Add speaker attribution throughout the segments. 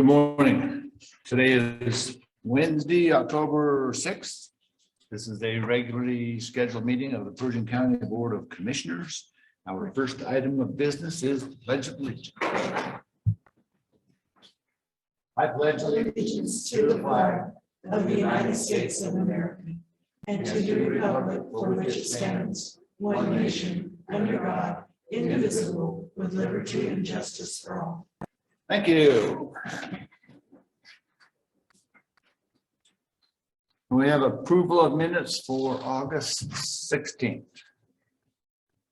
Speaker 1: Good morning. Today is Wednesday, October 6th. This is a regularly scheduled meeting of the Pershing County Board of Commissioners. Our first item of business is pledge of allegiance. I pledge
Speaker 2: allegiance to the flag of the United States of America and to the republic for which it stands, one nation, under God, indivisible, with liberty and justice for all.
Speaker 1: Thank you. We have approval of minutes for August 16th.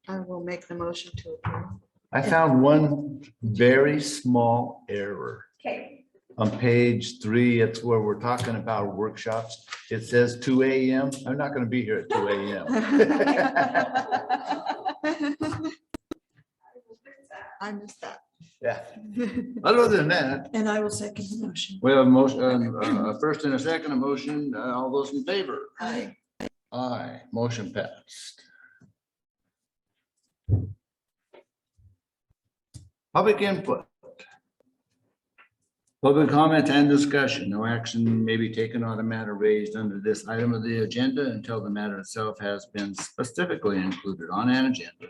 Speaker 3: I will make the motion to approve.
Speaker 1: I found one very small error.
Speaker 2: Okay.
Speaker 1: On page 3, it's where we're talking about workshops. It says 2 a.m. I'm not going to be here at 2 a.m.
Speaker 3: I missed that.
Speaker 1: Yeah. Other than that,
Speaker 2: And I will second the motion.
Speaker 1: we have a motion, a first and a second, a motion. All those in favor?
Speaker 3: Aye.
Speaker 1: Aye. Motion passed. Public input. Public comment and discussion. No action may be taken on a matter raised under this item of the agenda until the matter itself has been specifically included on an agenda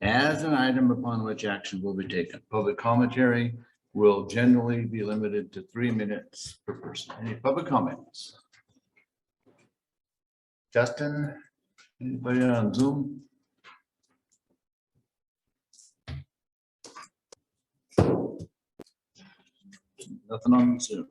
Speaker 1: as an item upon which action will be taken. Public commentary will generally be limited to 3 minutes per person. Any public comments? Justin, anybody on Zoom? Nothing on Zoom.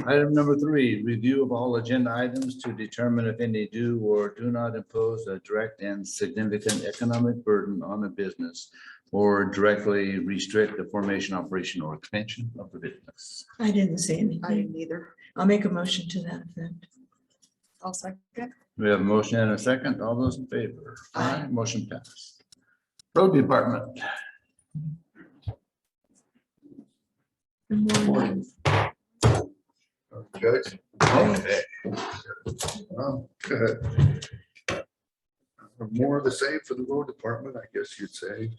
Speaker 1: Item number 3, review of all agenda items to determine if any do or do not impose a direct and significant economic burden on the business or directly restrict the formation, operation, or expansion of the business.
Speaker 2: I didn't say
Speaker 3: I
Speaker 2: anything.
Speaker 3: didn't either.
Speaker 2: I'll make a motion to that effect.
Speaker 3: I'll second.
Speaker 1: We have a motion and a second. All those in favor?
Speaker 3: Aye.
Speaker 1: Motion passed. Road Department.
Speaker 2: Good morning.
Speaker 4: Judge?
Speaker 1: Okay.
Speaker 4: Good. More of the same for the road department, I guess you'd say.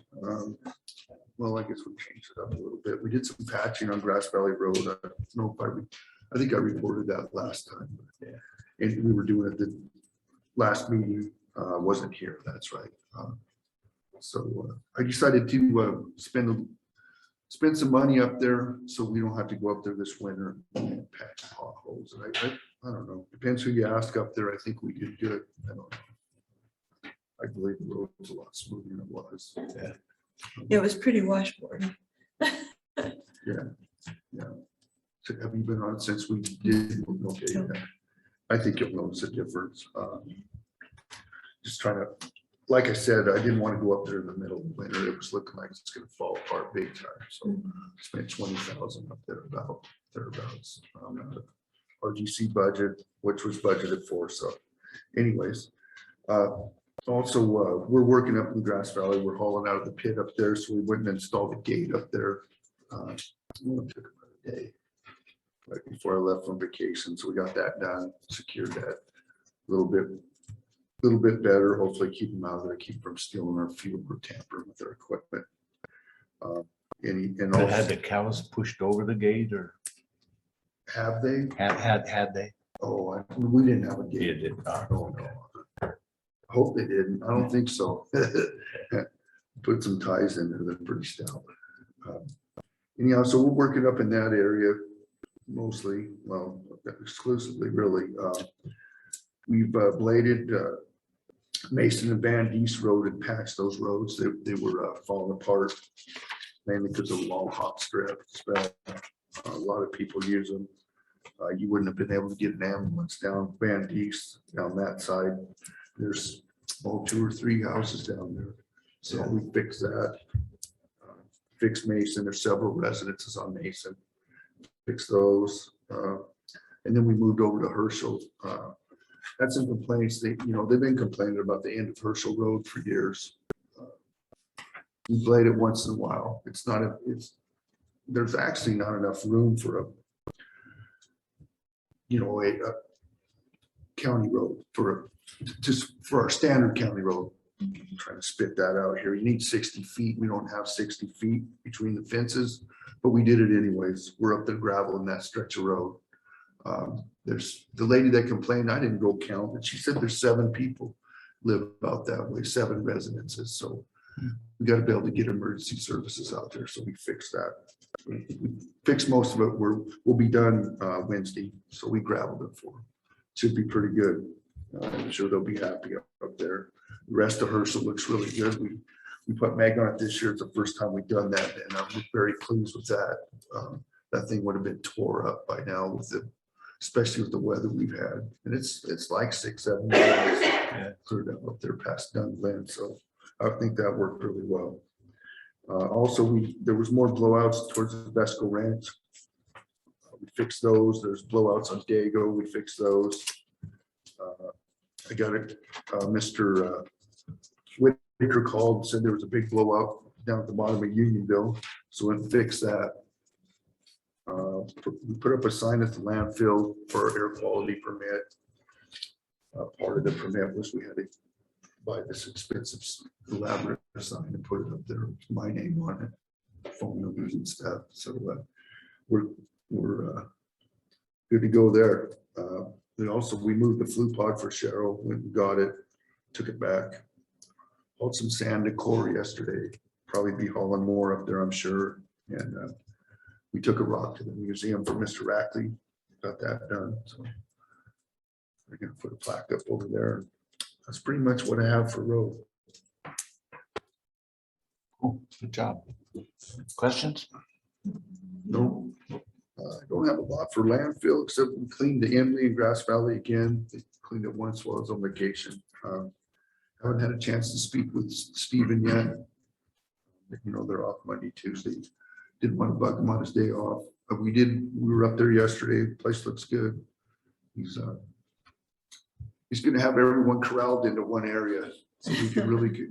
Speaker 4: Well, I guess we changed it up a little bit. We did some patching on Grass Valley Road. I don't know if I think I reported that last time.
Speaker 1: Yeah.
Speaker 4: And we were doing it the last meeting, wasn't here, that's right. So I decided to spend some money up there so we don't have to go up there this winter and patch potholes. And I don't know, depends who you ask up there. I think we did good. I don't know. I believe the road was a lot smoother than it was.
Speaker 1: Yeah.
Speaker 2: It was pretty washboard.
Speaker 4: Yeah. So have you been on it since we did? Okay. Yeah. I think you'll notice a difference. Just trying to, like I said, I didn't want to go up there in the middle of winter. It was looking like it's going to fall apart big time. So spent 20,000 up there, about thereabouts. RGC budget, which was budgeted for. So anyways, also we're working up in Grass Valley. We're hauling out of the pit up there. So we went and installed a gate up there. It took about a day right before I left on vacation. So we got that done, secured that a little bit better. Hopefully keep them out of there, keep from stealing our fuel or tampering with their equipment. And
Speaker 1: But
Speaker 4: also,
Speaker 1: had the cows pushed over the gate or
Speaker 4: have they?
Speaker 1: had they?
Speaker 4: Oh, we didn't have a gate.
Speaker 1: You did not.
Speaker 4: Oh, no. Hope they didn't. I don't think so. Put some ties in there. They're pretty stout. Anyhow, so we're working up in that area mostly, well, exclusively really. We've bladed Mason and Van Dees Road and patched those roads. They were falling apart mainly because of the long hot strip. A lot of people use them. You wouldn't have been able to get an ambulance down Van Dees down that side. There's 2 or 3 houses down there. So we fixed that. Fixed Mason. There's several residences on Mason. Fixed those. And then we moved over to Herschel. Had some complaints. They've been complaining about the end of Herschel Road for years. We blade it once in a while. There's actually not enough room for a county road for our standard county road. Trying to spit that out here. You need 60 feet. We don't have 60 feet between the fences, but we did it anyways. We're up there graveling that stretch of road. There's the lady that complained, I didn't go count, but she said there's 7 people live out that way, 7 residences. So we got to be able to get emergency services out there. So we fixed that. We fixed most of it. We'll be done Wednesday. So we gravelled it for them. Should be pretty good. I'm sure they'll be happy up there. The rest of Herschel looks really good. We put mag on it this year. It's the first time we've done that, and I'm very pleased with that. That thing would have been tore up by now with the, especially with the weather we've had. And it's like 6-7 days cleared up there past Dunn. So I think that worked really well. Also, there was more blowouts towards the Vesco Ranch. We fixed those. There's blowouts on Dago. We fixed those. I got it. Mr. Whitaker called and said there was a big blowout down at the bottom of Unionville. So we fixed that. We put up a sign at the landfill for our air quality permit. Part of the permit was we had to buy this expensive elaborate sign and put it up there with my name on it, phone numbers and stuff. So we're good to go there. And also we moved the flue pod for Cheryl, went and got it, took it back. Hauled some sand to core yesterday. Probably be hauling more up there, I'm sure. And we took a rock to the museum for Mr. Rackley, got that done. So we're gonna put a plaque up over there. That's pretty much what I have for road.
Speaker 1: Cool. Good job. Questions?
Speaker 4: No, I don't have a lot for landfill, except we cleaned the Emily and Grass Valley again. They cleaned it once while I was on vacation. Haven't had a chance to speak with Steven yet. You know, they're off Monday, Tuesday. Didn't want to bug him on his day off. But we were up there yesterday. Place looks good. He's going to have everyone corralled into one area. So he can really,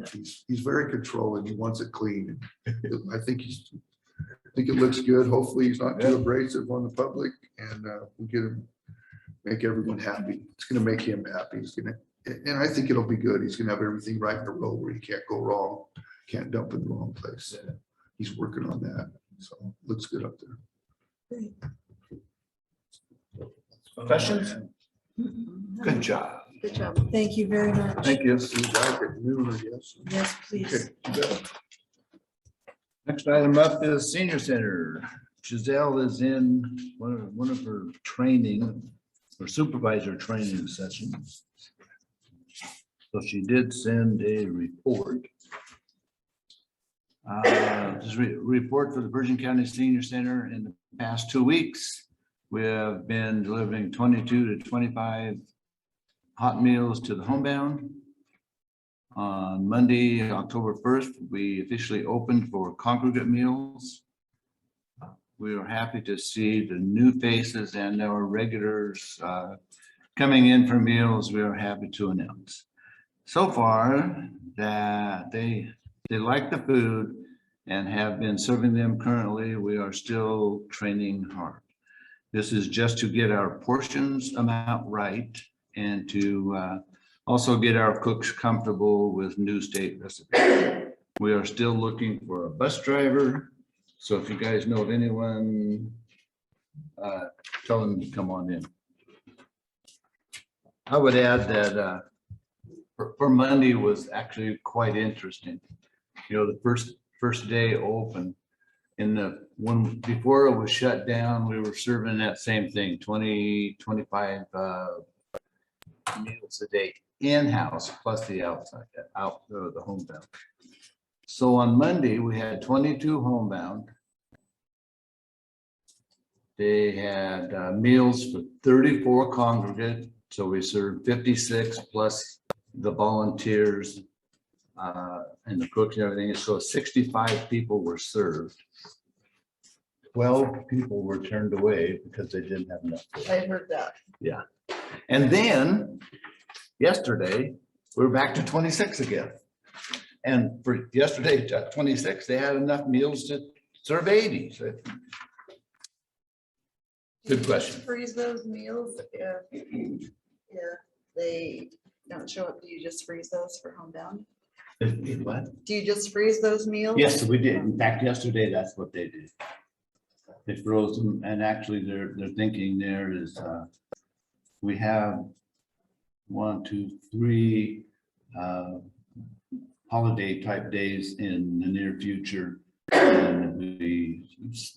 Speaker 4: he's very controlling. He wants it clean. I think it looks good. Hopefully he's not too abrasive on the public, and we'll get him, make everyone happy. It's going to make him happy. And I think it'll be good. He's going to have everything right in a row where he can't go wrong, can't dump in the wrong place. He's working on that. So looks good up there.
Speaker 1: Questions? Good job.
Speaker 3: Good job.
Speaker 2: Thank you very much.
Speaker 1: Thank you.
Speaker 4: See you back at noon, I guess.
Speaker 2: Yes, please.
Speaker 4: Okay.
Speaker 1: Next item up is Senior Center. Giselle is in one of her training or supervisor training sessions. So she did send a report. This report for the Pershing County Senior Center. In the past 2 weeks, we have been delivering 22 to 25 hot meals to the homebound. On Monday, October 1st, we officially opened for congregate meals. We are happy to see the new faces and our regulars coming in for meals. We are happy to announce so far that they like the food and have been serving them currently. We are still training hard. This is just to get our portions amount right and to also get our cooks comfortable with new state recipes. We are still looking for a bus driver. So if you guys know of anyone, tell them to come on in. I would add that for Monday was actually quite interesting. You know, the first day open, in the one before it was shut down, we were serving that same thing, 20, 25 meals a day in-house plus the outside, out of the homebound. So on Monday, we had 22 homebound. They had meals for 34 congregate. So we served 56 plus the volunteers and the cooks and everything. So 65 people were served. 12 people were turned away because they didn't have enough food.
Speaker 3: I heard that.
Speaker 1: Yeah. And then yesterday, we were back to 26 again. And for yesterday, at 26, they had enough meals to serve 80. So, good question.
Speaker 3: Freeze those meals if they don't show up. Do you just freeze those for homebound?
Speaker 1: What?
Speaker 3: Do you just freeze those meals?
Speaker 1: Yes, we did. In fact, yesterday, that's what they did. They froze them, and actually their thinking there is, we have 1, 2, 3 holiday type days in the near future. And we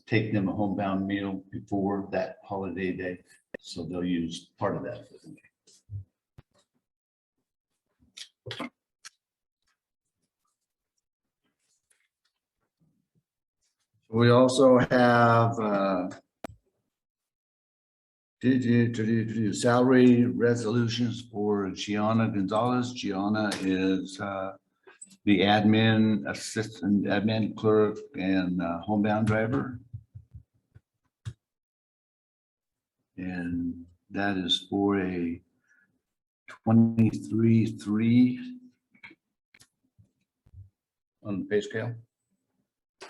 Speaker 1: take them a homebound meal before that holiday day, so they'll use part of that. We also have salary resolutions for Gianna Gonzalez. Gianna is the admin assistant, admin clerk, and homebound driver. And that is for a 23.3 on the pay scale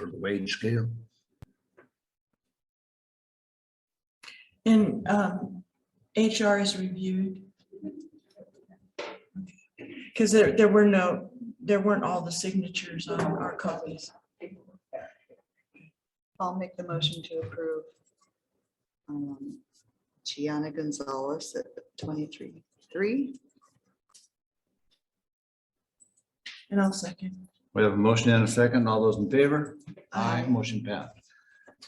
Speaker 1: or the wage scale.
Speaker 2: And HR is reviewed. Because there weren't all the signatures on our copies.
Speaker 3: I'll make the motion to approve Gianna Gonzalez at 23.3.
Speaker 2: And I'll second.
Speaker 1: We have a motion and a second. All those in favor?
Speaker 2: Aye.
Speaker 1: Motion passed.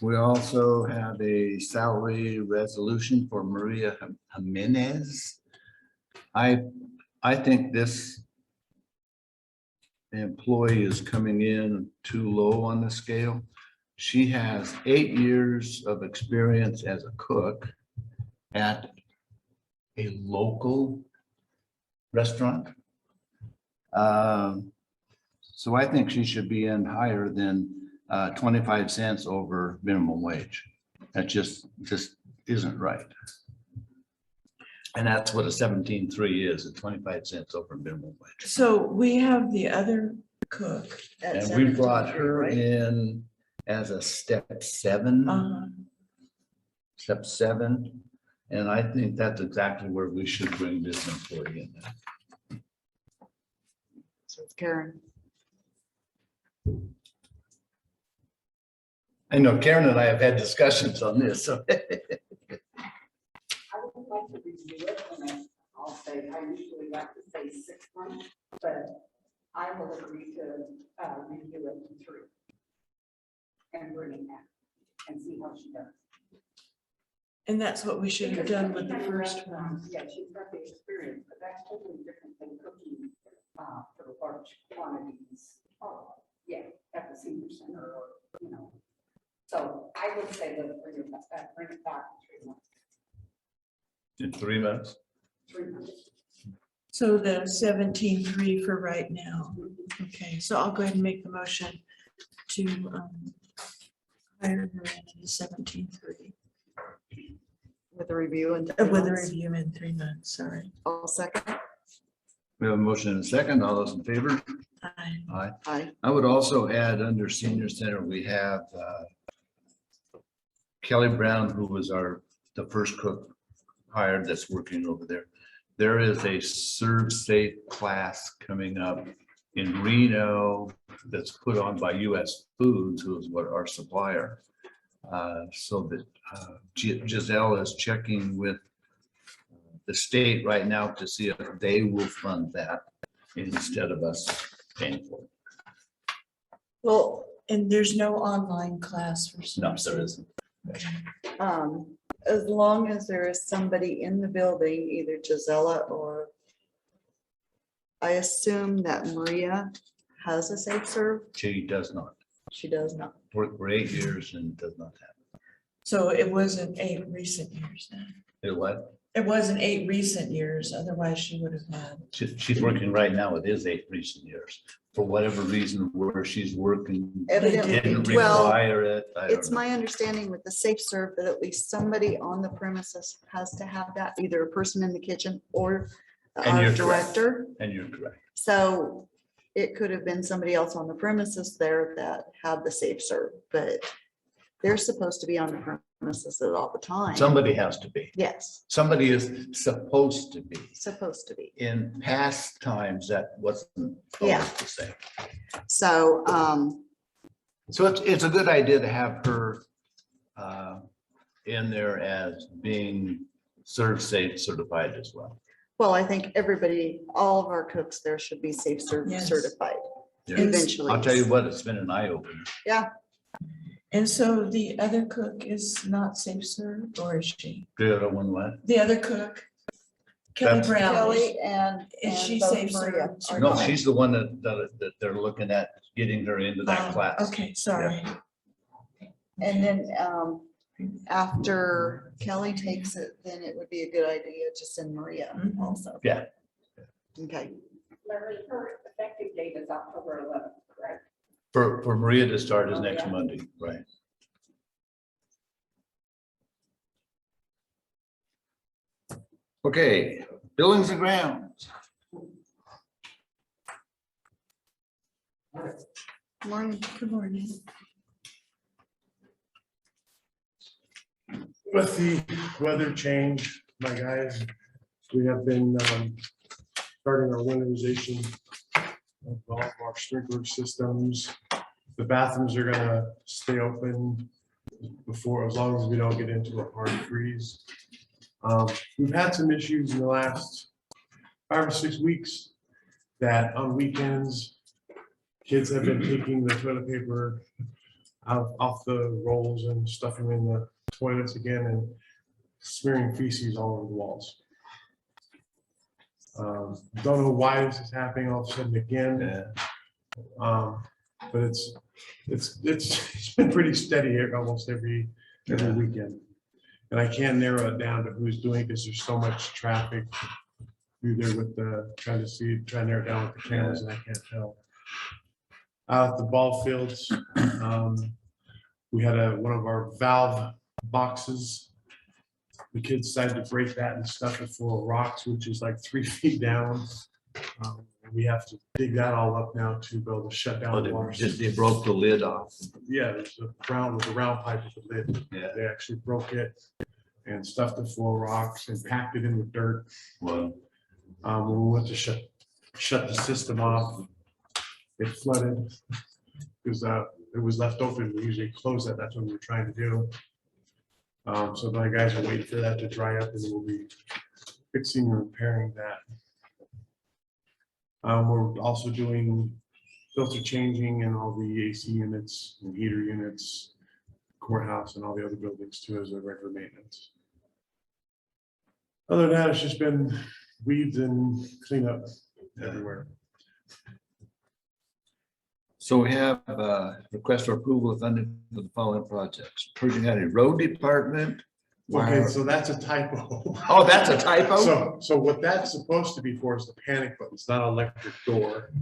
Speaker 1: We also have a salary resolution for Maria Jimenez. I think this employee is coming in too low on the scale. She has 8 years of experience as a cook at a local restaurant. So I think she should be in higher than 25 cents over minimum wage. That just isn't right. And that's what a 17.3 is, at 25 cents over minimum wage.
Speaker 2: So we have the other cook. at
Speaker 1: And we brought
Speaker 2: 17.3,
Speaker 1: her
Speaker 2: right?
Speaker 1: in as a step 7. Step 7. And I think that's exactly where we should bring this employee in.
Speaker 3: So it's Karen.
Speaker 1: I know Karen and I have had discussions on this, so.
Speaker 5: I would like to review it, and I'll say, I usually like to say 6 months, but I will agree to review it in 3. And bring it back and see how she does.
Speaker 2: And that's what we should have done with the first one.
Speaker 5: Yeah, she's got the experience, but that's totally different than cooking for large quantities. Oh, yeah, at the senior center or, you know. So I would say let's bring it back in 3 months.
Speaker 1: In 3 months.
Speaker 5: 3 months.
Speaker 2: So the 17.3 for right now. Okay, so I'll go ahead and make the motion to hire her in the 17.3
Speaker 3: With a review and.
Speaker 2: with a review in 3 months. Sorry.
Speaker 3: I'll second.
Speaker 1: We have a motion and a second. All those in favor?
Speaker 2: Aye.
Speaker 1: Aye.
Speaker 3: Aye.
Speaker 1: I would also add under senior center, we have Kelly Brown, who was the first cook hired that's working over there. There is a Serve Safe class coming up in Reno that's put on by US Foods, who is what our supplier. So that Giselle is checking with the state right now to see if they will fund that instead of us paying for it.
Speaker 2: Well, and there's no online class for.
Speaker 1: No, there isn't.
Speaker 3: As long as there is somebody in the building, either Gisela or I assume that Maria has a safe serve.
Speaker 1: She does not.
Speaker 3: She does not.
Speaker 1: Worked for 8 years and does not have.
Speaker 2: So it wasn't 8 recent years then.
Speaker 1: It what?
Speaker 2: It wasn't 8 recent years, otherwise she would have had.
Speaker 1: She's working right now. It is 8 recent years. For whatever reason, where she's working
Speaker 3: Evidently,
Speaker 1: didn't
Speaker 3: well,
Speaker 1: require it. I don't
Speaker 3: it's
Speaker 1: know.
Speaker 3: my understanding with the safe serve that at least somebody on the premises has to have that, either a person in the kitchen or
Speaker 1: And
Speaker 3: our
Speaker 1: you're correct.
Speaker 3: director.
Speaker 1: And you're correct.
Speaker 3: So it could have been somebody else on the premises there that had the safe serve, but they're supposed to be on the misses it all the time.
Speaker 1: Somebody has to be.
Speaker 3: Yes,
Speaker 1: Somebody is supposed to be.
Speaker 3: supposed to be.
Speaker 1: In past times, that wasn't
Speaker 3: Yeah.
Speaker 1: supposed to say.
Speaker 3: So,
Speaker 1: So it's a good idea to have her in there as being serve safe certified as well.
Speaker 3: well, I think everybody, all of our cooks there should be safe
Speaker 2: Yes.
Speaker 3: certified
Speaker 1: Yeah.
Speaker 3: eventually.
Speaker 1: I'll tell you what, it's been an eye opener.
Speaker 3: Yeah,
Speaker 2: And so the other cook is not safe served, or is she?
Speaker 1: The other one, what?
Speaker 2: The other cook, Kelly
Speaker 1: That's-
Speaker 2: Brown.
Speaker 3: Kelly and.
Speaker 2: Is she
Speaker 3: both
Speaker 2: safe
Speaker 3: Maria
Speaker 2: served?
Speaker 3: are
Speaker 1: No,
Speaker 3: not.
Speaker 1: she's the one that they're looking at getting her into that class.
Speaker 2: Okay, sorry.
Speaker 3: And then, after Kelly takes it, then it would be a good idea to send Maria
Speaker 2: Mhm.
Speaker 3: also.
Speaker 1: Yeah.
Speaker 3: Okay,
Speaker 5: Larry, her effective date is October 11th, correct?
Speaker 1: For Maria to start is
Speaker 5: Oh,
Speaker 1: next
Speaker 5: yeah.
Speaker 1: Monday, right? Okay, buildings and grounds.
Speaker 3: morning.
Speaker 2: Good morning.
Speaker 6: With the weather change, my guys, we have been starting our winterization of all of our sprinkler systems. The bathrooms are gonna stay open before, as long as we don't get into a hard freeze. We've had some issues in the last 5 or 6 weeks that on weekends, kids have been taking the toilet paper off the rolls and stuffing them in the toilets again and smearing feces all over the walls. Don't know why this is happening all of a sudden again.
Speaker 1: Yeah.
Speaker 6: But it's been pretty steady here almost every weekend. And I can't narrow it down to who's doing it because there's so much traffic through there with the, trying to narrow it down with the cameras, and I can't tell. Out at the ball fields, we had one of our valve boxes. The kids decided to break that and stuff it full of rocks, which is like 3 feet down. And we have to dig that all up now to be able to shut
Speaker 1: Oh,
Speaker 6: down the water.
Speaker 1: they broke the lid off.
Speaker 6: Yeah, there's a round with a round pipe with a lid.
Speaker 1: Yeah.
Speaker 6: They actually broke it and stuffed it full of rocks and packed it in with dirt.
Speaker 1: Well,
Speaker 6: When we went to shut the system off, it flooded because it was left open. We usually close that. That's what we're trying to do. So my guys are waiting for that to dry up and then we'll be fixing and repairing that. We're also doing filter changing in all the AC units and heater units, courthouse and all the other buildings too as a regular maintenance. Other than that, it's just been weeds and cleanup everywhere.
Speaker 1: so we have request for approval of funding for the following projects. Pershing County Road Department.
Speaker 6: Okay, so that's a typo.
Speaker 1: Oh, that's a typo?
Speaker 6: So what that's supposed to be for is the panic button. It's not an electric door.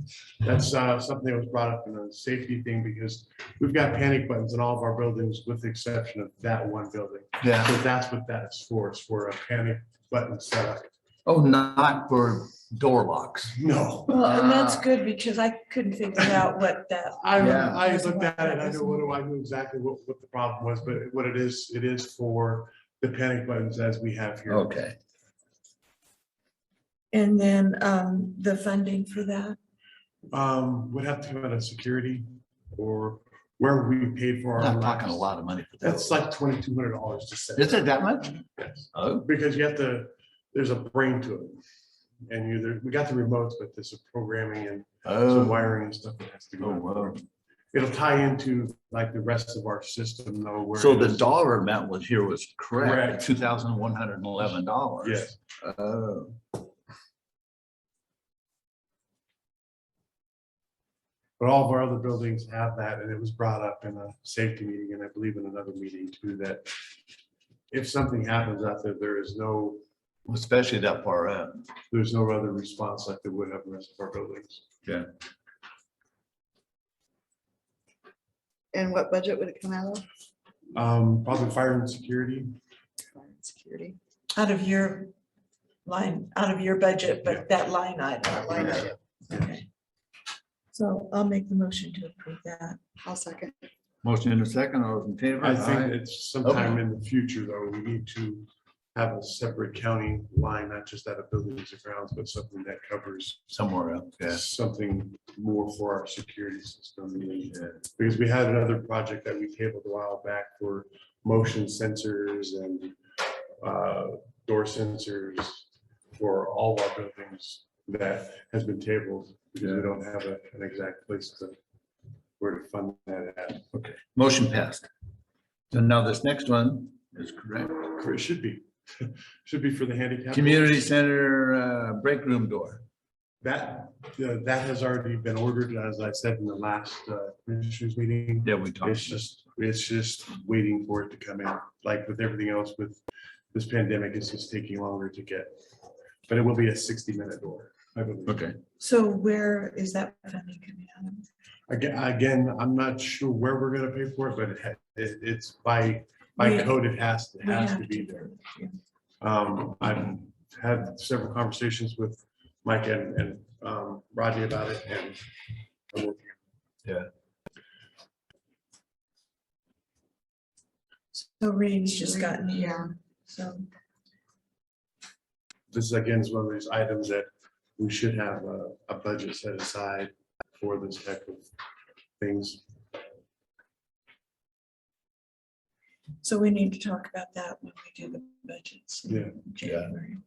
Speaker 6: That's something that was brought up in a safety thing because we've got panic buttons in all of our buildings with the exception of that one building.
Speaker 1: Yeah.
Speaker 6: So that's what that's for. It's for a panic button setup.
Speaker 1: Oh, not for door locks.
Speaker 6: No.
Speaker 2: Well, and that's good because I couldn't figure out what that.
Speaker 6: I
Speaker 1: Yeah.
Speaker 6: looked at it. I knew exactly what the problem was, but what it is for the panic buttons as we have here.
Speaker 1: Okay.
Speaker 2: And then the funding for that.
Speaker 6: Would have to come out of security or where we paid for
Speaker 1: I'm
Speaker 6: our.
Speaker 1: not talking a lot of money for that.
Speaker 6: That's like $2,200 to set.
Speaker 1: Is it that much?
Speaker 6: Yes,
Speaker 1: Oh,
Speaker 6: because you have to, there's a brain to it. And we got the remotes, but there's some programming and some wiring and stuff that has to go.
Speaker 1: Oh,
Speaker 6: in.
Speaker 1: wow.
Speaker 6: It'll tie into like the rest of our system though. where
Speaker 1: So
Speaker 6: it
Speaker 1: the
Speaker 6: is-
Speaker 1: dollar amount was here was correct,
Speaker 6: Correct.
Speaker 1: $2,111.
Speaker 6: Yes.
Speaker 1: Oh,
Speaker 6: But all of our other buildings have that, and it was brought up in a safety meeting, and I believe in another meeting too, that if something happens out there, there's no
Speaker 1: especially that far out.
Speaker 6: other response like there would have in the rest of our buildings.
Speaker 1: Yeah.
Speaker 3: And what budget would it come out of?
Speaker 6: Probably fire and security.
Speaker 3: Security.
Speaker 2: Out of your line, out of your budget,
Speaker 6: Yeah.
Speaker 2: but that line item.
Speaker 3: Line item.
Speaker 2: Okay. So I'll make the motion to approve that.
Speaker 3: I'll second.
Speaker 1: Motion in a second, all those in favor?
Speaker 6: I think
Speaker 1: Aye.
Speaker 6: it's sometime in the future, though, we need to have a separate county line, not just out of buildings and grounds, but something that covers
Speaker 1: Somewhere else, yeah.
Speaker 6: something more for our security system. Because we had another project that we tabled a while back for motion sensors and door sensors for all of our buildings that has been tabled because we don't have an exact place to where to fund that at.
Speaker 1: Okay, motion passed. So now this next one is correct.
Speaker 6: It should be, should be for the handicap.
Speaker 1: Community center break room door.
Speaker 6: That has already been ordered, as I said in the last commissioners meeting.
Speaker 1: Yeah, we talked.
Speaker 6: It's just waiting for it to come in, like with everything else with this pandemic, it's just taking longer to get. But it will be a 60-minute door, I believe.
Speaker 1: Okay,
Speaker 2: So where is that funding coming out of?
Speaker 6: Again, I'm not sure where we're gonna pay for it, but it's by
Speaker 2: We-
Speaker 6: code, it has
Speaker 2: We
Speaker 6: to
Speaker 2: have
Speaker 6: be
Speaker 2: to.
Speaker 6: there.
Speaker 2: Yeah.
Speaker 6: I've had several conversations with Mike and Rodney about it, and I'm working.
Speaker 2: So Reed's just gotten
Speaker 3: Yeah.
Speaker 2: here, so.
Speaker 6: This again is one of these items that we should have a budget set aside for this type of things.
Speaker 2: So we need to talk about that when we do the budgets. in
Speaker 6: Yeah.
Speaker 2: January.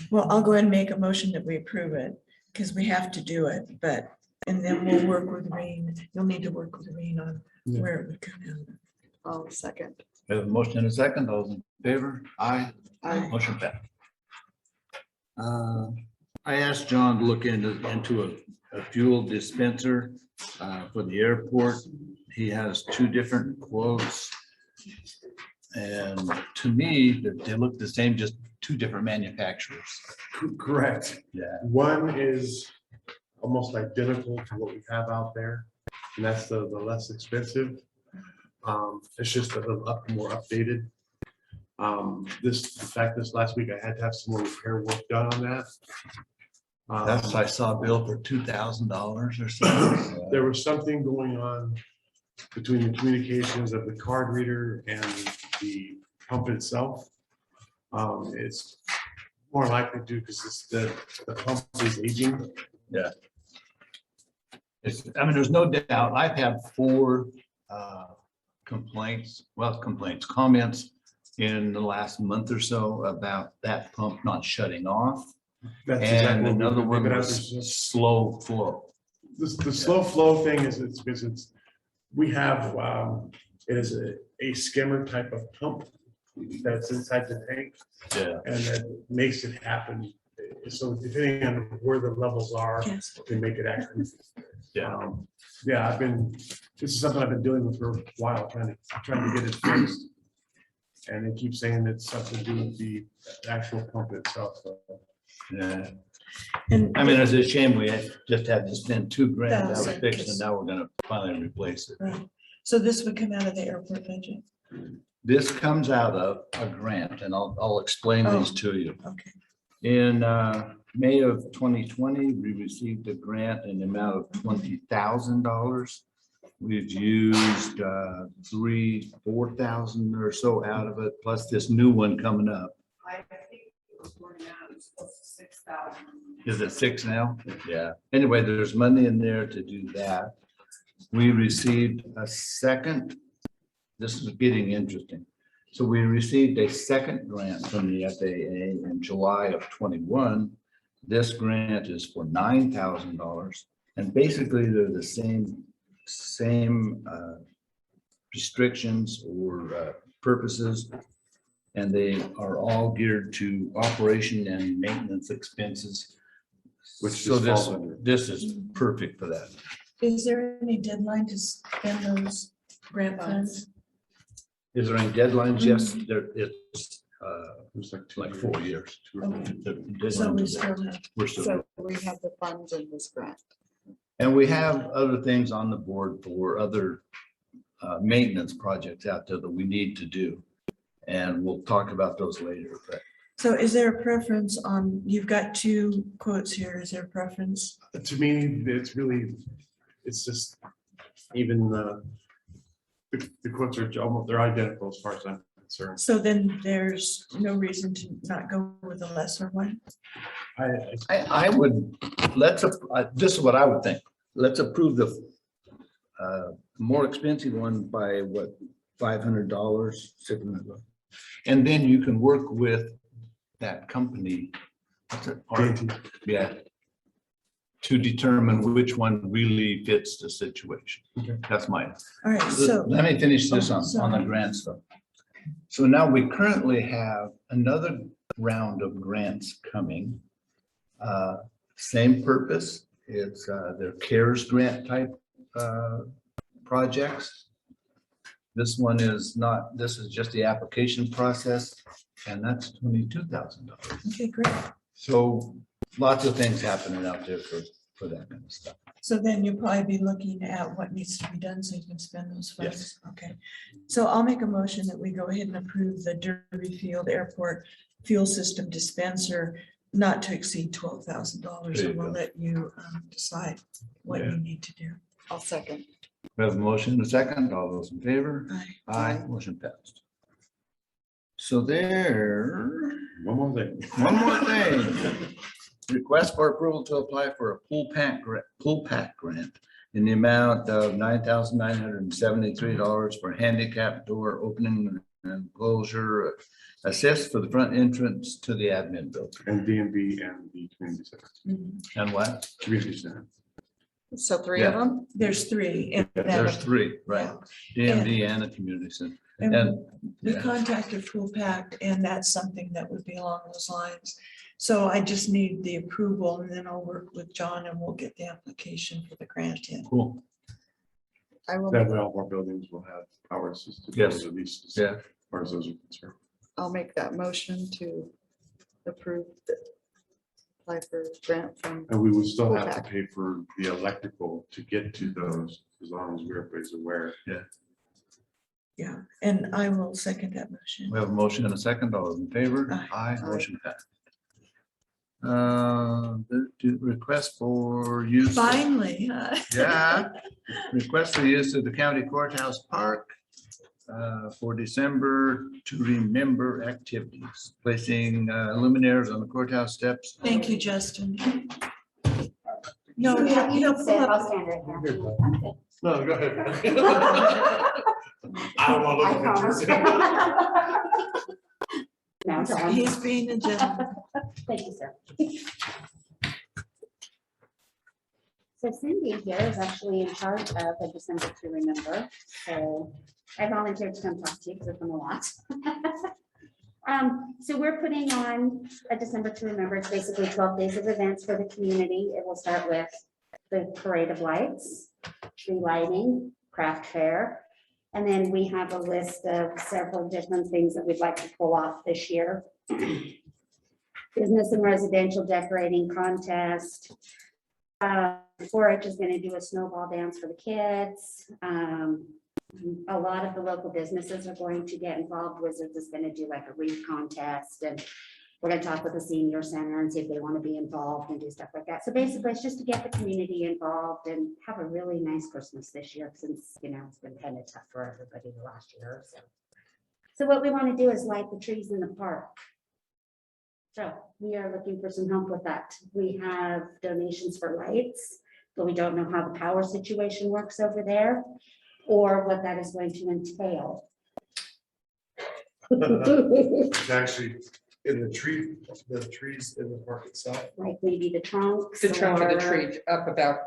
Speaker 2: Well, I'll go ahead and make a motion that we approve it, because we have to do it, but, and then we'll work with Reen. You'll need to work with Reen on
Speaker 6: Yeah.
Speaker 2: where it would come out.
Speaker 3: I'll second.
Speaker 1: we have a motion in a second, all those in favor? Aye.
Speaker 3: Aye.
Speaker 1: Motion passed. I asked John to look into a fuel dispenser for the airport. He has two different quotes. And to me, they look the same, just two different manufacturers.
Speaker 6: Correct.
Speaker 1: Yeah.
Speaker 6: One is almost identical to what we have out there, and that's the less expensive. It's just a little more updated. In fact, this last week I had to have some more repair work done on that.
Speaker 1: That's, I saw a bill for $2,000 or so.
Speaker 6: There was something going on between the communications of the card reader and the pump itself. It's more likely due because the pump is aging.
Speaker 1: Yeah. I mean, there's no doubt, I've had 4 comments in the last month or so about that pump not shutting off.
Speaker 6: That's exactly
Speaker 1: And
Speaker 6: what we've
Speaker 1: another
Speaker 6: been
Speaker 1: one
Speaker 6: after.
Speaker 1: was slow flow.
Speaker 6: The slow flow thing is it's because we have, it is a skimmer type of pump that's inside the tank,
Speaker 1: Yeah.
Speaker 6: and that makes it happen. So depending on where the levels are,
Speaker 2: Yes.
Speaker 6: can make it actually.
Speaker 1: Yeah.
Speaker 6: Yeah, this is something I've been dealing with for a while, trying to get it fixed. And they keep saying it's something to do with the actual pump itself. So,
Speaker 1: Yeah.
Speaker 2: And
Speaker 1: I mean, it's a shame we just had to spend $2,000 to have it fixed, and
Speaker 2: $1,000.
Speaker 1: now we're gonna finally replace it.
Speaker 2: right. So this would come out of the airport budget.
Speaker 1: This comes out of a grant, and I'll explain these to you.
Speaker 2: Okay.
Speaker 1: In May of 2020, we received a grant in the amount of $20,000. We've used 3,000-4,000 or so out of it, plus this new one coming up.
Speaker 5: I think it was going out, it's close to 6,000.
Speaker 1: Is it 6 now? Yeah. Anyway, there's money in there to do that. We received a second. This is getting interesting. So we received a second grant from the FAA in July of 21. This grant is for $9,000. And basically they're the same restrictions or purposes. And they are all geared to operation and maintenance expenses.
Speaker 6: Which
Speaker 1: So
Speaker 6: this falls under.
Speaker 1: this is perfect for that.
Speaker 2: Is there any deadline to spend those grant funds?
Speaker 1: Is there any deadlines? Yes, there is.
Speaker 6: It's
Speaker 1: Like 4 years.
Speaker 2: Okay.
Speaker 1: The
Speaker 2: So
Speaker 1: deadlines
Speaker 2: we
Speaker 1: are there.
Speaker 2: still have,
Speaker 1: We're still,
Speaker 3: So we have the funds in this grant.
Speaker 1: and we have other things on the board for other maintenance projects out there that we need to do. And we'll talk about those later, but
Speaker 2: so is there a preference on, you've got 2 quotes here, is there a preference?
Speaker 6: To me, it's just even the quotes are almost, they're identical as far as I'm concerned.
Speaker 2: So then there's no reason to not go with the lesser one?
Speaker 1: I would, this is what I would think. Let's approve the more expensive one by what, $500, $600. And then you can work with that company. What's it? Yeah. To determine which one really fits the situation.
Speaker 6: Okay.
Speaker 1: That's mine.
Speaker 2: All right, so,
Speaker 1: Let me finish this on the
Speaker 2: Sorry.
Speaker 1: grant stuff. So now we currently have another round of grants coming. Same purpose, it's their CARES grant type projects. This one is not, this is just the application process, and that's $22,000.
Speaker 2: okay, great.
Speaker 1: So lots of things happening out there for that kind of stuff.
Speaker 2: So then you'll probably be looking at what needs to be done so you can spend those funds. Okay. So I'll make a motion that we go ahead and approve the Derby Field Airport fuel system dispenser not to exceed $12,000.
Speaker 1: There you
Speaker 2: And we'll
Speaker 1: go.
Speaker 2: let you decide what
Speaker 1: Yeah.
Speaker 2: you need to do.
Speaker 3: I'll second.
Speaker 1: We have a motion and a second. All those in favor?
Speaker 2: Aye.
Speaker 1: Aye, motion passed. So there,
Speaker 6: One more thing.
Speaker 1: one more thing. Request for approval to apply for a pool pack grant in the amount of $9,973 for handicap door opening and closure assist for the front entrance to the admin building.
Speaker 6: And DMV and the community center.
Speaker 2: Mhm.
Speaker 1: And what?
Speaker 6: Community center.
Speaker 3: So three of them?
Speaker 2: There's three. And
Speaker 1: There's
Speaker 2: that-
Speaker 1: three, right? DMV and a community center. And,
Speaker 2: we
Speaker 1: yeah.
Speaker 2: contacted Pool Pack, and that's something that would be along those lines. So I just need the approval, and then I'll work with John and we'll get the application for the grant in.
Speaker 1: Cool.
Speaker 3: I will,
Speaker 6: That way all of our buildings will have power assisted.
Speaker 1: Yes.
Speaker 6: At least as
Speaker 1: Yeah.
Speaker 6: far as those are concerned.
Speaker 3: I'll make that motion to approve the apply for grant from,
Speaker 6: And we would still
Speaker 3: Pool
Speaker 6: have
Speaker 3: pack.
Speaker 6: to pay for the electrical to get to those, as long as everybody's aware.
Speaker 2: Yeah, and I will second that motion.
Speaker 1: We have a motion and a second. All those in favor?
Speaker 2: Aye.
Speaker 1: Aye, motion passed. The request for use.
Speaker 2: Finally,
Speaker 1: Yeah, request for use of the county courthouse park for December to remember activities, placing luminaires on the courthouse steps.
Speaker 2: Thank you, Justin. No,
Speaker 5: Yeah,
Speaker 2: you
Speaker 5: you
Speaker 2: don't
Speaker 5: can
Speaker 2: pull
Speaker 5: sit, I'll
Speaker 2: up.
Speaker 5: stand right here.
Speaker 6: You're good.
Speaker 5: I'm good.
Speaker 6: No, go ahead. I don't want
Speaker 5: I promise. No, I'm sorry.
Speaker 2: He's being a gentleman.
Speaker 5: Thank you, sir. So Cindy here is actually in charge of the December to Remember. So I volunteered to come talk to you because I've done a lot. So we're putting on a December to Remember. It's basically 12 days of events for the community. It will start with the parade of lights, tree lighting, craft fair. And then we have a list of several different things that we'd like to pull off this year. Business and residential decorating contest. 4-H is going to do a snowball dance for the kids. A lot of the local businesses are going to get involved. Wizards is going to do like a wreath contest, and we're going to talk with the senior center and see if they want to be involved and do stuff like that. So basically, it's just to get the community involved and have a really nice Christmas this year, since, you know, it's been kind of tough for everybody the last year or so. So what we want to do is light the trees in the park. So we are looking for some help with that. We have donations for lights, but we don't know how the power situation works over there or what that is going to entail.
Speaker 6: It's actually in the trees in the park itself.
Speaker 5: Like maybe the trunks.
Speaker 7: The trunk of the
Speaker 5: or-
Speaker 7: tree up about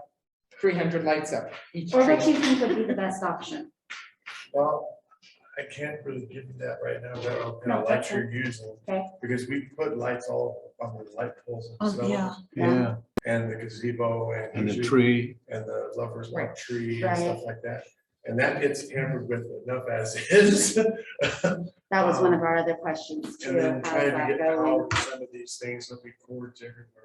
Speaker 7: 300 lights up each
Speaker 5: Or what
Speaker 7: tree.
Speaker 5: you think would be the best option.
Speaker 6: Well, I can't really give you that right now, but I'll kind
Speaker 5: No,
Speaker 6: of
Speaker 5: that's
Speaker 6: let you using.
Speaker 5: Okay.
Speaker 6: Because we put lights all on the light poles
Speaker 2: Oh,
Speaker 6: themselves.
Speaker 2: yeah.
Speaker 1: Yeah,
Speaker 6: And the gazebo
Speaker 1: and the
Speaker 6: usually-
Speaker 1: tree.
Speaker 6: and the lovers
Speaker 7: Right.
Speaker 6: walk tree and
Speaker 5: Right.
Speaker 6: stuff like that. And that gets hampered with enough as is.
Speaker 5: That was one of our other questions too.
Speaker 6: And then
Speaker 5: How's
Speaker 6: trying
Speaker 5: that
Speaker 6: to get
Speaker 5: going?
Speaker 6: power to some of these things, so we cords everywhere.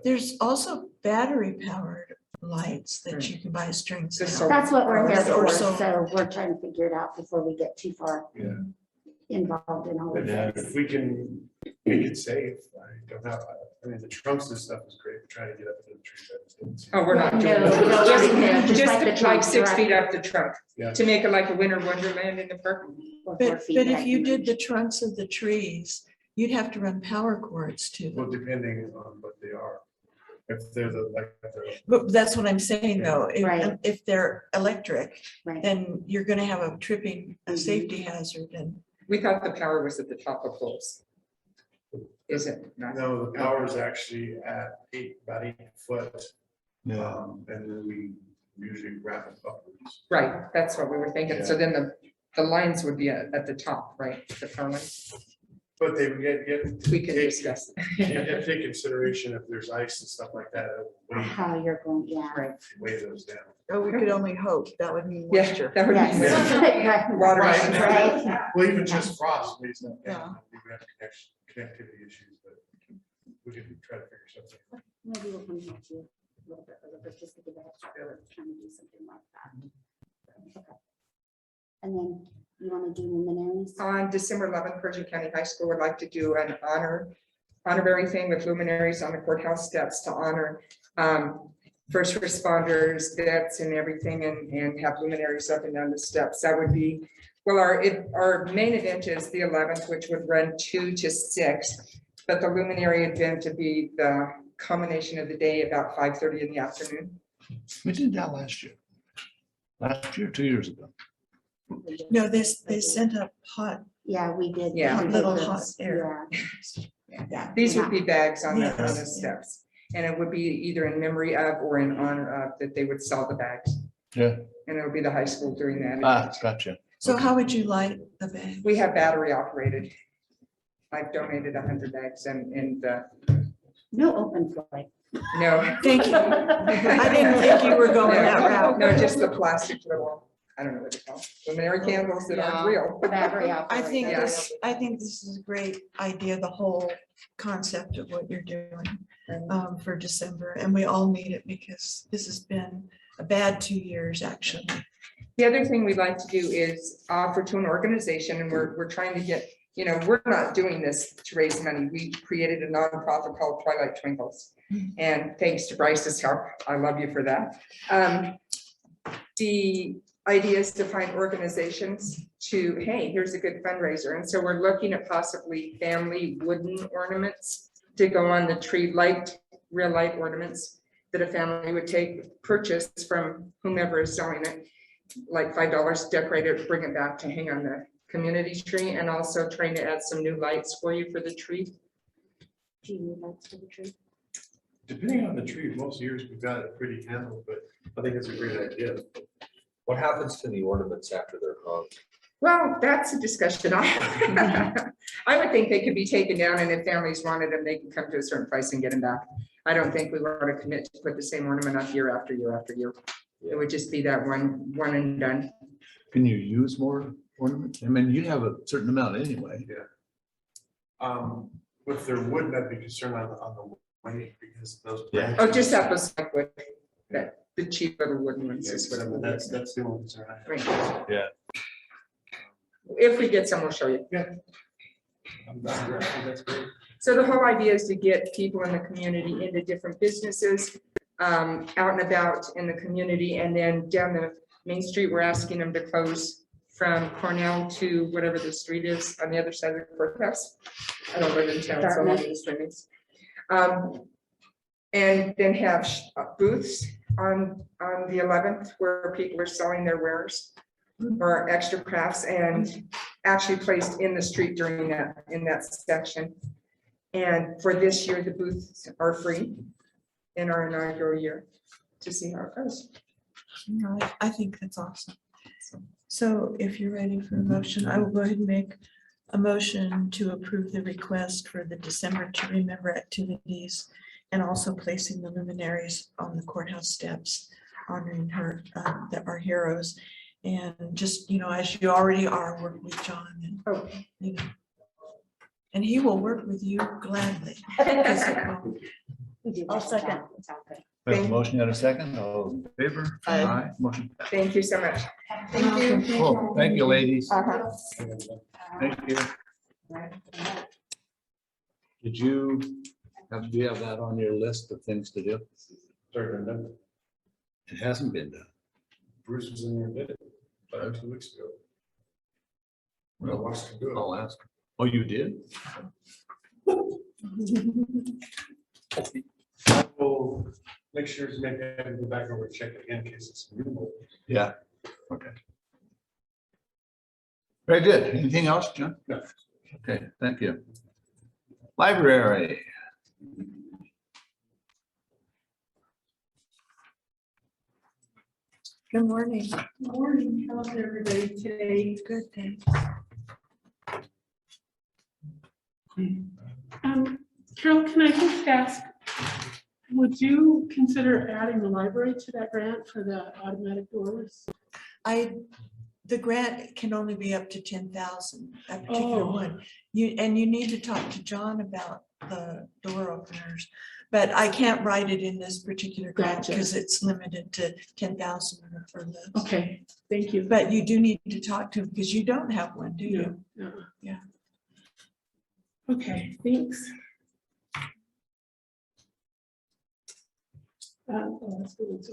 Speaker 2: There's also battery powered lights that you can buy strings.
Speaker 7: The
Speaker 2: now.
Speaker 7: solar-
Speaker 5: That's what we're here
Speaker 2: Or
Speaker 5: for,
Speaker 2: so-
Speaker 5: so we're trying to figure it out before we get too far
Speaker 6: Yeah.
Speaker 5: involved in all of
Speaker 6: But if
Speaker 5: this.
Speaker 6: we can make it safe, I don't know. I mean, the trunks and stuff is great, trying to get up into the trees. I just didn't see
Speaker 7: Oh, we're not doing
Speaker 8: No,
Speaker 7: that.
Speaker 8: no,
Speaker 7: Just,
Speaker 8: just
Speaker 7: just
Speaker 8: like the
Speaker 7: like
Speaker 8: trunk,
Speaker 7: 6 feet
Speaker 8: correct.
Speaker 7: off the trunk,
Speaker 6: Yeah.
Speaker 7: to make it like a winter wonderland in the park.
Speaker 8: Or 4
Speaker 2: But
Speaker 8: feet,
Speaker 2: if
Speaker 8: I
Speaker 2: you
Speaker 8: can
Speaker 2: did the
Speaker 8: reach.
Speaker 2: trunks of the trees, you'd have to run power cords to
Speaker 6: Well,
Speaker 2: them.
Speaker 6: depending on what they are. If they're the, like, if they're
Speaker 2: But that's what I'm saying, though.
Speaker 8: Right.
Speaker 2: If they're electric,
Speaker 8: Right.
Speaker 2: then you're gonna have a tripping, a
Speaker 8: Mhm.
Speaker 2: safety hazard, and
Speaker 7: We thought the power was at the top of poles. Is it not?
Speaker 6: no, the power is actually at about 8 foot.
Speaker 1: Yeah.
Speaker 6: And then we usually wrap it upwards.
Speaker 7: Right, that's what we were thinking. So then the lines would be at the top, right? The power line.
Speaker 6: But they would get.
Speaker 7: We can discuss.
Speaker 6: You have to take consideration if there's ice and stuff like that,
Speaker 8: How you're going, yeah.
Speaker 7: Right.
Speaker 6: weigh those down.
Speaker 3: Oh, we could only hope. That would mean
Speaker 7: Yeah,
Speaker 3: moisture.
Speaker 7: that would
Speaker 8: Yes.
Speaker 7: be.
Speaker 8: Right.
Speaker 7: Water.
Speaker 8: Right.
Speaker 6: Well, even just frost, weighs them
Speaker 3: Yeah.
Speaker 6: down. We have connectivity issues, but we can try to figure something.
Speaker 8: Maybe we'll come back to you a little bit later, but just to give that extra, we're trying to do something like that. Okay. And then you want to do luminaries?
Speaker 7: On December 11th, Pershing County High School would like to do an honorary thing with luminaries on the courthouse steps to honor first responders, vets and everything, and have luminaries up and down the steps. That would be, well, our main event is the 11th, which would run 2 to 6. But the luminary event would be the culmination of the day about 5:30 in the afternoon.
Speaker 1: We did that last year. Last year, 2 years ago.
Speaker 2: no, they sent up hot,
Speaker 8: Yeah, we did.
Speaker 7: Yeah.
Speaker 2: Little hot air.
Speaker 8: Yeah.
Speaker 7: These would be bags on the
Speaker 2: Yes.
Speaker 7: steps. And it would be either in memory of or in honor of that they would sell the bags.
Speaker 1: Yeah.
Speaker 7: And it would be the high school doing that.
Speaker 1: Ah, gotcha.
Speaker 2: so how would you light the bag?
Speaker 7: We have battery operated. I've donated 100 bags and
Speaker 8: No open flame.
Speaker 7: no.
Speaker 2: Thank you. I didn't think you were going that route.
Speaker 7: No, just the plastic little, I don't know what to call, luminary candles that aren't real.
Speaker 8: Battery
Speaker 2: I
Speaker 8: operated.
Speaker 2: think
Speaker 7: Yeah.
Speaker 2: this is a great idea, the whole concept of what you're doing for December, and we all need it because this has been a bad 2 years, actually.
Speaker 7: The other thing we'd like to do is offer to an organization, and we're trying to get, we're not doing this to raise money. We created a nonprofit called Twilight Twinkles. And thanks to Bryce's help, I love you for that. The idea is to find organizations to, hey, here's a good fundraiser. And so we're looking at possibly family wooden ornaments to go on the tree, real light ornaments that a family would purchase from whomever is selling it, like $5, decorate it, bring it back to hang on the community tree, and also trying to add some new lights for you for the tree.
Speaker 8: Do you need lights for the tree?
Speaker 6: Depending on the tree, most years we've got it pretty handled, but I think it's a great idea.
Speaker 9: What happens to the ornaments after they're hung?
Speaker 7: Well, that's a discussion. I would think they could be taken down, and if families wanted them, they can come to a certain price and get them back. I don't think we want to commit to put the same ornament up year after year after year. It would just be that one and done.
Speaker 1: Can you use more ornaments? I mean, you have a certain amount anyway.
Speaker 6: If they're wooden, I'd be concerned on the weight because those.
Speaker 1: Yeah.
Speaker 7: Oh, just that was like what, that, the cheap little wooden ones is what I'm.
Speaker 6: That's the only concern I have.
Speaker 7: Right.
Speaker 1: Yeah.
Speaker 7: If we get some, we'll show you.
Speaker 6: That's great.
Speaker 7: So the whole idea is to get people in the community into different businesses, out and about in the community, and then down the main street, we're asking them to close from Cornell to whatever the street is on the other side of the courthouse. I don't live in town, so I don't know the street is. And then have booths on the 11th where people are selling their wares or extra crafts, and actually placed in the street during that, in that section. And for this year, the booths are free in our inaugural year to see how it goes.
Speaker 2: No, I think that's awesome. So if you're ready for a motion, I will go ahead and make a motion to approve the request for the December to Remember activities, and also placing the luminaries on the courthouse steps, honoring our heroes. And just, as you already are, work with John and, and he will work with you gladly. because it will-
Speaker 8: We do
Speaker 3: I'll
Speaker 8: that.
Speaker 3: second.
Speaker 8: It's all good.
Speaker 1: We have a motion and a second. All in favor?
Speaker 3: Aye.
Speaker 1: Motion. passed.
Speaker 7: Thank you so much. Thank you.
Speaker 1: Oh, thank you, ladies.
Speaker 7: Uh-huh.
Speaker 1: Thank you. Did you Do you have that on your list of things to do?
Speaker 6: Started done.
Speaker 1: It hasn't been done.
Speaker 6: Bruce was in there and did it about 2 weeks ago. I watched him do it.
Speaker 1: I'll ask. Oh, you did?
Speaker 6: Well, next year's maybe I have to go back over and check again in case it's new.
Speaker 1: Yeah. Okay. Very good. Anything else, John?
Speaker 6: No.
Speaker 1: Okay, thank you. Library.
Speaker 3: Good morning.
Speaker 2: Morning, how's everybody today?
Speaker 3: Good, thanks.
Speaker 2: Carol, can I just ask, would you consider adding the library to that grant for the automatic doors?
Speaker 3: The grant can only be up to 10,000, that particular
Speaker 2: Oh.
Speaker 3: one. You need to talk to John about the door openers. But I can't write it in this particular grant
Speaker 2: Gotcha.
Speaker 3: because it's limited to 10,000 or less.
Speaker 2: Okay, thank you.
Speaker 3: But you do need to talk to him because you don't have one, do you?
Speaker 2: No.
Speaker 3: Yeah.
Speaker 2: Okay, thanks. Oh, that's good, it's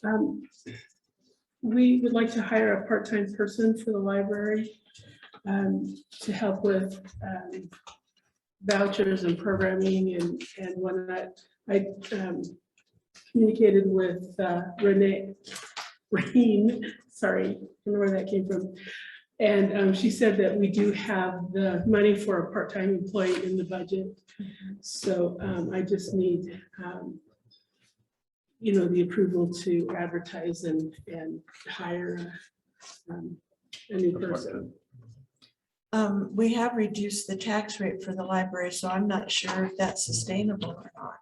Speaker 2: around. We would like to hire a part-time person for the library to help with vouchers and programming and whatnot. I communicated with Renee, sorry, I don't know where that came from. And she said that we do have the money for a part-time employee in the budget. So I just need, the approval to advertise and hire a new person.
Speaker 3: We have reduced the tax rate for the library, so I'm not sure if that's sustainable or not.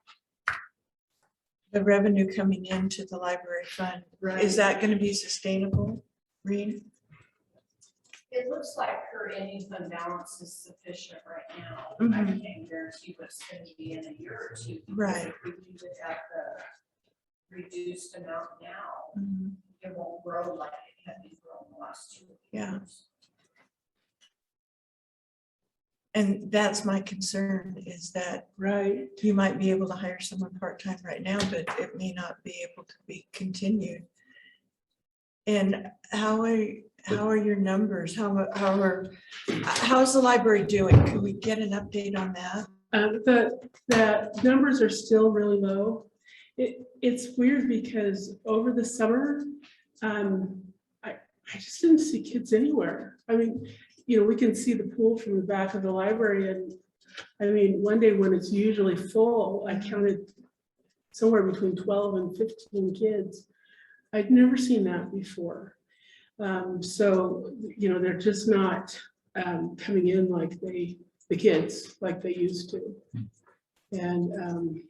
Speaker 3: The revenue coming into the library fund, is that going to be sustainable, Reed?
Speaker 10: It looks like her ending fund balance is sufficient right now. I
Speaker 3: Mhm.
Speaker 10: can't guarantee what it's going to be in a year or two. because
Speaker 3: Right.
Speaker 10: If we leave it at the reduced amount now,
Speaker 3: Mhm.
Speaker 10: it won't grow like it had been growing the last 2 years.
Speaker 3: Yeah. And that's my concern, is that
Speaker 2: Right.
Speaker 3: you might be able to hire someone part-time right now, but it may not be able to be continued. And how are your numbers? How's the library doing? Can we get an update on that?
Speaker 2: The numbers are still really low. It's weird because over the summer, I just didn't see kids anywhere. I mean, we can see the pool from the back of the library, and I mean, one day when it's usually full, I counted somewhere between 12 and 15 kids. I'd never seen that before. So, they're just not coming in like the kids, like they used to. And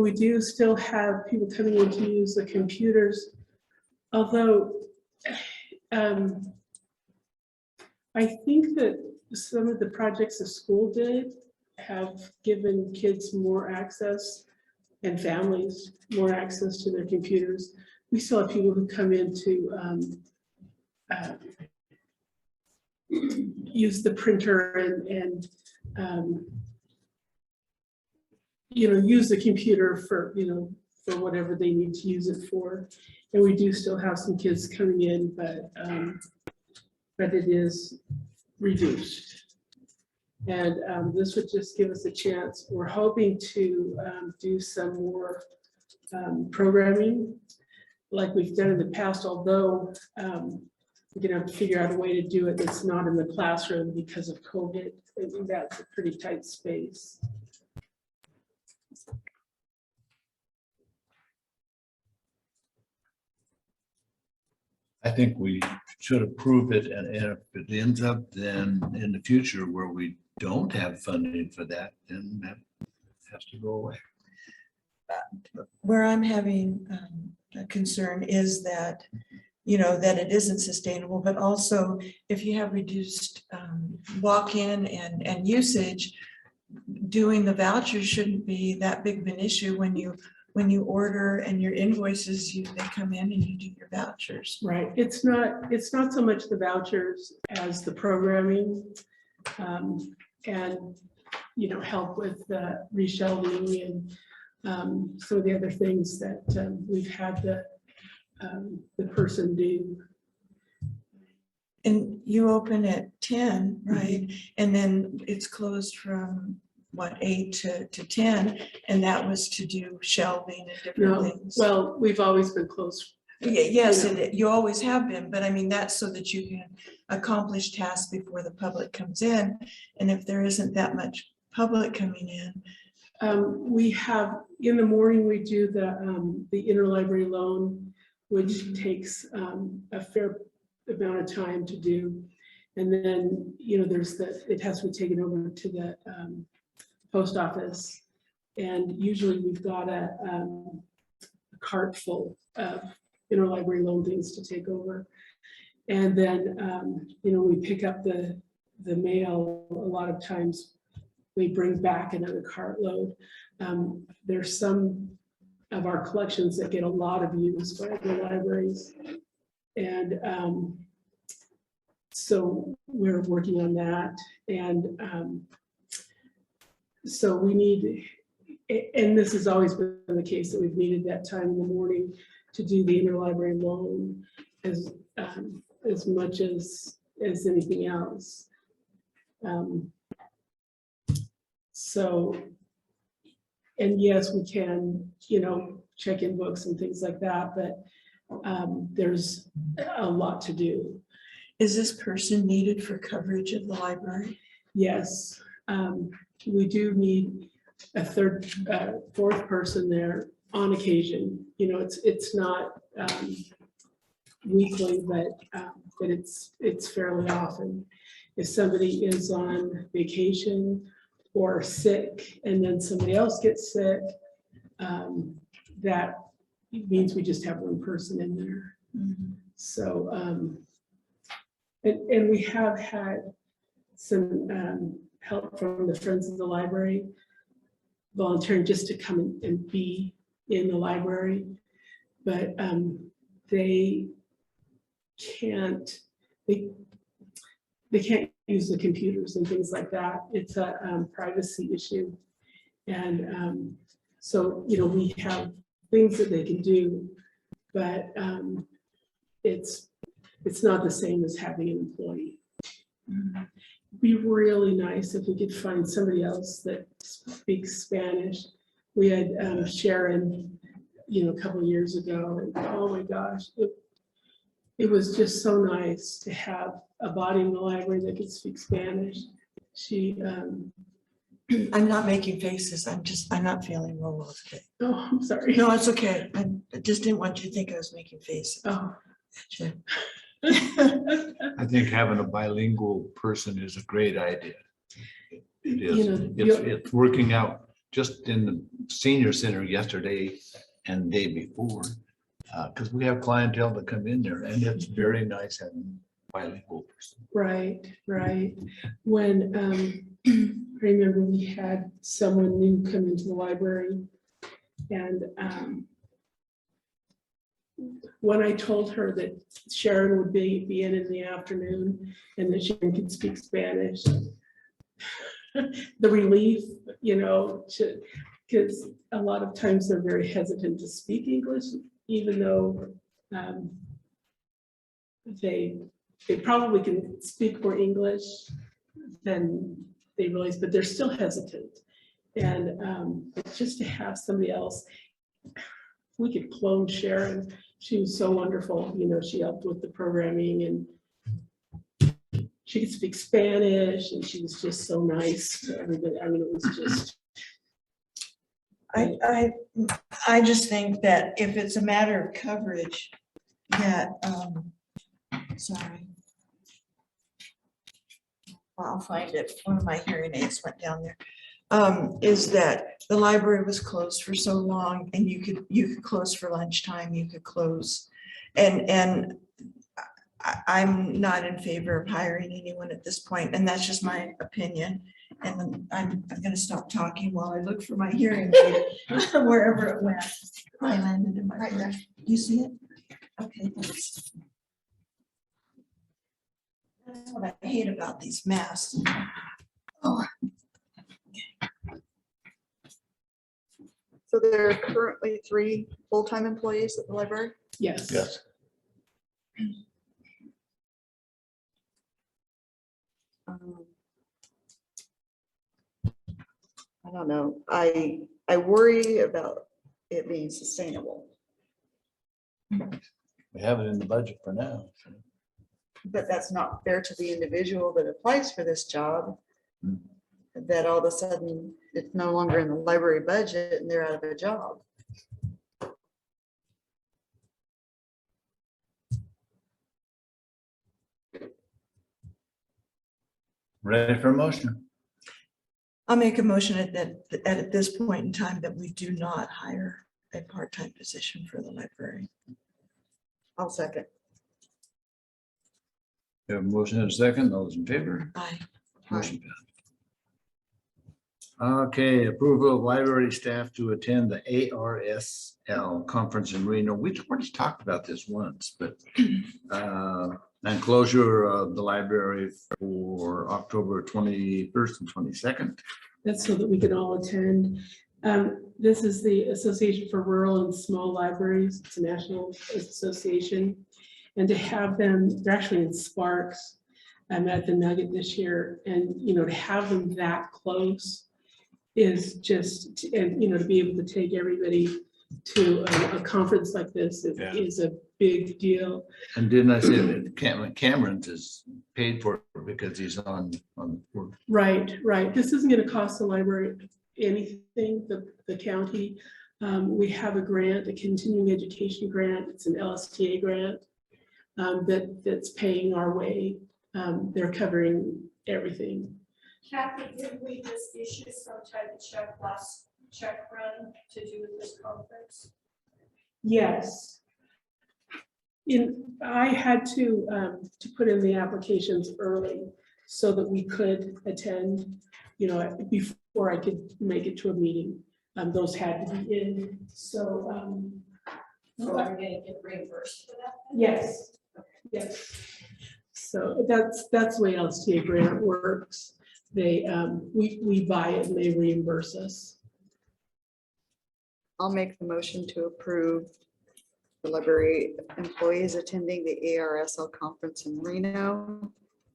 Speaker 2: we do still have people coming in to use the computers, although I think that some of the projects the school did have given kids more access and families more access to their computers. We still have people who come in to use the printer and use the computer for whatever they need to use it for. And we do still have some kids coming in, but it is reduced. And this would just give us a chance. We're hoping to do some more programming like we've done in the past, although we're gonna have to figure out a way to do it that's not in the classroom because of COVID. I think that's a pretty tight space.
Speaker 1: I think we should approve it, and if it ends up then in the future where we don't have funding for that, then that has to go away.
Speaker 3: Where I'm having a concern is that, that it isn't sustainable, but also if you have reduced walk-in and usage, doing the vouchers shouldn't be that big of an issue when you order and your invoices, they come in and you do your vouchers.
Speaker 2: Right. It's not so much the vouchers as the programming. and, you know, help with the reshelving and some of the other things that we've had the person do.
Speaker 3: And you open at 10, right? And then it's closed from what, 8 to 10, and that was to do shelving and different
Speaker 2: No,
Speaker 3: things.
Speaker 2: well, we've always been closed.
Speaker 3: Yes,
Speaker 2: you know.
Speaker 3: you always have been, but I mean, that's so that you can accomplish tasks before the public comes in. And if there isn't that much public coming in,
Speaker 2: We have, in the morning, we do the interlibrary loan, which takes a fair amount of time to do. And then, you know, it has to be taken over to the post office. And usually we've got a cart full of interlibrary loan things to take over. And then, you know, we pick up the mail. A lot of times we bring back another cartload. There's some of our collections that get a lot of use by the libraries. And so we're working on that. And so we need, and this has always been the case, that we've needed that time in the morning to do the interlibrary loan as much as anything else. So, and yes, we can, you know, check in books and things like that, but there's a lot to do.
Speaker 3: is this person needed for coverage of the library?
Speaker 2: Yes, we do need a fourth person there on occasion. You know, it's not weekly, but it's fairly often. If somebody is on vacation or sick and then somebody else gets sick, that means we just have one person in there.
Speaker 3: Mhm.
Speaker 2: So, and we have had some help from the Friends of the Library volunteering just to come and be in the library, but they can't use the computers and things like that. It's a privacy issue. And so, you know, we have things that they can do, but it's not the same as having an employee. It'd be really nice if we could find somebody else that speaks Spanish. We had Sharon, you know, a couple of years ago, and oh my gosh, it was just so nice to have a body in the library that could speak Spanish. She,
Speaker 3: I'm not making faces. I'm not feeling real well today.
Speaker 2: oh, I'm sorry.
Speaker 3: No, it's okay. I just didn't want you to think I was making faces.
Speaker 2: Oh.
Speaker 3: Sure.
Speaker 1: I think having a bilingual person is a great idea. It is.
Speaker 2: You know,
Speaker 1: It's working out just in the senior center yesterday and the day before. Because we have clientele that come in there, and it's very nice having a bilingual person.
Speaker 2: Right. When I remember we had someone new come into the library, and when I told her that Sharon would be in the afternoon and that Sharon could speak Spanish, the relief, you know, because a lot of times they're very hesitant to speak English, even though they probably can speak more English than they realize, but they're still hesitant. And just to have somebody else, we could clone Sharon. She was so wonderful. You know, she helped with the programming and she could speak Spanish, and she was just so nice to everybody. I mean, it was just.
Speaker 3: I just think that if it's a matter of coverage, that, sorry. Well, I'll find it. One of my hearing aids went down there. Is that the library was closed for so long, and you could close for lunchtime, you could close. And I'm not in favor of hiring anyone at this point, and that's just my opinion. And I'm gonna stop talking while I look for my hearing aid wherever it went. I landed in my right. You see it? Okay, thanks. That's what I hate about these masks.
Speaker 2: So there are currently 3 full-time employees at the library?
Speaker 10: Yes.
Speaker 1: Yes.
Speaker 2: I don't know. I worry about it being sustainable,
Speaker 1: We have it in the budget for now. so.
Speaker 2: but that's not fair to the individual that applies for this job.
Speaker 1: Hmm.
Speaker 2: That all of a sudden it's no longer in the library budget and they're out of a job.
Speaker 1: Ready for a motion?
Speaker 3: I'll make a motion at this point in time that we do not hire a part-time position for the library.
Speaker 2: I'll second.
Speaker 1: We have a motion and a second. Those in favor?
Speaker 3: Aye.
Speaker 1: Motion passed. Okay, approval of library staff to attend the ARSL conference in Reno. We've already talked about this once, but and closure of the library for October 21st and 22nd.
Speaker 10: That's so that we can all attend. This is the Association for Rural and Small Libraries. It's a national association. And to have them, they're actually in Sparks. I'm at the Nugget this year, and to have them that close is just, and to be able to take everybody to a conference like this is a big deal.
Speaker 1: And didn't I say that Cameron's is paid for because he's on board?
Speaker 10: Right. This isn't going to cost the library anything, the county. We have a grant, a continuing education grant. It's an LSTA grant that's paying our way. They're covering everything.
Speaker 11: Kathy, did we just issue some type of check run to do with this conference?
Speaker 10: Yes. I had to put in the applications early so that we could attend, before I could make it to a meeting. Those had to be in, so.
Speaker 11: So we're gonna get reimbursed for that?
Speaker 10: Yes, yes. So that's the way LSTA grant works. They, we buy it and they reimburse us.
Speaker 2: I'll make the motion to approve the library employees attending the ARSL conference in Reno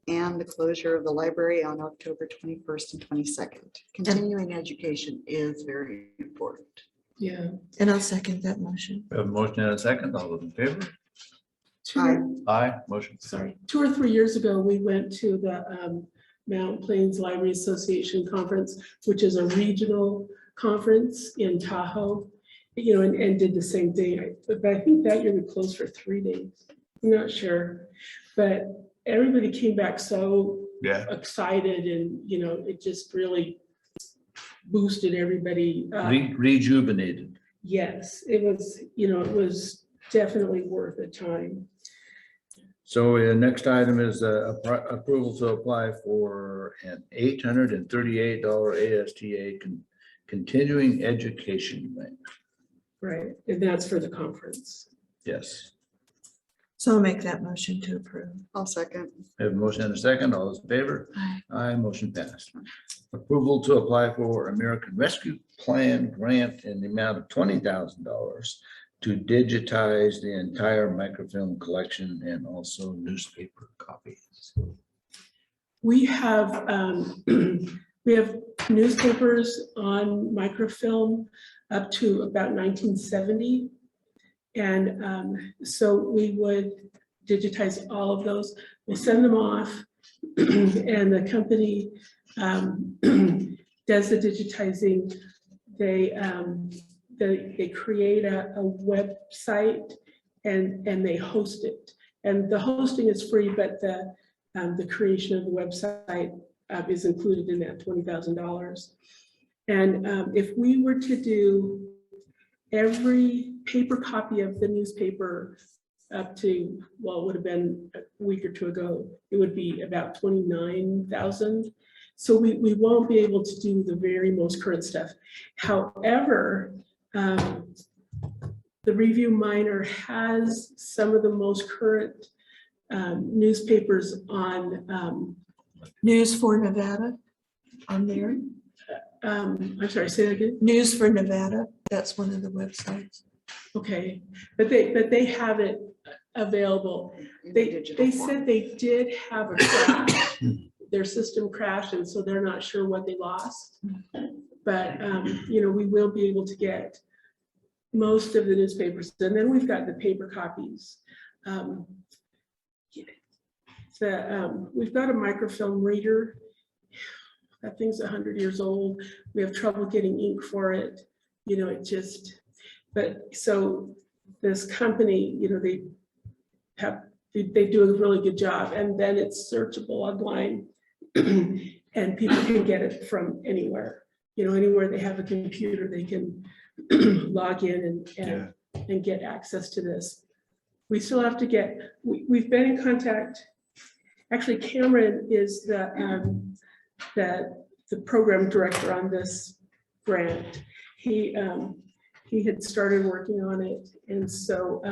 Speaker 2: and the closure of the library on October 21st and 22nd. Continuing education is very important.
Speaker 10: Yeah.
Speaker 3: And I'll second that motion.
Speaker 1: We have a motion and a second. All those in favor?
Speaker 2: Aye.
Speaker 1: Aye, motion.
Speaker 10: Sorry, 2 or 3 years ago, we went to the Mountain Plains Library Association Conference, which is a regional conference in Tahoe, and did the same thing. But I think that year we closed for 3 days. I'm not sure, but everybody came back so excited, and it just really boosted everybody up.
Speaker 1: Rejuvenated.
Speaker 10: Yes, it was definitely worth the time.
Speaker 1: So next item is approval to apply for an $838 ASTA continuing education grant.
Speaker 10: Right, and that's for the conference.
Speaker 1: Yes.
Speaker 3: So I'll make that motion to approve.
Speaker 2: I'll second.
Speaker 1: We have a motion and a second. All those in favor?
Speaker 3: Aye.
Speaker 1: Aye, motion passed. Approval to apply for American Rescue Plan grant in the amount of $20,000 to digitize the entire microfilm collection and also newspaper copies.
Speaker 10: We have newspapers on microfilm up to about 1970. And so we would digitize all of those. We'll send them off and the company does the digitizing. They create a website and they host it. And the hosting is free, but the creation of the website is included in that $20,000. And if we were to do every paper copy of the newspaper up to, well, it would have been a week or two ago, it would be about 29,000. So we won't be able to do the very most current stuff. However, the Review Minor has some of the most current newspapers on
Speaker 3: News for Nevada. on there?
Speaker 10: I'm sorry, say that again.
Speaker 3: News for Nevada, that's one of the websites.
Speaker 10: Okay, but they have it available. They said they did have a crash. Their system crashed, and so they're not sure what they lost. But, you know, we will be able to get most of the newspapers, and then we've got the paper copies. We've got a microfilm reader. That thing's 100 years old. We have trouble getting ink for it. You know, it just, but so this company, you know, they do a really good job, and then it's searchable online and people can get it from anywhere. You know, anywhere they have a computer, they can log in and get access to this. We still have to get, we've been in contact. Actually, Cameron is the program director on this grant. He had started working on it, and so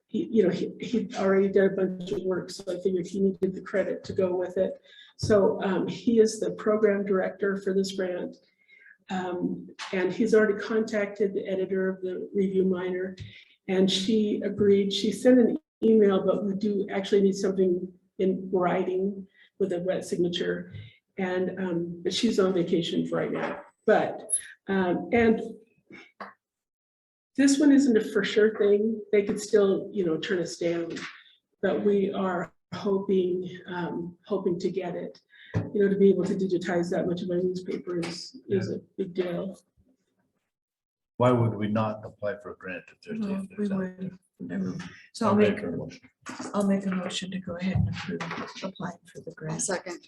Speaker 10: he'd already done a bunch of work, so I figured he needed the credit to go with it. So he is the program director for this grant, and he's already contacted the editor of the Review Minor, and she agreed. She sent an email, but we do actually need something in writing with a wet signature, and but she's on vacation for right now. But and this one isn't a for sure thing. They could still, you know, turn us down, but we are hoping to get it. You know, to be able to digitize that much of our newspaper is a big deal.
Speaker 12: Why would we not apply for a grant if there's?
Speaker 3: No,
Speaker 12: if
Speaker 3: we
Speaker 12: there's
Speaker 3: would. Never. So
Speaker 12: I'll
Speaker 3: I'll make
Speaker 12: a motion.
Speaker 3: a motion to go ahead and approve applying for the grant.
Speaker 8: Second.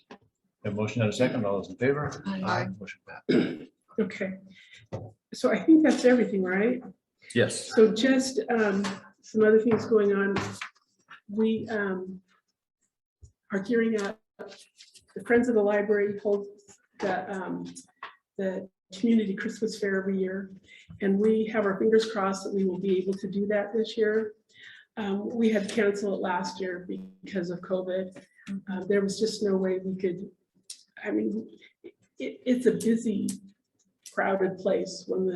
Speaker 12: A motion and a second. All those in favor?
Speaker 3: Aye.
Speaker 12: Motion passed.
Speaker 10: Okay, so I think that's everything, right?
Speaker 1: Yes.
Speaker 10: So just some other things going on. We are gearing up. The Friends of the Library holds the community Christmas fair every year, and we have our fingers crossed that we will be able to do that this year. We had canceled it last year because of COVID. There was just no way we could. I mean, it's a busy, crowded place when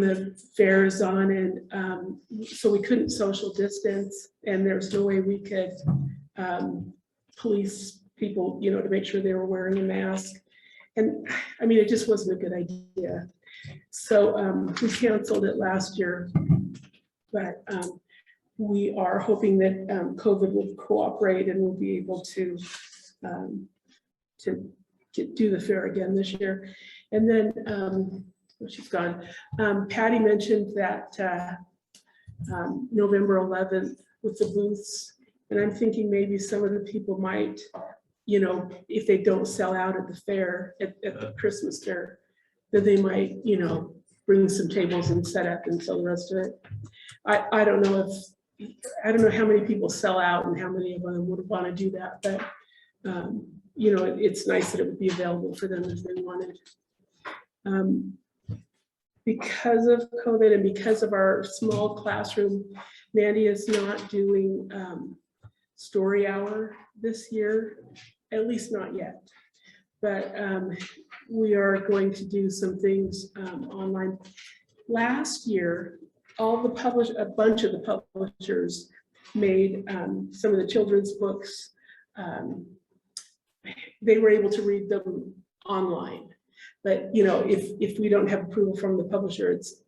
Speaker 10: the fair is on, and so we couldn't social distance, and there was no way we could police people, you know, to make sure they were wearing a mask. And I mean, it just wasn't a good idea. So we canceled it last year, but we are hoping that COVID will cooperate and we'll be able to do the fair again this year. And then, she's gone. Patty mentioned that November 11th with the booths, and I'm thinking maybe some of the people might, you know, if they don't sell out at the fair, at the Christmas fair, then they might, you know, bring some tables and set up and sell the rest of it. I don't know how many people sell out and how many of them would want to do that, but you know, it's nice that it would be available for them if they wanted. Because of COVID and because of our small classroom, Mandy is not doing story hour this year, at least not yet. But we are going to do some things online. Last year, a bunch of the publishers made some of the children's books. They were able to read them online. But, you know, if we don't have approval from the publisher, it's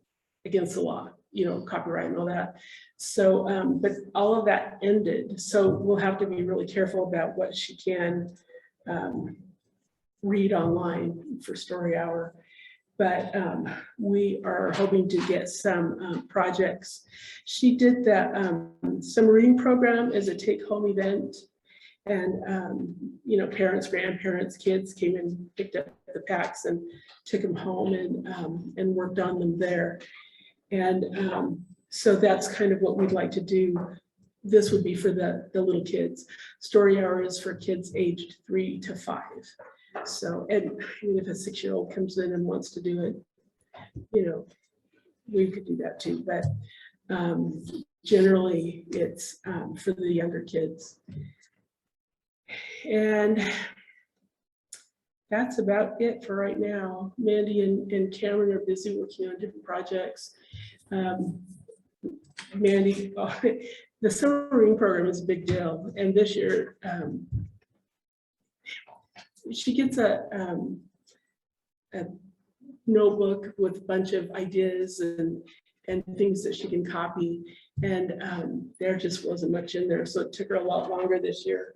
Speaker 10: against the law, you know, copyright and all that. So, but all of that ended. So we'll have to be really careful about what she can read online for story hour. But we are hoping to get some projects. She did the summer reading program as a take-home event. And, you know, parents, grandparents, kids came and picked up the packs and took them home and worked on them there. And so that's kind of what we'd like to do. This would be for the little kids. Story hour is for kids aged 3 to 5. So, and I mean, if a 6-year-old comes in and wants to do it, you know, we could do that too. But generally it's for the younger kids. And that's about it for right now. Mandy and Cameron are busy working on different projects. Mandy, the summer reading program is a big deal. And this year, she gets a notebook with a bunch of ideas and things that she can copy. And there just wasn't much in there. So it took her a lot longer this year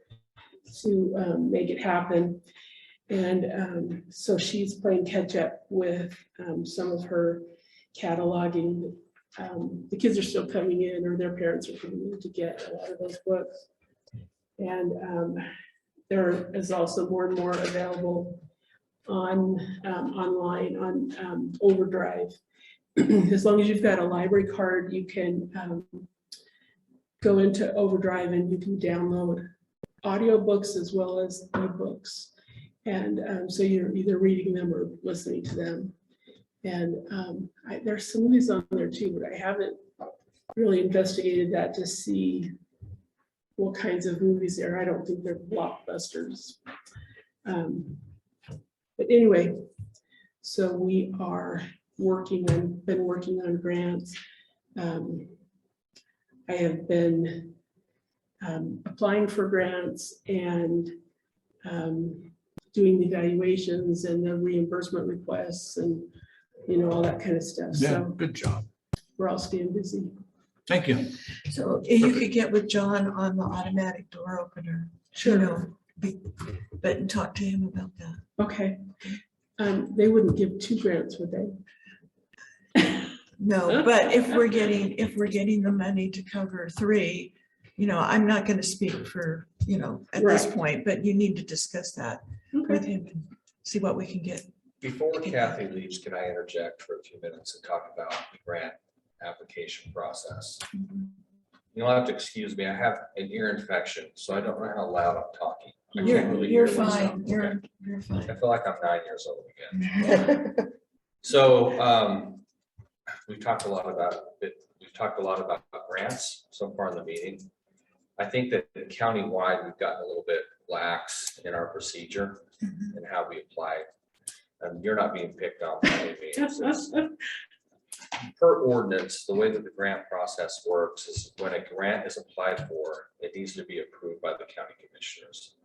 Speaker 10: to make it happen. And so she's playing catch up with some of her cataloging. The kids are still coming in, or their parents are coming in to get a lot of those books. And there is also more and more available on online on Overdrive. As long as you've got a library card, you can go into Overdrive and you can download audiobooks as well as ebooks. And so you're either reading them or listening to them. And there's some movies on there too, but I haven't really investigated that to see what kinds of movies there are. I don't think they're blockbusters. But anyway, so we are been working on grants. I have been applying for grants and doing the evaluations and the reimbursement requests and, you know, all that kind of stuff.
Speaker 12: Yeah,
Speaker 10: So
Speaker 12: good job.
Speaker 10: we're all staying busy.
Speaker 12: Thank you.
Speaker 3: So you could get with John on the automatic door opener, you know, but talk to him about that.
Speaker 10: Okay. They wouldn't give 2 grants, would they?
Speaker 3: No, but if we're getting the money to cover 3, you know, I'm not going to speak for, you know, at this point, but you need to discuss that with him and see what we can get.
Speaker 9: Before Kathy leaves, can I interject for a few minutes and talk about the grant application process? You'll have to excuse me. I have an ear infection, so I don't know how loud I'm talking. I can't really
Speaker 3: You're
Speaker 9: hear myself.
Speaker 3: fine. You're fine.
Speaker 9: I feel like I'm 9 years old again. So we've talked a lot about it. We've talked a lot about grants so far in the meeting. I think that countywide, we've gotten a little bit lax in our procedure and how we apply. You're not being picked on by any means. Per ordinance, the way that the grant process works is when a grant is applied for, it needs to be approved by the county commissioners.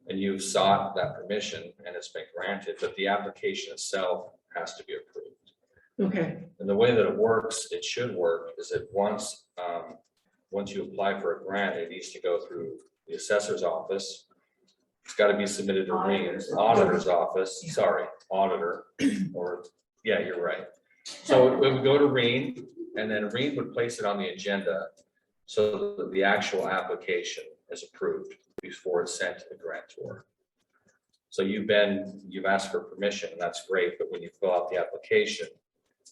Speaker 9: And you've sought that permission and it's been granted, but the application itself has to be approved.
Speaker 10: Okay.
Speaker 9: And the way that it works, it should work, is that once you apply for a grant, it needs to go through the assessor's office. It's got to be submitted to Rene's auditor's office, sorry, auditor, or, yeah, you're right. So it would go to Rene, and then Rene would place it on the agenda so that the actual application is approved before it's sent to the grantor. So you've asked for permission, and that's great, but when you fill out the application,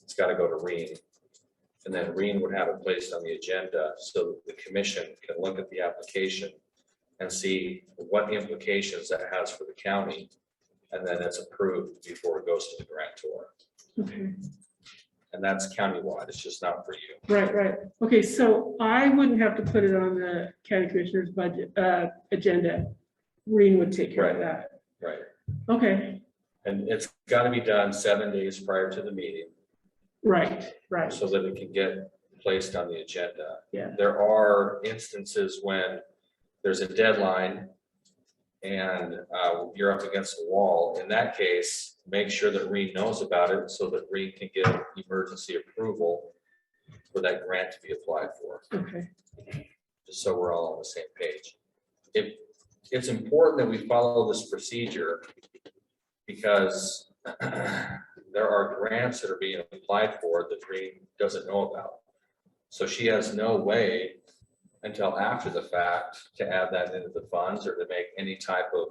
Speaker 9: it's got to go to Rene. And then Rene would have it placed on the agenda so that the commission can look at the application and see what implications that has for the county. And then it's approved before it goes to the grantor.
Speaker 10: Okay.
Speaker 9: And that's countywide. It's just not for you.
Speaker 10: Right. Okay, so I wouldn't have to put it on the county commissioner's budget agenda. Rene would take care of that.
Speaker 9: Right.
Speaker 10: Okay.
Speaker 9: And it's got to be done 7 days prior to the meeting.
Speaker 10: Right.
Speaker 9: So that it can get placed on the agenda.
Speaker 10: Yeah.
Speaker 9: There are instances when there's a deadline and you're up against the wall. In that case, make sure that Rene knows about it so that Rene can get emergency approval for that grant to be applied for.
Speaker 10: Okay.
Speaker 9: Just so we're all on the same page. It's important that we follow this procedure because there are grants that are being applied for that Rene doesn't know about. So she has no way until after the fact to add that into the funds or to make any type of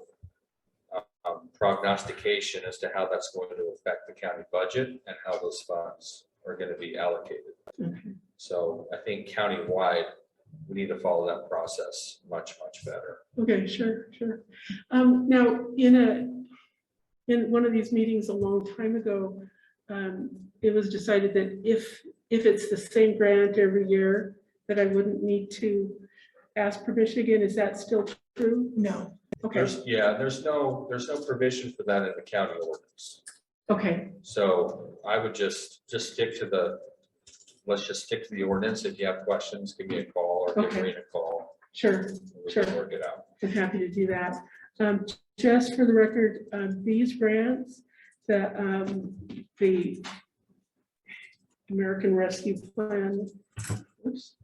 Speaker 9: prognostication as to how that's going to affect the county budget and how those funds are going to be allocated.
Speaker 10: Okay.
Speaker 9: So I think countywide, we need to follow that process much better.
Speaker 10: Okay, sure. Now, in one of these meetings a long time ago, it was decided that if it's the same grant every year, that I wouldn't need to ask permission again. Is that still true?
Speaker 3: No,
Speaker 10: Okay,
Speaker 9: there's no provision for that in the county ordinance.
Speaker 10: okay,
Speaker 9: So I would just stick to let's just stick to the ordinance. If you have questions, give me a call or give
Speaker 10: Okay.
Speaker 9: Rena a call.
Speaker 10: sure.
Speaker 9: We
Speaker 10: Sure.
Speaker 9: can work it out.
Speaker 10: I'm happy to do that. Just for the record, these grants, the American Rescue Plan oops,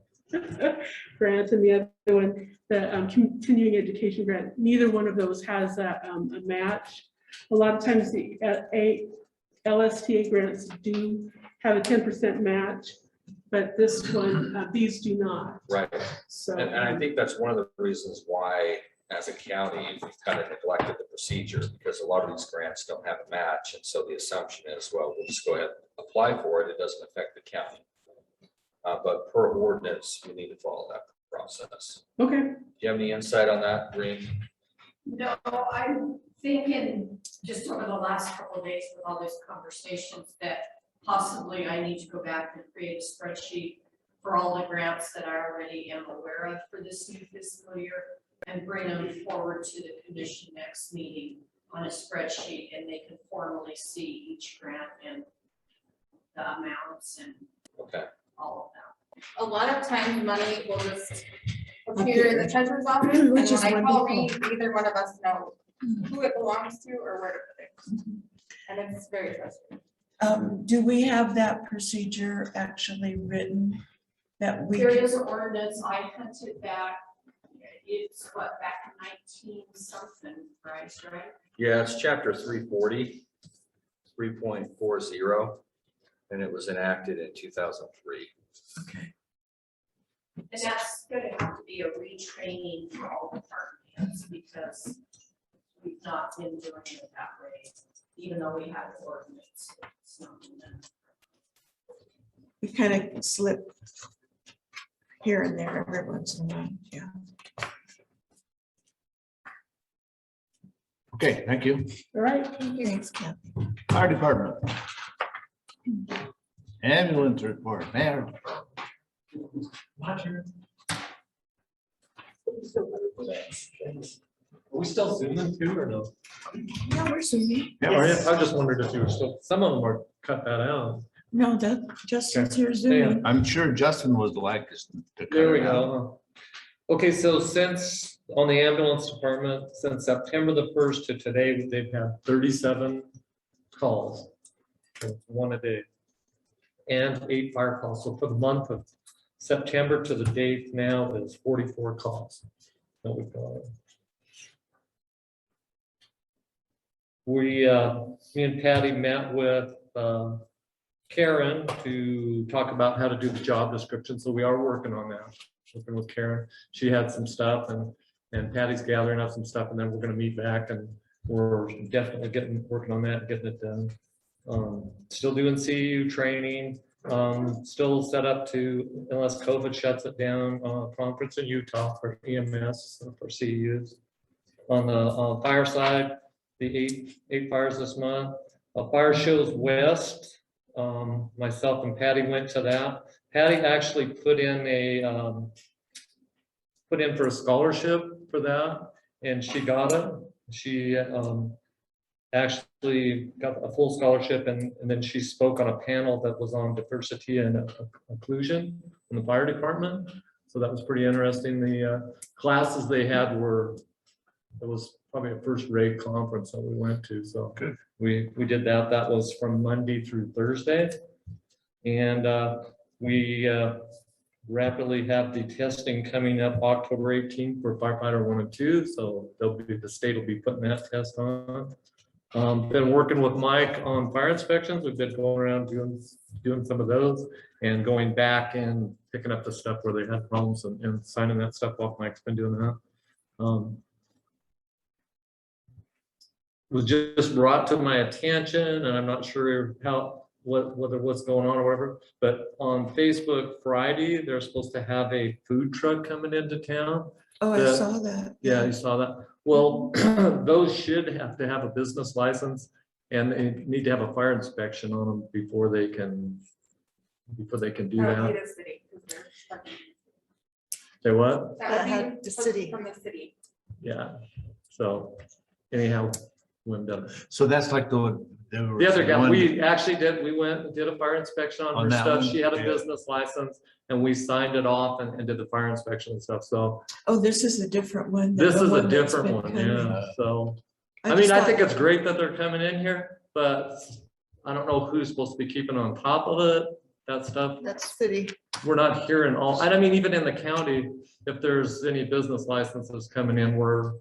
Speaker 10: grant and the other one, the continuing education grant, neither one of those has a match. A lot of times the LSTA grants do have a 10% match, but this one, these do not.
Speaker 9: Right.
Speaker 10: So.
Speaker 9: And I think that's one of the reasons why, as a county, we've kind of neglected the procedure, because a lot of these grants don't have a match. And so the assumption is, well, we'll just go ahead and apply for it. It doesn't affect the county. But per ordinance, we need to follow that process.
Speaker 10: Okay.
Speaker 9: Do you have any insight on that, Green?
Speaker 11: No, I'm thinking just over the last couple of days with all these conversations that possibly I need to go back and create a spreadsheet for all the grants that I already am aware of for this new fiscal year and bring them forward to the commission next meeting on a spreadsheet, and they can formally see each grant and the amounts and
Speaker 9: Okay.
Speaker 11: all of that.
Speaker 13: A lot of times money will just appear in the treasurer's office, and
Speaker 3: Which is
Speaker 13: when I call
Speaker 3: wonderful.
Speaker 13: Reed, either one of us know who it belongs to or where to put it. And it's very frustrating.
Speaker 3: Do we have that procedure actually written that we?
Speaker 11: There is an ordinance, I hunted back, it's what, back in 19 something, right?
Speaker 9: Yeah, it's chapter 340, 3.40, and it was enacted in 2003.
Speaker 3: Okay.
Speaker 11: And that's gonna have to be a retraining for all departments because we've not been doing it that way, even though we have an ordinance. It's not been done.
Speaker 3: We kind of slip here and there every once in a while, yeah.
Speaker 12: Okay, thank you.
Speaker 10: All right.
Speaker 3: Thanks, Kathy.
Speaker 12: Fire department. Ambulance report, Mayor.
Speaker 14: Are we still zooming too or no?
Speaker 3: Yeah, we're zooming.
Speaker 14: I just wondered if you were still, some of them are cut that out.
Speaker 3: No, that Justin's here zooming.
Speaker 12: I'm sure Justin was the likest to cut
Speaker 14: There we
Speaker 12: it out.
Speaker 14: go. Okay, so since on the ambulance department, since September the 1st to today, they've had 37 calls. So one a day. And 8 fire calls. So for the month of September to the date now is 44 calls that we've got. Me and Patty met with Karen to talk about how to do the job description. So we are working on that. Working with Karen. She had some stuff and Patty's gathering up some stuff, and then we're gonna meet back and we're definitely working on that, getting it done. Still doing CEU training, still set up to, unless COVID shuts it down, conference in Utah for EMS for CEUs. On the fire side, the eight fires this month. Fire shows west. Myself and Patty went to that. Patty actually put in for a scholarship for that, and she got it. She actually got a full scholarship, and then she spoke on a panel that was on diversity and inclusion in the fire department. So that was pretty interesting. The classes they had it was probably a first-rate conference that we went to. So
Speaker 12: good.
Speaker 14: We did that. That was from Monday through Thursday, and we rapidly have the testing coming up October 18th for firefighter 1 and 2. So the state will be putting that test on. Been working with Mike on fire inspections. We've been going around doing some of those and going back and picking up the stuff where they had problems and signing that stuff off. Mike's been doing that. Was just brought to my attention, and I'm not sure what's going on or whatever, but on Facebook Friday, they're supposed to have a food truck coming into town.
Speaker 3: Oh, I saw that.
Speaker 14: Yeah, you saw that. Well, those should have to have a business license, and they need to have a fire inspection on them before they can do
Speaker 13: That would
Speaker 14: that.
Speaker 13: be the city, 'cause they're parking.
Speaker 14: Say what?
Speaker 13: That would
Speaker 3: Had
Speaker 13: be
Speaker 3: the city.
Speaker 13: from the city.
Speaker 14: Yeah. So anyhow, Linda.
Speaker 12: So that's like the.
Speaker 14: The other guy, we actually did, we went and did a fire inspection on
Speaker 12: On
Speaker 14: her
Speaker 12: that
Speaker 14: stuff.
Speaker 12: one?
Speaker 14: She had a
Speaker 12: Yeah.
Speaker 14: business license and we signed it off and did the fire inspection and stuff. So
Speaker 3: Oh, this is a different one. than
Speaker 14: this
Speaker 3: the
Speaker 14: is a
Speaker 3: one that's
Speaker 14: different
Speaker 3: been
Speaker 14: one,
Speaker 3: coming.
Speaker 14: yeah. So, I
Speaker 3: just
Speaker 14: mean, I
Speaker 3: thought-
Speaker 14: think it's great that they're coming in here, but I don't know who's supposed to be keeping on top of it, that stuff.
Speaker 3: That's city.
Speaker 14: We're not hearing all, I mean, even in the county, if there's any business licenses coming in, I don't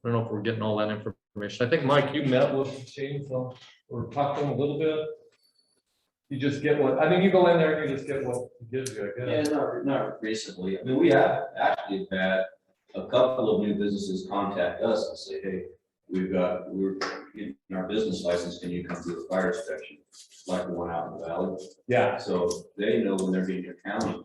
Speaker 14: know if we're getting all that information. I think, Mike, you met with the chief, so or talked to him a little bit. You just get what, I mean, you go in there and you just get what he gives you, I
Speaker 15: Yeah,
Speaker 14: guess.
Speaker 15: not recently. I mean, we have actually had a couple of new businesses contact us and say, hey, we're getting our business license, can you come do a fire inspection? Like the one out in the valley.
Speaker 14: Yeah.
Speaker 15: So they know when they're getting a county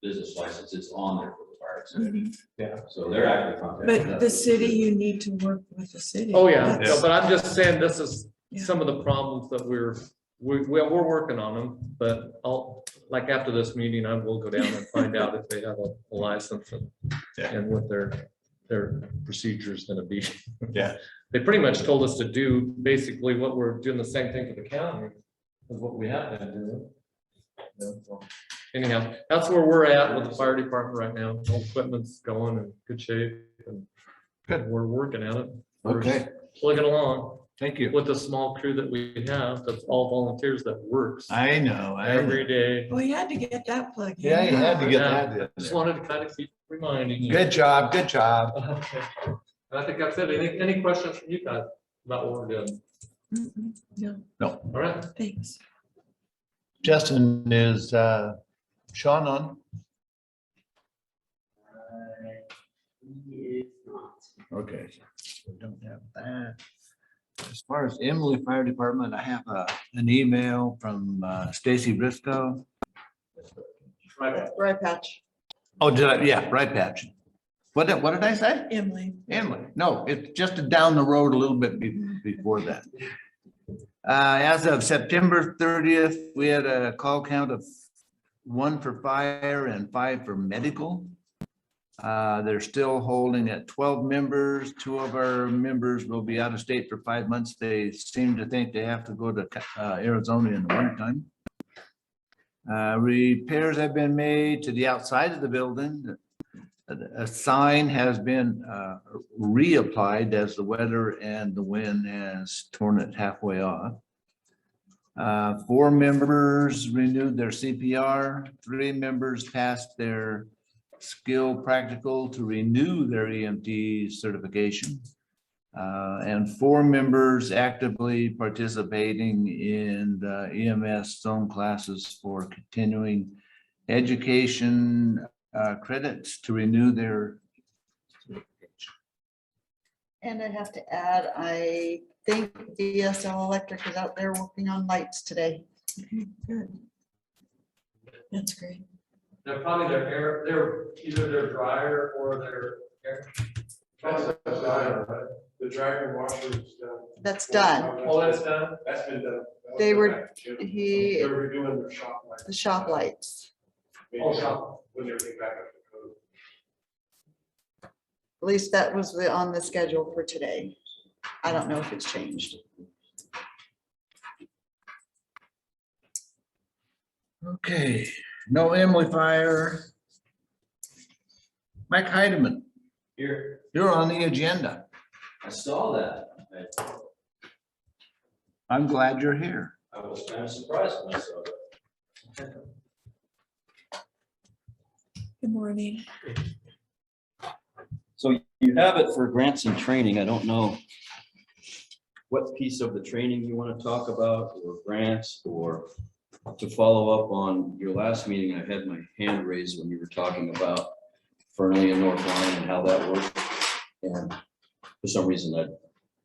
Speaker 15: business license, it's on there for the fire inspection.
Speaker 14: Yeah.
Speaker 15: So they're actually contacting us.
Speaker 3: But the city, you need to work with the city.
Speaker 14: Oh, yeah,
Speaker 3: That's-
Speaker 14: no, but I'm just saying this is
Speaker 3: Yeah.
Speaker 14: some of the problems that we're working on them, but like after this meeting, I will go down and find out if they have a license and what their procedure is gonna be.
Speaker 12: Yeah.
Speaker 14: They pretty much told us to do basically what we're doing, the same thing for the county, is what we have been doing. Yeah, so anyhow, that's where we're at with the fire department right now. All equipment's going in good shape and we're working at it. We're
Speaker 12: Okay.
Speaker 14: just plugging along.
Speaker 12: Thank you.
Speaker 14: With the small crew that we have, that's all volunteers that works
Speaker 12: I know.
Speaker 14: every day.
Speaker 3: Well, you had to get that plug in.
Speaker 12: Yeah, you had to get
Speaker 14: Yeah,
Speaker 12: that. in
Speaker 14: Just
Speaker 12: there.
Speaker 14: wanted to kind of keep reminding you.
Speaker 12: Good job, good job.
Speaker 14: Okay. I think that's it. Any questions from you guys about what we're doing?
Speaker 3: Mm-mm, No,
Speaker 14: All right.
Speaker 3: thanks.
Speaker 12: Justin, is Sean on? Okay, we don't have that. As far as Emily Fire Department, I have an email from Stacy Briscoe.
Speaker 3: Right patch.
Speaker 12: Oh, did I? Yeah, right patch. What did I say?
Speaker 3: Emily.
Speaker 12: Emily, no, it's just down the road a little bit before that. As of September 30th, we had a call count of 1 for fire and 5 for medical. They're still holding at 12 members. 2 of our members will be out of state for 5 months. They seem to think they have to go to Arizona in the wintertime. Repairs have been made to the outside of the building. A sign has been reapplied as the weather and the wind has torn it halfway off. 4 members renewed their CPR. 3 members passed their skill practical to renew their EMT certification. And 4 members actively participating in the EMS zone classes for continuing education credits to renew their.
Speaker 16: And I have to add, I think DSL Electric is out there working on lights today.
Speaker 3: Good. That's great.
Speaker 14: They're probably they're either their dryer or their air.
Speaker 6: The dryer washer is done.
Speaker 16: That's done.
Speaker 14: Oh, that's done?
Speaker 6: That's been done.
Speaker 16: They were,
Speaker 6: They
Speaker 16: he,
Speaker 6: were doing their shop lights.
Speaker 16: the shop lights.
Speaker 14: Oh, shop.
Speaker 6: When they were getting back up to code.
Speaker 16: At least that was on the schedule for today. I don't know if it's changed.
Speaker 1: Okay, no Emily Fire. Mike Heidemann,
Speaker 15: Here,
Speaker 1: you're on the agenda.
Speaker 15: I saw that.
Speaker 1: I'm glad you're here.
Speaker 15: I was kind of surprised when I saw that.
Speaker 3: Good morning.
Speaker 17: So you have it for grants and training. I don't know what piece of the training you want to talk about, or grants, or to follow up on your last meeting. I had my hand raised when you were talking about Fernley and North Line and how that works. And for some reason that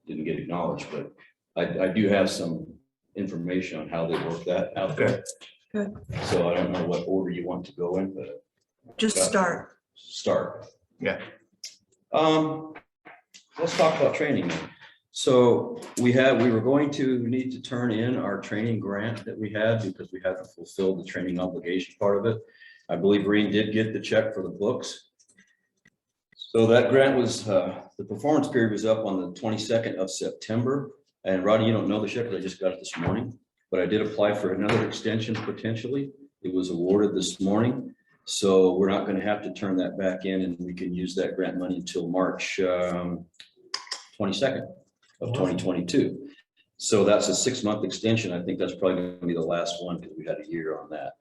Speaker 17: didn't get acknowledged, but I do have some information on how they work that out there.
Speaker 3: Good.
Speaker 17: So I don't know what order you want to go in, but.
Speaker 3: Just start.
Speaker 17: Start.
Speaker 12: Yeah.
Speaker 17: Let's talk about training then. So we were going to need to turn in our training grant that we had because we haven't fulfilled the training obligation part of it. I believe Reen did get the check for the books. So that grant was, the performance period was up on the 22nd of September. And Rodney, you don't know this yet because I just got it this morning, but I did apply for another extension potentially. It was awarded this morning. So we're not going to have to turn that back in, and we can use that grant money until March 22nd of 2022. So that's a 6-month extension. I think that's probably going to be the last one because we had a year on that.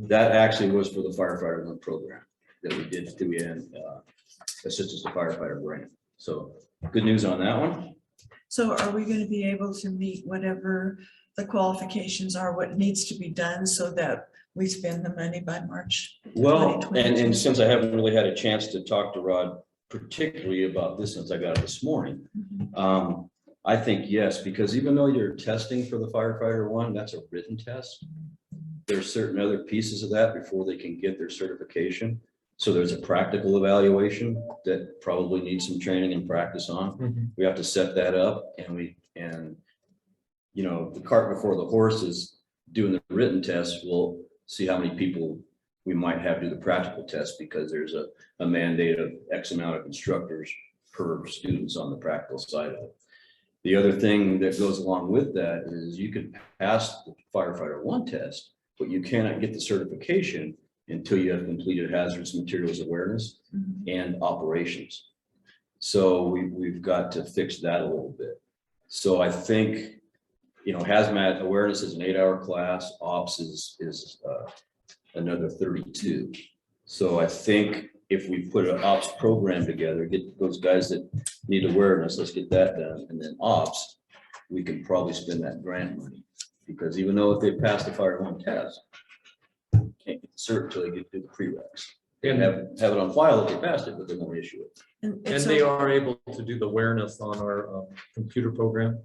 Speaker 17: That actually was for the firefighter one program that we did through assistance to firefighter grant. So good news on that one.
Speaker 3: So are we going to be able to meet whatever the qualifications are, what needs to be done so that we spend the money by March?
Speaker 17: Well,
Speaker 3: 2022?
Speaker 17: and since I haven't really had a chance to talk to Rod particularly about this since I got it this morning, I think yes, because even though you're testing for the firefighter one, that's a written test. There's certain other pieces of that before they can get their certification. So there's a practical evaluation that probably needs some training and practice on. We have to set that up, and you know, the cart before the horse is doing the written test. We'll see how many people we might have do the practical test because there's a mandate of X amount of instructors per students on the practical side of it. The other thing that goes along with that is you can pass the firefighter one test, but you cannot get the certification until you have completed hazardous materials awareness and operations. So we've got to fix that a little bit. So I think, you know, hazmat awareness is an 8-hour class, ops is another 32. So I think if we put an ops program together, get those guys that need awareness, let's get that done. And then ops, we can probably spend that grant money. Because even though if they pass the fire one test, can't get the cert until they get through the prereqs. They have it on file if they passed it, but they won't issue it.
Speaker 10: And
Speaker 14: they are able to do the awareness on our computer program.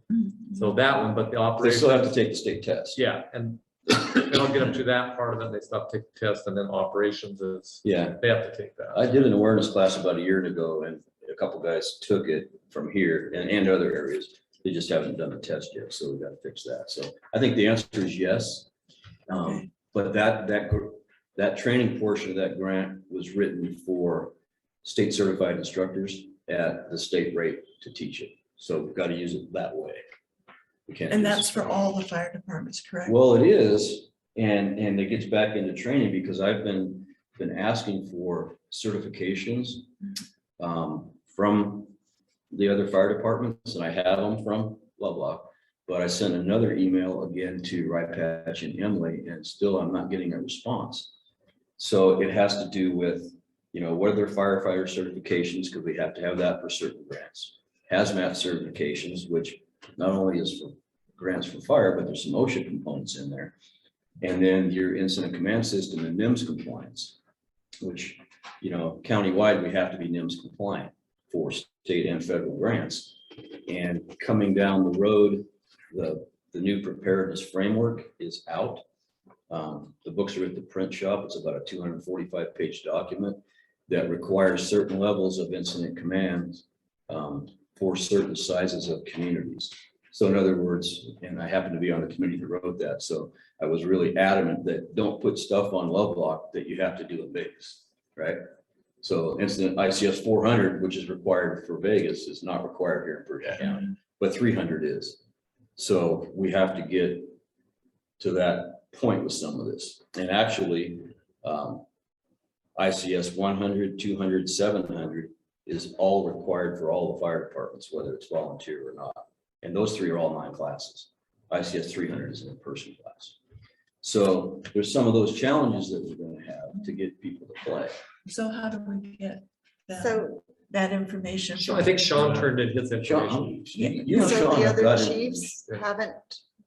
Speaker 14: So that one, but the
Speaker 17: They
Speaker 14: operation.
Speaker 17: still have to take the state test.
Speaker 14: Yeah, and then I'll get them to that part of it. They stop taking the test, and then operations is,
Speaker 17: Yeah.
Speaker 14: they have to take that.
Speaker 17: I did an awareness class about a year ago, and a couple guys took it from here and other areas. They just haven't done the test yet, so we got to fix that. So I think the answer is yes. But that training portion of that grant was written for state certified instructors at the state rate to teach it. So we've got to use it that way. We can't.
Speaker 3: And
Speaker 17: just-
Speaker 3: that's for all the fire departments, correct?
Speaker 17: Well, it is, and it gets back into training because I've been asking for certifications from the other fire departments, and I have them from Lovelock. But I sent another email again to Rye Patch and Emily, and still I'm not getting a response. So it has to do with, you know, what are their firefighter certifications? Because we have to have that for certain grants. Hazmat certifications, which not only is for grants for fire, but there's some OSHA components in there. And then your incident command system and NIMS compliance, which, you know, countywide, we have to be NIMS compliant for state and federal grants. And coming down the road, the new preparedness framework is out. The books are at the print shop. It's about a 245-page document that requires certain levels of incident command for certain sizes of communities. So in other words, and I happen to be on the committee that wrote that, so I was really adamant that don't put stuff on Lovelock that you have to do in Vegas, right? So incident ICS 400, which is required for Vegas, is not required here in Pershing County, but 300 is. So we have to get to that point with some of this. And actually, ICS 100, 200, 700 is all required for all the fire departments, whether it's volunteer or not. And those three are all 9 classes. ICS 300 is an in-person class. So there's some of those challenges that we're going to have to get people to play.
Speaker 3: So how do we get
Speaker 16: So-
Speaker 3: that information?
Speaker 14: I think Sean turned in his information.
Speaker 17: Sean, you and
Speaker 16: So
Speaker 17: Sean
Speaker 16: the
Speaker 17: have
Speaker 16: other
Speaker 17: got it.
Speaker 16: chiefs haven't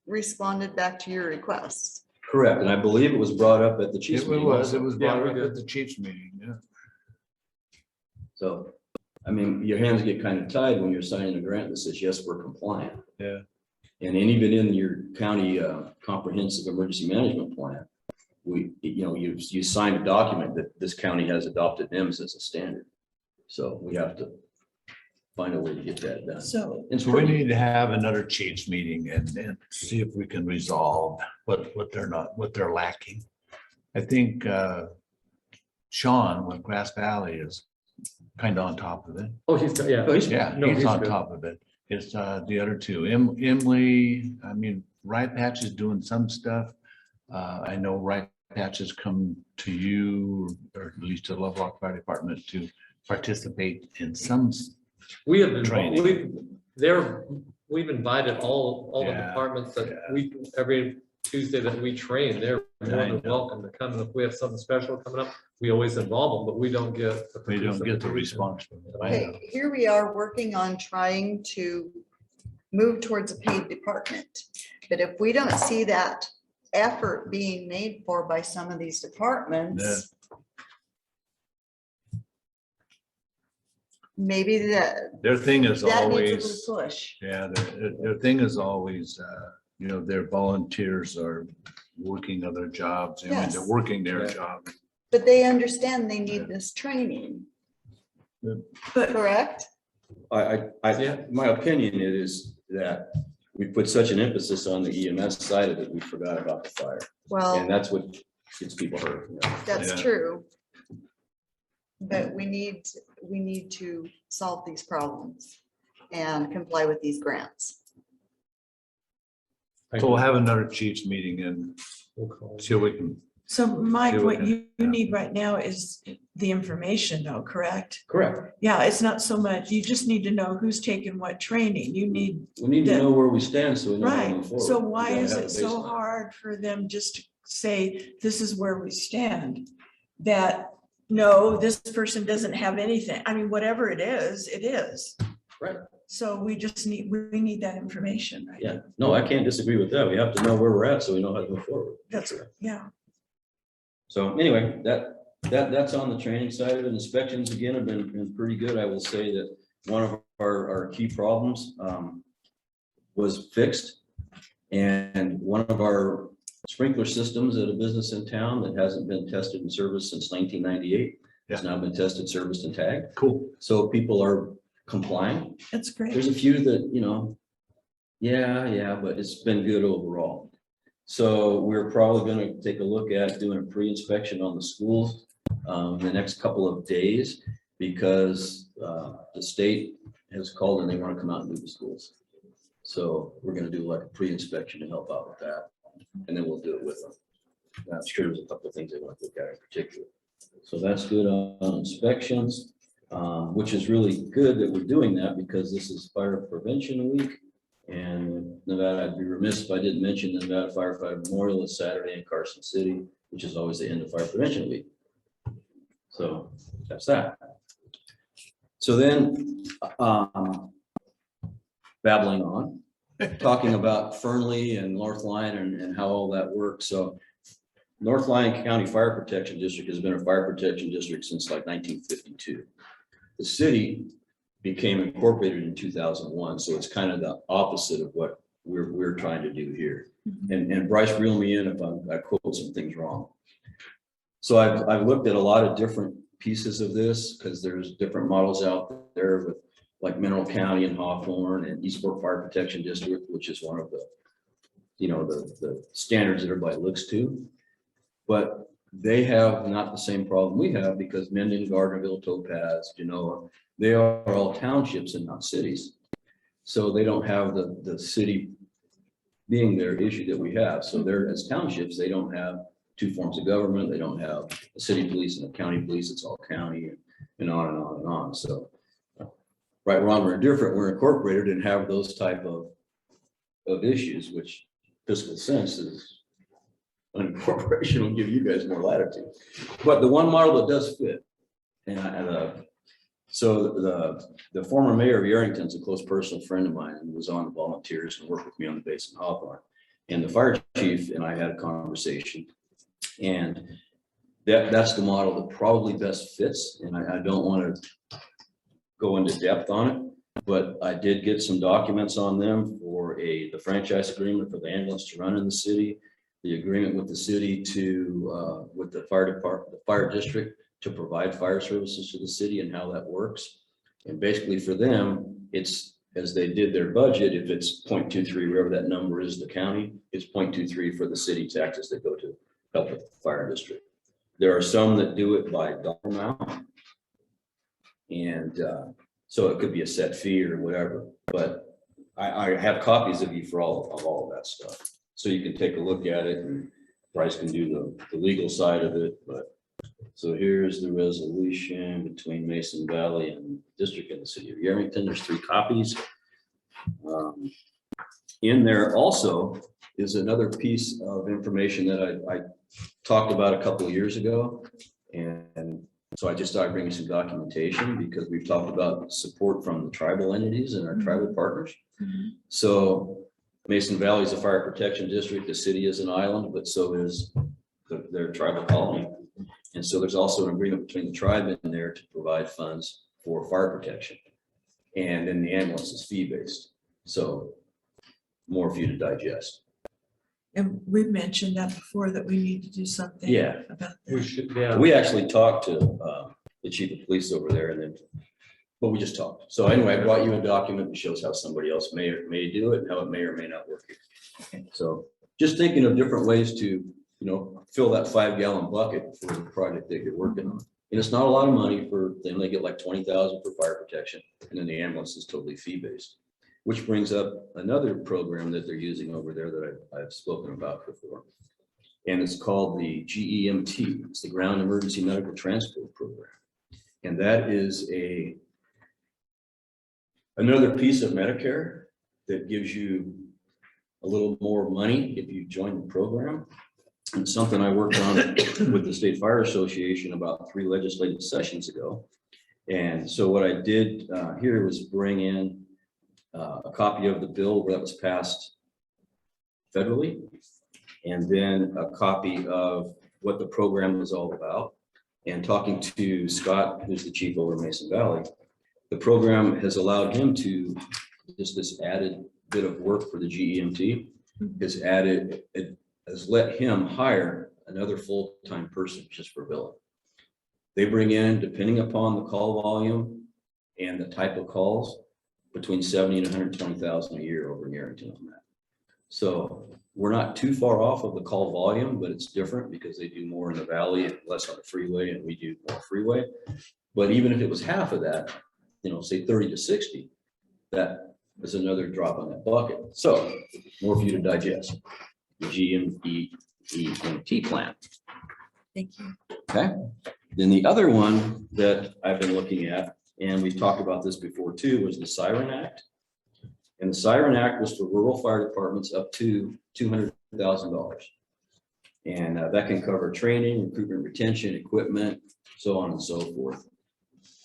Speaker 16: responded back to your requests.
Speaker 17: Correct, and I believe it was brought up at the chiefs
Speaker 12: It
Speaker 17: meeting.
Speaker 12: was
Speaker 17: also.
Speaker 12: brought
Speaker 14: we
Speaker 12: up
Speaker 14: did.
Speaker 12: at the Chiefs meeting, yeah.
Speaker 17: So, I mean, your hands get kind of tied when you're signing a grant that says, yes, we're compliant.
Speaker 12: Yeah.
Speaker 17: And then even in your county comprehensive emergency management plan, you sign a document that this county has adopted NIMS as a standard. So we have to find a way to get that done.
Speaker 3: So
Speaker 17: It's
Speaker 12: So we
Speaker 17: pretty-
Speaker 12: need to have another Chiefs meeting and see if we can resolve what they're lacking. I think Sean with Grass Valley is kind of on top of it.
Speaker 14: Oh, he's, yeah.
Speaker 12: Yeah,
Speaker 14: No,
Speaker 12: he's on
Speaker 14: good.
Speaker 12: top of it. It's the other two. Emily, I mean, Right Patch is doing some stuff. I know Right Patch has come to you, or at least to Lovelock Fire Department, to participate in some.
Speaker 14: We have been,
Speaker 12: Training.
Speaker 14: we've invited all the
Speaker 12: Yeah,
Speaker 14: departments that every Tuesday that we train, they're more
Speaker 12: I
Speaker 14: than
Speaker 12: know.
Speaker 14: welcome to come. And if we have something special coming up, we always involve them, but we don't get.
Speaker 12: We don't get the response from them. I know.
Speaker 16: Okay, here we are working on trying to move towards a paid department. But if we don't see that effort being made for by some of these departments, maybe
Speaker 12: Their thing is
Speaker 16: that needs a
Speaker 12: always,
Speaker 16: little push.
Speaker 12: yeah, their thing is always, you know, their volunteers are working other jobs. I mean, they're
Speaker 16: Yes.
Speaker 12: working their job.
Speaker 16: But they understand they need this training.
Speaker 3: But
Speaker 16: Correct?
Speaker 17: My opinion is that we put such an emphasis on the EMS side of it, we forgot about the fire. And
Speaker 16: Well,
Speaker 17: that's what gets people hurt. you know.
Speaker 16: that's
Speaker 12: Yeah.
Speaker 16: true. But we need to solve these problems and comply with these grants.
Speaker 12: So we'll have another chiefs meeting and see what we can.
Speaker 3: so Mike,
Speaker 12: See what
Speaker 3: what you need right now is the information though, correct?
Speaker 17: Correct.
Speaker 3: Yeah, it's not so much, you just need to know who's taking what training. You need,
Speaker 17: We need to know where we stand so we know how to
Speaker 3: right.
Speaker 17: move forward.
Speaker 3: So
Speaker 17: We
Speaker 3: why
Speaker 17: gotta
Speaker 3: is
Speaker 17: have a
Speaker 3: it so
Speaker 17: baseline.
Speaker 3: hard for them just to say, this is where we stand? That, no, this person doesn't have anything. I mean, whatever it is, it is.
Speaker 17: Right.
Speaker 3: So we just need, we need that information, right?
Speaker 17: Yeah, no, I can't disagree with that. We have to know where we're at so we know how to move forward.
Speaker 3: That's, yeah.
Speaker 17: So anyway, that's on the training side of it. Inspections again have been pretty good. I will say that one of our key problems was fixed. And one of our sprinkler systems at a business in town that hasn't been tested and serviced since 1998 has now been tested, serviced and tagged.
Speaker 12: Cool.
Speaker 17: So people are complying.
Speaker 3: That's great.
Speaker 17: There's a few that, you know, yeah, but it's been good overall. So we're probably gonna take a look at doing a pre-inspection on the schools the next couple of days because the state has called and they wanna come out and do the schools. So we're gonna do like a pre-inspection to help out with that, and then we'll do it with them. I'm sure there's a couple of things they want to look at in particular. So that's good on inspections, which is really good that we're doing that because this is Fire Prevention Week. And Nevada, I'd be remiss if I didn't mention the Nevada Firefighter Memorial is Saturday in Carson City, which is always the end of Fire Prevention Week. So that's that. So then, babbling on, talking about Fernley and North Lyon and how all that works. So North Lyon County Fire Protection District has been a fire protection district since like 1952. The city became incorporated in 2001, so it's kind of the opposite of what we're trying to do here. And Bryce, reel me in if I quote some things wrong. So I've looked at a lot of different pieces of this because there's different models out there with like Mineral County and Hawthorne and Eastport Fire Protection District, which is one of the, you know, the standards that everybody looks to. But they have not the same problem we have because Mendon, Gardnerville, Topaz, Genoa, they are all townships and not cities. So they don't have the city being their issue that we have. So they're as townships, they don't have two forms of government. They don't have a city police and a county police. It's all county and on and on and on. So right, wrong, or indifferent, we're incorporated and have those type of issues, which fiscal sense is an incorporation will give you guys more latitude. But the one model that does fit, so the former mayor of Yerington's a close personal friend of mine and was on the volunteers and worked with me on the base in Hawthorne. And the fire chief and I had a conversation, and that's the model that probably best fits. And I don't want to go into depth on it, but I did get some documents on them for the franchise agreement for the ambulance to run in the city, the agreement with the city to with the fire department, the fire district to provide fire services to the city and how that works. And basically for them, it's as they did their budget, if it's 0.23, wherever that number is, the county, it's 0.23 for the city taxes that go to help with the fire district. There are some that do it by dollar amount. And so it could be a set fee or whatever, but I have copies of you for all of that stuff. So you can take a look at it and Bryce can do the legal side of it, but. So here's the resolution between Mason Valley and District in the City of Yerington. There's 3 copies. In there also is another piece of information that I talked about a couple of years ago. And so I just started bringing some documentation because we've talked about support from the tribal entities and our tribal partners. So Mason Valley is a fire protection district. The city is an island, but so is their tribal colony. And so there's also an agreement between the tribe in there to provide funds for fire protection. And then the ambulance is fee-based. So more for you to digest.
Speaker 3: And we've mentioned that before, that we need to do something.
Speaker 17: Yeah.
Speaker 3: About
Speaker 14: We
Speaker 3: that.
Speaker 14: should, yeah.
Speaker 17: We actually talked to the chief of police over there and then, but we just talked. So anyway, I brought you a document that shows how somebody else may or may do it and how it may or may not work. So just thinking of different ways to, fill that 5-gallon bucket for the project that you're working on. And it's not a lot of money for them. They get like 20,000 for fire protection. And then the ambulance is totally fee-based, which brings up another program that they're using over there that I've spoken about before. And it's called the GEMT. It's the Ground Emergency Medical Transport Program. And that is another piece of Medicare that gives you a little more money if you join the program. It's something I worked on with the State Fire Association about 3 legislative sessions ago. And so what I did here was bring in a copy of the bill that was passed federally, and then a copy of what the program was all about. And talking to Scott, who's the chief over Mason Valley, the program has allowed him to, just this added bit of work for the GEMT, has let him hire another full-time person just for billing. They bring in, depending upon the call volume and the type of calls, between 70 and 120,000 a year over in Yerington on that. So we're not too far off of the call volume, but it's different because they do more in the valley and less on the freeway, and we do more freeway. But even if it was half of that, say 30 to 60, that is another drop on that bucket. So more for you to digest. The GEMT plan.
Speaker 3: Thank you.
Speaker 17: Okay. Then the other one that I've been looking at, and we've talked about this before too, was the Siren Act. And the Siren Act was for rural fire departments up to $200,000. And that can cover training, recruitment, retention, equipment, so on and so forth.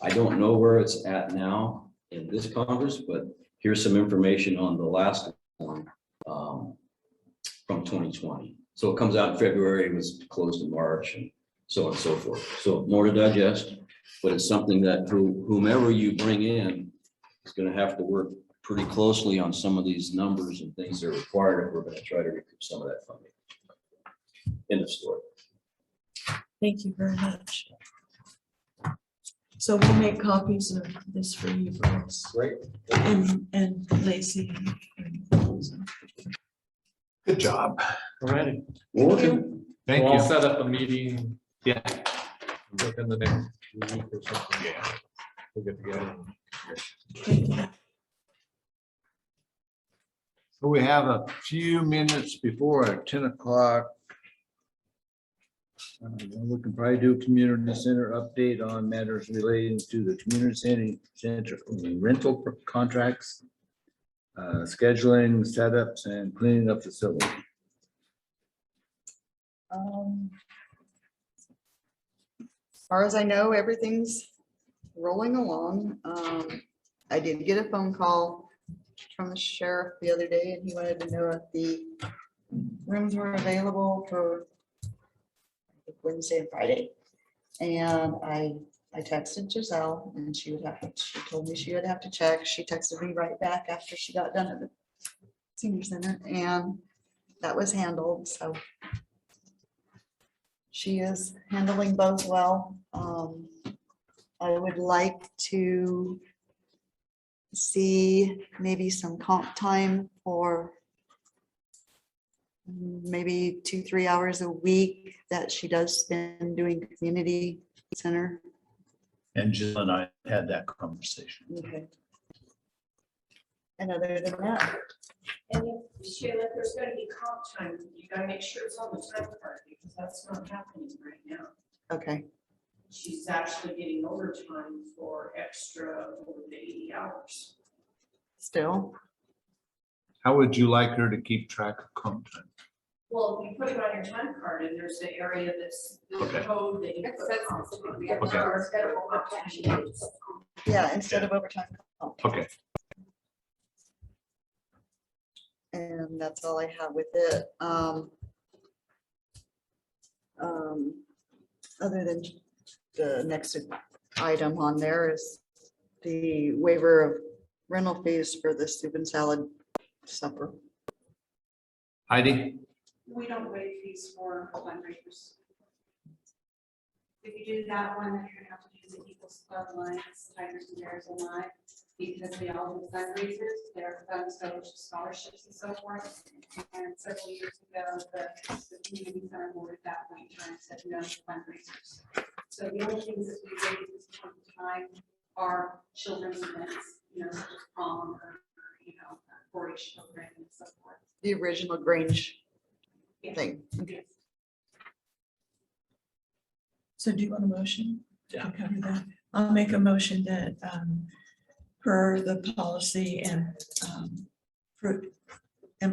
Speaker 17: I don't know where it's at now in this Congress, but here's some information on the last one from 2020. So it comes out in February, it was closed in March, and so on and so forth. So more to digest, but it's something that whomever you bring in is going to have to work pretty closely on some of these numbers and things that are required if we're going to try to recoup some of that funding. End of story.
Speaker 3: Thank you very much. So we'll make copies of this for you, Bryce.
Speaker 9: Great.
Speaker 3: And Lacey.
Speaker 12: Good job.
Speaker 14: All righty.
Speaker 17: We're working.
Speaker 12: Thank
Speaker 14: We'll
Speaker 12: you.
Speaker 14: all set up a meeting.
Speaker 12: Yeah.
Speaker 14: Within the next week or something.
Speaker 12: Yeah.
Speaker 14: We'll get together.
Speaker 3: Thank you.
Speaker 12: So we have a few minutes before our 10 o'clock. We can probably do a community center update on matters relating to the community center rental contracts, scheduling, setups, and cleaning up facility.
Speaker 16: As far as I know, everything's rolling along. I did get a phone call from the sheriff the other day, and he wanted to know if the rooms were available for Wednesday and Friday. And I texted Giselle, and she told me she would have to check. She texted me right back after she got done at the senior center, and that was handled. So she is handling both well. I would like to see maybe some comp time for maybe 2-3 hours a week that she does spend doing community center.
Speaker 12: And Jill and I had that conversation.
Speaker 16: Okay. And other than that,
Speaker 11: And if, Sheila, if there's gonna be comp time, you gotta make sure it's on the time card, because that's not happening right now.
Speaker 16: okay,
Speaker 11: She's actually getting overtime for extra over the 80 hours.
Speaker 16: still,
Speaker 12: How would you like her to keep track of comp time?
Speaker 11: Well, you put it on your time card, and there's the area that's the
Speaker 12: Okay.
Speaker 11: code that you
Speaker 5: It
Speaker 11: put
Speaker 5: says
Speaker 11: comp
Speaker 5: specifically
Speaker 11: time.
Speaker 12: Okay.
Speaker 11: Or instead of overtime.
Speaker 16: yeah, instead of overtime.
Speaker 12: Okay,
Speaker 16: And that's all I have with it. Other than the next item on there is the waiver of rental fees for the soup and salad supper.
Speaker 12: Heidi?
Speaker 13: We don't waive fees for fundraisers. If you do that one, then you're gonna have to use the Eagles Club Alliance, Tigers and Bears and I, because they all do fundraisers, their funds go to scholarships and so forth. And several years ago, the community center board at that point in time said no to fundraisers. So the only things that we raise at this point in time are children's events, you know, such as prom or, you know, 4-H program and so forth.
Speaker 16: The original Grange
Speaker 13: Yes.
Speaker 16: thing.
Speaker 13: Yes.
Speaker 3: So do you want a motion?
Speaker 12: Yeah.
Speaker 3: To cover that? I'll make a motion that per the policy and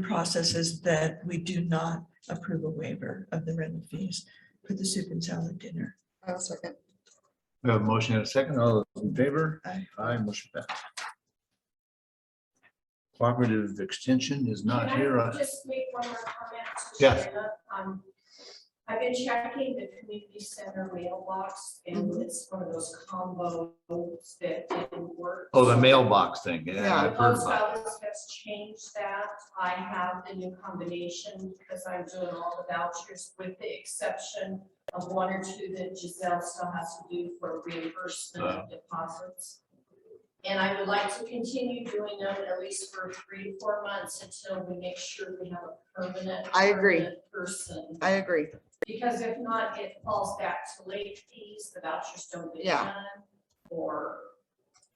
Speaker 3: processes that we do not approve a waiver of the rental fees for the soup and salad dinner.
Speaker 16: I'll second.
Speaker 12: We have a motion and a second. All those in favor?
Speaker 3: Aye.
Speaker 12: Aye, motion passed. Cooperative Extension is not
Speaker 11: Can
Speaker 12: here.
Speaker 11: I just make one more comment? to
Speaker 12: Yes.
Speaker 11: Sheila? I've been checking the community center mailbox, and it's one of those combos that didn't work.
Speaker 12: Oh, the mailbox thing. Yeah,
Speaker 16: Yeah.
Speaker 12: I've heard about it.
Speaker 11: Gonzalez has changed that. I have the new combination because I'm doing all the vouchers with the exception of 1 or 2 that Giselle still has to do for reimbursement of deposits. And I would like to continue doing them at least for 3 to 4 months until we make sure we have a permanent.
Speaker 16: I agree.
Speaker 11: permanent person.
Speaker 16: I agree.
Speaker 11: Because if not, it falls back to late fees, the vouchers don't get
Speaker 16: Yeah.
Speaker 11: done,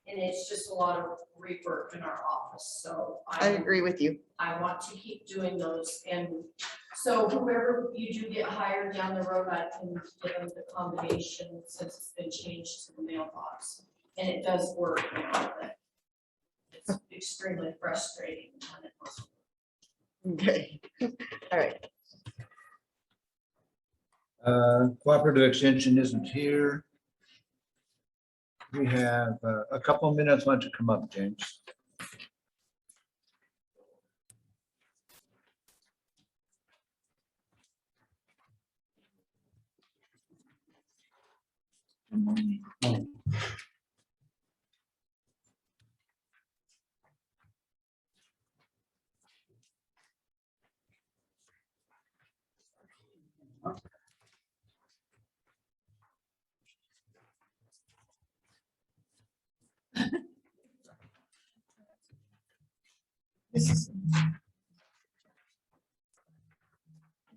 Speaker 11: and it's just a lot of rework in our office, so.
Speaker 16: I agree with you.
Speaker 11: I want to keep doing those, and so whoever you do get hired down the road, I can give them the combination since it's been changed to the mailbox. And it does work now, but it's extremely frustrating when it doesn't.
Speaker 16: Okay. All right.
Speaker 12: Cooperative Extension isn't here. We have a couple of minutes. Why don't you come up, James?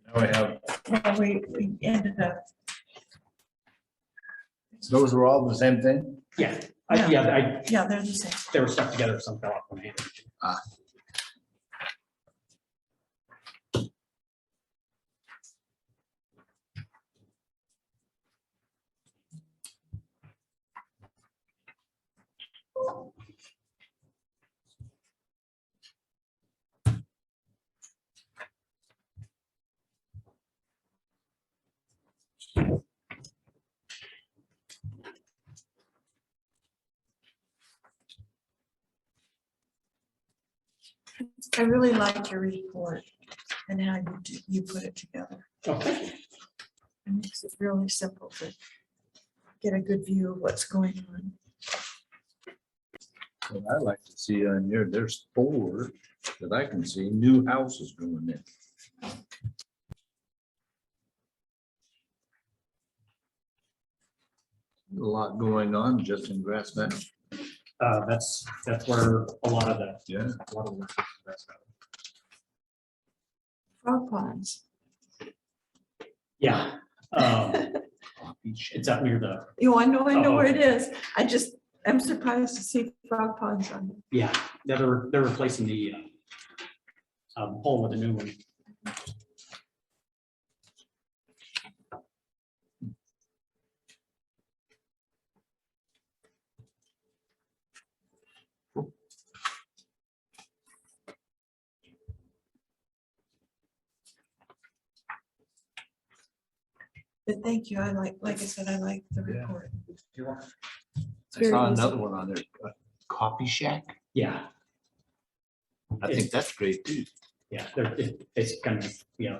Speaker 12: Now we have,
Speaker 3: Well, we ended up,
Speaker 12: those were all the same thing?
Speaker 18: Yeah,
Speaker 3: yeah, they're the same.
Speaker 18: they were stuck together, some fell off when I hit it.
Speaker 3: I really like your report and how you put it together.
Speaker 18: Okay.
Speaker 3: It makes it really simple to get a good view of what's going on.
Speaker 12: What I like to see on here, there's 4 that I can see, new houses going in. A lot going on just in Grass Meadow.
Speaker 18: That's where a lot of the,
Speaker 12: Yeah.
Speaker 18: a lot of work is. That's about it.
Speaker 3: Frog ponds.
Speaker 18: Yeah. It's up near the,
Speaker 3: I know
Speaker 18: Oh,
Speaker 3: where it
Speaker 18: okay.
Speaker 3: is. I'm surprised to see frog ponds on it.
Speaker 18: yeah, they're replacing the pole with a new one.
Speaker 3: But thank you. like I said, I like the
Speaker 12: Yeah.
Speaker 3: report. It's
Speaker 12: I
Speaker 3: very
Speaker 12: saw
Speaker 3: easy.
Speaker 12: another one on there, a coffee shack.
Speaker 18: Yeah,
Speaker 12: I think that's great too,
Speaker 18: yeah, it's kind of,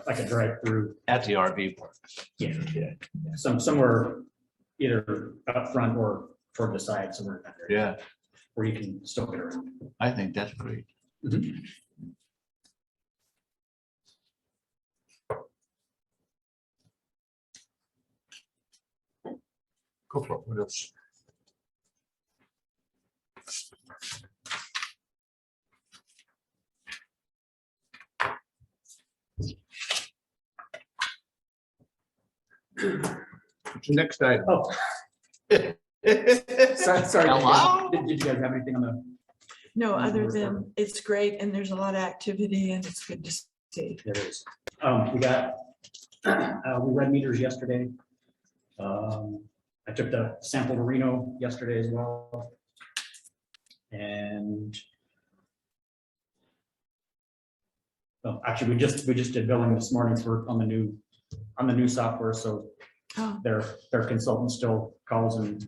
Speaker 18: like a drive-through.
Speaker 12: at the RV park.
Speaker 18: Yeah, somewhere either up front or toward the side, somewhere in that area.
Speaker 12: Yeah,
Speaker 18: Where you can still get around.
Speaker 12: I think that's great. Go for it. What else? What's your next item?
Speaker 18: Oh. Sorry.
Speaker 12: Hello?
Speaker 18: Did you guys have anything on the?
Speaker 3: No, other than it's great and there's a lot of activity and it's good to see.
Speaker 18: There is. We got, we read meters yesterday. I took the sample to Reno yesterday as well. And well, actually, we just did billing this morning for on the new software, so
Speaker 3: Oh,
Speaker 18: their consultant still calls and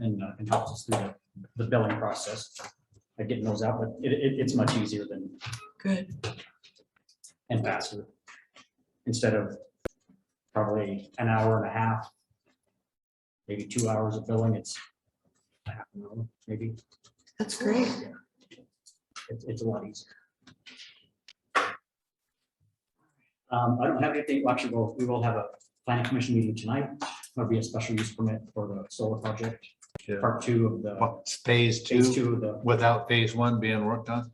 Speaker 18: helps us through the billing process. Like getting those out, but it's much easier than
Speaker 3: good.
Speaker 18: and faster. Instead of probably an hour and a half, maybe 2 hours of billing, it's a half an hour, maybe.
Speaker 3: That's great.
Speaker 18: It's a lot easier. I don't have anything, well, actually, we will have a planning commission meeting tonight. There'll be a special use permit for the solar project,
Speaker 12: Yeah.
Speaker 18: part 2 of the.
Speaker 12: What's phase
Speaker 18: Phase
Speaker 12: two,
Speaker 18: 2 of the,
Speaker 12: without phase one being worked on?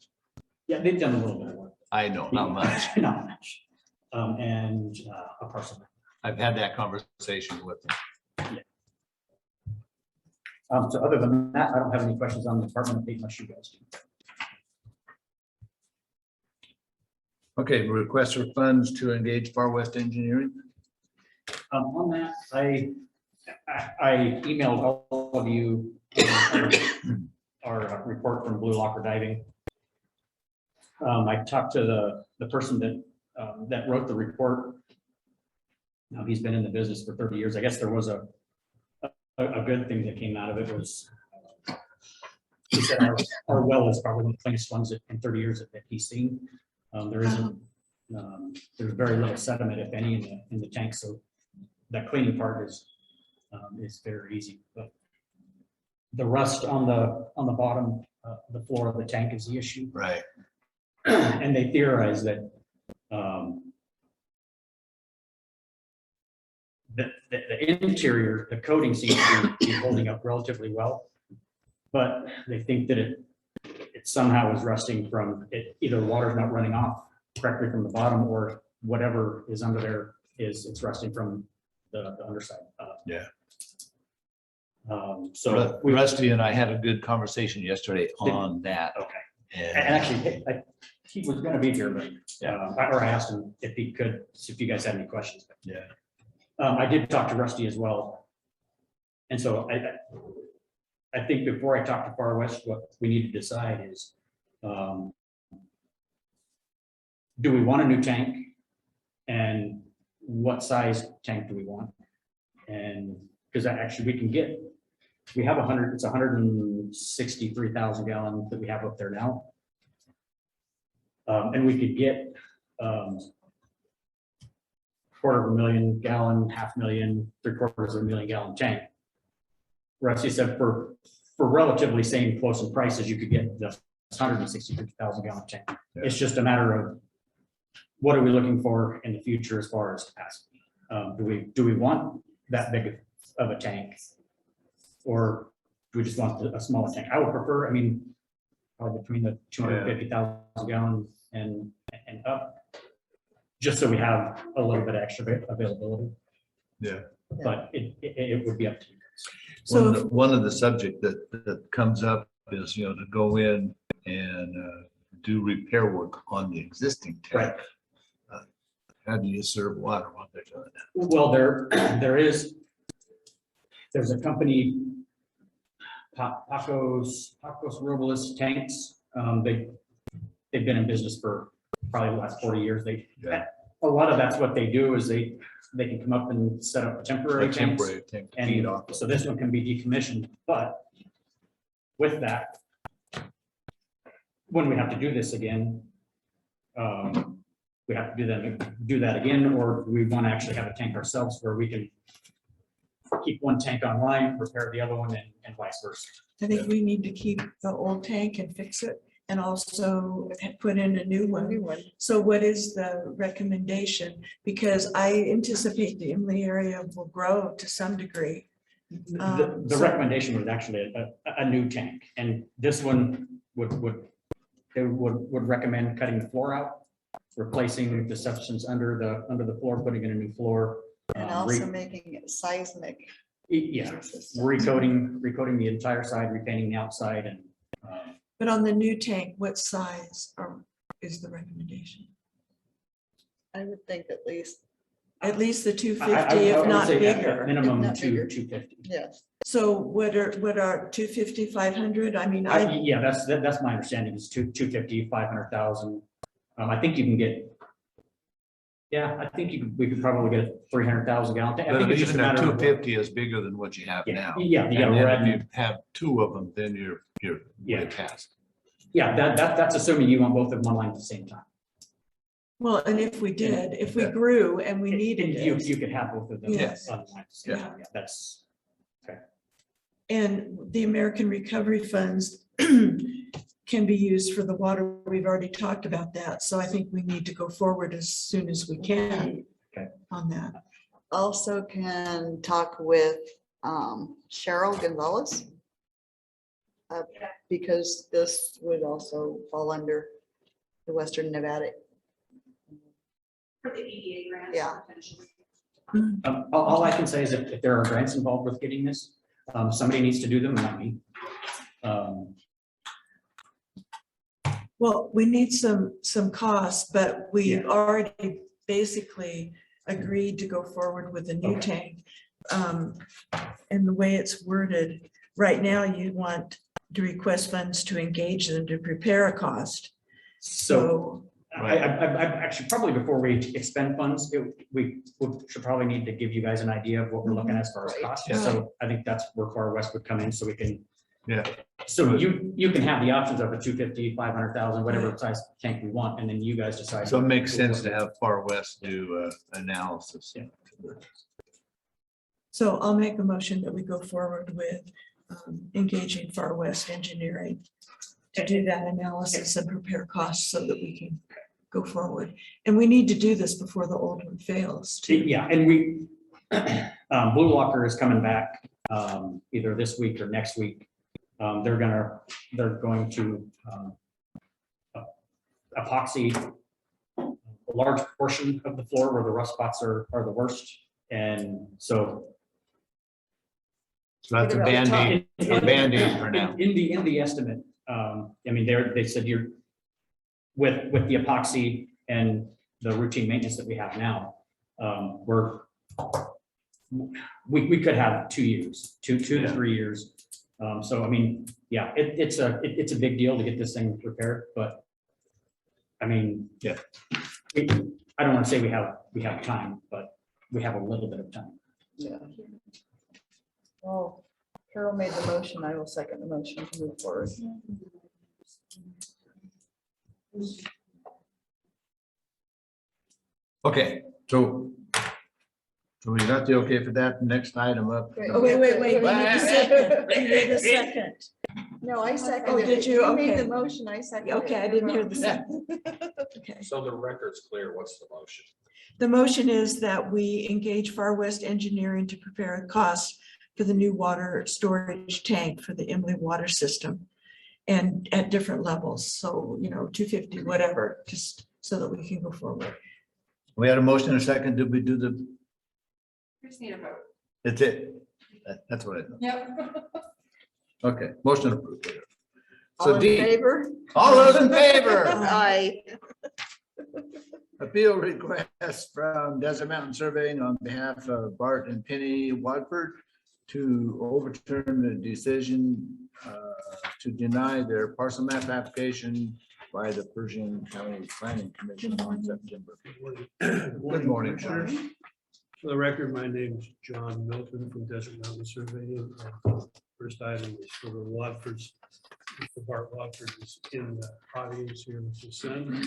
Speaker 18: yeah, they've done a little bit of work.
Speaker 12: I know, not much.
Speaker 18: Not much. And a parcel.
Speaker 12: I've had that conversation with them.
Speaker 18: So other than that, I don't have any questions on the department update unless you guys do.
Speaker 12: Okay, request for funds to engage Far West Engineering.
Speaker 18: On that, I emailed all of you our report from Blue Locker Diving. I talked to the person that wrote the report. Now, he's been in the business for 30 years. I guess there was a good thing that came out of it was he said our well is probably one of the cleanest ones in 30 years that he's seen. There isn't, there's very little sediment, if any, in the tank, so that cleaning part is very easy. But the rust on the bottom, the floor of the tank is the issue.
Speaker 12: Right.
Speaker 18: And they theorize that the interior, the coating seems to be holding up relatively well, but they think that it somehow is rusting from it. Either water's not running off correctly from the bottom, or whatever is under there it's rusting from the underside.
Speaker 12: Yeah.
Speaker 18: So
Speaker 12: Rusty and I had a good conversation yesterday on that.
Speaker 18: Okay.
Speaker 12: And
Speaker 18: And actually, he was going to be here, but I asked him if he could, if you guys had any questions. But
Speaker 12: yeah.
Speaker 18: I did talk to Rusty as well. And so I think before I talk to Far West, what we need to decide is, do we want a new tank? And what size tank do we want? And because actually we have 163,000 gallon that we have up there now. And we could get 250,000 gallon, 500,000, 750,000 gallon tank. Rusty said for relatively same close in prices, you could get the 163,000 gallon tank.
Speaker 12: Yeah.
Speaker 18: It's just a matter of what are we looking for in the future as far as capacity? Do we want that big of a tank? Or do we just want a smaller tank? I would prefer, probably between the 250,000 gallon and up, just so we have a little bit of extra availability.
Speaker 12: Yeah.
Speaker 18: but it would be up to you.
Speaker 3: So
Speaker 12: One of the subject that comes up is, to go in and do repair work on the existing tank.
Speaker 18: Right.
Speaker 12: How do you serve water while they're doing that?
Speaker 18: Well, there's a company, Pacos Robles Tanks. They've been in business for probably the last 40 years. A lot of that's what they do is they can come up and set up temporary tanks.
Speaker 12: Tank to
Speaker 18: And
Speaker 12: feed off of.
Speaker 18: so this one can be decommissioned, but with that, when we have to do this again, we have to do that again, or we want to actually have a tank ourselves where we can keep one tank online, repair the other one, and vice versa.
Speaker 3: I think we need to keep the old tank and fix it and also put in a new one. So what is the recommendation? Because I anticipate the Emily area will grow to some degree.
Speaker 18: The recommendation was actually a new tank, and this one would recommend cutting the floor out, replacing the substance under the floor, putting in a new floor.
Speaker 16: And also making it seismic.
Speaker 18: Yeah, recoating the entire side, repainting the outside, and
Speaker 3: But on the new tank, what size is the recommendation?
Speaker 16: I would think at least.
Speaker 3: At least the
Speaker 18: I
Speaker 3: 250,
Speaker 18: would
Speaker 3: if not
Speaker 18: say
Speaker 3: bigger.
Speaker 18: minimum
Speaker 16: If not bigger.
Speaker 18: 250.
Speaker 16: Yes.
Speaker 3: So what are 250, 500? I mean,
Speaker 18: Yeah, that's my understanding is 250, 500,000. I think you can get. Yeah, I think we could probably get a 300,000 gallon tank. I think
Speaker 12: But
Speaker 18: it's just a
Speaker 12: even a
Speaker 18: matter of.
Speaker 12: 250 is bigger than what you have now.
Speaker 18: Yeah, you
Speaker 12: And
Speaker 18: gotta
Speaker 12: then if
Speaker 18: run.
Speaker 12: you have two of them, then you're way past.
Speaker 18: Yeah, that's assuming you want both of them online at the same time.
Speaker 3: well, and if we grew and we needed
Speaker 18: You
Speaker 3: it.
Speaker 18: could have both of them.
Speaker 3: Yes.
Speaker 18: online at the same time. Yeah, that's.
Speaker 3: And the American Recovery Funds can be used for the water. We've already talked about that. So I think we need to go forward as soon as we can on that.
Speaker 16: Also can talk with Cheryl Gonzalez. Because this would also fall under the Western Nevada.
Speaker 13: For the EDA grant.
Speaker 16: Yeah.
Speaker 18: All I can say is if there are grants involved with getting this, somebody needs to do them, not me.
Speaker 3: Well, we need some costs, but we've already basically agreed to go forward with a new tank. And the way it's worded, right now you want to request funds to engage them to prepare a cost.
Speaker 18: So I actually, probably before we expend funds, we should probably need to give you guys an idea of what we're looking at as far as cost.
Speaker 3: Right.
Speaker 18: So I think that's where Far West would come in, so we can.
Speaker 12: Yeah.
Speaker 18: So you can have the options of a 250, 500,000, whatever size tank we want, and then you guys decide.
Speaker 12: So it makes sense to have Far West do analysis.
Speaker 18: Yeah.
Speaker 3: So I'll make a motion that we go forward with engaging Far West Engineering to do that analysis and prepare costs so that we can go forward. And we need to do this before the old one fails too.
Speaker 18: Yeah, and we, Blue Locker is coming back either this week or next week. They're going to epoxy a large portion of the floor where the rust spots are the worst. And so.
Speaker 12: So that's a Band-Aid for now.
Speaker 18: In the estimate, I mean, they said you're, with the epoxy and the routine maintenance that we have now, we could have 2 years, two to 3 years. So, I mean, yeah, it's a big deal to get this thing repaired, but I mean,
Speaker 12: yeah,
Speaker 18: I don't want to say we have time, but we have a little bit of time.
Speaker 16: Yeah. Well, Carol made the motion. I will second the motion to move forward.
Speaker 12: Okay, so we got the okay for that. Next item up.
Speaker 3: Oh, wait, we need a second. We need a second.
Speaker 16: No, I seconded.
Speaker 3: Oh, did
Speaker 16: it.
Speaker 3: you?
Speaker 16: Made
Speaker 3: Okay.
Speaker 16: the motion, I seconded.
Speaker 3: Okay, I didn't hear the second. Okay.
Speaker 9: So the record's clear. What's the motion?
Speaker 3: The motion is that we engage Far West Engineering to prepare a cost for the new water storage tank for the Emily water system and at different levels. So, 250, whatever, just so that we can go forward.
Speaker 12: We had a motion and a second. Did we do the?
Speaker 13: We just need a vote.
Speaker 12: That's it. That's what I thought.
Speaker 11: Yep.
Speaker 12: Okay, motion approved.
Speaker 16: All
Speaker 12: So
Speaker 16: in
Speaker 12: D,
Speaker 16: favor?
Speaker 12: all those in favor?
Speaker 16: Aye.
Speaker 12: Appeal request from Desert Mountain Surveying on behalf of Bart and Penny Wadford to overturn the decision to deny their parcel map application by the Pershing County Planning Commission on September. Good morning, sir.
Speaker 19: For the record, my name is John Milton from Desert Mountain Surveying. First item is for the Wadfords. Mr. Bart Wadford is in the audience here with his son.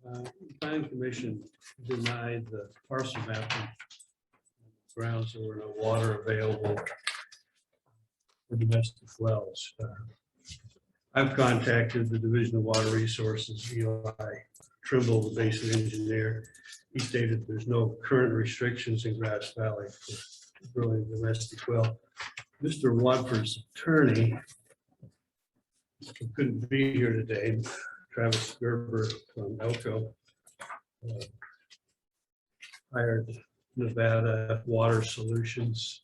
Speaker 19: The Planning Commission denied the parcel map on grounds there were no water available for domestic wells. I've contacted the Division of Water Resources, Eli Trimble, the basin engineer. He stated there's no current restrictions in Grass Valley for drilling a domestic well. Mr. Wadford's attorney, who couldn't be here today, Travis Gerber from Elko, hired Nevada Water Solutions.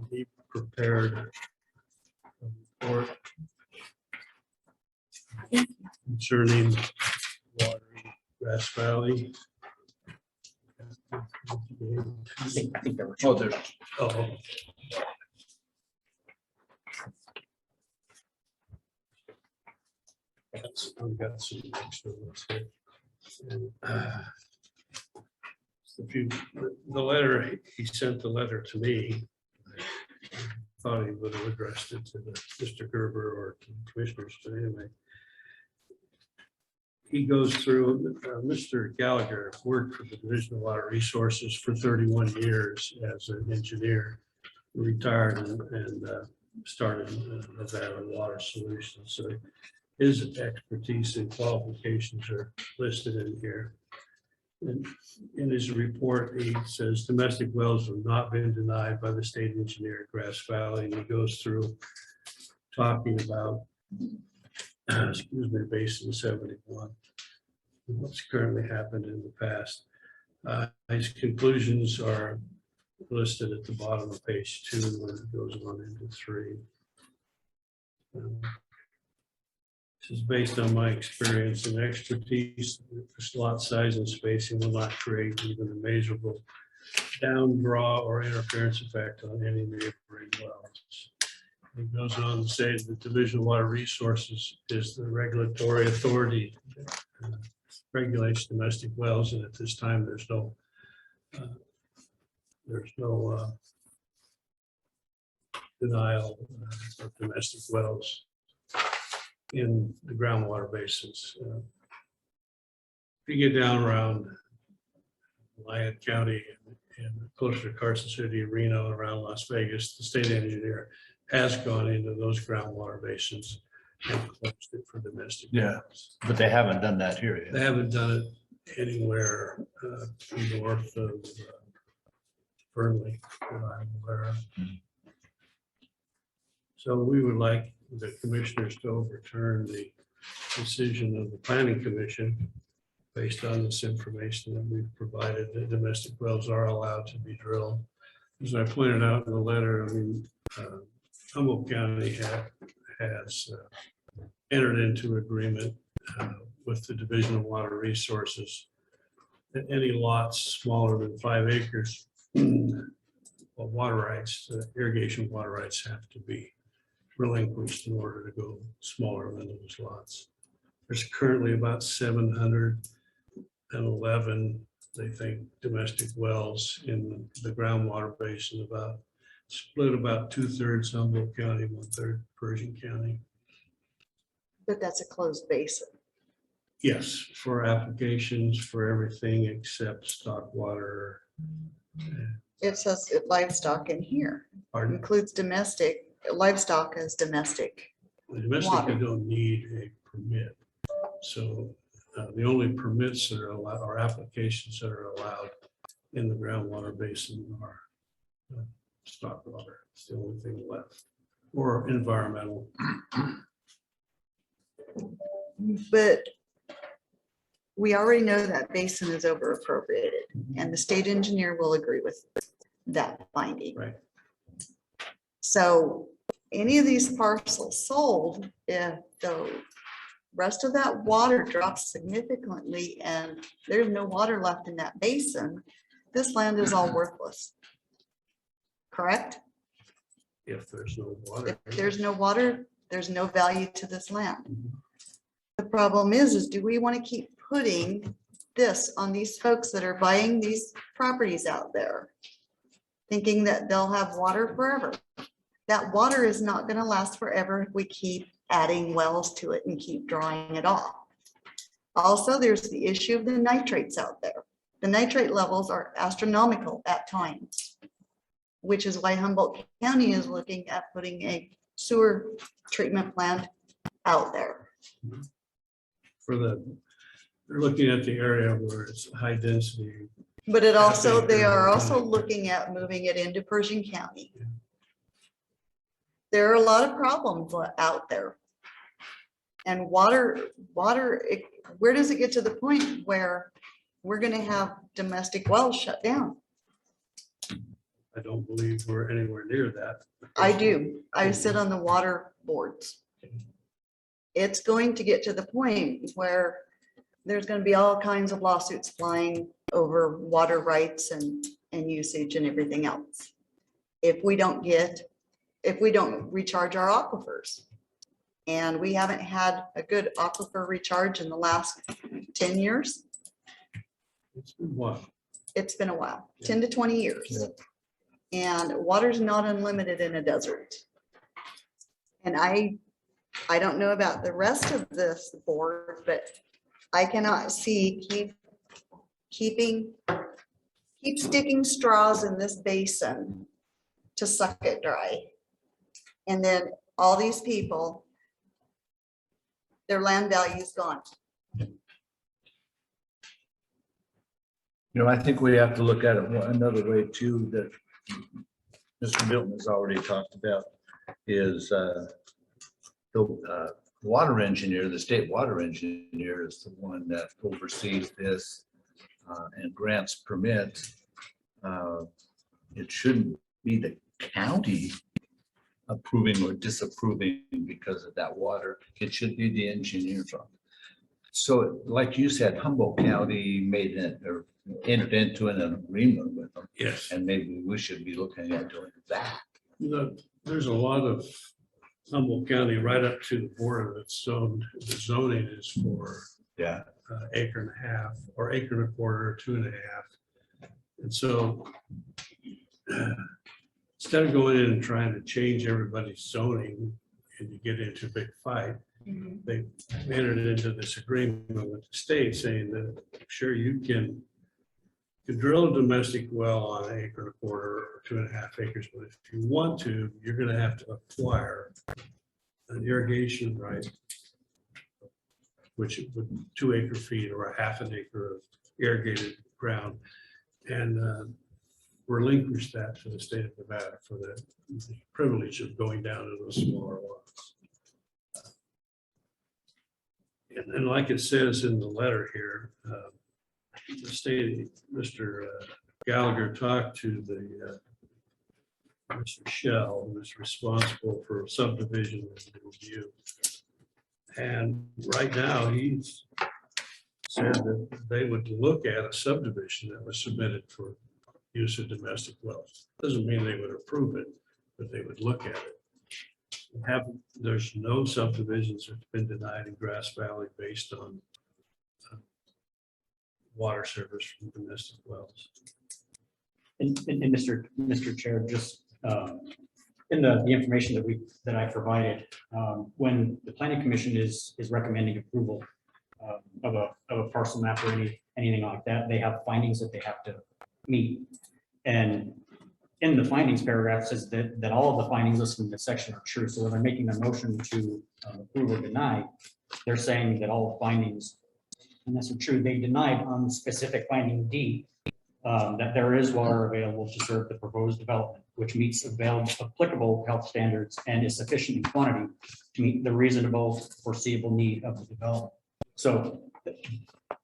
Speaker 19: He prepared a report concerning water in Grass Valley.
Speaker 12: Oh, there's.
Speaker 19: Oh. I've got some extra ones here. And, the letter, he sent the letter to me. Thought he would have addressed it to Mr. Gerber or to the commissioners, but anyway. He goes through, Mr. Gallagher worked for the Division of Water Resources for 31 years as an engineer, retired and started Nevada Water Solutions. So his expertise and qualifications are listed in here. And in his report, he says domestic wells have not been denied by the state engineer at Grass Valley. And he goes through talking about, excuse me, Basin 71, and what's currently happened in the past. His conclusions are listed at the bottom of page 2, when it goes on into 3. This is based on my experience and expertise. This lot size and spacing will not create even a measurable down draw or interference effect on any neighboring wells. It goes on to say the Division of Water Resources is the regulatory authority that regulates domestic wells, and at this time there's no denial of domestic wells in the groundwater basins. If you get down around Lyon County and closer to Carson City, Reno, around Las Vegas, the state engineer has gone into those groundwater basins and closed it for domestic.
Speaker 12: Yeah, but they haven't done that here yet.
Speaker 19: They haven't done it anywhere north of Burnley, that I'm aware of. So we would like the commissioners to overturn the decision of the Planning Commission based on this information that we've provided, that domestic wells are allowed to be drilled. As I pointed out in the letter, I mean, Humboldt County has entered into agreement with the Division of Water Resources that any lots smaller than 5 acres, well, water rights, irrigation water rights have to be relinquished in order to go smaller than those lots. There's currently about 711, they think, domestic wells in the groundwater basin, about split about 2/3 Humboldt County, 1/3 Pershing County.
Speaker 16: But that's a closed basin.
Speaker 19: Yes, for applications for everything except stock water.
Speaker 16: It says livestock in here.
Speaker 19: Pardon?
Speaker 16: Includes domestic, livestock as domestic.
Speaker 19: The domestic,
Speaker 16: water.
Speaker 19: you don't need a permit. So the only permits that are allowed, or applications that are allowed in the groundwater basin are stock water. It's the only thing left, or environmental.
Speaker 16: But we already know that basin is over appropriated. and the state engineer will agree with that finding.
Speaker 19: Right.
Speaker 16: So any of these parcels sold, if the rest of that water drops significantly and there's no water left in that basin, this land is all worthless. Correct?
Speaker 19: If there's no water.
Speaker 16: If there's no water, there's no value to this land. The problem is do we want to keep putting this on these folks that are buying these properties out there, thinking that they'll have water forever? That water is not going to last forever if we keep adding wells to it and keep drawing it off. Also, there's the issue of the nitrates out there. The nitrate levels are astronomical at times, which is why Humboldt County is looking at putting a sewer treatment plant out there.
Speaker 19: They're looking at the area where it's high density.
Speaker 16: But it also, they are also looking at moving it into Pershing County. There are a lot of problems out there. And water, where does it get to the point where we're gonna have domestic wells shut down?
Speaker 19: I don't believe we're anywhere near that.
Speaker 16: I do. I sit on the water boards. It's going to get to the point where there's going to be all kinds of lawsuits flying over water rights and usage and everything else. If we don't recharge our aquifers. And we haven't had a good aquifer recharge in the last 10 years.
Speaker 19: It's been what?
Speaker 16: It's been a while, 10 to 20 years. And water's not unlimited in a desert. And I don't know about the rest of this board, but I cannot see keep sticking straws in this basin to suck it dry. And then all these people, their land value is gone.
Speaker 12: I think we have to look at it another way too, that Mr. Milton has already talked about, is the water engineer, the state water engineer is the one that oversees this and grants permits. It shouldn't be the county approving or disapproving because of that water. It should be the engineer's office. So like you said, Humboldt County made it or entered into an agreement with them.
Speaker 19: Yes.
Speaker 12: And maybe we should be looking at doing that.
Speaker 19: There's a lot of Humboldt County right up to the border that's zoned. The zoning is for acre and a half or acre and a quarter, 2.5. And so instead of going in and trying to change everybody's zoning and you get into a big fight, they entered into this agreement with the state saying that sure you can drill a domestic well on an acre and a quarter or 2.5 acres, but if you want to, you're going to have to acquire an irrigation right, which would 2 acre feet or a half an acre of irrigated ground, and relinquish that to the state of Nevada for the privilege of going down to those smaller lots. And like it says in the letter here, the state, Mr. Gallagher talked to the Mr. Shell, who is responsible for subdivision and review. And right now, he's said that they would look at a subdivision that was submitted for use of domestic wells. Doesn't mean they would approve it, but they would look at it. There's no subdivisions that's been denied in Grass Valley based on water service from domestic wells.
Speaker 18: And Mr. Chair, just in the information that I provided, when the planning commission is recommending approval of a parcel map or anything like that, they have findings that they have to meet. And in the findings paragraph says that all of the findings listed in this section are true. So when they're making the motion to approve or deny, they're saying that all the findings, and that's true, they denied on specific finding D that there is water available to serve the proposed development, which meets applicable health standards and is sufficient in quantity to meet the reasonable foreseeable need of the development. So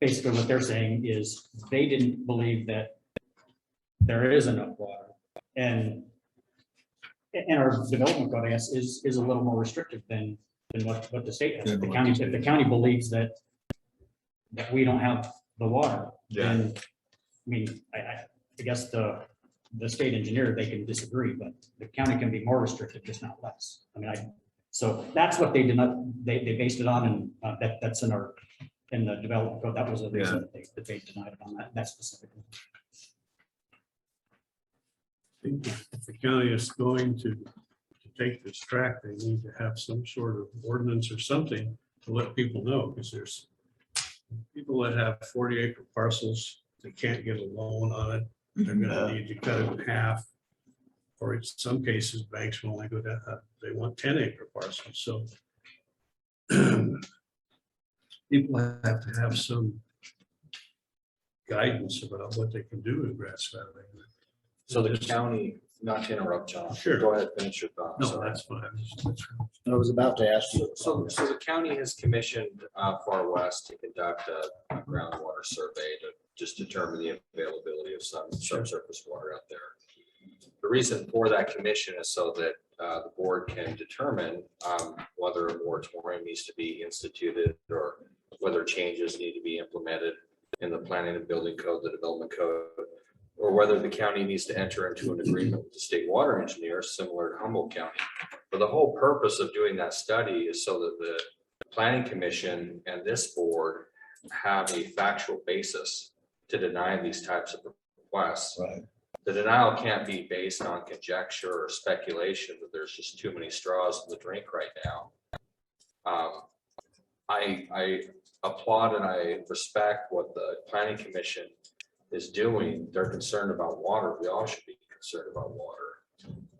Speaker 18: basically what they're saying is they didn't believe that there is enough water. And our development code, I guess, is a little more restrictive than what the state has. If the county believes that we don't have the water, then, I mean, I guess the state engineer, they can disagree, but the county can be more restrictive, just not less. I mean, so that's what they did not, they based it on, and that's in the development code. That was the reason that they denied it on that specifically.
Speaker 19: I think if the county is going to take this track, they need to have some sort of ordinance or something to let people know, because there's people that have 40-acre parcels, they can't get a loan on it. They're gonna need to cut it in half. Or in some cases, banks will only go down, they want 10-acre parcels, so people have to have some guidance about what they can do in Grass Valley.
Speaker 9: So the county, not to interrupt, John.
Speaker 19: Sure.
Speaker 9: Go ahead, finish your thoughts.
Speaker 19: No, that's fine.
Speaker 1: I was about to ask you.
Speaker 9: So the county has commissioned Far West to conduct a groundwater survey to just determine the availability of some subsurface water out there. The reason for that commission is so that the board can determine whether a moratorium needs to be instituted or whether changes need to be implemented in the planning and building code, the development code, or whether the county needs to enter into an agreement with the state water engineer similar to Humboldt County. But the whole purpose of doing that study is so that the planning commission and this board have a factual basis to deny these types of requests.
Speaker 12: Right.
Speaker 9: The denial can't be based on conjecture or speculation that there's just too many straws in the drink right now. I applaud and I respect what the planning commission is doing. They're concerned about water. We all should be concerned about water.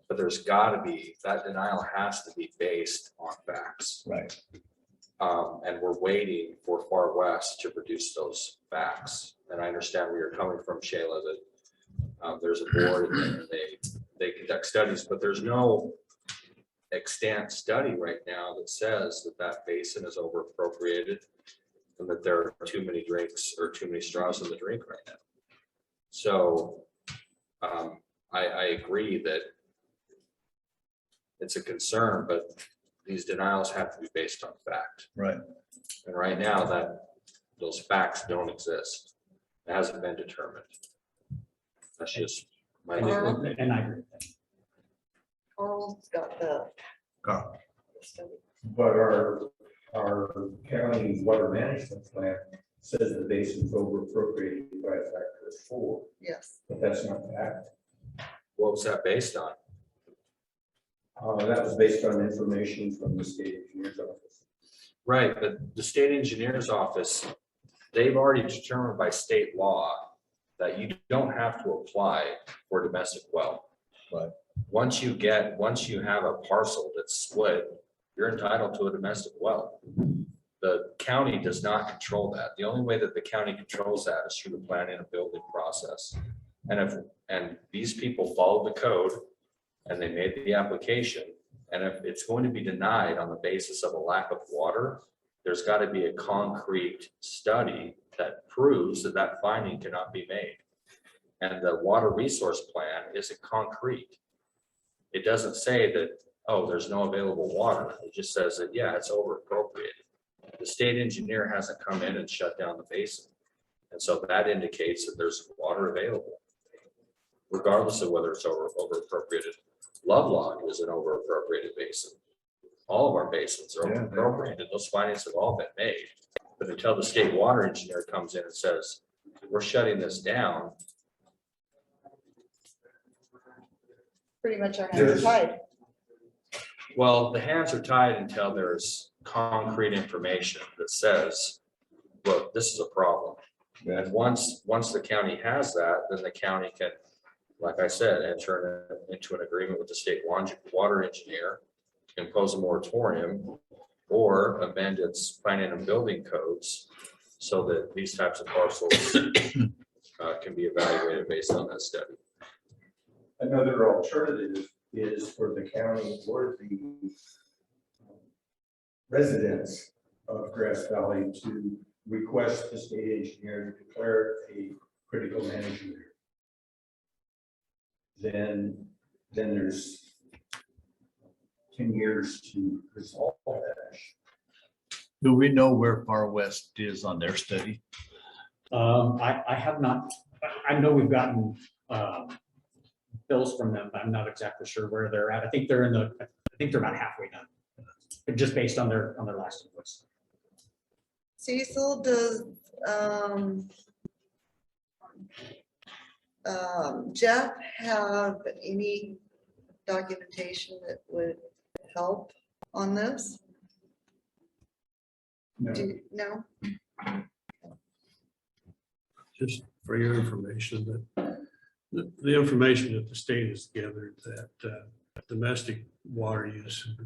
Speaker 9: But there's got to be, that denial has to be based on facts.
Speaker 12: Right.
Speaker 9: And we're waiting for Far West to produce those facts. And I understand where you're coming from, Shayla, that there's a board and they conduct studies, but there's no extant study right now that says that basin is over appropriated and that there are too many drinks or too many straws in the drink right now. So I agree that it's a concern, but these denials have to be based on fact.
Speaker 12: Right.
Speaker 9: And right now that those facts don't exist. It hasn't been determined. That's just my opinion.
Speaker 18: And I agree with that.
Speaker 16: Carl's got the
Speaker 12: Carl.
Speaker 16: study.
Speaker 20: But our county water management plan says the basin's over appropriated by a factor of 4,
Speaker 16: Yes.
Speaker 20: but that's not fact.
Speaker 9: What was that based on?
Speaker 20: That was based on information from the state engineer's office.
Speaker 9: Right, but the state engineer's office, they've already determined by state law that you don't have to apply for a domestic well.
Speaker 12: Right.
Speaker 9: Once you have a parcel that's split, you're entitled to a domestic well. The county does not control that. The only way that the county controls that is through the planning and building process. And these people followed the code and they made the application. And if it's going to be denied on the basis of a lack of water, there's got to be a concrete study that proves that that finding cannot be made. And the water resource plan isn't concrete. It doesn't say that, oh, there's no available water. It just says that, yeah, it's over appropriated. The state engineer hasn't come in and shut down the basin. And so that indicates that there's water available, regardless of whether it's over appropriated. Lovelock is an over appropriated basin. All of our basins are over appropriated. Those findings have all been made. But until the state water engineer comes in and says, we're shutting this down.
Speaker 16: Pretty much our hands are tied.
Speaker 9: Well, the hands are tied until there's concrete information that says, look, this is a problem. And once the county has that, then the county can, like I said, enter into an agreement with the state water engineer, impose a moratorium, or amend its planning and building codes so that these types of parcels can be evaluated based on that study.
Speaker 20: Another alternative is for the county or the residents of Grass Valley to request the state engineer to declare a critical management area, then there's 10 years to resolve that.
Speaker 12: Do we know where Far West is on their study?
Speaker 18: I have not, I know we've gotten bills from them, but I'm not exactly sure where they're at. I think they're about halfway done, just based on their last invoice.
Speaker 16: Cecil, does Jeff have any documentation that would help on this? No?
Speaker 19: Just for your information, that the information that the state has gathered, that domestic water use in the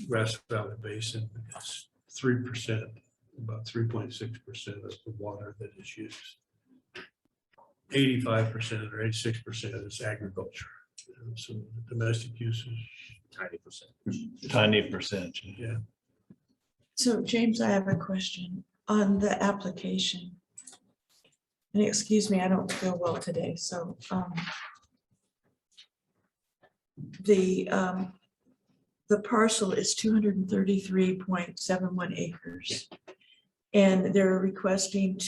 Speaker 19: Grass Valley Basin is 3%, about 3.6% of the water that is used. 85% or 86% is agriculture. So the domestic use is tiny percentage.
Speaker 12: Tiny percentage.
Speaker 19: Yeah.
Speaker 3: So James, I have a question on the application. And excuse me, I don't feel well today, so the parcel is 233.71 acres. And they're requesting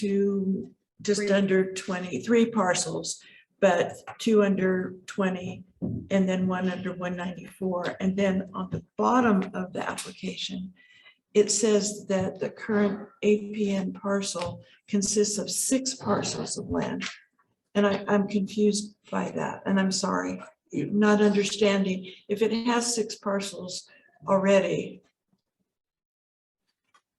Speaker 3: just under 23 parcels, but 2 under 20 and then 1 under 194. And then on the bottom of the application, it says that the current APN parcel consists of 6 parcels of land. And I'm confused by that, and I'm sorry, not understanding. If it has 6 parcels already,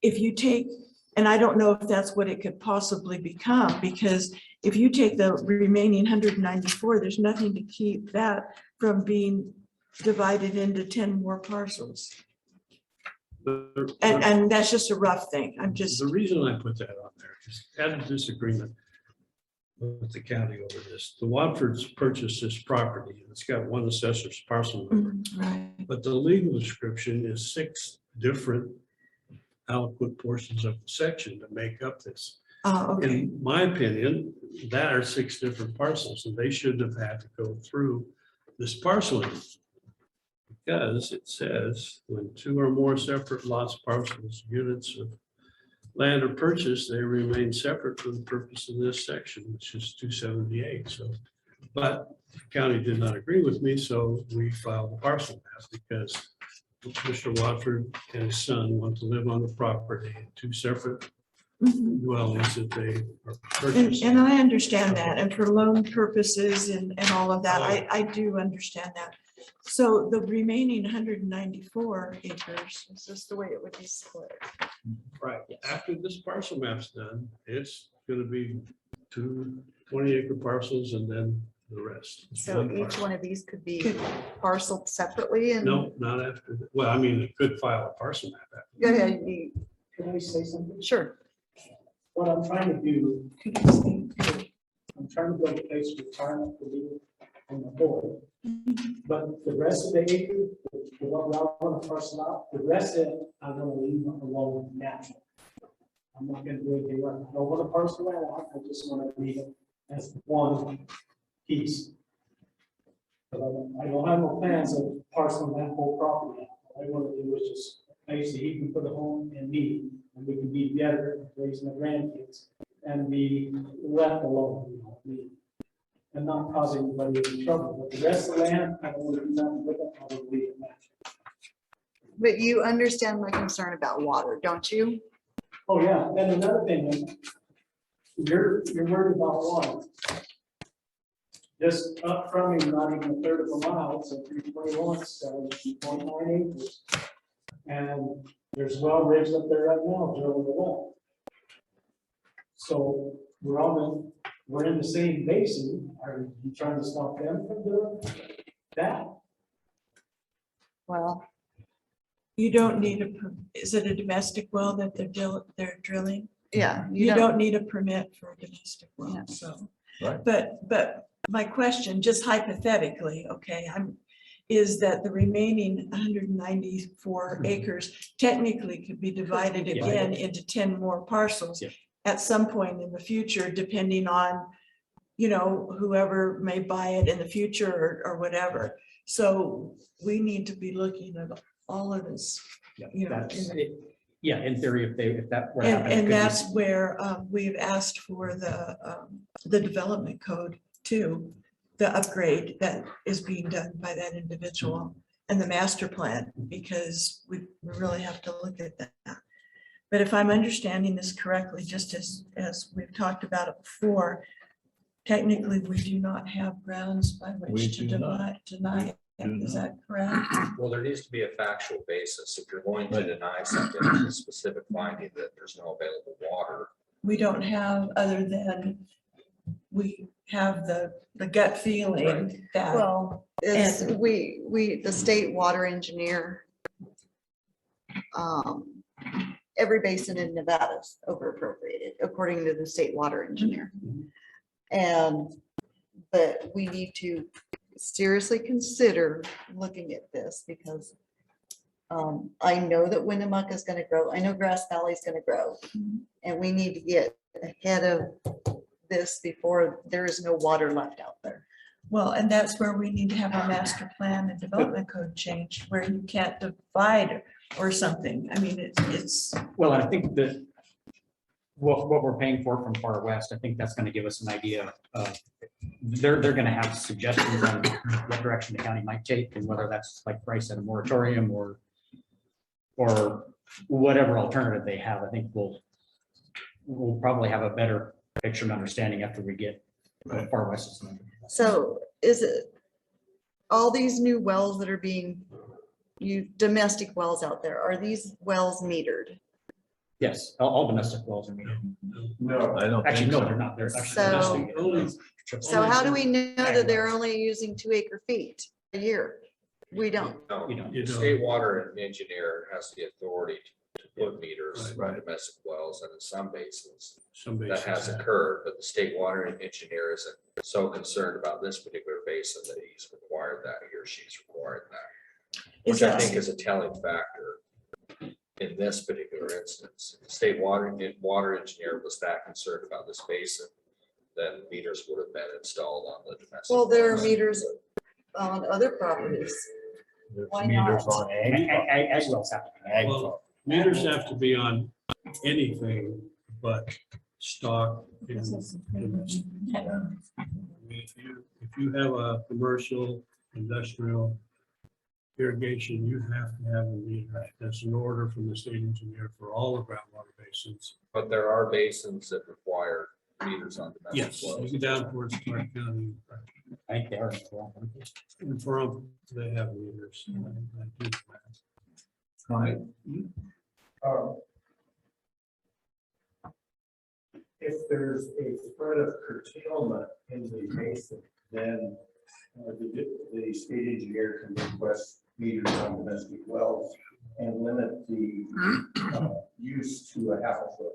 Speaker 3: if you take, and I don't know if that's what it could possibly become, because if you take the remaining 194, there's nothing to keep that from being divided into 10 more parcels. And that's just a rough thing. I'm just.
Speaker 19: The reason I put that on there is I had a disagreement with the county over this. The Watfords purchased this property and it's got one assessor's parcel number.
Speaker 3: Right.
Speaker 19: But the legal description is 6 different adequate portions of the section to make up this.
Speaker 3: Okay.
Speaker 19: In my opinion, that are 6 different parcels and they shouldn't have had to go through this parceling. Because it says when 2 or more separate lots, parcels, units of land are purchased, they remain separate for the purpose of this section, which is 278. So, but the county did not agree with me, so we filed a parcel map because Mr. Watford and his son want to live on the property in 2 separate dwellings that they are purchasing.
Speaker 3: And I understand that, and for loan purposes and all of that, I do understand that. So the remaining 194 acres, is this the way it would be split?
Speaker 19: Right, after this parcel map's done, it's gonna be 2 20-acre parcels and then the rest.
Speaker 16: So each one of these could be parceled separately and.
Speaker 19: No, not after, well, I mean, it could file a parcel map after.
Speaker 16: Go ahead.
Speaker 2: Can I say something?
Speaker 16: Sure.
Speaker 2: What I'm trying to do, I'm trying to build a place for retirement for you on the board. But the rest of the acre, the one I want to parcel out, the rest of it, I'm gonna leave alone natural. I'm not gonna do anything right. I don't want to parcel that out, I just want to leave it as one piece. But I don't have no plans of parceling that whole property out. All I want to do is just, basically, he can put a home in me, and we can be together, raising the grandkids, and be left alone, you know, me. And not cause anybody any trouble, but the rest of the land, I don't want to do nothing with it, I will leave it natural.
Speaker 16: But you understand my concern about water, don't you?
Speaker 2: Oh, yeah, and another thing, you're worried about water. Just up from me, not even a third of a mile, so 321, 7.9 acres. And there's well rigs up there right now drilling the well. So we're in the same basin. Are you trying to stop them from doing that?
Speaker 16: Well,
Speaker 3: you don't need is it a domestic well that they're drilling?
Speaker 16: Yeah.
Speaker 3: You don't need a permit for a domestic well, so.
Speaker 12: Right.
Speaker 3: But my question, just hypothetically, okay, is that the remaining 194 acres technically could be divided
Speaker 18: Yeah.
Speaker 3: again into 10 more parcels
Speaker 18: Yeah.
Speaker 3: at some point in the future, depending on, you know, whoever may buy it in the future or whatever. So we need to be looking at all of this,
Speaker 18: Yeah,
Speaker 3: you know.
Speaker 18: that's
Speaker 3: in-
Speaker 18: it. Yeah, in theory, if that were to happen, it
Speaker 3: And
Speaker 18: could be-
Speaker 3: that's where we've asked for the development code too, the upgrade that is being done by that individual and the master plan, because we really have to look at that. But if I'm understanding this correctly, just as we've talked about it before, technically, we do not have grounds by
Speaker 12: We
Speaker 3: which to
Speaker 12: do not.
Speaker 3: deny it. Is that correct?
Speaker 9: Well, there needs to be a factual basis. If you're going to deny something, a specific finding that there's no available water.
Speaker 3: We don't have, other than we have the gut feeling that.
Speaker 16: Well, it's,
Speaker 3: And-
Speaker 16: the state water engineer, every basin in Nevada is over appropriated, according to the state water engineer. But we need to seriously consider looking at this because I know that Winnemucca is gonna grow. I know Grass Valley is gonna grow. And we need to get ahead of this before there is no water left out there.
Speaker 3: Well, and that's where we need to have our master plan and development code change, where you can't divide or something. I mean, it's.
Speaker 18: Well, I think that what we're paying for from Far West, I think that's gonna give us an idea of, they're gonna have suggestions on what direction the county might take and whether that's like price at a moratorium or whatever alternative they have. I think we'll probably have a better picture and understanding after we get Far West.
Speaker 16: So is it all these new wells that are being, domestic wells out there, are these wells metered?
Speaker 18: Yes, all domestic wells are metered.
Speaker 20: No,
Speaker 12: I don't
Speaker 18: Actually,
Speaker 12: think
Speaker 18: no,
Speaker 12: so.
Speaker 18: they're not. They're actually
Speaker 16: So-
Speaker 18: domestic.
Speaker 16: So how do we know that they're only using 2 acre feet a year? We don't.
Speaker 9: No,
Speaker 18: You know,
Speaker 9: the state water engineer has the authority to put meters in
Speaker 12: Right.
Speaker 9: domestic wells, and in some basins
Speaker 19: Some
Speaker 9: that
Speaker 19: basins
Speaker 9: has
Speaker 19: have.
Speaker 9: occurred, but the state water engineer isn't so concerned about this particular basin that he's required that, he or she's required that.
Speaker 3: Is
Speaker 9: Which I
Speaker 3: that-
Speaker 9: think is a telling factor in this particular instance. If the state water engineer was that concerned about this basin, then meters would have been installed on the domestic.
Speaker 16: Well, there are
Speaker 9: wells.
Speaker 16: meters on other properties.
Speaker 12: There's
Speaker 16: Why
Speaker 12: meters
Speaker 16: not?
Speaker 12: on ag.
Speaker 18: Ag wells have to be.
Speaker 12: Ag
Speaker 19: Well,
Speaker 12: farm.
Speaker 19: meters have to be on anything but stock. If you have a commercial, industrial irrigation, you have to have a meter. That's an order from the state engineer for all the groundwater basins.
Speaker 9: But there are basins that require meters on domestic
Speaker 19: Yes,
Speaker 9: wells.
Speaker 19: you go down towards Clark County.
Speaker 18: I think they are.
Speaker 19: And for them, they have meters. I do that.
Speaker 12: Right.
Speaker 20: If there's a threat of curtailment in the basin, then the state engineer can request meters on domestic wells and limit the use to a half a foot.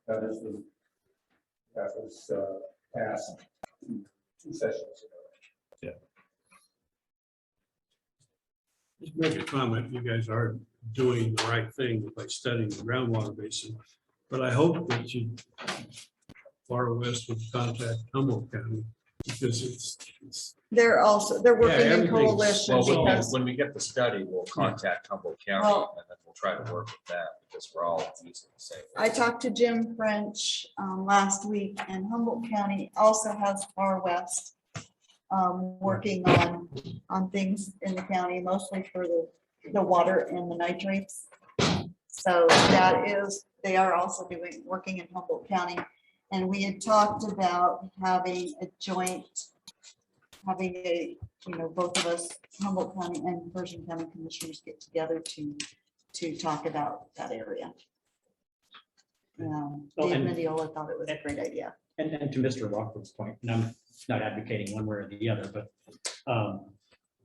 Speaker 20: That was passed 2 sessions ago.
Speaker 19: Just make a comment, you guys are doing the right thing by studying the groundwater basin. But I hope that you, Far West would contact Humboldt County because it's.
Speaker 16: They're working in
Speaker 19: everything's-
Speaker 16: coalition
Speaker 9: Well,
Speaker 16: because
Speaker 9: when we get the study, we'll contact Humboldt County
Speaker 16: Well-
Speaker 9: and then we'll try to work with that because we're all using the same.
Speaker 16: I talked to Jim French last week and Humboldt County also has Far West working on things in the county, mostly for the water and the nitrates. So they are also working in Humboldt County. And we had talked about having both of us, Humboldt County and Pershing County commissioners get together to talk about that area. Dave
Speaker 18: and-
Speaker 16: Mendiola thought it was a great idea.
Speaker 18: And to Mr. Rockford's point, and I'm not advocating one way or the other, but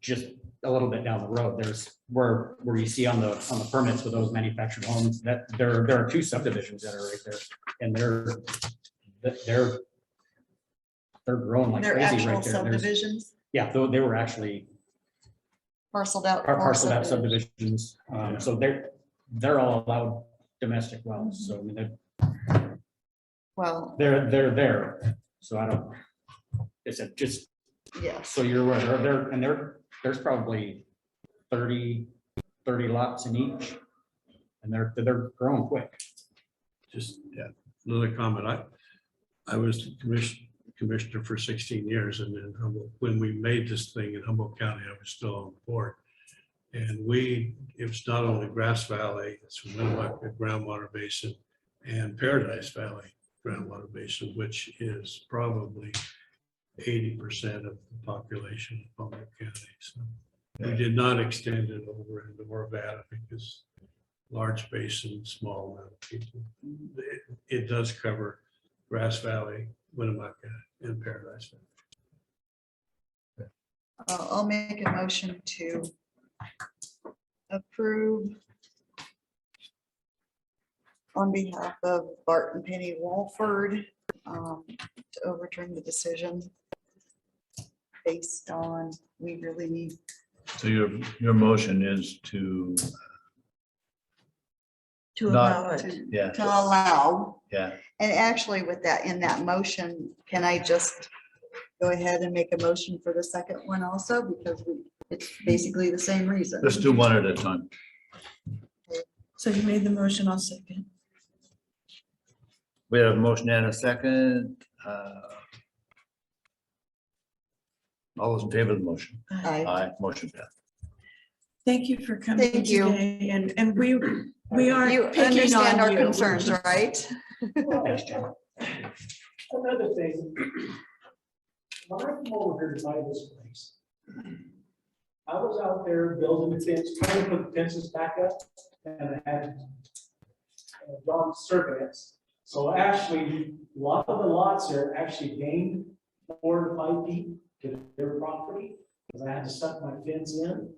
Speaker 18: just a little bit down the road, there's where you see on the permits with those manufactured homes, that there are 2 subdivisions that are right there. And they're growing like
Speaker 16: They're
Speaker 18: crazy
Speaker 16: actual
Speaker 18: right there. There's-
Speaker 16: subdivisions.
Speaker 18: Yeah, though they were actually
Speaker 16: Parceled out.
Speaker 18: parceled out subdivisions. So they're all allowed domestic wells. So I mean,
Speaker 16: Well,
Speaker 18: they're there. So I don't, it's just,
Speaker 16: yes.
Speaker 18: so you're aware, there's probably 30 lots in each. And they're growing quick.
Speaker 19: Just, yeah, another comment. I was commissioner for 16 years, and then when we made this thing in Humboldt County, I was still on the board. And it's not only Grass Valley, it's Winnemucca groundwater basin and Paradise Valley groundwater basin, which is probably 80% of the population of Humboldt County. So we did not extend it over into Arvada because large basin, small amount of people. It does cover Grass Valley, Winnemucca, and Paradise Valley.
Speaker 16: I'll make a motion to approve on behalf of Bart and Penny Walford to overturn the decision based on we really need.
Speaker 12: So your motion is to
Speaker 3: allow it.
Speaker 12: Yeah.
Speaker 16: To allow.
Speaker 12: Yeah.
Speaker 16: And actually with that, in that motion, can I just go ahead and make a motion for the second one also? Because it's basically the same reason.
Speaker 12: Let's do one at a time.
Speaker 3: So you made the motion, I'll second.
Speaker 12: We have a motion and a second. All those in favor of the motion?
Speaker 16: Aye.
Speaker 12: Aye, motion passed.
Speaker 3: Thank you for coming
Speaker 16: Thank you.
Speaker 3: today, and we are
Speaker 16: You
Speaker 3: picking
Speaker 16: understand
Speaker 3: on
Speaker 16: our
Speaker 3: you.
Speaker 16: concerns, right?
Speaker 21: Another thing, when I come over here to buy this place, I was out there building the fence, trying to put the fences back up, and I had drawn surveys. So actually, a lot of the lots are actually gained 4 to 5 feet to their property, because I had to suck my fence in.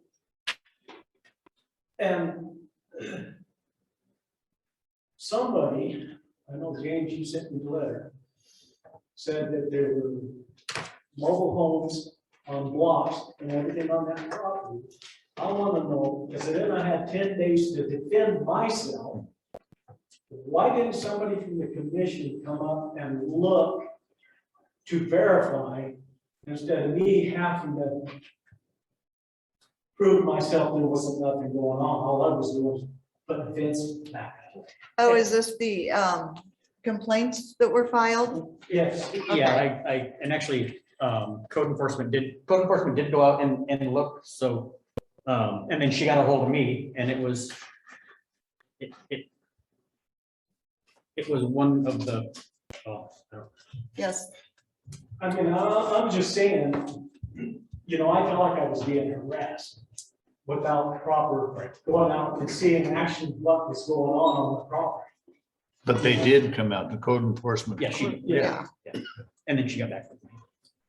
Speaker 21: And somebody, I know James, you sent me the letter, said that there were mobile homes on blocks and everything on that property. I want to know, because then I had 10 days to defend myself. Why didn't somebody from the commission come up and look to verify instead of me having to prove myself there wasn't nothing going on? All I was doing was putting the fence back.
Speaker 16: Oh, is this the complaints that were filed?
Speaker 21: Yes.
Speaker 18: Yeah, and actually, code enforcement did go out and look, so, and then she got a hold of me, and it was one of the,
Speaker 16: Yes.
Speaker 21: I mean, I'm just saying, you know, I felt like I was being harassed without proper going out and seeing actually what was going on the property.
Speaker 12: But they did come out, the code enforcement.
Speaker 18: yeah,
Speaker 21: Yeah.
Speaker 18: and then she got back with me.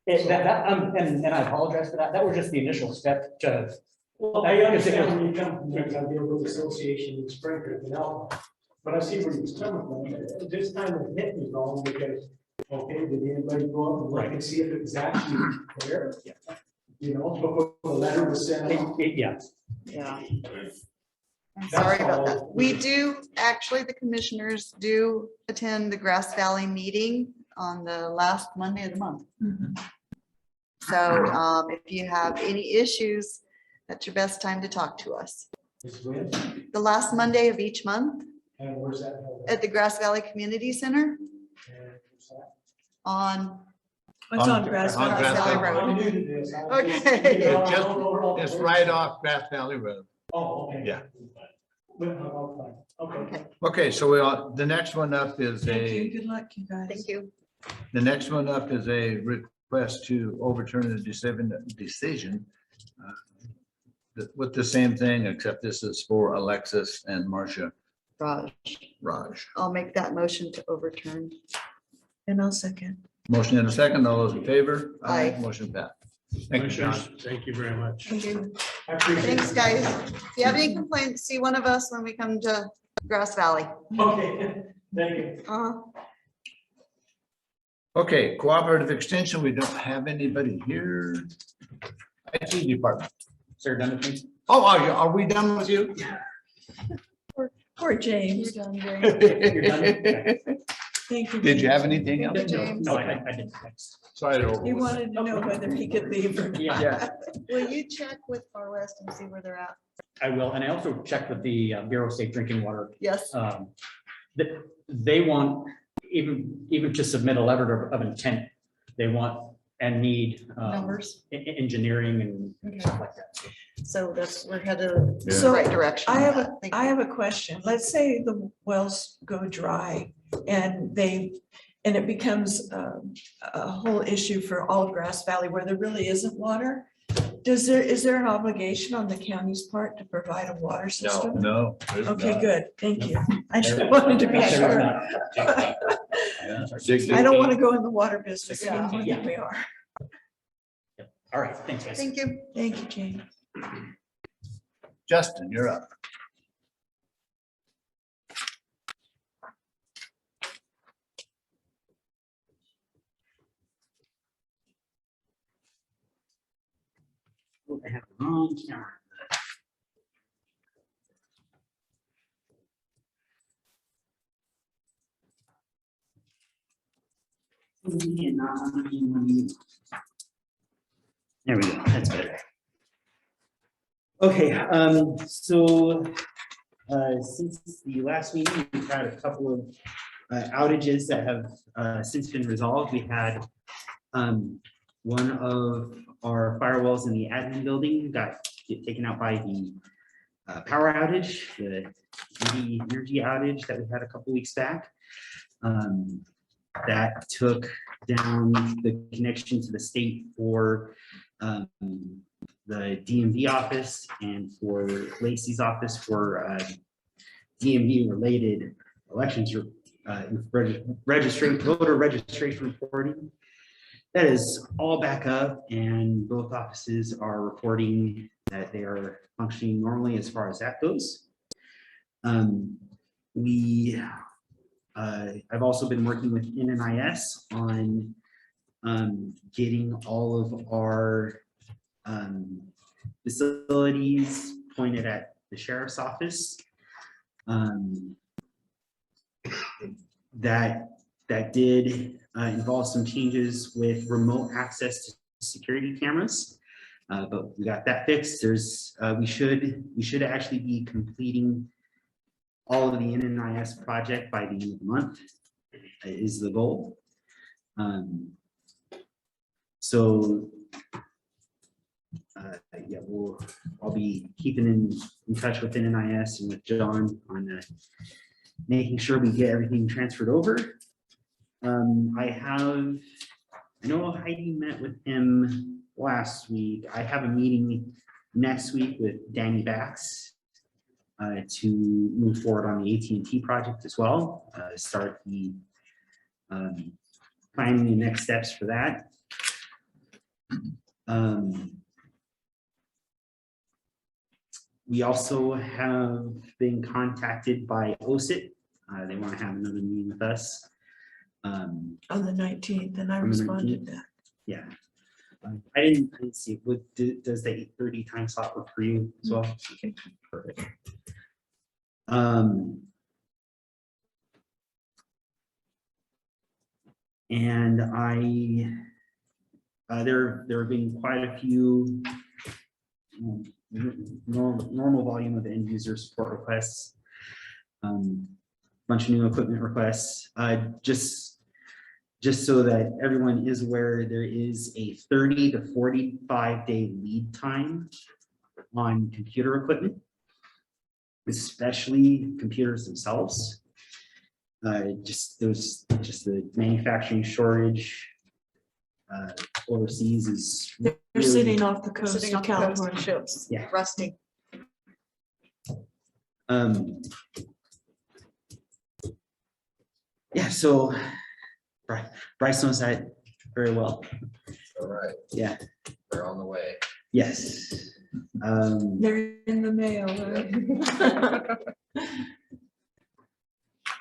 Speaker 18: And I apologize for that. That was just the initial step to.
Speaker 21: Well, I understand when you come from, because I deal with the association in Springfield and Alpha, but I see where he's coming from. It just kind of hit me wrong because, okay, did anybody go up and look and see if it was actually there? You know, before the letter was sent out?
Speaker 18: Yeah.
Speaker 16: Yeah. I'm sorry about that. We do, actually, the commissioners do attend the Grass Valley meeting on the last Monday of the month. So if you have any issues, that's your best time to talk to us.
Speaker 21: It's when?
Speaker 16: The last Monday of each month
Speaker 21: And where's that held?
Speaker 16: at the Grass Valley Community Center
Speaker 21: And where's that?
Speaker 16: on.
Speaker 3: It's on Grass
Speaker 12: on
Speaker 3: Valley.
Speaker 12: Grass Valley
Speaker 21: I'm
Speaker 16: Road.
Speaker 21: new to this.
Speaker 16: Okay.
Speaker 12: It's right off Grass Valley Road.
Speaker 21: Oh, okay.
Speaker 12: Yeah.
Speaker 21: Okay.
Speaker 12: Okay, so the next one up is
Speaker 3: Thank you, good luck, you guys.
Speaker 16: Thank you.
Speaker 12: the next one up is a request to overturn the decision. With the same thing, except this is for Alexis and Marcia Raj.
Speaker 16: I'll make that motion to overturn.
Speaker 3: And I'll second.
Speaker 12: Motion and a second. All those in favor?
Speaker 16: Aye.
Speaker 12: Motion passed. Thank you, John.
Speaker 19: Thank you very much.
Speaker 16: Thank you.
Speaker 21: I appreciate it.
Speaker 16: Thanks, guys. If you have any complaints, see one of us when we come to Grass Valley.
Speaker 21: Okay, thank you.
Speaker 12: Okay, cooperative extension. We don't have anybody here. IT department.
Speaker 18: Sir, done with me?
Speaker 1: Oh, are we done with you?
Speaker 3: Poor James.
Speaker 18: You're done? Okay.
Speaker 3: Thank you.
Speaker 1: Did you have
Speaker 3: James.
Speaker 1: anything else?
Speaker 18: No, I didn't. Thanks.
Speaker 1: Sorry.
Speaker 3: He wanted to know whether he could leave or not.
Speaker 18: Yeah.
Speaker 16: Will you check with Far West and see where they're at?
Speaker 18: I will, and I also checked with the Bureau of Safe Drinking Water.
Speaker 16: Yes.
Speaker 18: They want, even to submit a letter of intent, they want and need
Speaker 16: Numbers.
Speaker 18: Engineering and stuff like that.
Speaker 16: So we're headed in the
Speaker 3: So
Speaker 16: right direction.
Speaker 3: I
Speaker 16: on
Speaker 3: have
Speaker 16: that.
Speaker 3: a,
Speaker 16: Thank
Speaker 3: I
Speaker 16: you.
Speaker 3: have a question. Let's say the wells go dry and it becomes a whole issue for all of Grass Valley where there really isn't water. Is there an obligation on the county's part to provide a water system?
Speaker 1: No.
Speaker 3: Okay, good. Thank you. I just wanted to be sure. I don't want to go in the water business anymore than we are.
Speaker 18: All right, thanks, guys.
Speaker 16: Thank you.
Speaker 3: Thank you, Jane.
Speaker 1: Justin, you're up.
Speaker 18: I have the wrong camera. There we go, that's better. Okay, so since the last meeting, we've had a couple of outages that have since been resolved. We had one of our firewalls in the admin building got taken out by the power outage, the energy outage that we had a couple weeks back. That took down the connection to the state for the DMV office and for Lacey's office for DMV related elections registration, voter registration reporting. That is all back up and both offices are reporting that they are functioning normally as far as that goes. I've also been working with NNIS on getting all of our facilities pointed at the sheriff's office. That did involve some changes with remote access to security cameras, but we got that fixed. We should actually be completing all of the NNIS project by the end of the month is the goal. Yeah, I'll be keeping in touch with NNIS and with John on making sure we get everything transferred over. I know Heidi met with him last week. I have a meeting next week with Danny Bax to move forward on the AT&T project as well, start the planning the next steps for that. We also have been contacted by OSIT. They want to have another meeting with us.
Speaker 3: On the 19th, and I
Speaker 18: On the
Speaker 3: responded
Speaker 18: 19th.
Speaker 3: to that.
Speaker 18: Yeah. I didn't see, does the 8:30 time slot work for you as well? Okay, perfect. And there have been quite a few normal volume of end user support requests, bunch of new equipment requests, just so that everyone is aware, there is a 30 to 45 day lead time on computer equipment, especially computers themselves. Just the manufacturing shortage overseas is
Speaker 3: They're
Speaker 18: really-
Speaker 3: sitting off the coast
Speaker 16: Sitting
Speaker 3: of
Speaker 16: off the coast of
Speaker 3: California.
Speaker 16: ships,
Speaker 18: Yeah.
Speaker 16: rusting.
Speaker 18: Yeah, so Bryce knows that very well.
Speaker 9: All right,
Speaker 18: Yeah,
Speaker 9: they're on the way.
Speaker 18: yes.
Speaker 3: They're in the mail, right?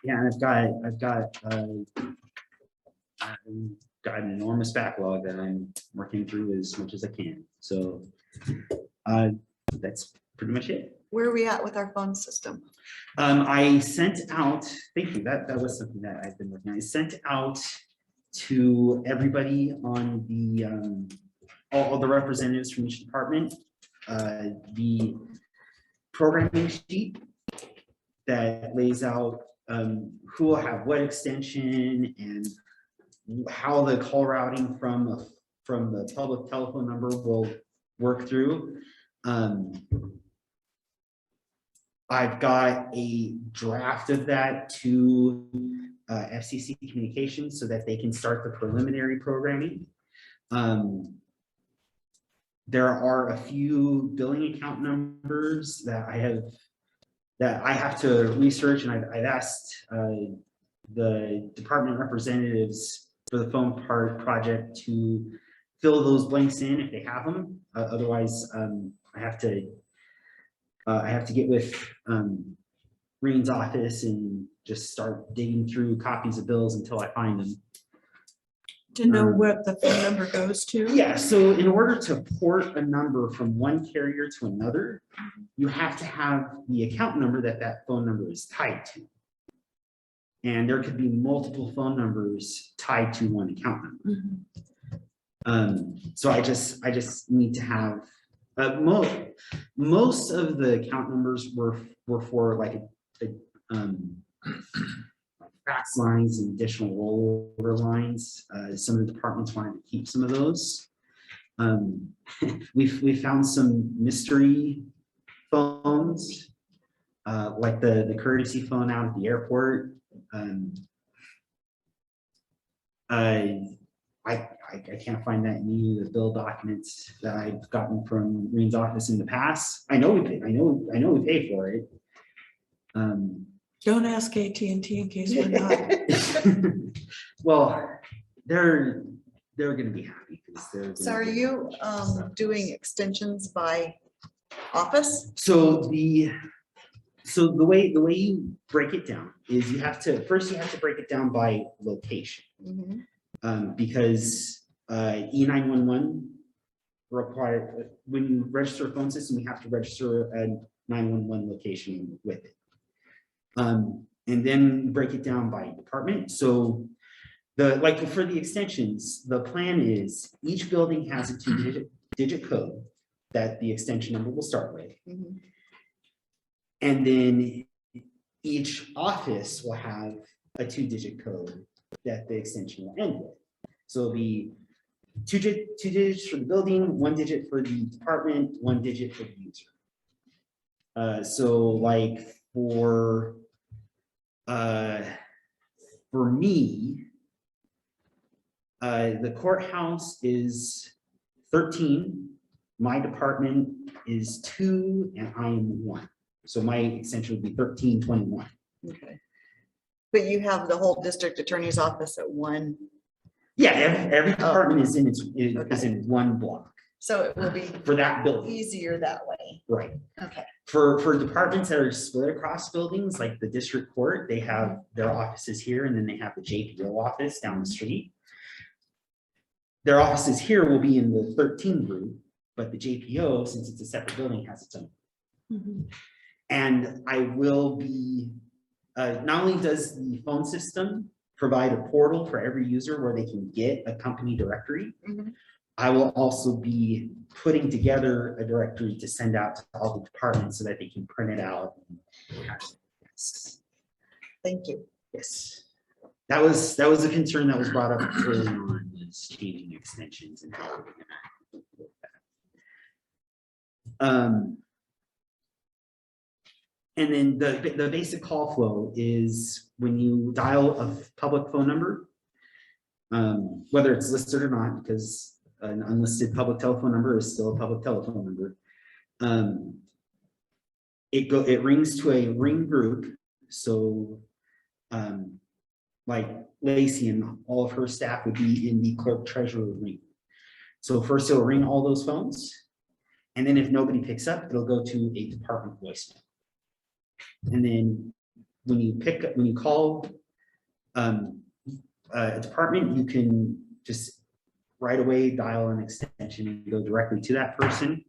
Speaker 18: Yeah, and I've got an enormous backlog that I'm working through as much as I can. So
Speaker 4: That's pretty much it.
Speaker 16: Where are we at with our phone system?
Speaker 4: I sent out, thank you, that was something that I've been working on. I sent out to everybody on the, all the representatives from each department, the programming sheet that lays out who will have what extension and how the call routing from the public telephone number will work through. I've got a draft of that to FCC Communications so that they can start the preliminary programming. There are a few billing account numbers that I have to research, and I've asked the department representatives for the phone project to fill those blanks in if they have them. Otherwise, I have to get with Reen's office and just start digging through copies of bills until I find them.
Speaker 3: To know what the phone number goes to?
Speaker 4: Yeah, so in order to port a number from one carrier to another, you have to have the account number that phone number is tied to. And there could be multiple phone numbers tied to one account number. So I just need to have most of the account numbers were for like fax lines and additional rollover lines. Some of the departments wanted to keep some of those. We found some mystery phones, like the courtesy phone out at the airport. I can't find that in any of the bill documents that I've gotten from Reen's office in the past. I know we pay for it.
Speaker 3: Don't ask AT&T in case we're not.
Speaker 4: Well, they're going to be happy because they're.
Speaker 16: So are you doing extensions by office?
Speaker 4: So the way you break it down is you have to break it down by location. Because E911 require, when you register a phone system, you have to register a 911 location with it. And then break it down by department. So for the extensions, the plan is each building has a 2-digit code that the extension number will start with. And then each office will have a 2-digit code that the extension will end with. So it'll be two digits for the building, 1 digit for the department, 1 digit for the user. So like for me, the courthouse is 13, my department is 2, and I am 1. So my extension would be 1321.
Speaker 16: Okay. But you have the whole district attorney's office at 1.
Speaker 4: Yeah, every department is in one block.
Speaker 16: So it will be
Speaker 4: for that building.
Speaker 16: Easier that way.
Speaker 4: Right.
Speaker 16: Okay.
Speaker 4: For departments that are split across buildings, like the district court, they have their offices here, and then they have the JPO office down the street. Their offices here will be in the 13 group, but the JPO, since it's a separate building, has its own. And I will be, not only does the phone system provide a portal for every user where they can get a company directory, I will also be putting together a directory to send out to all the departments so that they can print it out.
Speaker 16: Thank you.
Speaker 4: Yes. That was a concern that was brought up early on, was changing extensions and how we're going to do that. And then the basic call flow is when you dial a public phone number, whether it's listed or not, because an unlisted public telephone number is still a public telephone number. It rings to a ring group. So like Lacey and all of her staff would be in the clerk treasurer ring. So first it'll ring all those phones. And then if nobody picks up, it'll go to a department voicemail. And then when you call a department, you can just right away dial an extension and go directly to that person.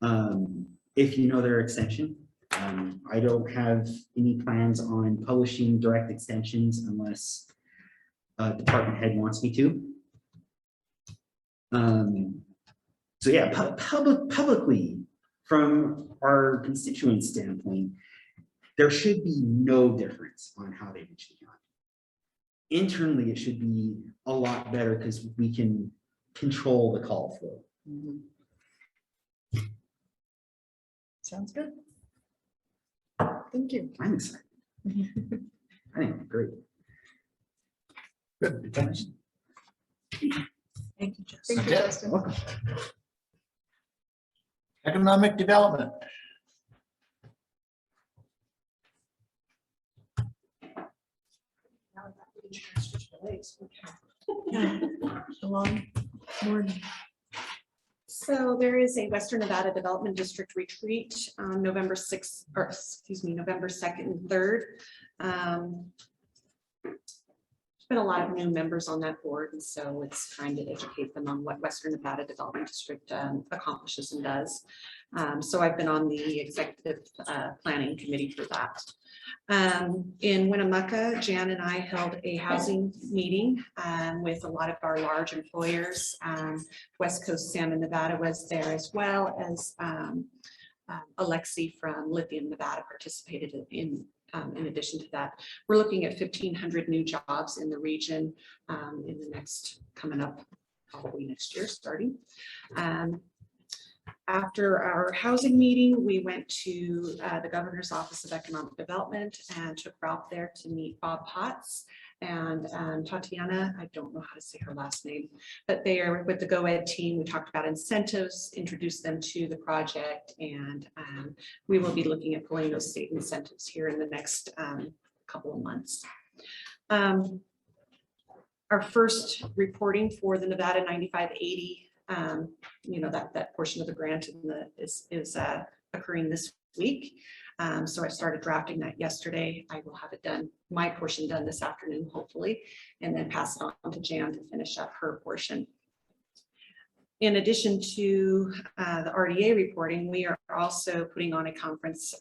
Speaker 4: If you know their extension, I don't have any plans on publishing direct extensions unless department head wants me to. So yeah, publicly, from our constituent standpoint, there should be no difference on how they reach the county. Internally, it should be a lot better because we can control the call flow.
Speaker 16: Sounds good. Thank you.
Speaker 4: I'm excited. I think great.
Speaker 12: Good.
Speaker 3: Thank you, Justin.
Speaker 16: Thank you, Justin.
Speaker 4: Welcome.
Speaker 12: Economic development.
Speaker 3: Yeah, a long morning.
Speaker 7: So there is a Western Nevada Development District retreat on November 6th, or excuse me, November 2nd and 3rd. There's been a lot of new members on that board, and so it's trying to educate them on what Western Nevada Development District accomplishes and does. So I've been on the executive planning committee for that. In Winnemucca, Jan and I held a housing meeting with a lot of our large employers. West Coast Salmon Nevada was there, as well as Alexi from Lithium Nevada participated in addition to that. We're looking at 1,500 new jobs in the region in the next, coming up probably next year starting. After our housing meeting, we went to the Governor's Office of Economic Development and took Ralph there to meet Bob Potts and Tatiana. I don't know how to say her last name, but they are with the GoEd team. We talked about incentives, introduced them to the project, and we will be looking at pulling those state incentives here in the next couple of months. Our first reporting for the Nevada 9580, that portion of the grant is occurring this week. So I started drafting that yesterday. I will have it done, my portion done this afternoon, hopefully, and then pass it on to Jan to finish up her portion. In addition to the RDA reporting, we are also putting on a conference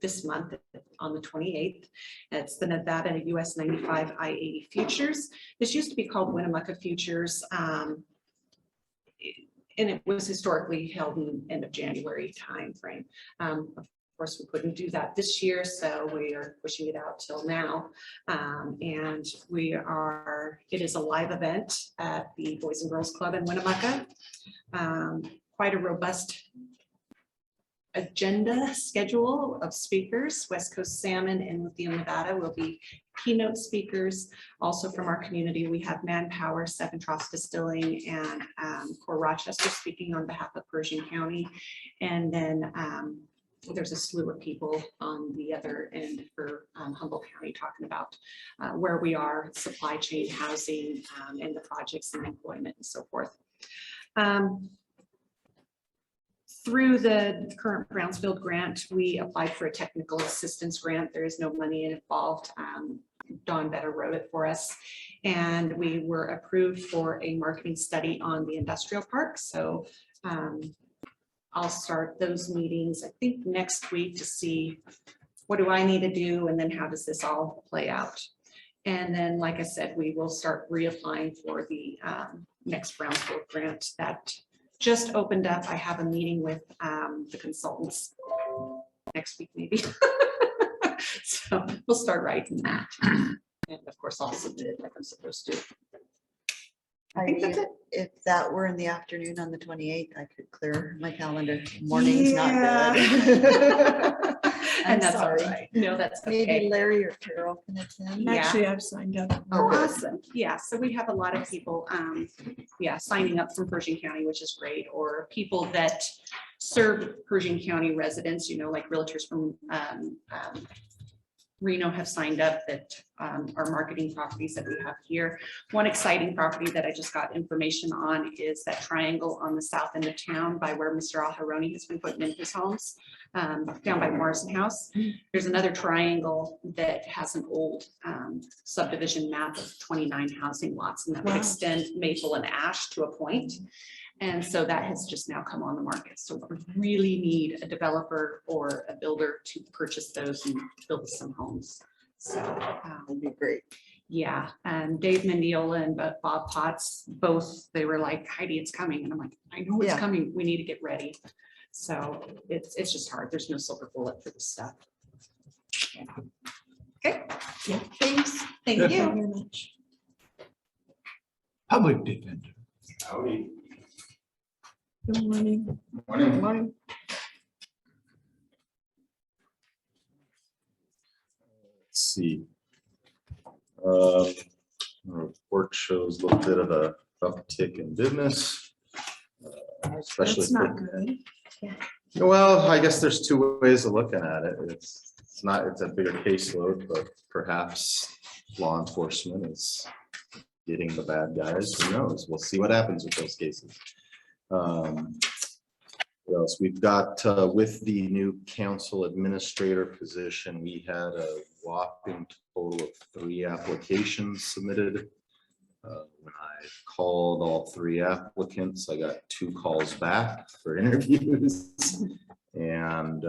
Speaker 7: this month on the 28th. It's the Nevada US 95 I-80 Futures. This used to be called Winnemucca Futures. And it was historically held in end of January timeframe. Of course, we couldn't do that this year, so we are pushing it out till now. And it is a live event at the Boys and Girls Club in Winnemucca. Quite a robust agenda schedule of speakers. West Coast Salmon and Lithium Nevada will be keynote speakers. Also from our community, we have Manpower, Seven Troughs Distilling, and Core Rochester speaking on behalf of Pershing County. And then there's a slew of people on the other end for Humboldt County talking about where we are, supply chain, housing, and the projects and employment and so forth. Through the current Brownsfield grant, we applied for a technical assistance grant. There is no money involved. Dawn Better wrote it for us, and we were approved for a marketing study on the industrial park. So I'll start those meetings, I think, next week to see what do I need to do, and then how does this all play out. And then, like I said, we will start reapplying for the next Brownsfield grant that just opened up. I have a meeting with the consultants next week, maybe. So we'll start writing that. And of course, I'll submit it like I'm supposed to. I think that's it.
Speaker 16: If that were in the afternoon on the 28th, I could clear my calendar. Morning's not good. I'm
Speaker 7: And that's all
Speaker 16: sorry.
Speaker 7: right. No, that's
Speaker 16: Maybe
Speaker 7: okay.
Speaker 16: Larry or Carol can attend.
Speaker 3: Actually, I've signed up.
Speaker 7: Oh, awesome. Yeah, so we have a lot of people, signing up from Pershing County, which is great, or people that serve Pershing County residents, like realtors from Reno have signed up that our marketing properties that we have here. One exciting property that I just got information on is that triangle on the south end of town by where Mr. Alharoni has been putting in his homes, down by Morrison House. There's another triangle that has an old subdivision map of 29 housing lots, and that would extend Maple and Ash to a point. And so that has just now come on the market. So we really need a developer or a builder to purchase those and build some homes. So
Speaker 16: That'd be great.
Speaker 7: yeah, Dave Mendiola and Bob Potts, both, they were like, Heidi, it's coming. And I'm like, I know it's
Speaker 16: Yeah.
Speaker 7: coming. We need to get ready. So it's just hard. There's no silver bullet for this stuff. Yeah. Okay.
Speaker 16: Yeah, thanks.
Speaker 7: Thank
Speaker 12: Good.
Speaker 7: you.
Speaker 3: Very much.
Speaker 12: Public defender.
Speaker 15: Howdy.
Speaker 3: Good morning.
Speaker 16: Good morning.
Speaker 8: Let's see. The report shows a little bit of a uptick in business. Especially.
Speaker 3: That's not good.
Speaker 8: Well, I guess there's two ways of looking at it. It's a bigger caseload, but perhaps law enforcement is getting the bad guys. Who knows? We'll see what happens with those cases. What else? We've got with the new council administrator position, we had a whopping total of 3 applications submitted. When I called all 3 applicants, I got 2 calls back for interviews. And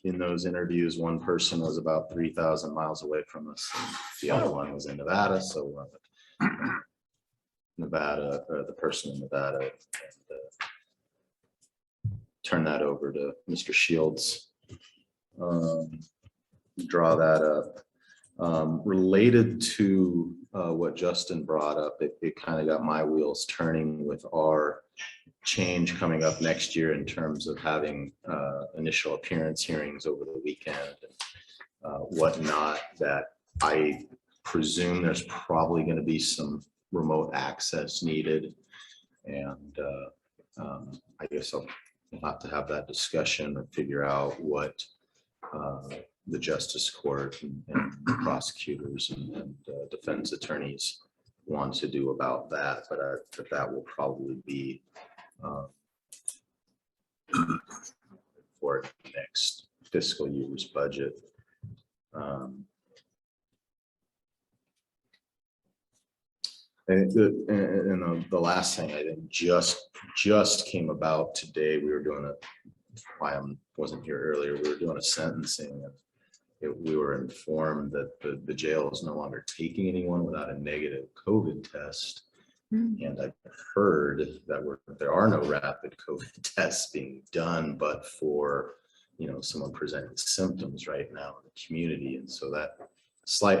Speaker 8: in those interviews, one person was about 3,000 miles away from us. The other one was in Nevada, so Nevada, or the person in Nevada, and, turn that over to Mr. Shields. Draw that up. Related to what Justin brought up, it kind of got my wheels turning with our change coming up next year in terms of having initial appearance hearings over the weekend and whatnot, that I presume there's probably going to be some remote access needed. And I guess I'll have to have that discussion and figure out what the justice court and prosecutors and defense attorneys want to do about that. But that will probably be for next fiscal year's budget. And the last thing I think just came about today. We were doing why I wasn't here earlier. We were doing a sentencing, and we were informed that the jail is no longer taking anyone without a negative COVID test. And I've heard that there are no rapid COVID tests being done, but for someone presenting symptoms right now in the community, and so that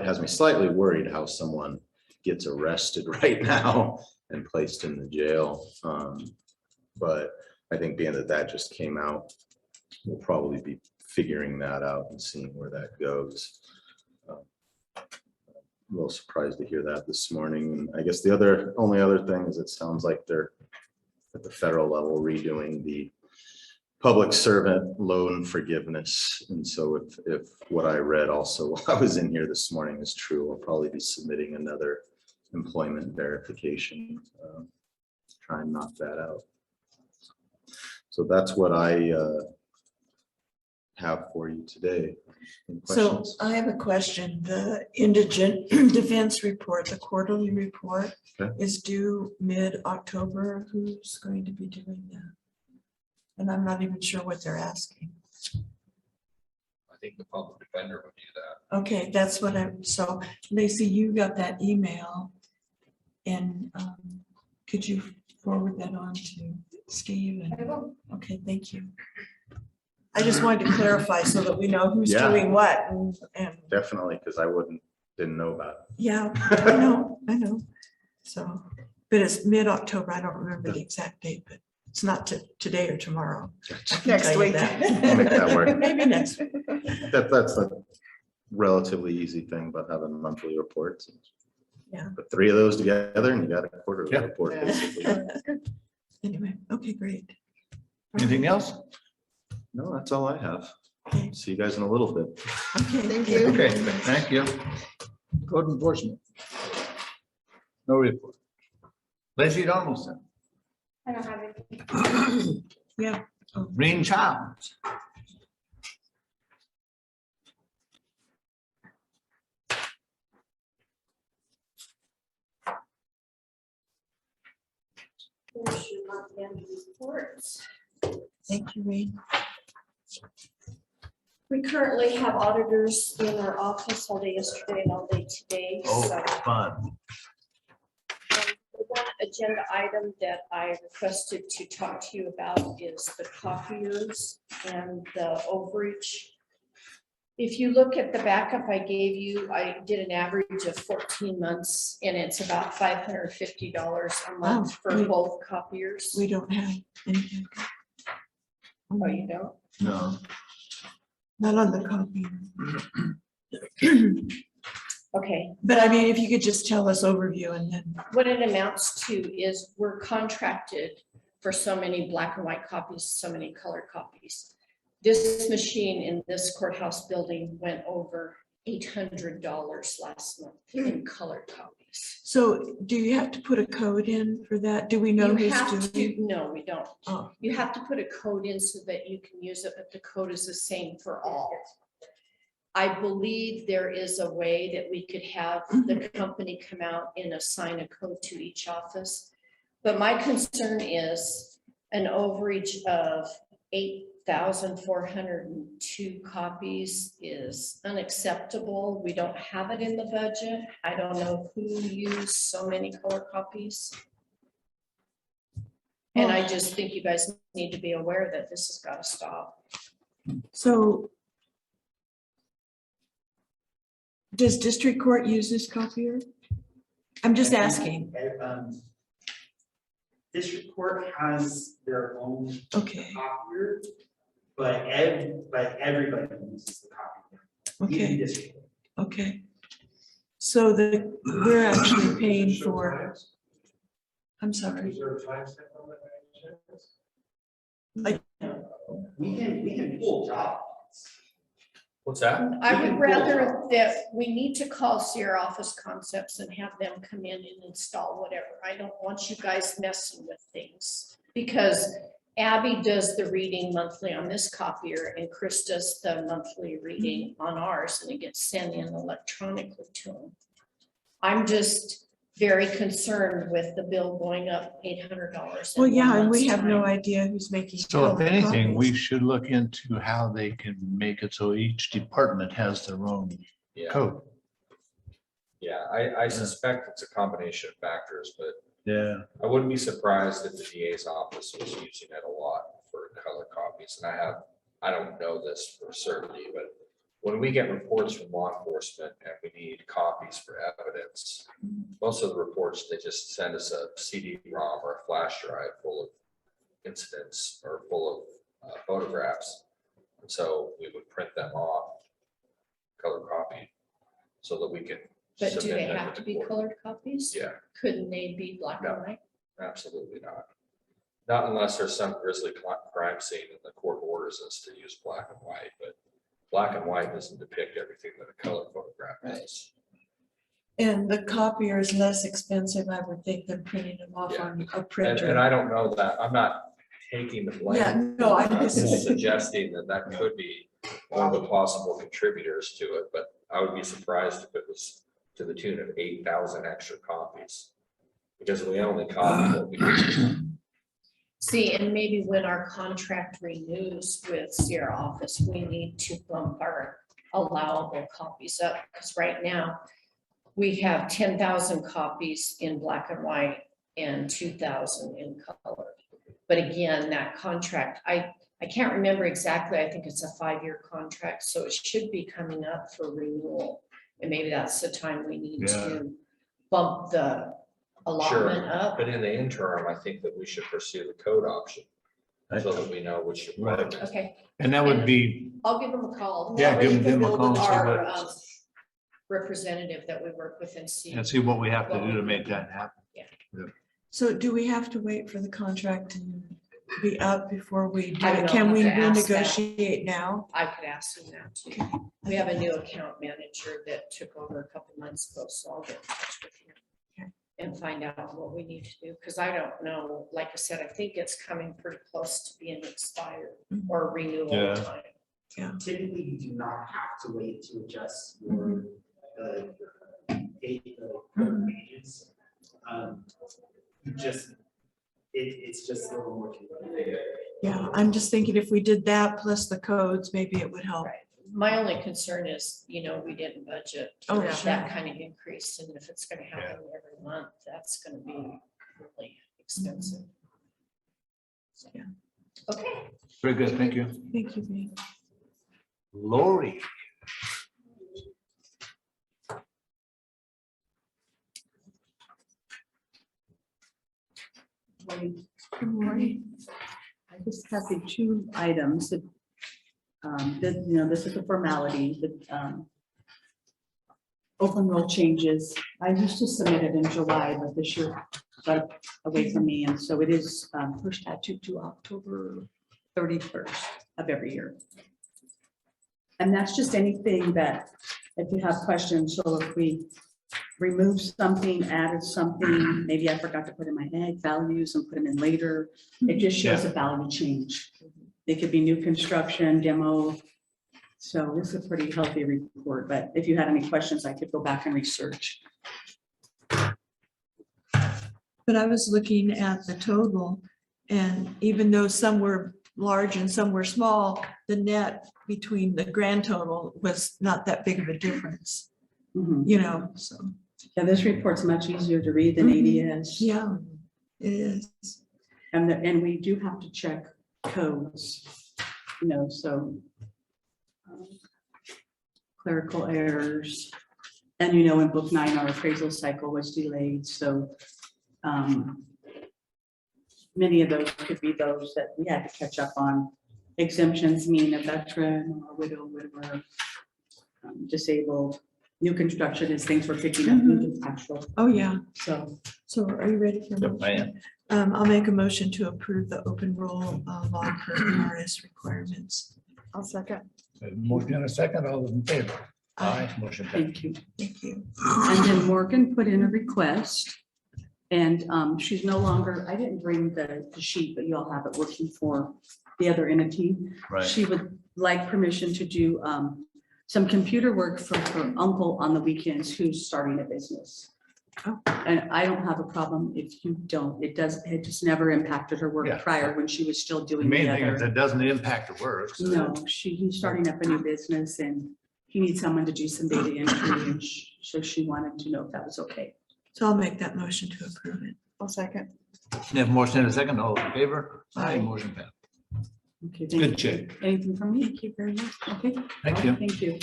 Speaker 8: has me slightly worried how someone gets arrested right now and placed in the jail. But I think being that just came out, we'll probably be figuring that out and seeing where that goes. A little surprised to hear that this morning. And I guess the only other thing is it sounds like they're at the federal level redoing the public servant loan forgiveness. And so if what I read also while I was in here this morning is true, I'll probably be submitting another employment verification, try and knock that out. So that's what I have for you today. Any
Speaker 3: So
Speaker 8: questions?
Speaker 3: I have a question. The indigent defense report, the quarterly report is due mid-October. Who's going to be doing that? And I'm not even sure what they're asking.
Speaker 9: I think the public defender would do that.
Speaker 3: Okay, that's what so Lacey, you got that email. And could you forward that on to Steve? Okay, thank you. I just wanted to clarify so that we know who's doing what and
Speaker 8: Definitely, because I didn't know about it.
Speaker 3: yeah, I know. So, but it's mid-October. I don't remember the exact date, but it's not today or tomorrow.
Speaker 16: Next week.
Speaker 8: I'll make that work.
Speaker 3: Maybe next week.
Speaker 8: That's a relatively easy thing, but having monthly reports.
Speaker 3: Yeah.
Speaker 8: Put 3 of those together and you got a quarterly report. Basically.
Speaker 3: Anyway, okay, great.
Speaker 12: Anything else?
Speaker 8: No, that's all I have. See you guys in a little bit.
Speaker 3: Okay,
Speaker 16: Thank you.
Speaker 12: Okay, thank you. Code enforcement. No report. Leslie Donaldson.
Speaker 11: I don't have anything.
Speaker 3: Yeah.
Speaker 12: Green Childs.
Speaker 11: There's your month-end reports.
Speaker 3: Thank you, Ray.
Speaker 11: We currently have auditors in our office all day yesterday and all day today.
Speaker 12: Oh,
Speaker 11: So
Speaker 12: fun.
Speaker 11: the one agenda item that I requested to talk to you about is the copiers and the overage. If you look at the backup I gave you, I did an average of 14 months and it's about $550 a month for
Speaker 3: we-
Speaker 11: both copiers.
Speaker 3: We don't have anything.
Speaker 11: Oh, you don't?
Speaker 12: No.
Speaker 3: Not on the copy.
Speaker 11: Okay.
Speaker 3: But I mean, if you could just tell us overview and then.
Speaker 11: What it amounts to is we're contracted for so many black and white copies, so many color copies. This machine in this courthouse building went over $800 last month in color copies.
Speaker 3: So do you have to put a code in for that? Do we know
Speaker 11: You
Speaker 3: who's
Speaker 11: have
Speaker 3: doing?
Speaker 11: to, no, we don't.
Speaker 3: Oh.
Speaker 11: You have to put a code in so that you can use it, but the code is the same for all. I believe there is a way that we could have the company come out and assign a code to each office. But my concern is an overage of 8,402 copies is unacceptable. We don't have it in the budget. I don't know who used so many color copies. And I just think you guys need to be aware that this has got to stop.
Speaker 3: So does district court use this copier? I'm just asking.
Speaker 4: District court has their own
Speaker 3: Okay.
Speaker 4: copier, but everybody uses the copier.
Speaker 3: Okay.
Speaker 4: Even district court.
Speaker 3: Okay. So we're actually paying for, I'm sorry. Like,
Speaker 4: We can pull jobs.
Speaker 9: What's that?
Speaker 11: I would rather that we need to call Sierra Office Concepts and have them come in and install whatever. I don't want you guys messing with things. Because Abby does the reading monthly on this copier and Chris does the monthly reading on ours and it gets sent in electronically to them. I'm just very concerned with the bill going up $800.
Speaker 3: well, yeah, and we have no idea who's making.
Speaker 12: So if
Speaker 3: color
Speaker 12: anything, we
Speaker 3: copies.
Speaker 12: should look into how they can make it so each department has their own
Speaker 9: Yeah.
Speaker 12: code.
Speaker 9: Yeah, I suspect it's a combination of factors, but
Speaker 12: Yeah.
Speaker 9: I wouldn't be surprised if the DA's office was using it a lot for color copies. And I don't know this for certainty, but when we get reports from law enforcement and we need copies for evidence, most of the reports, they just send us a CD-ROM or a flash drive full of incidents or full of photographs. And so we would print them off, color copy, so that we can.
Speaker 11: But do
Speaker 9: submit
Speaker 11: they
Speaker 9: them
Speaker 11: have
Speaker 9: the
Speaker 11: to be
Speaker 9: court.
Speaker 11: colored copies?
Speaker 9: Yeah.
Speaker 11: Couldn't they be black and white?
Speaker 9: Absolutely not. Not unless there's some grisly crime scene and the court orders us to use black and white, but black and white doesn't depict everything that a color photograph does.
Speaker 3: And the copier is less expensive, I would think, than printing them off on a printer.
Speaker 9: And I don't know that, I'm not taking the blame.
Speaker 3: Yeah, no,
Speaker 9: I'm
Speaker 3: I
Speaker 9: just suggesting that could be one of the possible contributors to it, but I would be surprised if it was to the tune of 8,000 extra copies. Because we only copy what we need.
Speaker 11: See, and maybe when our contract renews with Sierra Office, we need to bump our allowable copies up, because right now we have 10,000 copies in black and white and 2,000 in color. But again, that contract, I can't remember exactly, I think it's a 5-year contract, so it should be coming up for renewal. And maybe that's the time we need to bump the allotment
Speaker 9: Sure,
Speaker 11: up.
Speaker 9: but in the interim, I think that we should pursue the code option so that we know which department.
Speaker 11: Okay.
Speaker 12: And that would be,
Speaker 11: I'll give them a call.
Speaker 12: Yeah,
Speaker 11: Or
Speaker 12: give
Speaker 11: you can
Speaker 12: them a
Speaker 11: go
Speaker 12: call
Speaker 11: with
Speaker 12: and see
Speaker 11: our,
Speaker 12: what-
Speaker 11: representative that we work with and see.
Speaker 12: and see what we have to do to make that happen.
Speaker 11: Yeah.
Speaker 3: So do we have to wait for the contract to be up before we do
Speaker 11: I don't
Speaker 3: it?
Speaker 11: know,
Speaker 3: Can
Speaker 11: I'll
Speaker 3: we
Speaker 11: have to ask that.
Speaker 3: renegotiate now?
Speaker 11: I could ask them that too. We have a new account manager that took over a couple months ago, so I'll get in touch with him and find out what we need to do, because I don't know, like I said, I think it's coming pretty close to being expired or renewal
Speaker 12: Yeah.
Speaker 11: time.
Speaker 4: Typically, you do not have to wait to adjust your pages. You just, it's just a little more convenient.
Speaker 3: Yeah, I'm just thinking if we did that plus the codes, maybe it would help.
Speaker 11: Right. My only concern is, we didn't budget
Speaker 3: Oh,
Speaker 11: for
Speaker 3: sure.
Speaker 11: that kind of increase, and if it's gonna happen every month, that's gonna be really expensive. So,
Speaker 3: Yeah.
Speaker 11: Okay.
Speaker 12: Very good, thank you.
Speaker 3: Thank you, Vee.
Speaker 12: Lori.
Speaker 3: Good morning.
Speaker 6: I just have the two items that, this is a formality, that open roll changes. I used to submit it in July, but this year got away from me, and so it is pushed out to October 31st of every year. And that's just anything that, if you have questions, so if we remove something, added something, maybe I forgot to put in my ag values and put them in later, it just shows a value change. It could be new construction, demo. So this is a pretty healthy report, but if you had any questions, I could go back and research.
Speaker 3: But I was looking at the total, and even though some were large and some were small, the net between the grand total was not that big of a difference. So.
Speaker 6: Yeah, this report's much easier to read than ADS.
Speaker 3: Yeah, it is.
Speaker 6: And we do have to check codes, so clerical errors. And in book 9, our appraisal cycle was delayed, so many of those could be those that we had to catch up on. Exemptions mean a veteran or widow, widower, disabled. New construction is things we're picking up. New actual.
Speaker 3: Oh, yeah.
Speaker 6: So
Speaker 3: are you ready for a motion? I'll make a motion to approve the open roll log for ERS requirements.
Speaker 16: I'll second.
Speaker 12: Motion and a second, all those in favor? Aye. Motion passed.
Speaker 6: Thank you.
Speaker 3: Thank you.
Speaker 6: And then Morgan put in a request, and she's no longer, I didn't bring the sheet, but you all have it working for the other entity.
Speaker 12: Right.
Speaker 6: She would like permission to do some computer work for her uncle on the weekends who's starting a business. And I don't have a problem if you don't. It just never impacted her work
Speaker 12: Yeah.
Speaker 6: prior when she was still
Speaker 12: The
Speaker 6: doing
Speaker 12: main
Speaker 6: the
Speaker 12: thing is
Speaker 6: other.
Speaker 12: it doesn't impact the work. so
Speaker 6: No, he's starting up a new business and he needs someone to do some data entry, and so she wanted to know if that was okay.
Speaker 3: So I'll make that motion to approve it.
Speaker 16: I'll second.
Speaker 12: You have a motion and a second, all those in favor?
Speaker 3: Aye.
Speaker 12: Motion passed.
Speaker 6: Okay,
Speaker 12: Good check.
Speaker 6: Anything from me?
Speaker 3: Thank you very much.
Speaker 6: Okay.
Speaker 12: Thank you.
Speaker 6: Thank you.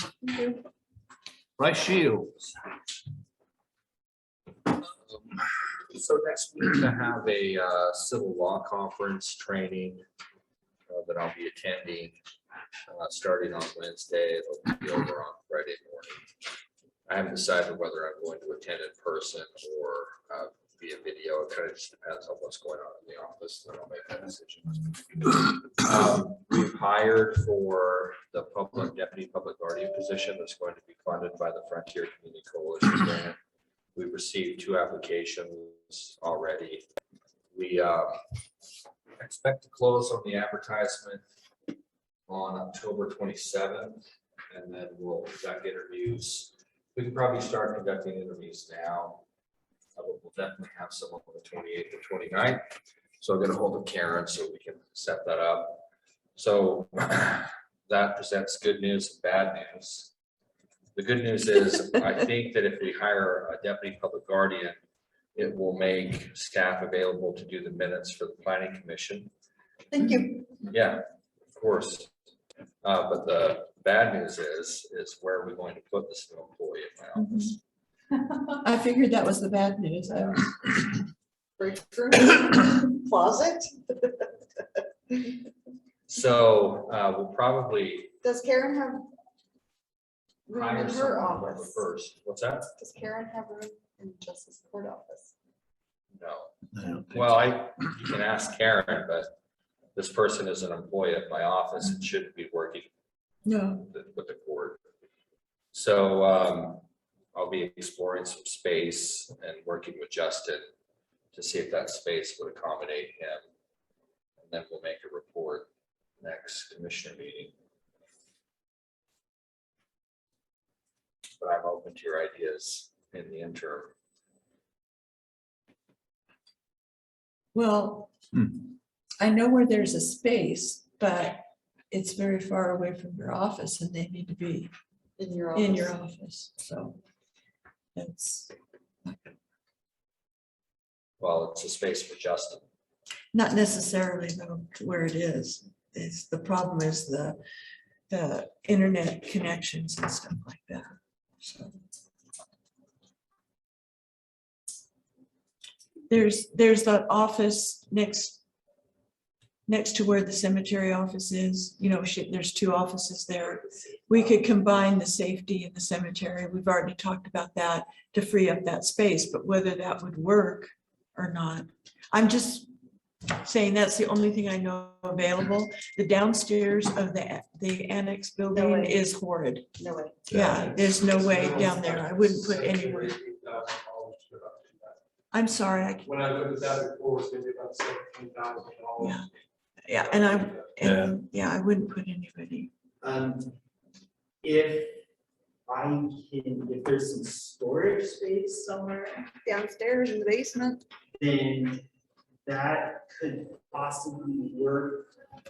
Speaker 12: Bryce Shields.
Speaker 9: So next week I have a civil law conference training that I'll be attending starting on Wednesday. It'll be over on Friday morning. I haven't decided whether I'm going to attend in person or via video. It kind of just depends on what's going on in the office, then I'll make that decision. We've hired for the deputy public guardian position that's going to be funded by the Frontier Community Coalition grant. We've received 2 applications already. We expect to close on the advertisement on October 27th, and then we'll conduct interviews. We can probably start conducting interviews now. We'll definitely have some on the 28th or 29th. So I'll get a hold of Karen so we can set that up. So that presents good news and bad news. The good news is I think that if we hire a deputy public guardian, it will make staff available to do the minutes for the planning commission.
Speaker 16: Thank you.
Speaker 9: Yeah, of course. But the bad news is where are we going to put this new employee in my office?
Speaker 3: I figured that was the bad news. I was
Speaker 16: Break room, closet.
Speaker 9: So we'll probably
Speaker 16: Does Karen have room
Speaker 9: hire
Speaker 16: in her
Speaker 9: someone for the
Speaker 16: office?
Speaker 9: first. What's that?
Speaker 16: Does Karen have room in Justice Court office?
Speaker 9: No. Well, you can ask Karen, but this person is an employee at my office and shouldn't be working
Speaker 3: No.
Speaker 9: with the court. So I'll be exploring some space and working with Justin to see if that space would accommodate him. And then we'll make a report next commissioner meeting. But I'm open to your ideas in the interim.
Speaker 3: Well, I know where there's a space, but it's very far away from your office and they need to be
Speaker 16: In your
Speaker 3: in your
Speaker 16: office.
Speaker 3: office, so. It's
Speaker 9: Well, it's a space for Justin.
Speaker 3: not necessarily though where it is. It's, the problem is the internet connections and stuff like that, so. There's the office next to where the cemetery office is, you know, there's two offices there. We could combine the safety and the cemetery. We've already talked about that to free up that space, but whether that would work or not. I'm just saying that's the only thing I know available. The downstairs of the annex building
Speaker 16: way.
Speaker 3: is horrid.
Speaker 16: No way.
Speaker 3: Yeah, there's no way down there. I wouldn't put anywhere. I'm sorry.
Speaker 21: When I looked at that before, it's gonna be about $17,000.
Speaker 3: Yeah. Yeah, and I wouldn't put anybody.
Speaker 4: If if there's some storage space somewhere,
Speaker 16: Downstairs in the basement.
Speaker 4: then that could possibly work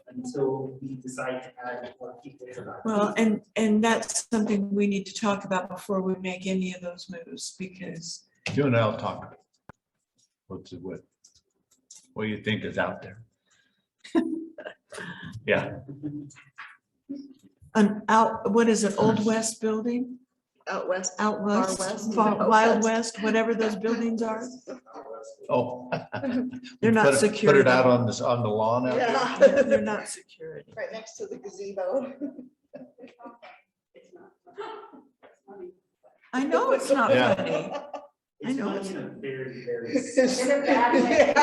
Speaker 4: until we decide to add more people to that.
Speaker 3: Well, and that's something we need to talk about before we make any of those moves, because
Speaker 12: You and I'll talk. What do you think is out there? Yeah,
Speaker 3: what is it, Old West building?
Speaker 16: Out west.
Speaker 3: Out west,
Speaker 16: west,
Speaker 3: Wild West, whatever those buildings are.
Speaker 12: oh.
Speaker 3: They're not
Speaker 12: Put
Speaker 3: secure.
Speaker 12: it out on the lawn out there.
Speaker 16: Yeah.
Speaker 3: They're not security.
Speaker 16: Right next to the gazebo.
Speaker 3: I know it's not
Speaker 12: Yeah.
Speaker 3: funny. I
Speaker 4: It's
Speaker 3: know
Speaker 4: not
Speaker 3: it's
Speaker 4: in a very, very.
Speaker 16: In a bad way.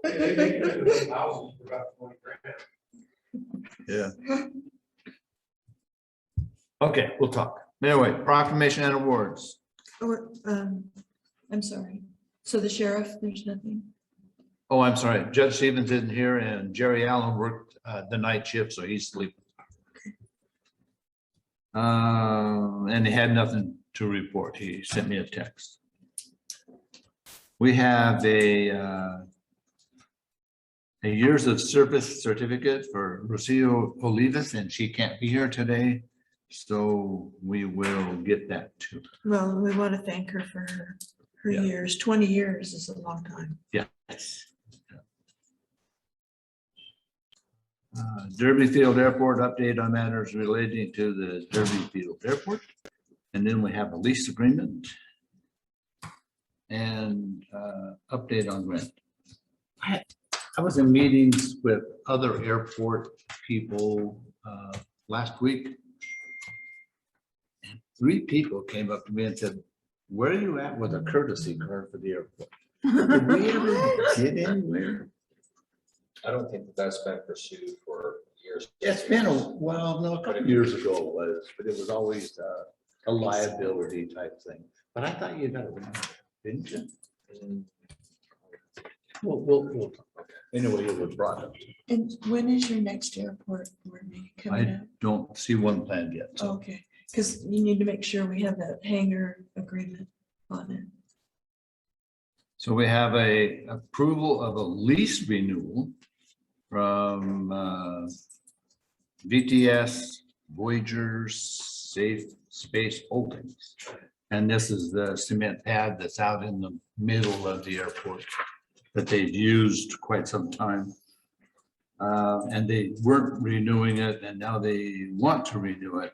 Speaker 21: They make it into houses for about 20 grand.
Speaker 12: Yeah. Okay, we'll talk. Anyway, proclamation and awards.
Speaker 3: Or, I'm sorry. So the sheriff, there's nothing.
Speaker 12: Oh, I'm sorry. Judge Stevens isn't here and Jerry Allen worked the night shift, so he's sleeping. And he had nothing to report. He sent me a text. We have a years of service certificate for Rocio Olivas, and she can't be here today. So we will get that too.
Speaker 3: Well, we want to thank her for her
Speaker 12: Yeah.
Speaker 3: years. 20 years is a long time.
Speaker 12: Yes. Derby Field Airport update on matters relating to the Derby Field Airport. And then we have a lease agreement. And update on rent. I was in meetings with other airport people last week. And 3 people came up to me and said, where are you at with a courtesy car for the airport? Did we ever get anywhere?
Speaker 9: I don't think that's been pursued for years.
Speaker 12: It's been a couple years ago it was, but it was always a liability type thing. But I thought you got it, didn't you? We'll talk. Anyway, it was brought up.
Speaker 3: And when is your next airport board meeting coming
Speaker 12: I
Speaker 3: up?
Speaker 12: don't see one planned yet. So
Speaker 3: Okay, because you need to make sure we have that hangar agreement on it.
Speaker 12: So we have a approval of a lease renewal from VTS Voyager Safe Space Holdings. And this is the cement pad that's out in the middle of the airport that they've used quite some time. And they weren't renewing it and now they want to renew it.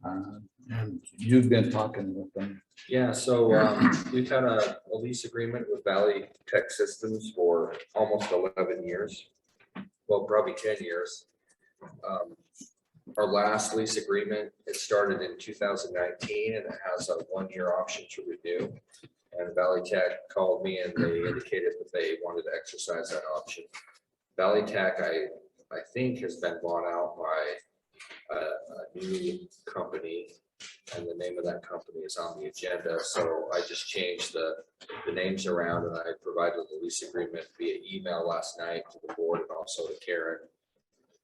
Speaker 12: And you've been talking with them.
Speaker 9: Yeah, so we've had a lease agreement with Valley Tech Systems for almost 11 years. Well, probably 10 years. Our last lease agreement, it started in 2019 and it has a 1-year option to renew. And Valley Tech called me and they indicated that they wanted to exercise that option. Valley Tech, I think, has been bought out by a new company. And the name of that company is on the agenda, so I just changed the names around, and I provided the lease agreement via email last night to the board and also to Karen.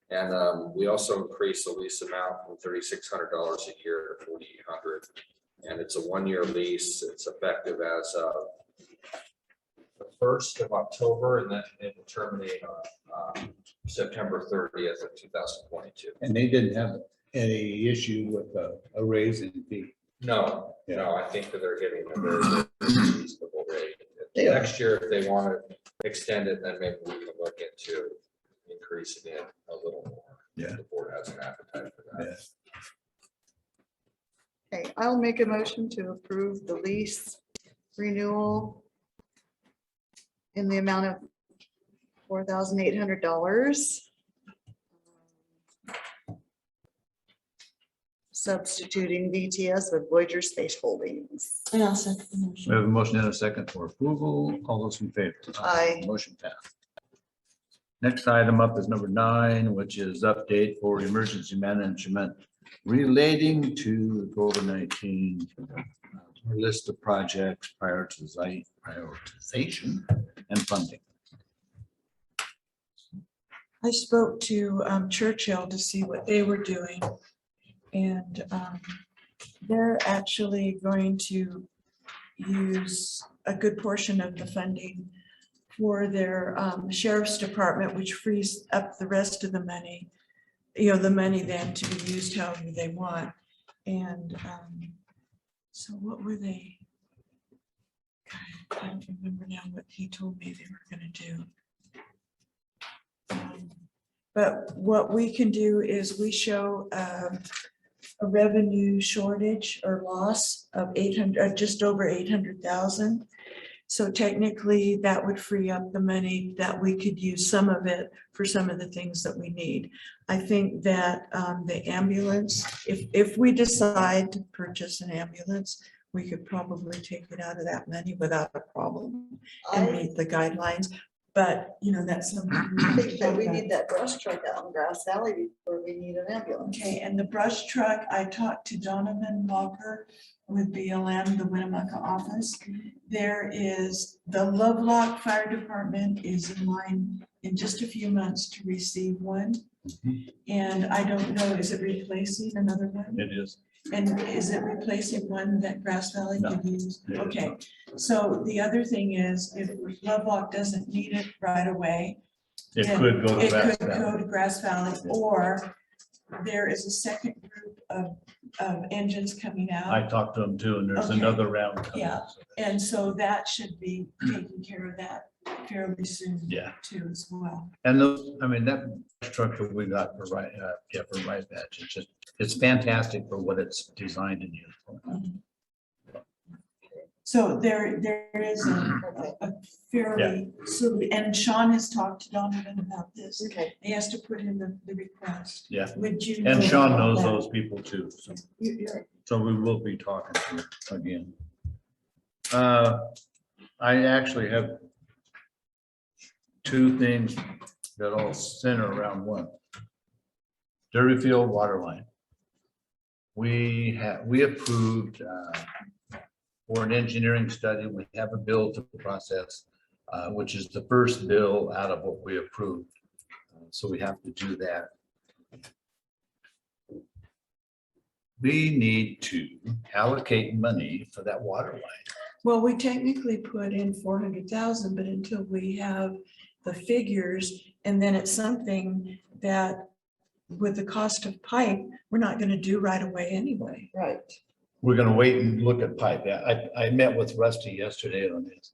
Speaker 9: And we also increased the lease amount from $3,600 a year to $4,800. And it's a 1-year lease. It's effective as of the 1st of October, and then it will terminate on September 30th of 2022.
Speaker 12: And they didn't have any issue with a raise in fee.
Speaker 9: No,
Speaker 12: Yeah.
Speaker 9: no, I think that they're getting a very reasonable rate. Next year, if they want to extend it, then maybe we can look into increasing it a little more.
Speaker 12: Yeah.
Speaker 9: The board has an appetite for that.
Speaker 16: Okay, I'll make a motion to approve the lease renewal in the amount of $4,800. Substituting VTS with Voyager Space Holdings.
Speaker 3: And I'll second the motion.
Speaker 12: We have a motion and a second for approval. All those in favor?
Speaker 16: Aye.
Speaker 12: Motion passed. Next item up is number 9, which is update for emergency management relating to COVID-19. List of projects, prioritization and funding.
Speaker 3: I spoke to Churchill to see what they were doing. And they're actually going to use a good portion of the funding for their sheriff's department, which frees up the rest of the money, the money then to be used however they want. And so what were they? God, I don't remember now what he told me they were going to do. But what we can do is we show a revenue shortage or loss of 800, just over 800,000. So technically that would free up the money that we could use some of it for some of the things that we need. I think that the ambulance, if we decide to purchase an ambulance, we could probably take it out of that money without a problem and meet the guidelines. But, that's something.
Speaker 16: I think that we need that brush truck out in Grass Valley before we need an ambulance.
Speaker 3: Okay, and the brush truck, I talked to Donovan Walker with BLM, the Winnemucca office. There is, the Lovelock Fire Department is in line in just a few months to receive one. And I don't know, is it replacing another one?
Speaker 12: It is.
Speaker 3: And is it replacing one that Grass Valley could use? Okay, so the other thing is, if Lovelock doesn't need it right away,
Speaker 12: It
Speaker 3: then
Speaker 12: could go to
Speaker 3: it
Speaker 12: Grass
Speaker 3: could
Speaker 12: Valley.
Speaker 3: go to Grass Valley, or there is a second group of engines coming out.
Speaker 12: I talked to them too, and there's
Speaker 3: Okay.
Speaker 12: another round coming.
Speaker 3: Yeah, and so that should be taking care of that fairly soon.
Speaker 12: Yeah.
Speaker 3: Too as well.
Speaker 12: And those, that truck that we got for right batch, it's fantastic for what it's designed and used for.
Speaker 3: So there is a fairly, so, and Sean has talked to Donovan about this.
Speaker 16: Okay.
Speaker 3: He has to put in the request.
Speaker 12: Yeah.
Speaker 3: Would you?
Speaker 12: And
Speaker 3: know
Speaker 12: Sean
Speaker 3: about
Speaker 12: knows
Speaker 3: that?
Speaker 12: those people too, so. So we will be talking to him again. I actually have 2 things that all center around one. Derby Field water line. We approved for an engineering study. We have a bill to process, which is the first bill out of what we approved. So we have to do that. We need to allocate money for that water line.
Speaker 3: Well, we technically put in 400,000, but until we have the figures, and then it's something that with the cost of pipe, we're not going to do right away anyway.
Speaker 16: Right.
Speaker 12: We're gonna wait and look at pipe. I met with Rusty yesterday on this.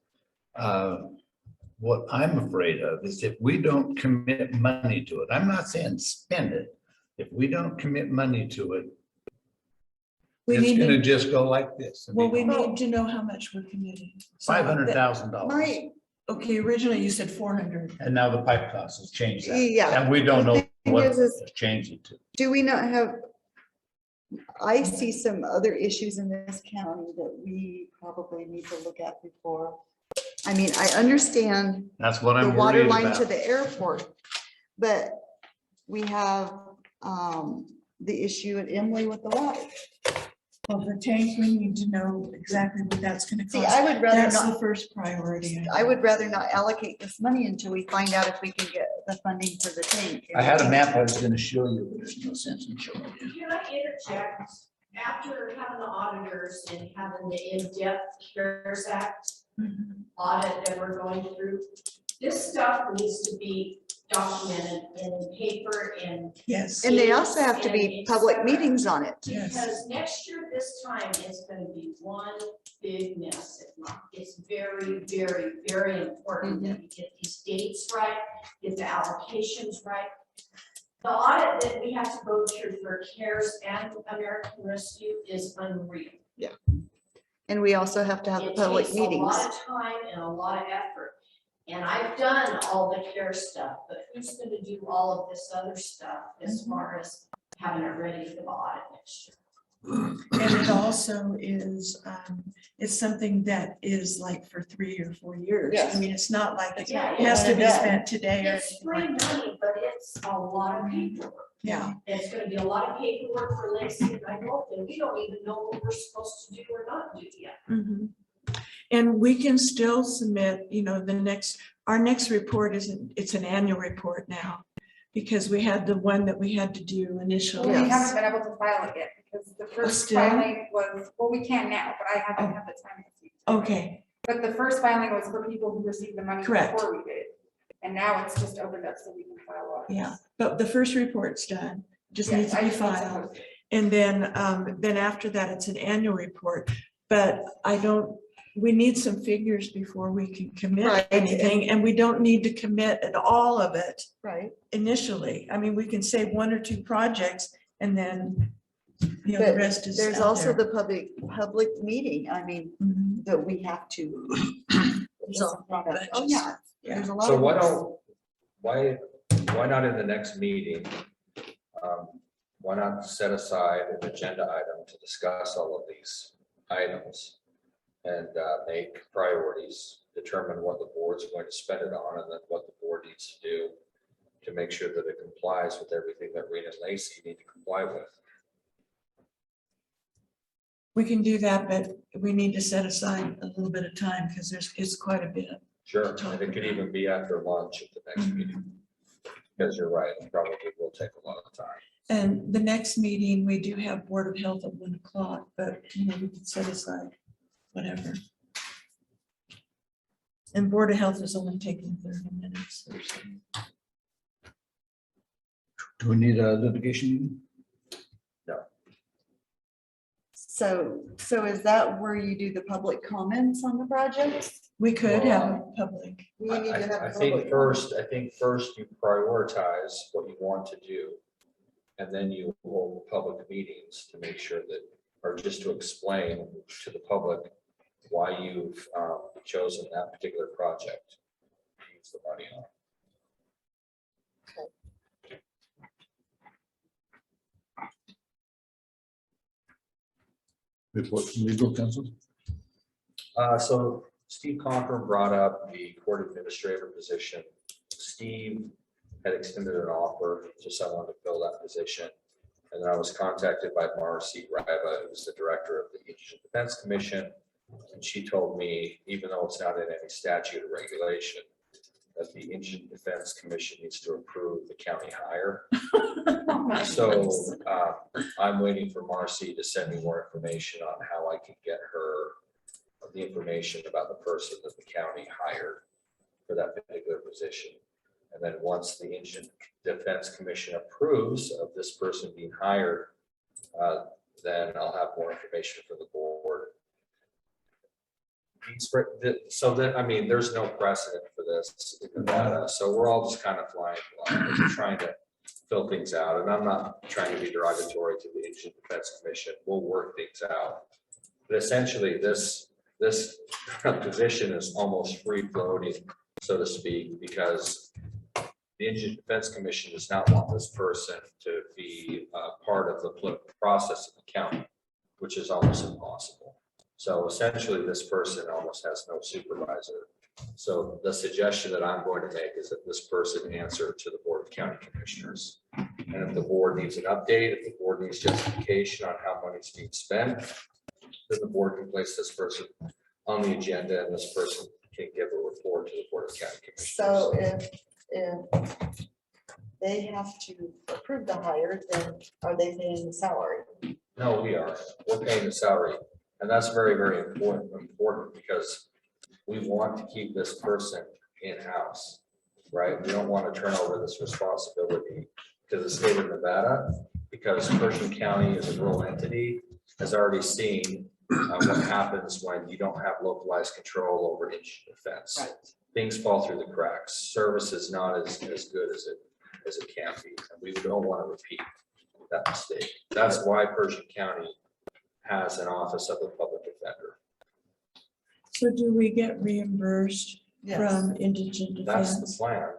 Speaker 12: What I'm afraid of is if we don't commit money to it, I'm not saying spend it. If we don't commit money to it,
Speaker 3: We
Speaker 12: it's
Speaker 3: need
Speaker 12: gonna
Speaker 3: to,
Speaker 12: just go like this.
Speaker 3: well, we need to know how much we're committing. So that-
Speaker 12: $500,000.
Speaker 16: Right.
Speaker 3: Okay, originally you said 400.
Speaker 12: And now the pipe cost has changed that.
Speaker 16: Yeah.
Speaker 12: And we don't know
Speaker 16: The thing
Speaker 12: what
Speaker 16: is
Speaker 12: it's changing to.
Speaker 16: Do we not have, I see some other issues in this county that we probably need to look at before. I understand
Speaker 12: That's what I'm
Speaker 16: the water
Speaker 12: worried
Speaker 16: line
Speaker 12: about.
Speaker 16: to the airport, but we have the issue at Emily with the water.
Speaker 3: Well, the tank, we need to know exactly what that's gonna cost.
Speaker 16: See, I would rather
Speaker 3: That's the
Speaker 16: not,
Speaker 3: first priority.
Speaker 16: I would rather not allocate this money until we find out if we can get the funding for the tank.
Speaker 12: I had a map I was gonna show you, but there's no sense in showing you.
Speaker 11: Can I interject? After having the auditors and having the in-depth CARES Act audit that we're going through, this stuff needs to be documented in paper and.
Speaker 3: Yes.
Speaker 16: And they also have to be public meetings on it.
Speaker 11: Because next year, this time, it's gonna be one big mess. It's very, very, very important that we get these dates right, get the allocations right. The audit that we have to go through for CARES and American Rescue is unreal.
Speaker 16: Yeah. And we also have to have the public
Speaker 11: It takes
Speaker 16: meetings.
Speaker 11: a lot of time and a lot of effort. And I've done all the CARES stuff, but who's gonna do all of this other stuff as far as having it ready for the audit next year?
Speaker 3: And it also is, it's something that is like for 3 or 4 years.
Speaker 16: Yes.
Speaker 3: I mean, it's not like it
Speaker 11: Yeah,
Speaker 3: has to be
Speaker 16: yeah.
Speaker 3: spent today or
Speaker 11: It's
Speaker 3: anything
Speaker 11: free
Speaker 3: like that.
Speaker 11: money, but it's a lot of paperwork.
Speaker 3: Yeah.
Speaker 11: It's gonna be a lot of paperwork for Lacey and I hope, and we don't even know what we're supposed to do or not do yet.
Speaker 3: Mhm. And we can still submit, you know, our next report isn't, it's an annual report now. Because we had the one that we had to do initially.
Speaker 10: Well, we haven't been able to file it yet because the first
Speaker 3: still?
Speaker 10: filing was, well, we can now, but I haven't had the time this week.
Speaker 3: Okay,
Speaker 10: But the first filing was for people who received the money
Speaker 3: Correct.
Speaker 10: before we did. And now it's just opened up so we can file audits.
Speaker 3: yeah, but the first report's done, just
Speaker 10: Yes,
Speaker 3: needs to
Speaker 10: I
Speaker 3: be
Speaker 10: just need to
Speaker 3: filed.
Speaker 10: post it.
Speaker 3: And then after that, it's an annual report. But we need some figures before we can commit
Speaker 16: Right.
Speaker 3: anything, and we don't need to commit at all of it
Speaker 16: Right.
Speaker 3: initially. I mean, we can say 1 or 2 projects and then, you know, the
Speaker 16: But
Speaker 3: rest is
Speaker 16: there's
Speaker 3: out
Speaker 16: also
Speaker 3: there.
Speaker 16: the public meeting, I mean,
Speaker 3: Mhm.
Speaker 16: that we have to. Oh, yeah. There's a lot
Speaker 9: So
Speaker 16: of.
Speaker 9: why not in the next meeting? Why not set aside an agenda item to discuss all of these items? And make priorities, determine what the board's going to spend it on, and then what the board needs to do to make sure that it complies with everything that Reno and Lacey need to comply with.
Speaker 3: We can do that, but we need to set aside a little bit of time because it's quite a bit.
Speaker 9: Sure, and it could even be after lunch at the next meeting. Because you're right, it probably will take a lot of time.
Speaker 3: And the next meeting, we do have Board of Health at 1 o'clock, but you know, we can set aside whatever. And Board of Health is only taking 30 minutes. or so.
Speaker 12: Do we need a litigation meeting?
Speaker 16: So is that where you do the public comments on the projects?
Speaker 3: We could have a public.
Speaker 16: We need to have.
Speaker 9: I
Speaker 16: a
Speaker 9: think
Speaker 16: public
Speaker 9: first you prioritize what you want to do. And then you hold public meetings to make sure that, or just to explain to the public why you've chosen that particular project to use the money on.
Speaker 12: Report from legal counsel?
Speaker 9: So Steve Conklin brought up the court administrator position. Steve had extended an offer to someone to fill that position. And then I was contacted by Marcy Riva, who's the director of the Indigent Defense Commission. And she told me, even though it's not in any statute or regulation, that the Indigent Defense Commission needs to approve the county hire. So I'm waiting for Marcy to send me more information on how I can get her the information about the person that the county hired for that particular position. And then once the Indigent Defense Commission approves of this person being hired, then I'll have more information for the board. So that, I mean, there's no precedent for this in Nevada, so we're all just kind of flying blind, we're trying to fill things out. And I'm not trying to be derogatory to the Indigent Defense Commission. We'll work things out. But essentially, this position is almost free floating, so to speak, because the Indigent Defense Commission does not want this person to be part of the political process of the county, which is almost impossible. So essentially, this person almost has no supervisor. So the suggestion that I'm going to make is that this person answer to the Board of County Commissioners. And if the board needs an update, if the board needs justification on how money's being spent, then the board can place this person on the agenda and this person can give a report to the Board of County Commissioners.
Speaker 16: So if they have to approve the hire, then are they paying the salary?
Speaker 9: No, we're paying the salary. And that's very, very important because we want to keep this person in-house, right? We don't want to turn over this responsibility to the state of Nevada because Pershing County is a rural entity, has already seen what happens when you don't have localized control over indigent defense.
Speaker 16: Right.
Speaker 9: Things fall through the cracks. Service is not as good as it can be. And we don't want to repeat that mistake. That's why Pershing County has an office of the public defender.
Speaker 3: So do we get reimbursed
Speaker 16: Yes.
Speaker 3: from indigent
Speaker 9: That's the
Speaker 3: defense?
Speaker 9: plan.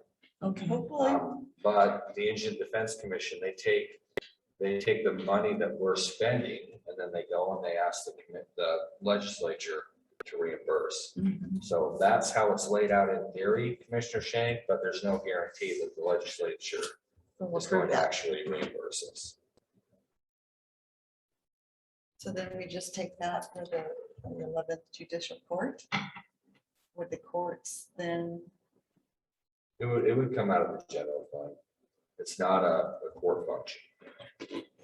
Speaker 3: Okay.
Speaker 16: Hopefully.
Speaker 9: But the Indigent Defense Commission, they take the money that we're spending and then they go and they ask the legislature to reimburse. So that's how it's laid out in theory, Commissioner Shank, but there's no guarantee that the legislature is going to actually reimburse us.
Speaker 16: So then we just take that for the 11th Judicial Court? Would the courts then?
Speaker 9: It would come out of the general fund. It's not a court function.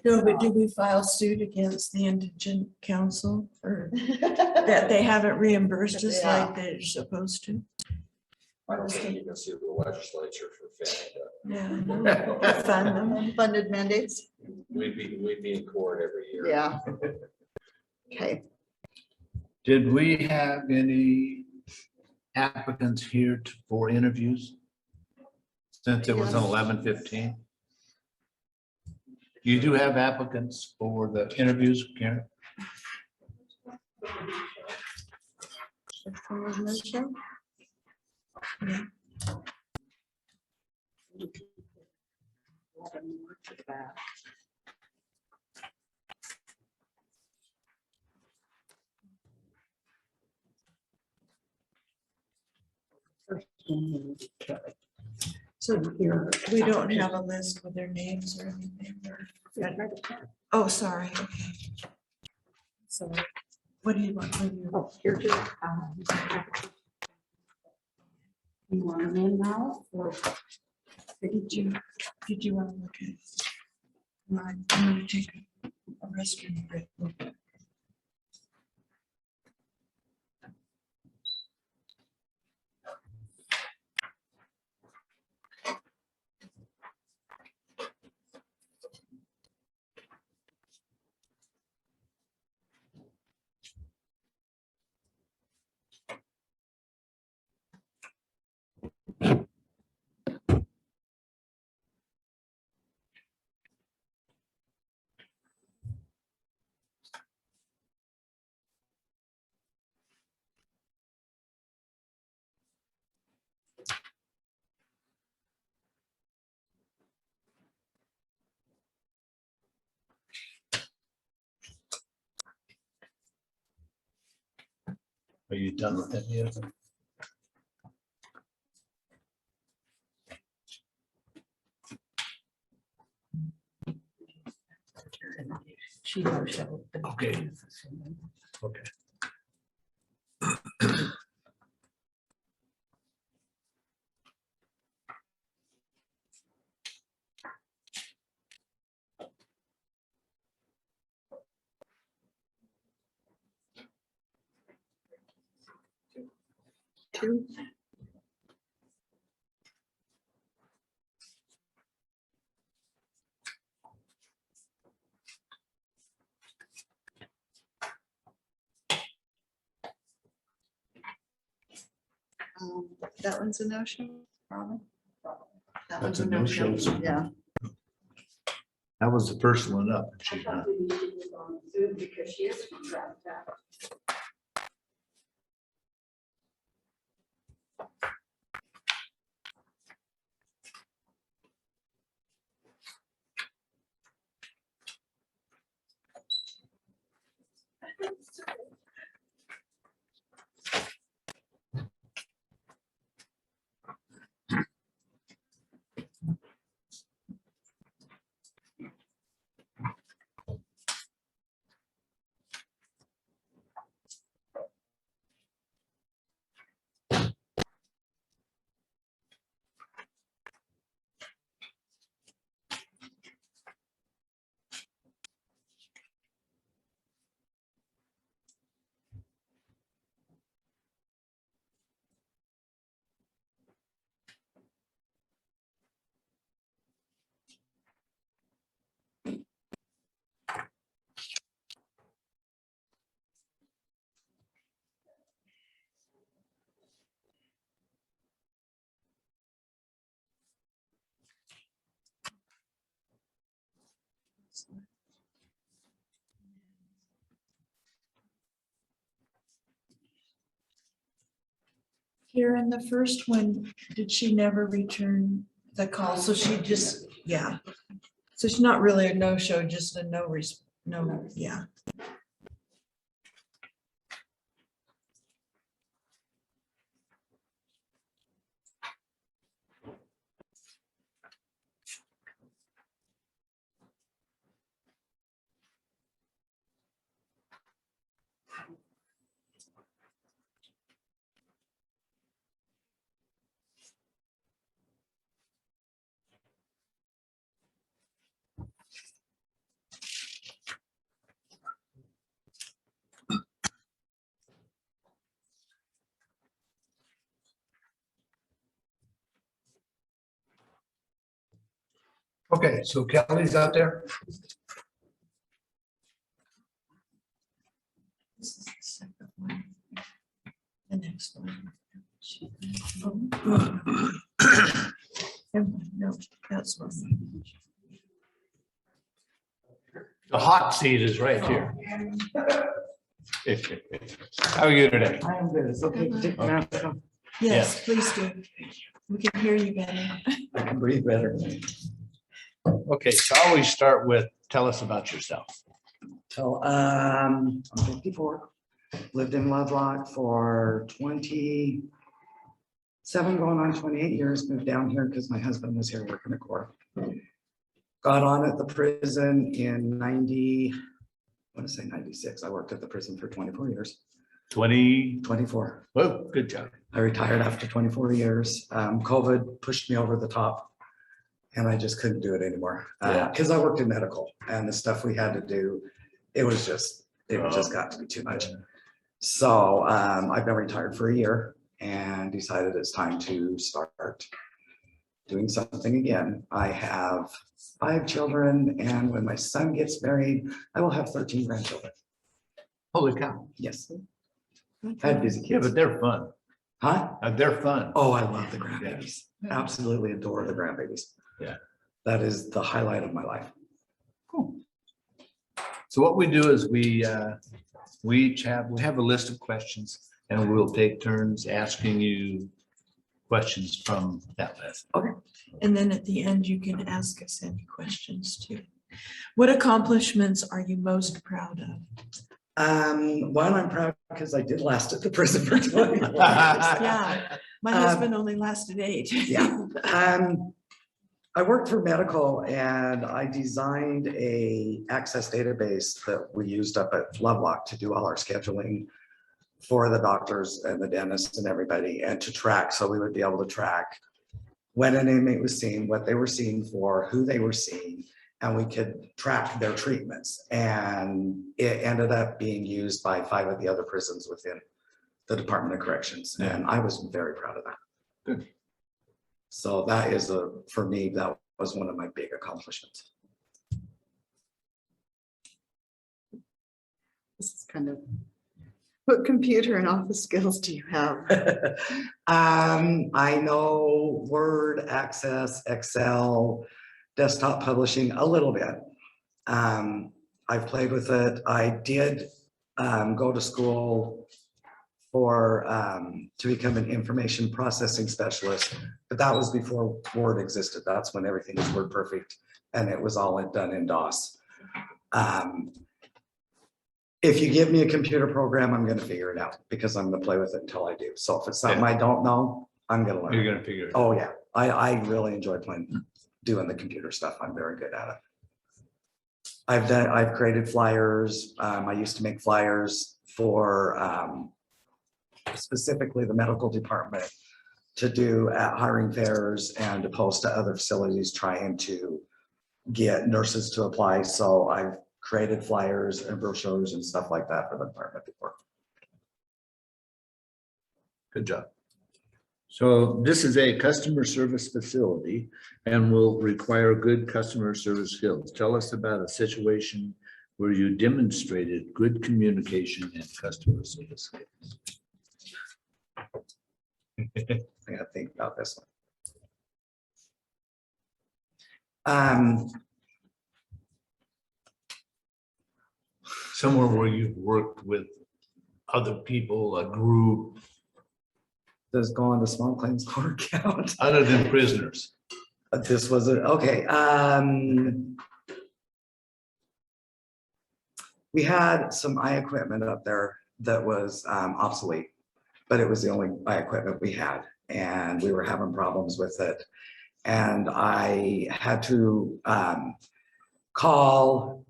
Speaker 3: No, but do we file suit against the indigent council or that they haven't reimbursed us
Speaker 16: Yeah.
Speaker 3: like they're supposed to?
Speaker 9: I don't think you can sue the legislature for failing to.
Speaker 3: Yeah. Fund them.
Speaker 16: Unfunded mandates?
Speaker 9: We'd be in court every year.
Speaker 16: Yeah. Okay.
Speaker 12: Did we have any applicants here for interviews? Since it was
Speaker 16: Yes.
Speaker 12: 11:15? You do have applicants for the interviews, Karen?
Speaker 3: So here, we don't have a list with their names or anything. Oh, sorry. Okay. So what do you want?
Speaker 5: Oh, here's your, you want them in now or?
Speaker 3: Did you want to look at? I'm going to take a restroom break.
Speaker 12: Are you done with any of them? Okay. Okay.
Speaker 16: Two. That one's a no-show, Robin? That
Speaker 12: That's
Speaker 16: one's
Speaker 12: a no-show.
Speaker 16: Yeah.
Speaker 12: That was the first one up. but she's not.
Speaker 5: We need to move on soon because she is from Draft.
Speaker 3: Karen, the first one, did she never return the call? So she just, yeah. So she's not really a no-show, just a no, yeah.
Speaker 12: Okay, so Kelly's out there.
Speaker 3: This is the second one. The next one. No, that's one.
Speaker 12: The hot seat is right here. How are you today?
Speaker 17: I am good. It's okay to take the mask off.
Speaker 3: Yes, please do. We can hear you better.
Speaker 17: I can breathe better.
Speaker 12: Okay, so I always start with, tell us about yourself.
Speaker 17: So, I'm 54, lived in Lovelock for 27, going on 28 years, moved down here because my husband was here working the court. Got on at the prison in 96. I worked at the prison for 24 years. 24.
Speaker 12: Oh, good job.
Speaker 17: I retired after 24 years. COVID pushed me over the top. And I just couldn't do it anymore because I worked in medical and the stuff we had to do, it just got to be too much. So I've been retired for a year and decided it's time to start doing something again. I have 5 children, and when my son gets married, I will have 13 grandchildren.
Speaker 12: Holy cow.
Speaker 17: Yes. I had busy kids.
Speaker 12: Yeah, but they're fun.
Speaker 17: Huh?
Speaker 12: They're fun.
Speaker 17: Oh, I love the grandbabies. Absolutely adore the grandbabies.
Speaker 12: Yeah.
Speaker 17: That is the highlight of my life.
Speaker 12: Cool. So what we do is we have a list of questions and we'll take turns asking you questions from that list.
Speaker 3: Okay. And then at the end, you can ask us any questions too. What accomplishments are you most proud of?
Speaker 17: One, I'm proud because I did last at the prison for 20 years.
Speaker 3: Yeah, my husband only lasted 8.
Speaker 17: Yeah. I worked for medical and I designed a access database that we used up at Lovelock to do all our scheduling for the doctors and the dentists and everybody, and to track, so we would be able to track when an inmate was seen, what they were seen for, who they were seeing, and we could track their treatments. And it ended up being used by 5 of the other prisons within the Department of Corrections. And I was very proud of that.
Speaker 12: Good.
Speaker 17: So that is for me, that was one of my big accomplishments.
Speaker 16: This is kind of, what computer and office skills do you have?
Speaker 17: I know Word, Access, Excel, desktop publishing a little bit. I've played with it. I did go to school to become an information processing specialist, but that was before Word existed. That's when everything was Word perfect and it was all done in DOS. If you give me a computer program, I'm going to figure it out because I'm going to play with it until I do. So if it's something I don't know, I'm going to learn.
Speaker 12: You're going to figure it out.
Speaker 17: Oh yeah, I really enjoy doing the computer stuff. I'm very good at it. I've created flyers. I used to make flyers for specifically the medical department to do at hiring fairs and to post to other facilities trying to get nurses to apply. So I've created flyers and brochures and stuff like that for the department before.
Speaker 12: Good job. So this is a customer service facility and will require good customer service skills. Tell us about a situation where you demonstrated good communication and customer service skills.
Speaker 17: I gotta think about this one.
Speaker 12: Somewhere where you've worked with other people, a group.
Speaker 17: Does going to small claims court count?
Speaker 12: Other than prisoners.
Speaker 17: This was, okay. We had some eye equipment up there that was obsolete, but it was the only eye equipment we had, and we were having problems with it. And I had to call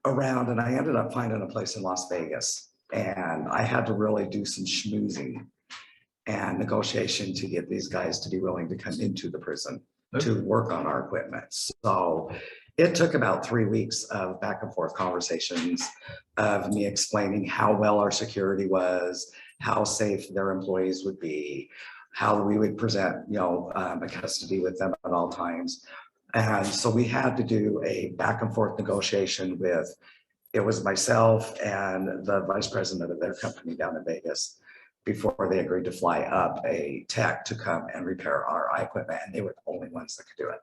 Speaker 17: around, and I ended up finding a place in Las Vegas, and I had to really do some schmoozing and negotiation to get these guys to be willing to come into the prison to work on our equipment. So it took about 3 weeks of back and forth conversations of me explaining how well our security was, how safe their employees would be, how we would present, a custody with them at all times. And so we had to do a back and forth negotiation with, it was myself and the vice president of their company down in Vegas, before they agreed to fly up a tech to come and repair our eye equipment, and they were the only ones that could do it.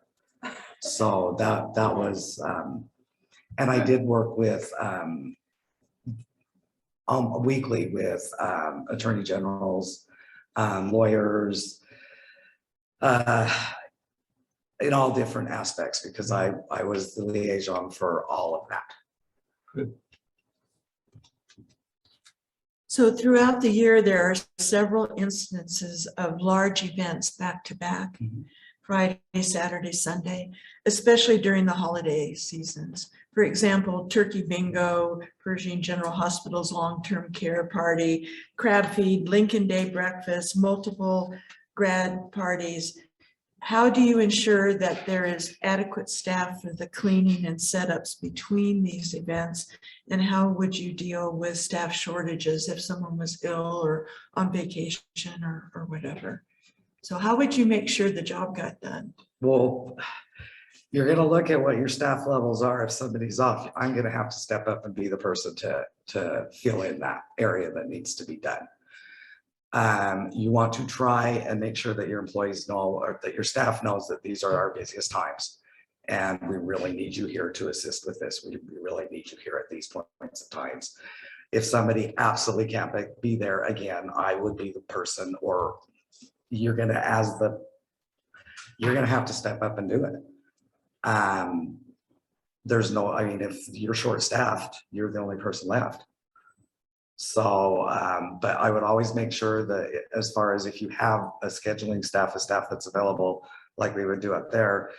Speaker 17: So that was, and I did work with weekly with attorney generals, lawyers, in all different aspects, because I was the liaison for all of that.
Speaker 12: Good.
Speaker 3: So throughout the year, there are several instances of large events back to back, Friday, Saturday, Sunday, especially during the holiday seasons. For example, Turkey Bingo, Pershing General Hospital's long-term care party, crab feed, Lincoln Day breakfast, multiple grad parties. How do you ensure that there is adequate staff for the cleaning and setups between these events? And how would you deal with staff shortages if someone was ill or on vacation or whatever? So how would you make sure the job got done?
Speaker 17: Well, you're gonna look at what your staff levels are. If somebody's off, I'm gonna have to step up and be the person to fill in that area that needs to be done. You want to try and make sure that your employees know, or that your staff knows, that these are our busiest times. And we really need you here to assist with this. We really need you here at these points of times. If somebody absolutely can't be there, again, I would be the person, or you're gonna, you're gonna have to step up and do it. There's no, I mean, if you're short-staffed, you're the only person left. So, but I would always make sure that, as far as if you have a scheduling staff, a staff that's available, like we would do up there,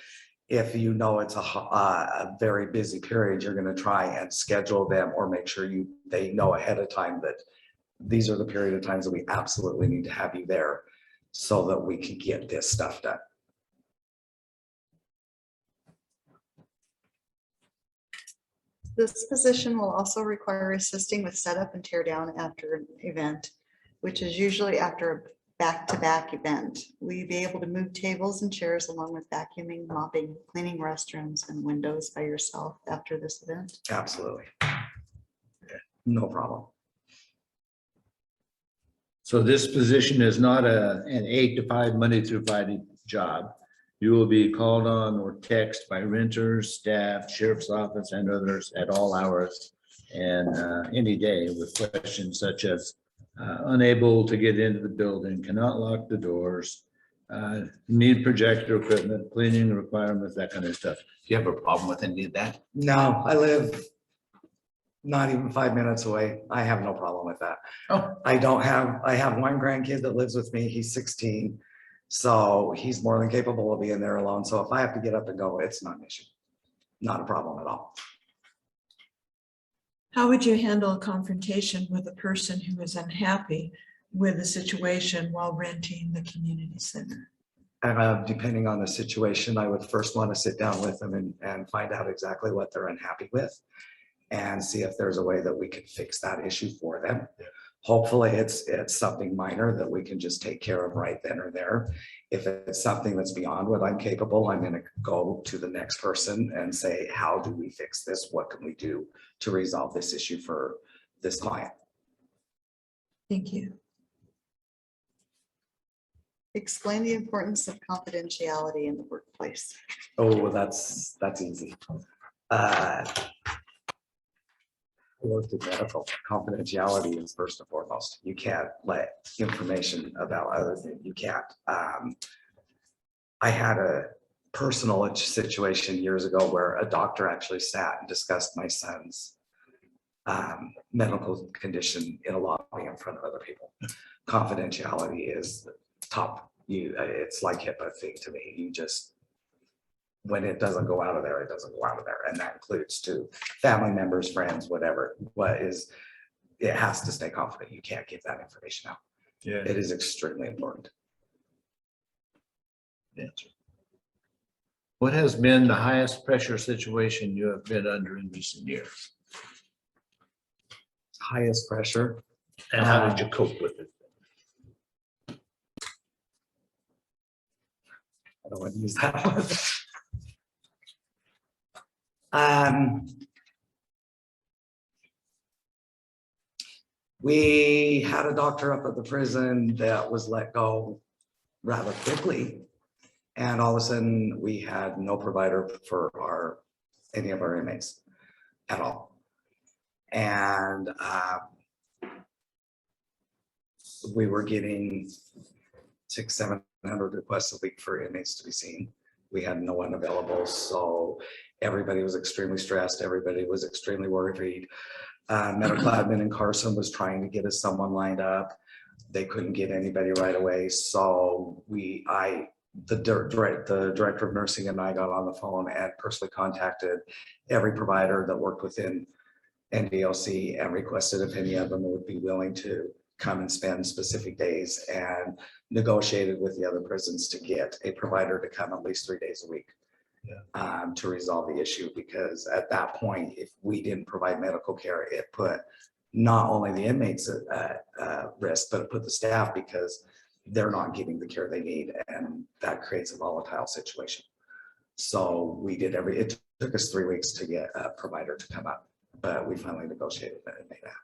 Speaker 17: if you know it's a very busy period, you're going to try and schedule them, or make sure they know ahead of time that these are the period of times that we absolutely need to have you there, so that we can get this stuff done.
Speaker 16: This position will also require assisting with setup and tear down after an event, which is usually after a back-to-back event. Will you be able to move tables and chairs along with vacuuming, mopping, cleaning restrooms and windows by yourself after this event?
Speaker 17: Absolutely. No problem.
Speaker 12: So this position is not an 8 to 5 Monday through Friday job. You will be called on or text by renters, staff, sheriff's office, and others at all hours and any day with questions such as unable to get into the building, cannot lock the doors, need projector equipment, cleaning requirements, that kind of stuff. Do you have a problem with any of that?
Speaker 17: No, I live not even 5 minutes away. I have no problem with that.
Speaker 12: Oh.
Speaker 17: I have one grandkid that lives with me. He's 16. So he's more than capable of being there alone. So if I have to get up and go, it's not an issue. Not a problem at all.
Speaker 3: How would you handle a confrontation with a person who is unhappy with the situation while renting the community center?
Speaker 17: Depending on the situation, I would first want to sit down with them and find out exactly what they're unhappy with, and see if there's a way that we can fix that issue for them. Hopefully it's something minor that we can just take care of right then or there. If it's something that's beyond what I'm capable, I'm going to go to the next person and say, how do we fix this? What can we do to resolve this issue for this client?
Speaker 3: Thank you.
Speaker 16: Explain the importance of confidentiality in the workplace.
Speaker 17: Oh, that's easy. worked in medical, confidentiality is first and foremost. You can't let information about other things, you can't. I had a personal situation years ago where a doctor actually sat and discussed my son's medical condition in a lobby in front of other people. Confidentiality is top. It's like HIPAA thing to me. You just, when it doesn't go out of there, it doesn't go out of there, and that includes to family members, friends, whatever. It has to stay confident. You can't give that information out.
Speaker 12: Yeah.
Speaker 17: It is extremely important.
Speaker 12: Answer. What has been the highest pressure situation you have been under in recent years?
Speaker 17: Highest pressure.
Speaker 12: And how did you cope with it?
Speaker 17: I don't want to use that one. We had a doctor up at the prison that was let go rather quickly. And all of a sudden we had no provider for any of our inmates at all. And we were getting 600-700 requests a week for inmates to be seen. We had no one available, so everybody was extremely stressed. Everybody was extremely worried. Medical admin in Carson was trying to get us someone lined up. They couldn't get anybody right away, so the director of nursing and I got on the phone and personally contacted every provider that worked within NDOC and requested if any of them would be willing to come and spend specific days, and negotiated with the other prisons to get a provider to come at least 3 days a week. Yeah. To resolve the issue, because at that point, if we didn't provide medical care, it put not only the inmates at risk, but it put the staff, because they're not getting the care they need, and that creates a volatile situation. So we did it took us 3 weeks to get a provider to come up, but we finally negotiated that and made it happen.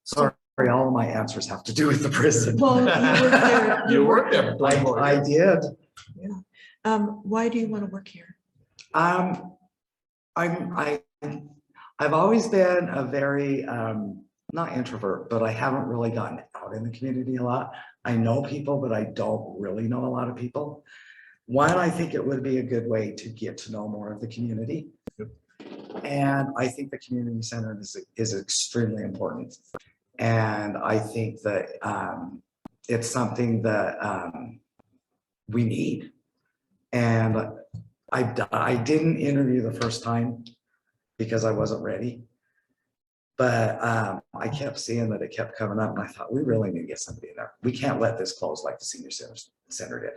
Speaker 17: Sorry, all of my answers have to do with the prison.
Speaker 3: Well, you worked there.
Speaker 17: I did.
Speaker 3: Yeah. Why do you want to work here?
Speaker 17: I've always been a very not introvert, but I haven't really gotten out in the community a lot. I know people, but I don't really know a lot of people. One, I think it would be a good way to get to know more of the community. And I think the community center is extremely important. And I think that it's something that we need. And I didn't interview the first time because I wasn't ready. But I kept seeing that it kept coming up, and I thought, we really need to get somebody in there. We can't let this close like the senior center did.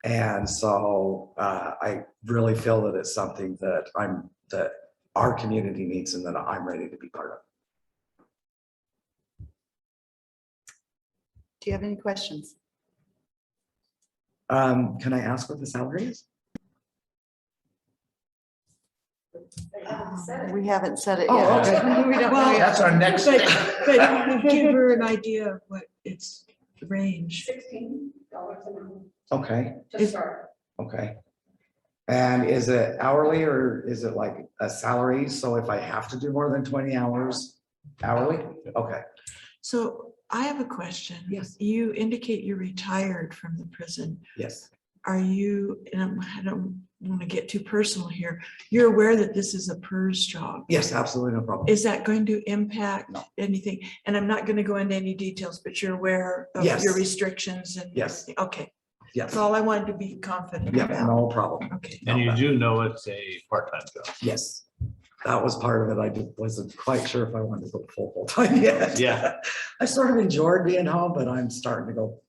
Speaker 17: And so I really feel that it's something that our community needs and that I'm ready to be part of.
Speaker 16: Do you have any questions?
Speaker 17: Can I ask what the salary is?
Speaker 16: We haven't said it
Speaker 17: Oh,
Speaker 16: yet.
Speaker 17: okay.
Speaker 16: We don't
Speaker 3: Well,
Speaker 16: know.
Speaker 12: That's our next
Speaker 3: But
Speaker 12: step.
Speaker 3: give her an idea of what its range.
Speaker 5: $16 an hour
Speaker 17: Okay,
Speaker 5: to start.
Speaker 17: okay. And is it hourly or is it like a salary? So if I have to do more than 20 hours hourly? Okay.
Speaker 3: So I have a question.
Speaker 17: Yes.
Speaker 3: You indicate you're retired from the prison.
Speaker 17: Yes.
Speaker 3: Are you, and I don't want to get too personal here, you're aware that this is a PERS job?
Speaker 17: Yes, absolutely, no problem.
Speaker 3: Is that going to impact anything? And I'm not going to go into any details, but you're aware of
Speaker 17: Yes.
Speaker 3: your restrictions and
Speaker 17: Yes.
Speaker 3: everything? Okay.
Speaker 17: Yes.
Speaker 3: That's all I wanted to be confident
Speaker 17: Yeah,
Speaker 3: about.
Speaker 17: no problem.
Speaker 3: Okay.
Speaker 12: And you do know it's a part-time job.
Speaker 17: Yes, that was part of it. I wasn't quite sure if I wanted to go full time yet.
Speaker 12: Yeah.
Speaker 17: I sort of enjoyed being home, but I'm starting to go,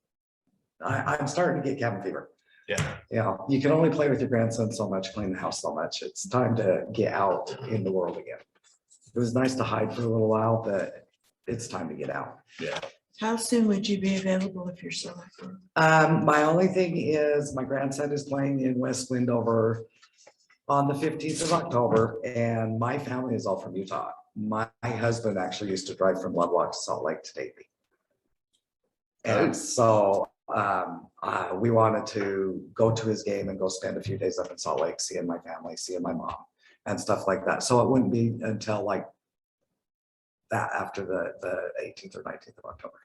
Speaker 17: I'm starting to get cabin fever.
Speaker 12: Yeah.
Speaker 17: You know, you can only play with your grandson so much, clean the house so much. It's time to get out in the world again. It was nice to hide for a little while, but it's time to get out.
Speaker 12: Yeah.
Speaker 3: How soon would you be available if you're selected?
Speaker 17: My only thing is my grandson is playing in West Windover on the 15th of October, and my family is all from Utah. My husband actually used to drive from Lovelock to Salt Lake to date me. And so we wanted to go to his game and go spend a few days up in Salt Lake, seeing my family, seeing my mom. and stuff like that. So it wouldn't be until like that after the 18th or 19th of October.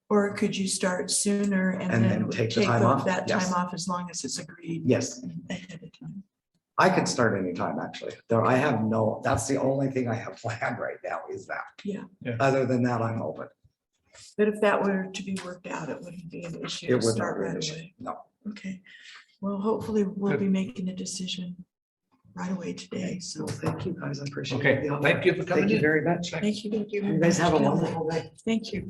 Speaker 3: Or could you start sooner and
Speaker 17: And
Speaker 3: then
Speaker 17: then take the time off?
Speaker 3: that
Speaker 17: Yes.
Speaker 3: time off as long as it's agreed
Speaker 17: Yes,
Speaker 3: ahead of time?
Speaker 17: I could start anytime, actually. There, I have no, that's the only thing I have planned right now is that.
Speaker 3: Yeah.
Speaker 17: Other than that, I'm open.
Speaker 3: But if that were to be worked out, it wouldn't be an issue
Speaker 17: It
Speaker 3: to
Speaker 17: would
Speaker 3: start
Speaker 17: not be an
Speaker 3: right
Speaker 17: issue.
Speaker 3: away.
Speaker 17: No.
Speaker 3: Okay, well, hopefully we'll be making a decision right away today, so.
Speaker 17: Well, thank you guys. I appreciate it.
Speaker 12: Okay, thank you for coming
Speaker 17: Thank you
Speaker 12: in.
Speaker 17: very much.
Speaker 3: Thank you. Thank you.
Speaker 17: You guys have a wonderful day.
Speaker 3: Thank you.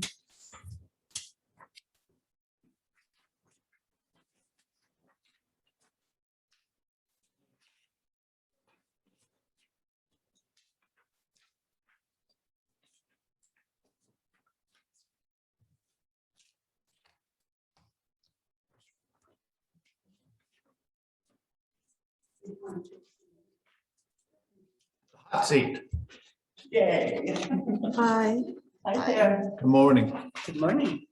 Speaker 12: Hot seat.
Speaker 6: Yay.
Speaker 3: Hi.
Speaker 6: Hi there.
Speaker 12: Good morning.
Speaker 6: Good morning.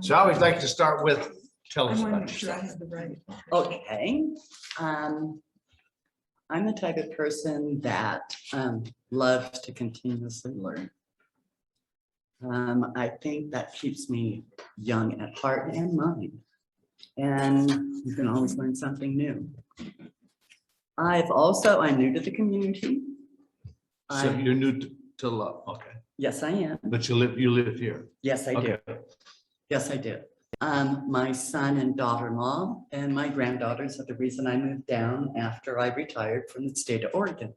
Speaker 12: So I always like to start with, tell
Speaker 3: I
Speaker 12: us
Speaker 3: want to
Speaker 12: about
Speaker 3: make sure I
Speaker 12: yourself.
Speaker 3: have the right.
Speaker 6: Okay. I'm the type of person that loves to continuously learn. I think that keeps me young at heart and mind. And you can always learn something new. I'm new to the community.
Speaker 12: So you're new to love, okay.
Speaker 6: Yes, I am.
Speaker 12: But you live here.
Speaker 6: Yes, I do.
Speaker 12: Okay.
Speaker 6: Yes, I do. My son and daughter-in-law and my granddaughters are the reason I moved down after I retired from the state of Oregon.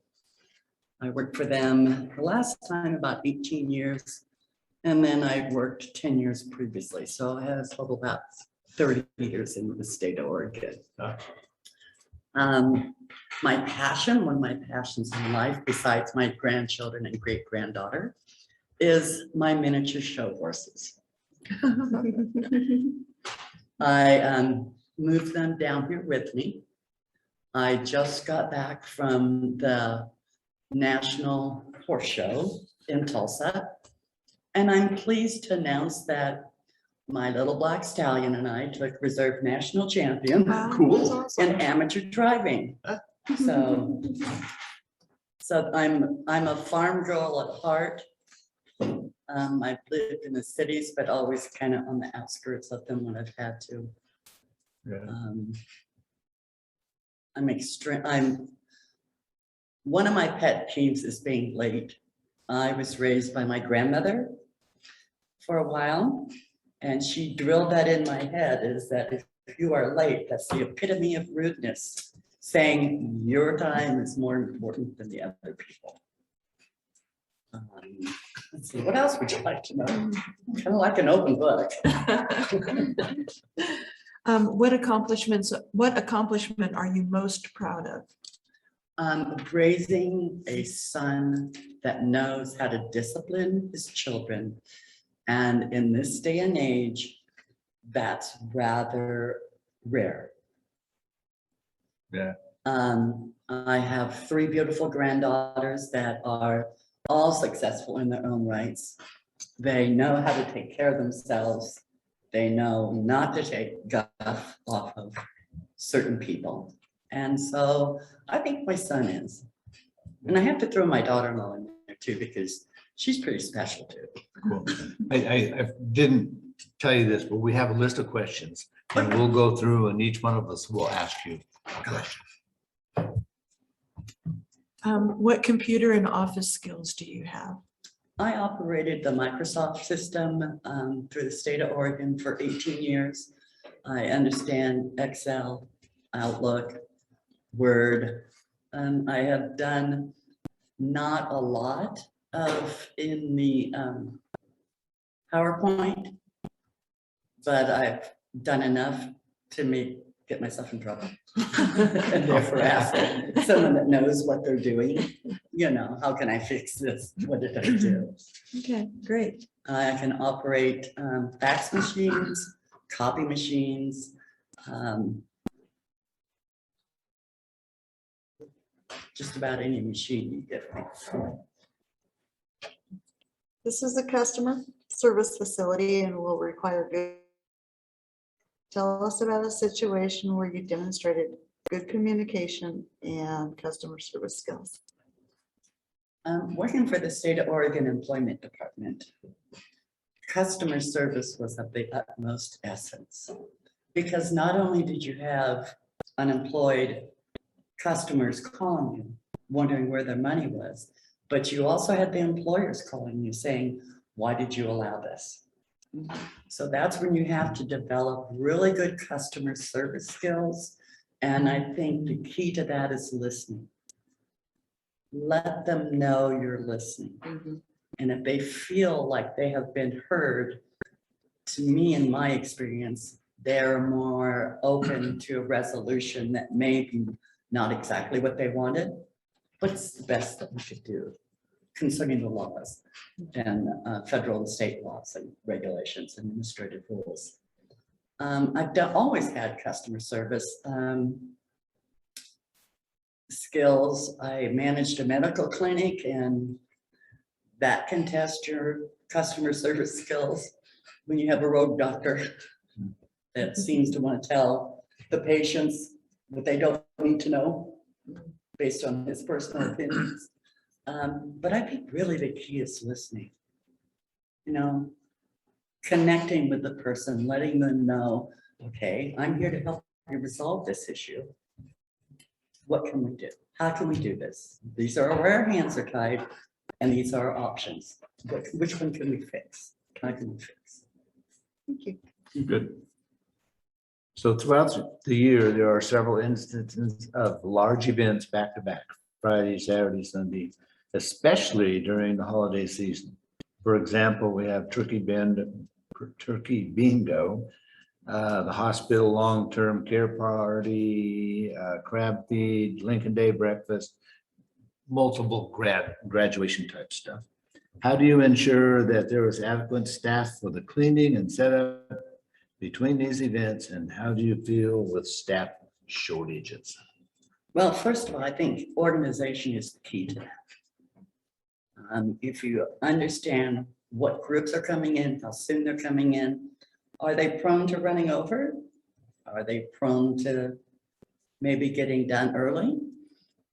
Speaker 6: I worked for them the last time about 18 years, and then I worked 10 years previously. So I have a total about 30 years in the state of Oregon. One of my passions in life, besides my grandchildren and great-granddaughter, is my miniature show horses. I moved them down here with me. I just got back from the National Horse Show in Tulsa, and I'm pleased to announce that my little black stallion and I took reserve national champion in amateur driving. So I'm a farm girl at heart. I've lived in the cities, but always kind of on the outskirts of them when I've had to. One of my pet peeves is being late. I was raised by my grandmother for a while, and she drilled that in my head, is that if you are late, that's the epitome of rudeness, saying your time is more important than the other people. Let's see, what else would you like to know? Kind of like an open book.
Speaker 3: What accomplishment are you most proud of?
Speaker 6: Raising a son that knows how to discipline his children. And in this day and age, that's rather rare.
Speaker 12: Yeah.
Speaker 6: I have 3 beautiful granddaughters that are all successful in their own rights. They know how to take care of themselves. They know not to take guff off of certain people. And so I think my son is. And I have to throw my daughter-in-law in there too, because she's pretty special too.
Speaker 12: Cool. I didn't tell you this, but we have a list of questions and we'll go through and each one of us will ask you a question.
Speaker 3: What computer and office skills do you have?
Speaker 6: I operated the Microsoft system through the state of Oregon for 18 years. I understand Excel, Outlook, Word. I have done not a lot in the PowerPoint, but I've done enough to get myself in trouble. And therefore ask someone that knows what they're doing, how can I fix this? What did I do?
Speaker 3: Okay, great.
Speaker 6: I can operate fax machines, copy machines, just about any machine you get me.
Speaker 16: This is a customer service facility and will require good. Tell us about a situation where you demonstrated good communication, and customer service skills.
Speaker 14: Working for the state of Oregon Employment Department, customer service was of the utmost essence. Because not only did you have unemployed customers calling you, wondering where their money was, but you also had the employers calling you saying, why did you allow this? So that's when you have to develop really good customer service skills. And I think the key to that is listening. Let them know you're listening. And if they feel like they have been heard, to me, in my experience, they're more open to a resolution that may be not exactly what they wanted, but it's the best that we could do concerning the laws and federal and state laws and regulations, administrative rules. I've always had customer service skills. I managed a medical clinic, and that can test your customer service skills when you have a rogue doctor that seems to want to tell the patients what they don't need to know based on his personal opinions. But I think really the key is listening, you know, connecting with the person, letting them know, okay, I'm here to help you resolve this issue. What can we do? How can we do this? These are where our hands are tied, and these are our options. Which one can we fix? How can we fix?
Speaker 16: Thank you.
Speaker 12: Good. So throughout the year, there are several instances of large events back to back, Friday, Saturday, Sunday, especially during the holiday season. For example, we have Turkey Bingo, the hospital long-term care party, crab feed, Lincoln Day breakfast, multiple graduation type stuff. How do you ensure that there is adequate staff for the cleaning and setup between these events, and how do you feel with staff shortages?
Speaker 14: Well, first of all, I think organization is the key to that. If you understand what groups are coming in, how soon they're coming in, are they prone to running over? Are they prone to maybe getting done early?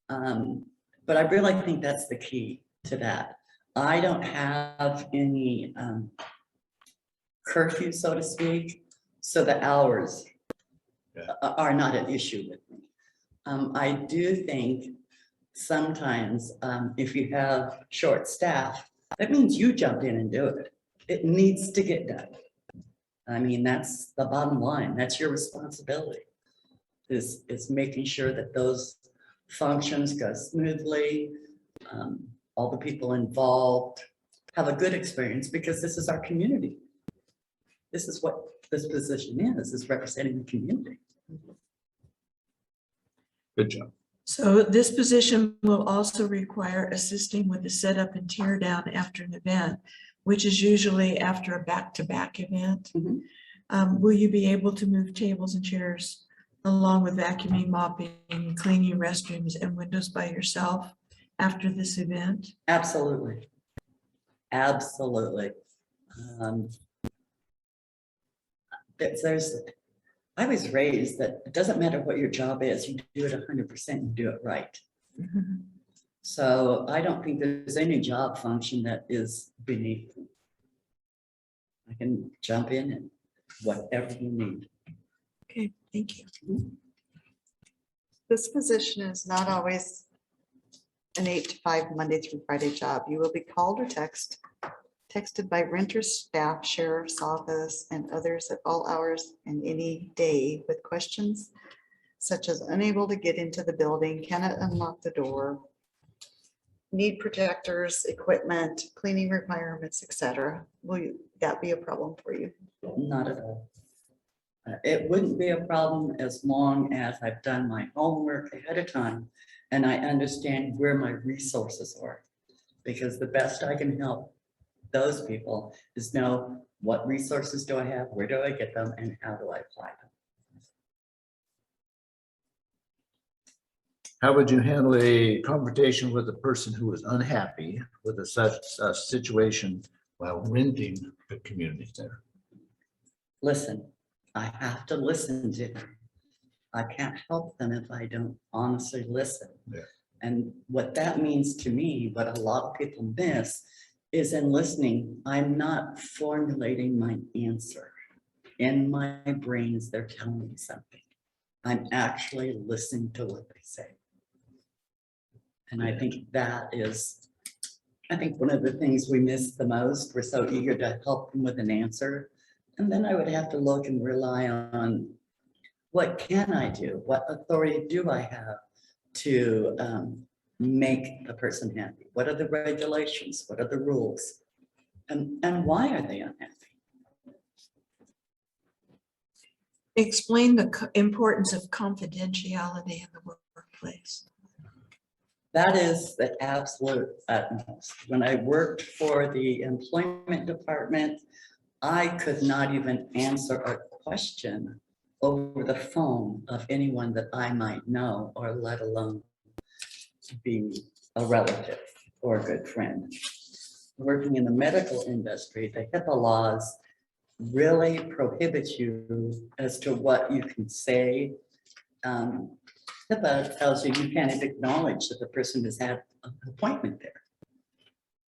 Speaker 14: But I really think that's the key to that. I don't have any curfew, so to speak, so the hours are not an issue with me. I do think sometimes if you have short staff, that means you jump in and do it. It needs to get done. I mean, that's the bottom line. That's your responsibility, is making sure that those functions go smoothly. All the people involved have a good experience, because this is our community. This is what this position is representing the community.
Speaker 12: Good job.
Speaker 3: So this position will also require assisting with the setup and tear down after an event, which is usually after a back-to-back event. Will you be able to move tables and chairs along with vacuuming, mopping, cleaning restrooms and windows by yourself after this event?
Speaker 14: Absolutely. Absolutely. I was raised that it doesn't matter what your job is, you do it 100%, you do it right. So I don't think there's any job function that is beneath me. I can jump in and whatever you need.
Speaker 3: Okay, thank you.
Speaker 16: This position is not always an 8 to 5 Monday through Friday job. You will be called or texted by renters, staff, sheriff's office, and others at all hours and any day with questions such as unable to get into the building, cannot unlock the door, need protectors, equipment, cleaning requirements, etc. Will that be a problem for you?
Speaker 14: Not at all. It wouldn't be a problem as long as I've done my homework ahead of time and I understand where my resources are. Because the best I can help those people is know what resources do I have, where do I get them, and how do I apply them.
Speaker 12: How would you handle a confrontation with a person who is unhappy with such a situation while renting the community center?
Speaker 14: Listen, I have to listen to them. I can't help them if I don't honestly listen.
Speaker 8: Yeah.
Speaker 14: And what that means to me, what a lot of people miss, is in listening, I'm not formulating my answer. In my brains, they're telling me something. I'm actually listening to what they say. And I think that is, I think one of the things we miss the most. We're so eager to help them with an answer. And then I would have to look and rely on, what can I do? What authority do I have to make the person happy? What are the regulations? What are the rules? And why are they unhappy?
Speaker 3: Explain the importance of confidentiality in the workplace.
Speaker 14: That is the absolute utmost. When I worked for the employment department, I could not even answer a question over the phone of anyone that I might know, or let alone be a relative or a good friend. Working in the medical industry, the HIPAA laws really prohibit you as to what you can say. HIPAA tells you you can't even acknowledge that the person has had an appointment there.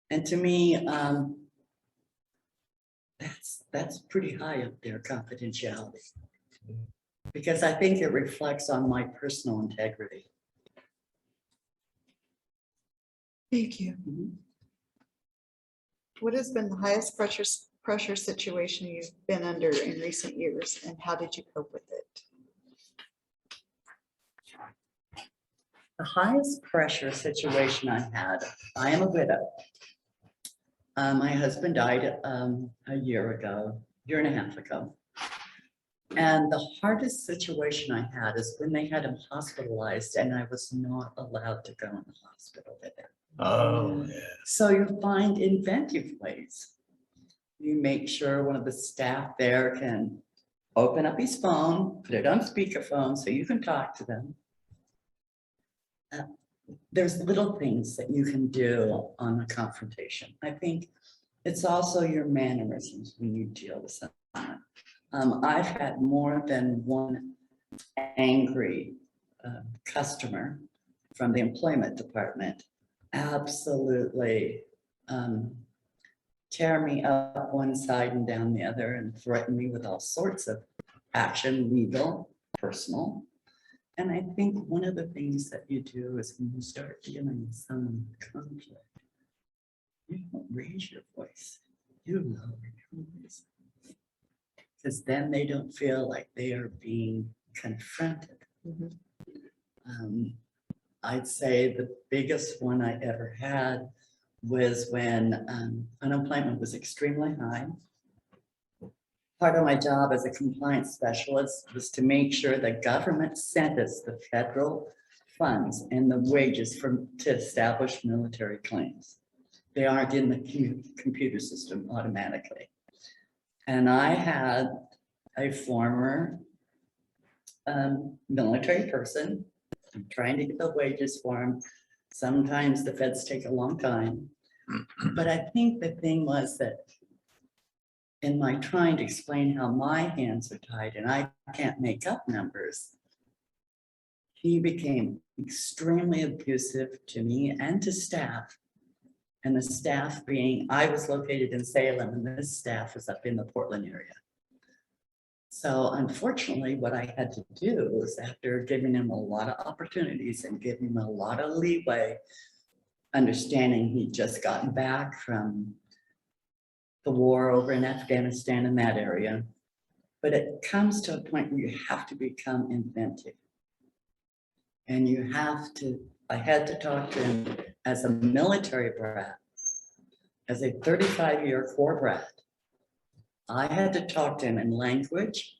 Speaker 14: And to me, that's pretty high up there, confidentiality. Because I think it reflects on my personal integrity.
Speaker 3: Thank you.
Speaker 16: What has been the highest pressure situation you've been under in recent years, and how did you cope with it?
Speaker 14: The highest pressure situation I had, I am a widow. My husband died a year and a half ago. And the hardest situation I had is when they had him hospitalized and I was not allowed to go in the hospital with him.
Speaker 12: Oh, yeah.
Speaker 14: So you find inventive ways. You make sure one of the staff there can open up his phone, put it on speakerphone so you can talk to them. There's little things that you can do on a confrontation. I think it's also your mannerisms when you deal with someone. I've had more than one angry customer from the employment department absolutely tear me up one side and down the other and threaten me with all sorts of action, legal, personal. And I think one of the things that you do is when you start dealing with someone in conflict, you don't raise your voice, you lower your voice. Because then they don't feel like they are being confronted. I'd say the biggest one I ever had was when unemployment was extremely high. Part of my job as a compliance specialist was to make sure the government sent us the federal funds and the wages to establish military claims. They aren't in the computer system automatically. And I had a former military person. I'm trying to get the wages for him. Sometimes the feds take a long time. But I think the thing was that in my trying to explain how my hands are tied and I can't make up numbers, he became extremely abusive to me and to staff. And the staff being, I was located in Salem and this staff was up in the Portland area. So unfortunately, what I had to do was, after giving him a lot of opportunities and giving him a lot of leeway, understanding he'd just gotten back from the war over in Afghanistan in that area. But it comes to a point where you have to become inventive. And you have to, I had to talk to him as a military brat, as a 35-year Corps brat. I had to talk to him in language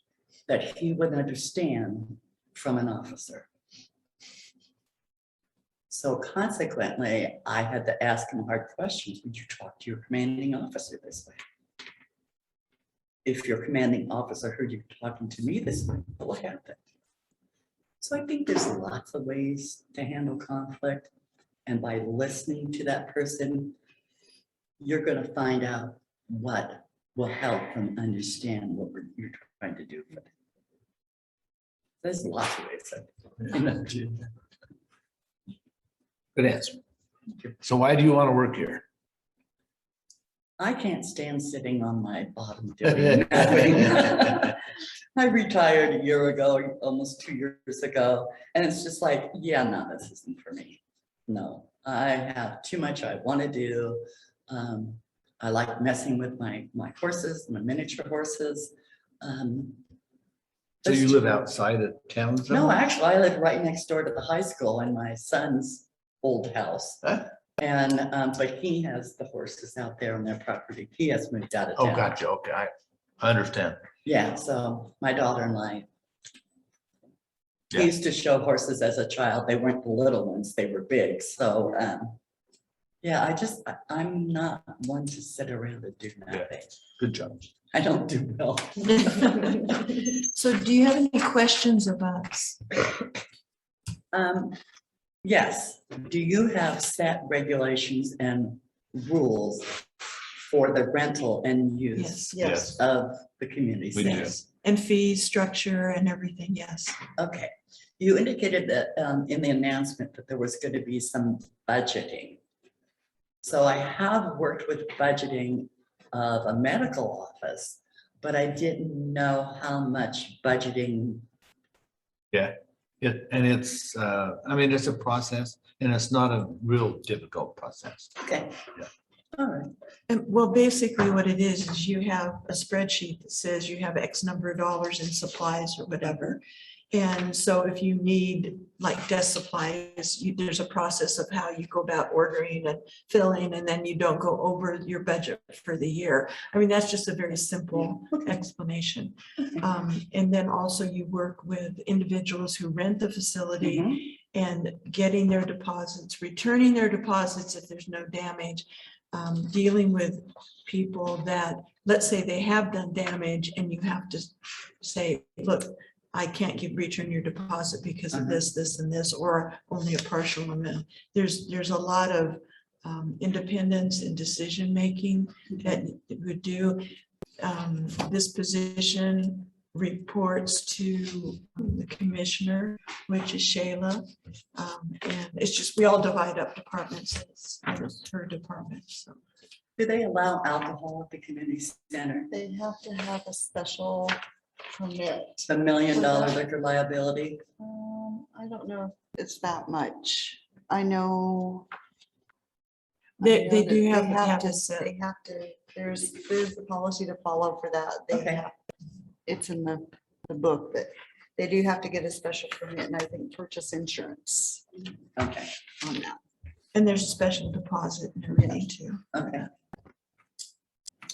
Speaker 14: that he would understand from an officer. So consequently, I had to ask him hard questions. Would you talk to your commanding officer this way? If your commanding officer heard you talking to me this way, what would happen? So I think there's lots of ways to handle conflict. And by listening to that person, you're going to find out what will help them understand what you're trying to do for them. There's lots of ways.
Speaker 12: Good answer. So why do you want to work here?
Speaker 14: I can't stand sitting on my bottom doing nothing. I retired a year ago, almost 2 years ago, and it's just like, yeah, no, this isn't for me. No, I have too much I want to do. I like messing with my horses, my miniature horses.
Speaker 12: So you live outside of town?
Speaker 14: No,
Speaker 12: somewhere?
Speaker 14: actually, I live right next door to the high school in my son's old house. And, but he has the horses out there on their property. He has moved out of
Speaker 12: Oh,
Speaker 14: town.
Speaker 12: gotcha. Okay, I understand.
Speaker 14: Yeah, so my daughter and I
Speaker 12: Yeah.
Speaker 14: used to show horses as a child. They weren't the little ones, they were big. So, yeah, I'm not one to sit around and do nothing.
Speaker 12: Good job.
Speaker 14: I don't do well.
Speaker 3: So do you have any questions of us?
Speaker 14: Yes, do you have set regulations and rules for the rental and use
Speaker 3: Yes.
Speaker 14: of the community
Speaker 12: We do.
Speaker 14: centers?
Speaker 3: And fee structure and everything, yes.
Speaker 14: Okay, you indicated that in the announcement that there was going to be some budgeting. So I have worked with budgeting of a medical office, but I didn't know how much budgeting.
Speaker 12: Yeah, it's a process and it's not a real difficult process.
Speaker 14: Okay.
Speaker 12: Yeah.
Speaker 14: All right.
Speaker 3: And well, basically what it is you have a spreadsheet that says you have X number of dollars in supplies or whatever. And so if you need like desk supplies, there's a process of how you go about ordering and filling, and then you don't go over your budget for the year. I mean, that's just a very simple explanation. And then also you work with individuals who rent the facility and getting their deposits, returning their deposits if there's no damage, dealing with people that, let's say they have done damage and you have to say, look, I can't return your deposit because of this, this, and this, or only a partial amount. There's a lot of independence in decision-making that would do. This position reports to the commissioner, which is Shayla. And it's just, we all divide up departments. It's her department, so.
Speaker 14: Do they allow alcohol at the community center?
Speaker 16: They have to have a special permit.
Speaker 14: The $1 million liquor liability?
Speaker 16: I don't know if it's that much. I know.
Speaker 3: They
Speaker 16: that
Speaker 3: do have
Speaker 16: They have to, there's a policy to follow for that. They have, it's in the book, but they do have to get a special permit and I think purchase insurance.
Speaker 14: Okay.
Speaker 16: On that.
Speaker 3: And there's a special deposit and everything too.
Speaker 14: Okay.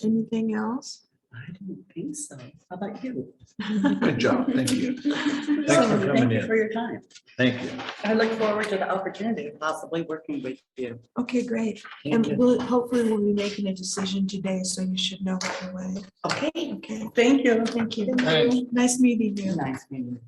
Speaker 3: Anything else?
Speaker 14: I don't think so. How about you?
Speaker 12: Good job. Thank you. Thanks for coming
Speaker 14: Thank you
Speaker 12: in.
Speaker 14: for your time.
Speaker 12: Thank you.
Speaker 14: I look forward to the opportunity of possibly working with you.
Speaker 3: Okay, great.
Speaker 14: Thank
Speaker 3: And
Speaker 14: you.
Speaker 3: hopefully we'll be making a decision today, so you should know right away.
Speaker 14: Okay.
Speaker 3: Okay.
Speaker 14: Thank you.
Speaker 3: Thank you.
Speaker 12: Thanks.
Speaker 3: Nice meeting you.
Speaker 14: Nice meeting you.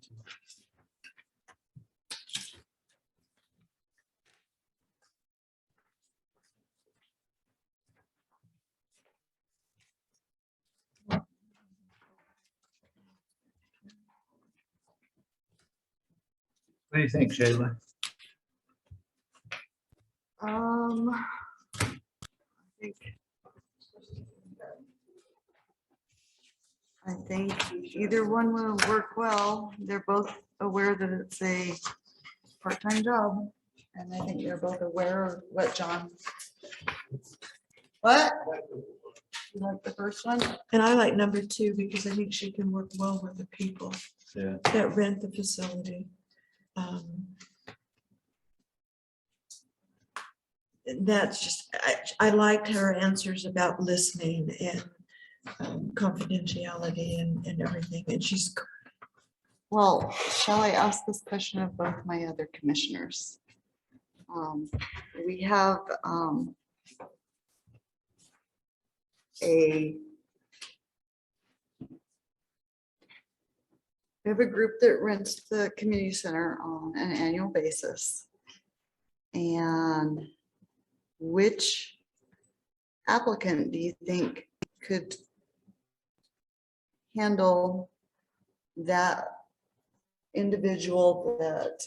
Speaker 12: What do you think, Shayla?
Speaker 16: I think either one will work well. They're both aware that it's a part-time job. And I think they're both aware of what John. What? You like the first one?
Speaker 3: And I like number 2 because I think she can work well with the people
Speaker 12: Yeah.
Speaker 3: that rent the facility. That's just, I liked her answers about listening and confidentiality and everything. And she's,
Speaker 16: Well, shall I ask this question of both my other commissioners? We have a group that rents the community center on an annual basis. And which applicant do you think could handle that individual that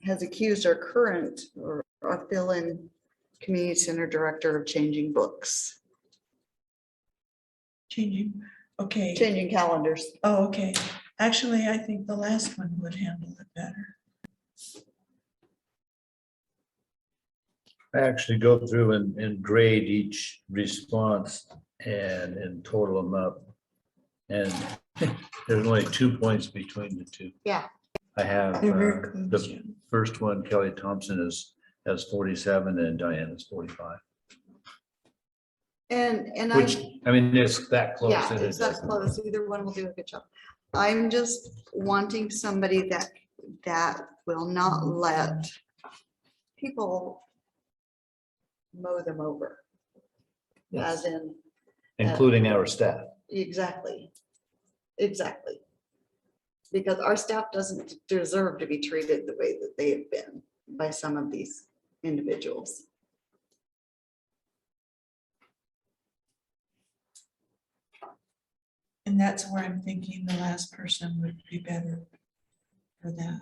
Speaker 16: has accused our current or our fill-in community center director of changing books,
Speaker 3: Changing, okay.
Speaker 16: changing calendars.
Speaker 3: Oh, okay. Actually, I think the last one would handle it better.
Speaker 12: I actually go through and grade each response and total them up. And there's only 2 points between the two.
Speaker 16: Yeah.
Speaker 12: I have
Speaker 3: They're very close,
Speaker 12: the first one, Kelly Thompson has 47 and Diana's 45. Which, I mean, it's that close.
Speaker 16: Yeah,
Speaker 12: and
Speaker 16: it's
Speaker 12: it
Speaker 16: that
Speaker 12: doesn't-
Speaker 16: close. Either one will do a good job. I'm just wanting somebody that will not let people mow them over. As in.
Speaker 12: Including our staff.
Speaker 16: Exactly. Exactly. Because our staff doesn't deserve to be treated the way that they have been by some of these individuals.
Speaker 3: And that's where I'm thinking the last person would be better for that.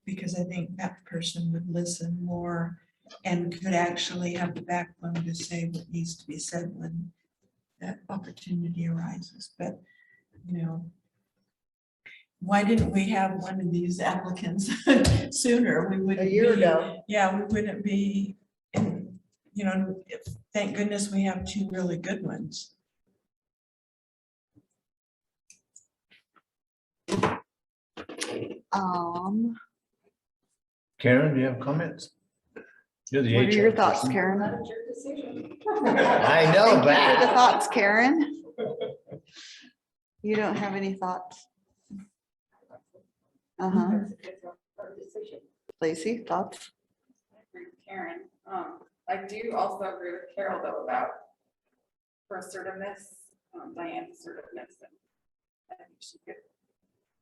Speaker 3: Because I think that person would listen more and could actually have the backbone to say what needs to be said when that opportunity arises. But, you know, why didn't we have one of these applicants sooner? We wouldn't
Speaker 16: A year
Speaker 3: be-
Speaker 16: ago.
Speaker 3: Yeah, we wouldn't be, in, you know, thank goodness we have two really good ones.
Speaker 12: Karen, do you have comments? You're the
Speaker 16: What are your
Speaker 12: HR
Speaker 16: thoughts,
Speaker 12: person.
Speaker 16: Karen?
Speaker 12: I know
Speaker 16: Thank you for
Speaker 12: that.
Speaker 16: the thoughts, Karen. You don't have any thoughts? Uh-huh. Lacey, thoughts?
Speaker 10: I agree with Karen. I do also agree with Carol though about her assertiveness, Diane's assertiveness. And I think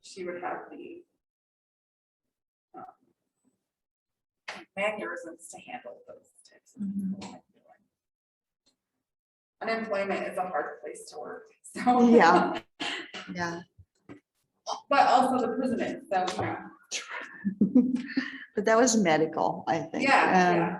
Speaker 10: she would have the mannerisms to handle those types of things. Unemployment is a hard place to work, so.
Speaker 16: Yeah. Yeah.
Speaker 10: But also the prison, so, yeah.
Speaker 16: But that was medical, I think.
Speaker 10: Yeah,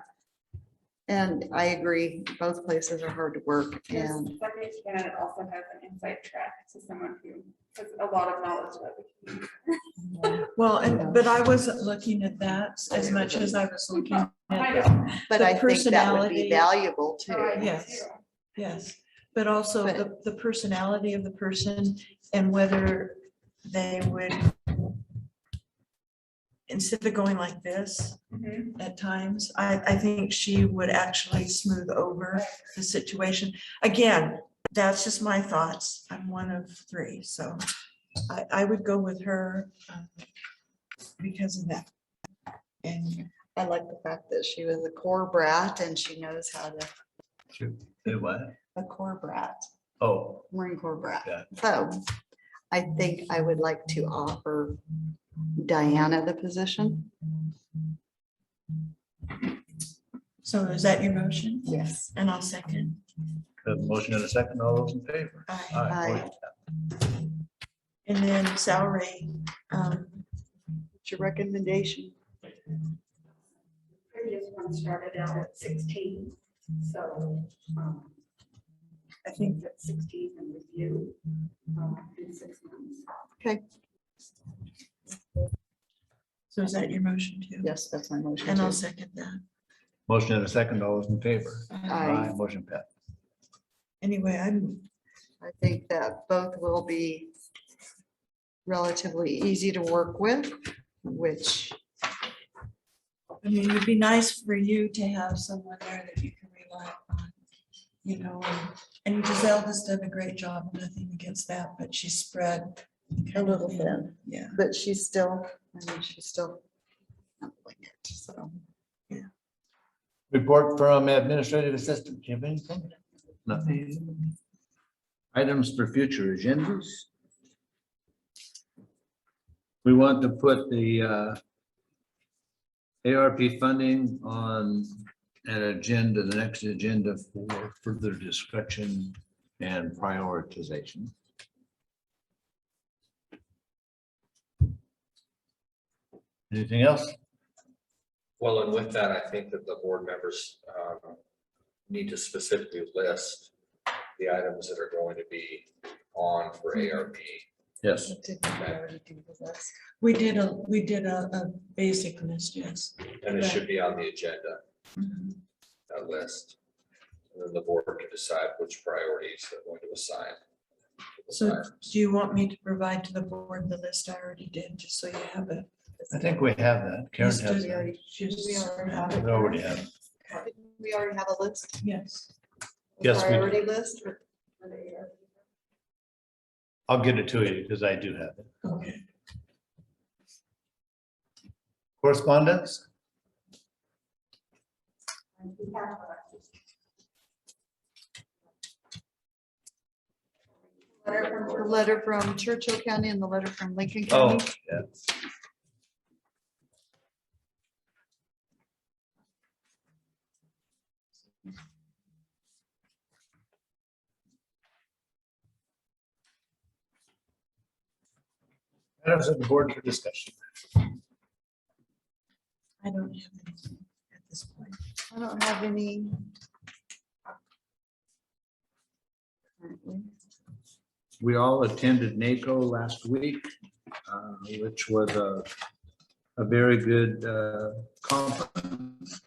Speaker 16: And I agree, both places are hard to work and
Speaker 10: Second Candidate also has an inside track to someone who has a lot of knowledge about the community.
Speaker 3: Well, but I wasn't looking at that as much as I was looking at
Speaker 16: But
Speaker 3: the
Speaker 16: I think that would be
Speaker 3: personality.
Speaker 16: valuable too.
Speaker 3: Yes, yes, but also the personality of the person and whether they would, instead of going like this at times, I think she would actually smooth over the situation. Again, that's just my thoughts. I'm one of three, so I would go with her because of that.
Speaker 16: And I like the fact that she was a core brat and she knows how to.
Speaker 12: What?
Speaker 16: A core brat.
Speaker 12: Oh.
Speaker 16: Marine Corps brat.
Speaker 12: Yeah.
Speaker 16: So I think I would like to offer Diana the position.
Speaker 3: So is that your motion?
Speaker 16: Yes.
Speaker 3: And I'll second.
Speaker 12: Have a motion and a second. All those in favor?
Speaker 3: Aye. And then salary.
Speaker 16: What's your recommendation?
Speaker 5: Previous one started out at 16, so I think that 16 and review in 6 months.
Speaker 16: Okay.
Speaker 3: So is that your motion too?
Speaker 16: Yes, that's my motion.
Speaker 3: And I'll
Speaker 16: too.
Speaker 3: second that.
Speaker 12: Motion and a second. All those in favor?
Speaker 16: Aye.
Speaker 12: Motion passed.
Speaker 3: Anyway,
Speaker 16: I think that both will be relatively easy to work with, which.
Speaker 3: I mean, it would be nice for you to have someone there that you can rely on, you know, and Giselle has done a great job, nothing against that, but she's spread.
Speaker 16: A little thin.
Speaker 3: Yeah.
Speaker 16: But she's still, I mean, she's still handling it, so.
Speaker 12: Report from administrative assistant. Do you have anything? Nothing. Items for future agendas. We want to put the ARP funding on an agenda, the next agenda for further discussion and prioritization. Anything else?
Speaker 9: Well, and with that, I think that the board members need to specifically list the items that are going to be on for ARP.
Speaker 12: Yes.
Speaker 3: We did a basic list, yes.
Speaker 9: And it should be on the agenda,
Speaker 3: Mhm.
Speaker 9: that list. And then the board can decide which priorities they're going to assign. to those
Speaker 3: So
Speaker 9: items.
Speaker 3: do you want me to provide to the board the list I already did, just so you have it?
Speaker 12: I think we have that. Karen
Speaker 3: Yes,
Speaker 12: has
Speaker 3: we
Speaker 12: that.
Speaker 3: already-
Speaker 16: We already have it.
Speaker 12: We already have.
Speaker 16: Didn't we already have a list?
Speaker 3: Yes.
Speaker 16: A
Speaker 12: Yes, we do.
Speaker 16: Priority list for the ARP?
Speaker 12: I'll get it to you because I do have it.
Speaker 3: Okay.
Speaker 12: Correspondence?
Speaker 16: The letter from Churchill County and the letter from Lincoln
Speaker 12: Oh,
Speaker 16: County.
Speaker 12: yeah. Items of the board for discussion.
Speaker 3: I don't have anything at this point.
Speaker 16: I don't have any. Currently.
Speaker 12: We all attended NACO last week, which was a very good conference.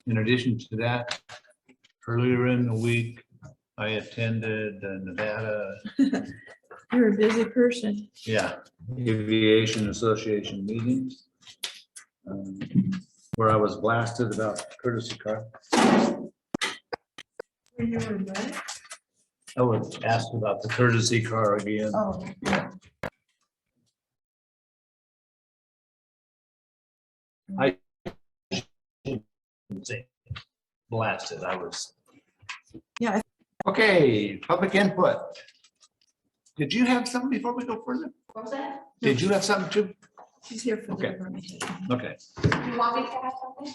Speaker 12: In addition to that, earlier in the week, I attended Nevada,
Speaker 3: You're a busy person.
Speaker 12: yeah, Aviation Association meetings, where I was blasted about courtesy car.
Speaker 3: You were right.
Speaker 12: I was asked about the courtesy car again.
Speaker 3: Oh, yeah.
Speaker 12: I shouldn't say blasted, I was.
Speaker 3: Yeah.
Speaker 12: Okay, public input. Did you have something before we go further?
Speaker 11: What was that?
Speaker 12: Did you have something too?
Speaker 3: She's here for the
Speaker 12: Okay.
Speaker 3: department head.
Speaker 12: Okay.
Speaker 11: You want me to have something?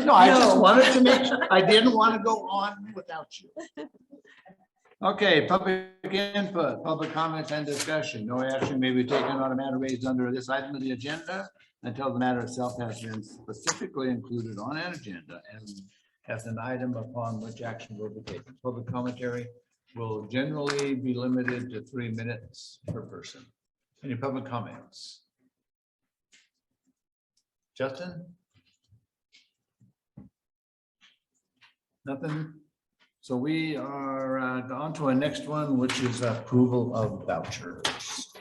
Speaker 12: No, I just wanted to make, I didn't want to go on without you. Okay, public input, public comments and discussion. No action may be taken on a matter raised under this item of the agenda until the matter itself has been specifically included on an agenda and as an item upon which action will be taken. Public commentary will generally be limited to 3 minutes per person. Any public comments? Justin? Nothing? So we are on to our next one, which is approval of vouchers.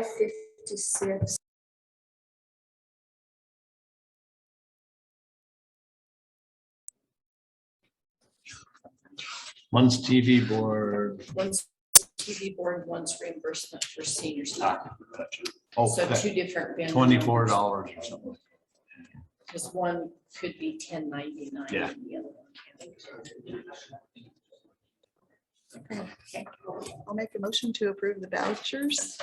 Speaker 2: 556.
Speaker 12: One's TV board.
Speaker 2: One's TV board, one's reimbursement for seniors.
Speaker 12: Oh,
Speaker 2: So
Speaker 12: okay.
Speaker 2: 2 different. vendor
Speaker 12: $24
Speaker 2: numbers.
Speaker 12: or something.
Speaker 2: Because one could be 1099.
Speaker 12: Yeah.
Speaker 2: and the other one can't.
Speaker 16: Okay. I'll make a motion to approve the vouchers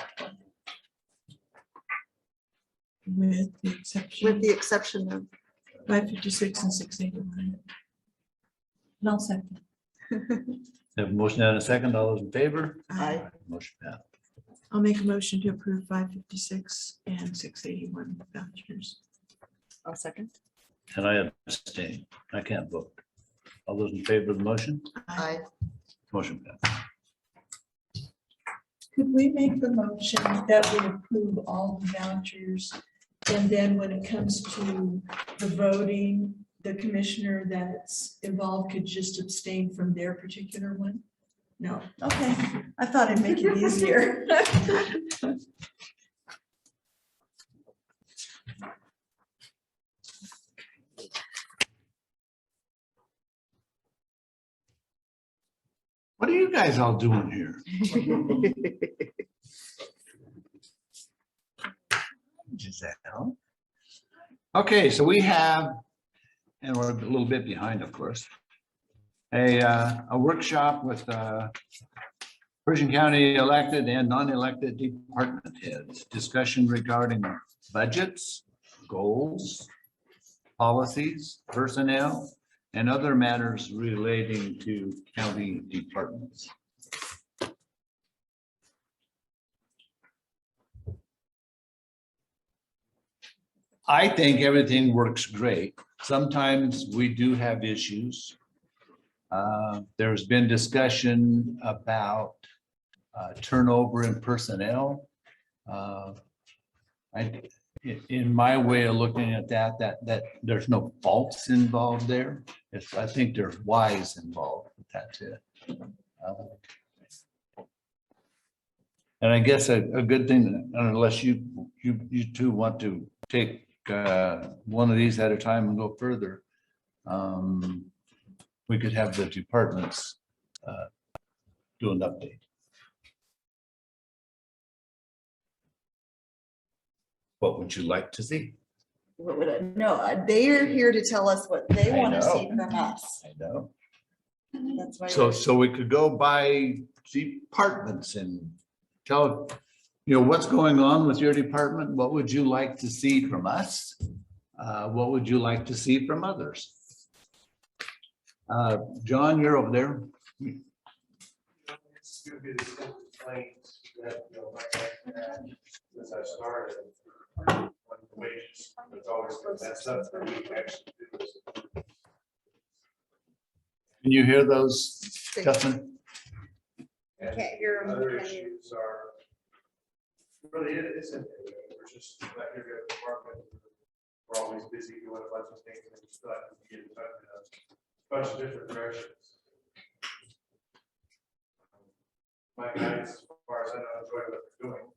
Speaker 3: With the exception.
Speaker 16: with the exception of
Speaker 3: 556 and 681. No second.
Speaker 12: Have a motion and a second. All those in favor?
Speaker 16: Aye.
Speaker 12: Motion passed.
Speaker 3: I'll make a motion to approve 556 and 681 vouchers.
Speaker 16: I'll second.
Speaker 12: And I abstain. I can't vote. All those in favor of the motion?
Speaker 16: Aye.
Speaker 12: Motion passed.
Speaker 3: Could we make the motion that we approve all the vouchers? And then when it comes to the voting, the commissioner that's involved could just abstain from their particular one? No, okay. I thought I'd make it easier.
Speaker 12: What are you guys all doing here? Giselle. Okay, so we have, and we're a little bit behind, of course, a workshop with Pershing County elected and non-elected department heads. Discussion regarding budgets, goals, policies, personnel, and other matters relating to county departments. I think everything works great. Sometimes we do have issues. There's been discussion about turnover in personnel. In my way of looking at that there's no faults involved there. I think there's whys involved. That's it. And I guess a good thing, unless you two want to take one of these at a time and go further, we could have the departments do an update. What would you like to see?
Speaker 16: What would I, no, they are here to tell us what they
Speaker 12: I
Speaker 16: want to
Speaker 12: know.
Speaker 16: see from us.
Speaker 12: I know.
Speaker 16: That's why.
Speaker 12: So we could go by departments and tell, what's going on with your department? What would you like to see from us? What would you like to see from others? John, you're over there.
Speaker 20: It's gonna be the same complaints that, like I had since I started. On the wages, it's always been that stuff that we actually do.
Speaker 12: Can you hear those, Justin?
Speaker 20: And
Speaker 16: Can't hear 'em.
Speaker 20: other issues are, really, it isn't, we're just, like, you're a department, we're always busy doing a bunch of things and stuff, and get in touch with us, bunch of different directions. My guys, as far as I know, enjoy what they're doing.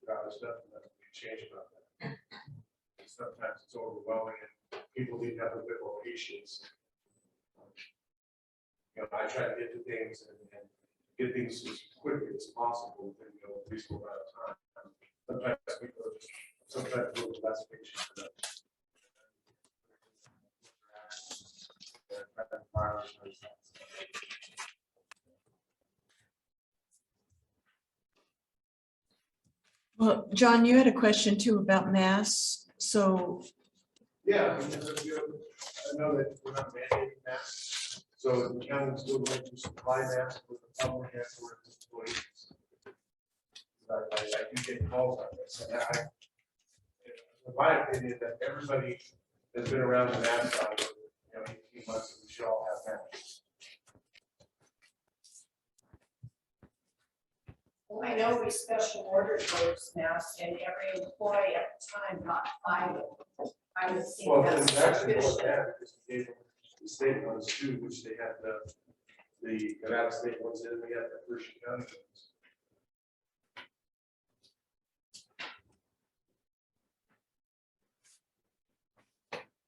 Speaker 20: Other stuff that we change about that. And sometimes it's overwhelming and people need to have a bit more patience. I try to get to things and get things as quickly as possible within a reasonable amount of time. Sometimes people are just, sometimes a little less patient.
Speaker 3: Well, John, you had a question too about masks. So
Speaker 20: Yeah, I know that we're not mandating masks, so the county is still going to supply masks with the public and for its employees. I do get calls on this, and in my opinion, that everybody has been around the mask side, 18 months, we should all have masks.
Speaker 11: Well, I know we special ordered those masks and every employee at the time got 5 of them. I would think
Speaker 20: Well,
Speaker 11: that's
Speaker 20: it's actually more
Speaker 11: sufficient.
Speaker 20: than that, because we gave them the state ones too, which they had the Nevada state ones in, we had the Pershing County ones.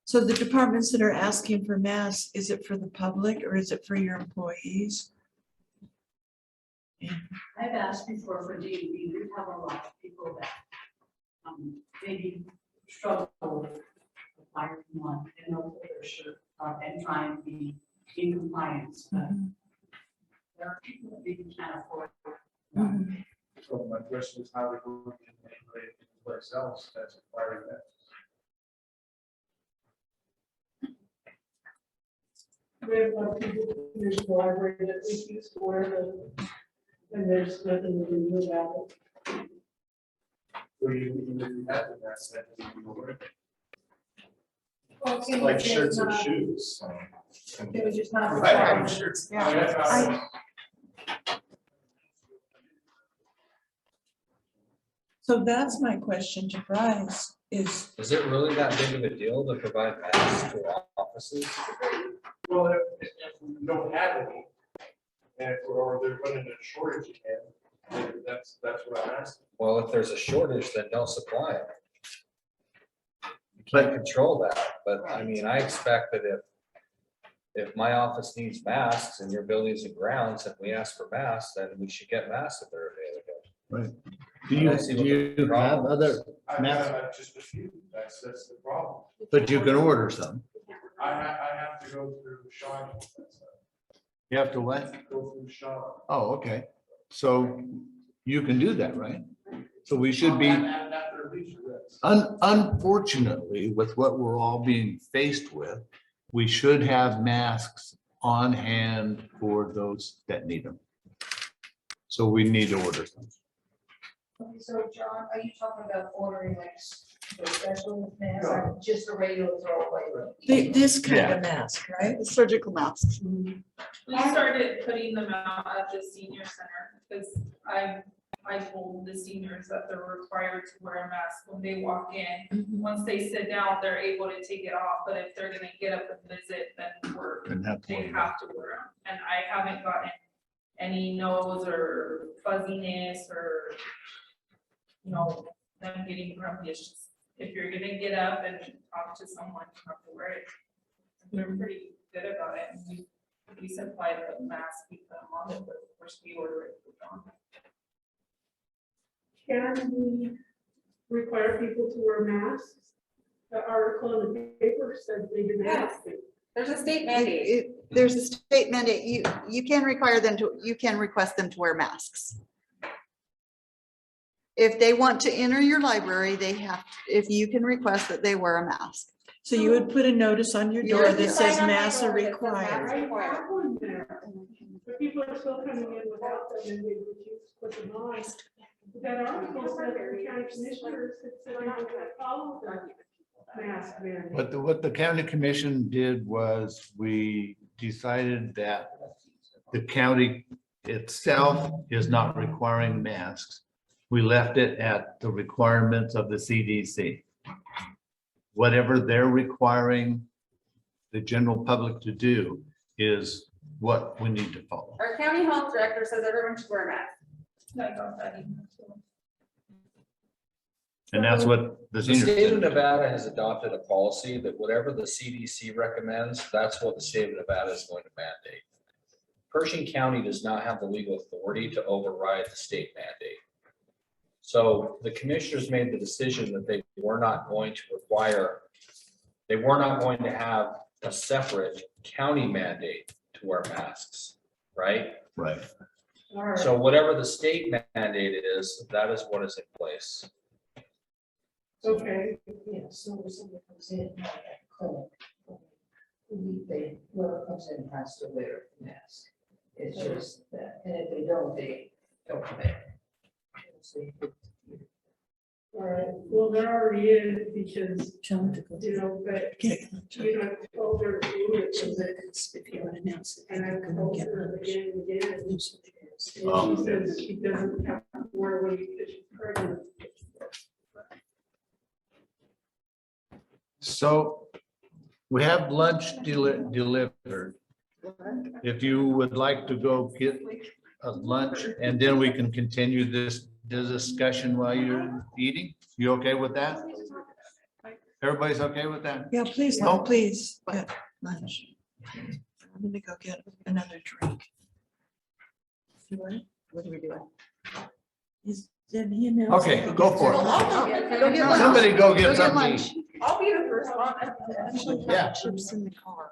Speaker 3: So the departments that are asking for masks, is it for the public or is it for your employees?
Speaker 6: I've asked before for DV, we have a lot of people that maybe struggle with acquiring one and know for sure and try and be in compliance. But there are people that maybe can't afford.
Speaker 20: So my question is how we go in any place else that's requiring that.
Speaker 2: We have like people in the library that we used to wear them, and there's nothing we can do about it.
Speaker 20: So you have the mask that you wear it.
Speaker 2: Well, can we
Speaker 20: Like
Speaker 2: say
Speaker 20: shirts
Speaker 2: it's
Speaker 20: and
Speaker 2: not-
Speaker 20: shoes.
Speaker 2: Can we just not
Speaker 20: Right,
Speaker 2: require?
Speaker 20: shirts.
Speaker 3: Yeah. So that's my question to Bryce is,
Speaker 9: Is it really that big of a deal to provide masks to offices?
Speaker 20: Well, if we don't have any, or they're running a shortage again, that's what I'm asking.
Speaker 9: Well, if there's a shortage, then don't supply it. You can't control that, but I mean, I expect that if my office needs masks and your buildings and grounds, and we ask for masks, then we should get masks if they're available.
Speaker 12: Right.
Speaker 9: I
Speaker 12: Do
Speaker 9: don't see what the
Speaker 12: you have
Speaker 9: problem
Speaker 12: other
Speaker 9: is.
Speaker 20: I
Speaker 12: masks?
Speaker 20: have just a few, that's the problem.
Speaker 12: But you can order some.
Speaker 20: I have to go through Sean.
Speaker 12: You have to what?
Speaker 20: Go through Sean.
Speaker 12: Oh, okay. So you can do that, right? So we should be,
Speaker 20: After leisure, yes.
Speaker 12: unfortunately, with what we're all being faced with, we should have masks on hand for those that need them. So we need to order some.
Speaker 11: Okay, so John, are you talking about ordering like the special mask or just a regular throwaway?
Speaker 3: this kind of mask, right?
Speaker 16: The surgical masks.
Speaker 10: We started putting them out at the senior center because I told the seniors that they're required to wear a mask when they walk in. Once they sit down, they're able to take it off, but if they're gonna get up and visit, then they have to wear them. And I haven't gotten any nose or fuzziness or, you know, them getting grumpy. It's just, if you're gonna get up and talk to someone, you have to wear it. They're pretty good about it. And we supply the mask, we put them on it, but of course we order it.
Speaker 2: Can we require people to wear masks? The article in the paper said they didn't have to.
Speaker 10: There's a state mandate.
Speaker 16: There's a state mandate. You can require them to, you can request them to wear masks. If they want to enter your library, they have, if you can request that they wear a mask.
Speaker 3: So you would put a notice on your door that says masks are
Speaker 2: I
Speaker 3: required.
Speaker 2: have one there, but people are still coming in without them and they refuse to put them on. That article said the county commissioners had said I don't follow the mask mandate.
Speaker 12: What the county commission did was we decided that the county itself is not requiring masks. We left it at the requirements of the CDC. Whatever they're requiring the general public to do is what we need to follow.
Speaker 10: Our county health director says everyone should wear a mask.
Speaker 12: And that's what the
Speaker 9: The
Speaker 12: senior.
Speaker 9: state of Nevada has adopted a policy that whatever the CDC recommends, that's what the state of Nevada is going to mandate. Pershing County does not have the legal authority to override the state mandate. So the commissioners made the decision that they were not going to require, they were not going to have a separate county mandate to wear masks, right?
Speaker 12: Right.
Speaker 9: So whatever the state mandate is, that is what is in place.
Speaker 2: Okay.
Speaker 11: Yeah, so when someone comes in, like at clinic, whoever comes in has to wear a mask. It's just that, and if they don't come in.
Speaker 2: All right, well, there already is because, you know, but, you know, I told her to do it, so that
Speaker 3: if you want to announce it.
Speaker 2: and I told her again and again. And she
Speaker 12: Oh.
Speaker 2: says she doesn't have to wear one because she's pregnant.
Speaker 12: So we have lunch delivered. If you would like to go get a lunch and then we can continue this discussion while you're eating, you okay with that? Everybody's okay with that?
Speaker 3: Yeah, please,
Speaker 12: No.
Speaker 3: please, get lunch. I'm gonna go get another drink.
Speaker 16: What are we doing?
Speaker 3: Did he announce?
Speaker 12: Okay,
Speaker 3: that he
Speaker 12: go
Speaker 3: gets-
Speaker 12: for it.
Speaker 16: Go get lunch.
Speaker 12: Somebody go get
Speaker 16: Go
Speaker 12: something to
Speaker 16: lunch.
Speaker 12: eat.
Speaker 10: I'll be the first one.
Speaker 3: Actually,
Speaker 12: Yeah.
Speaker 3: chips in the car.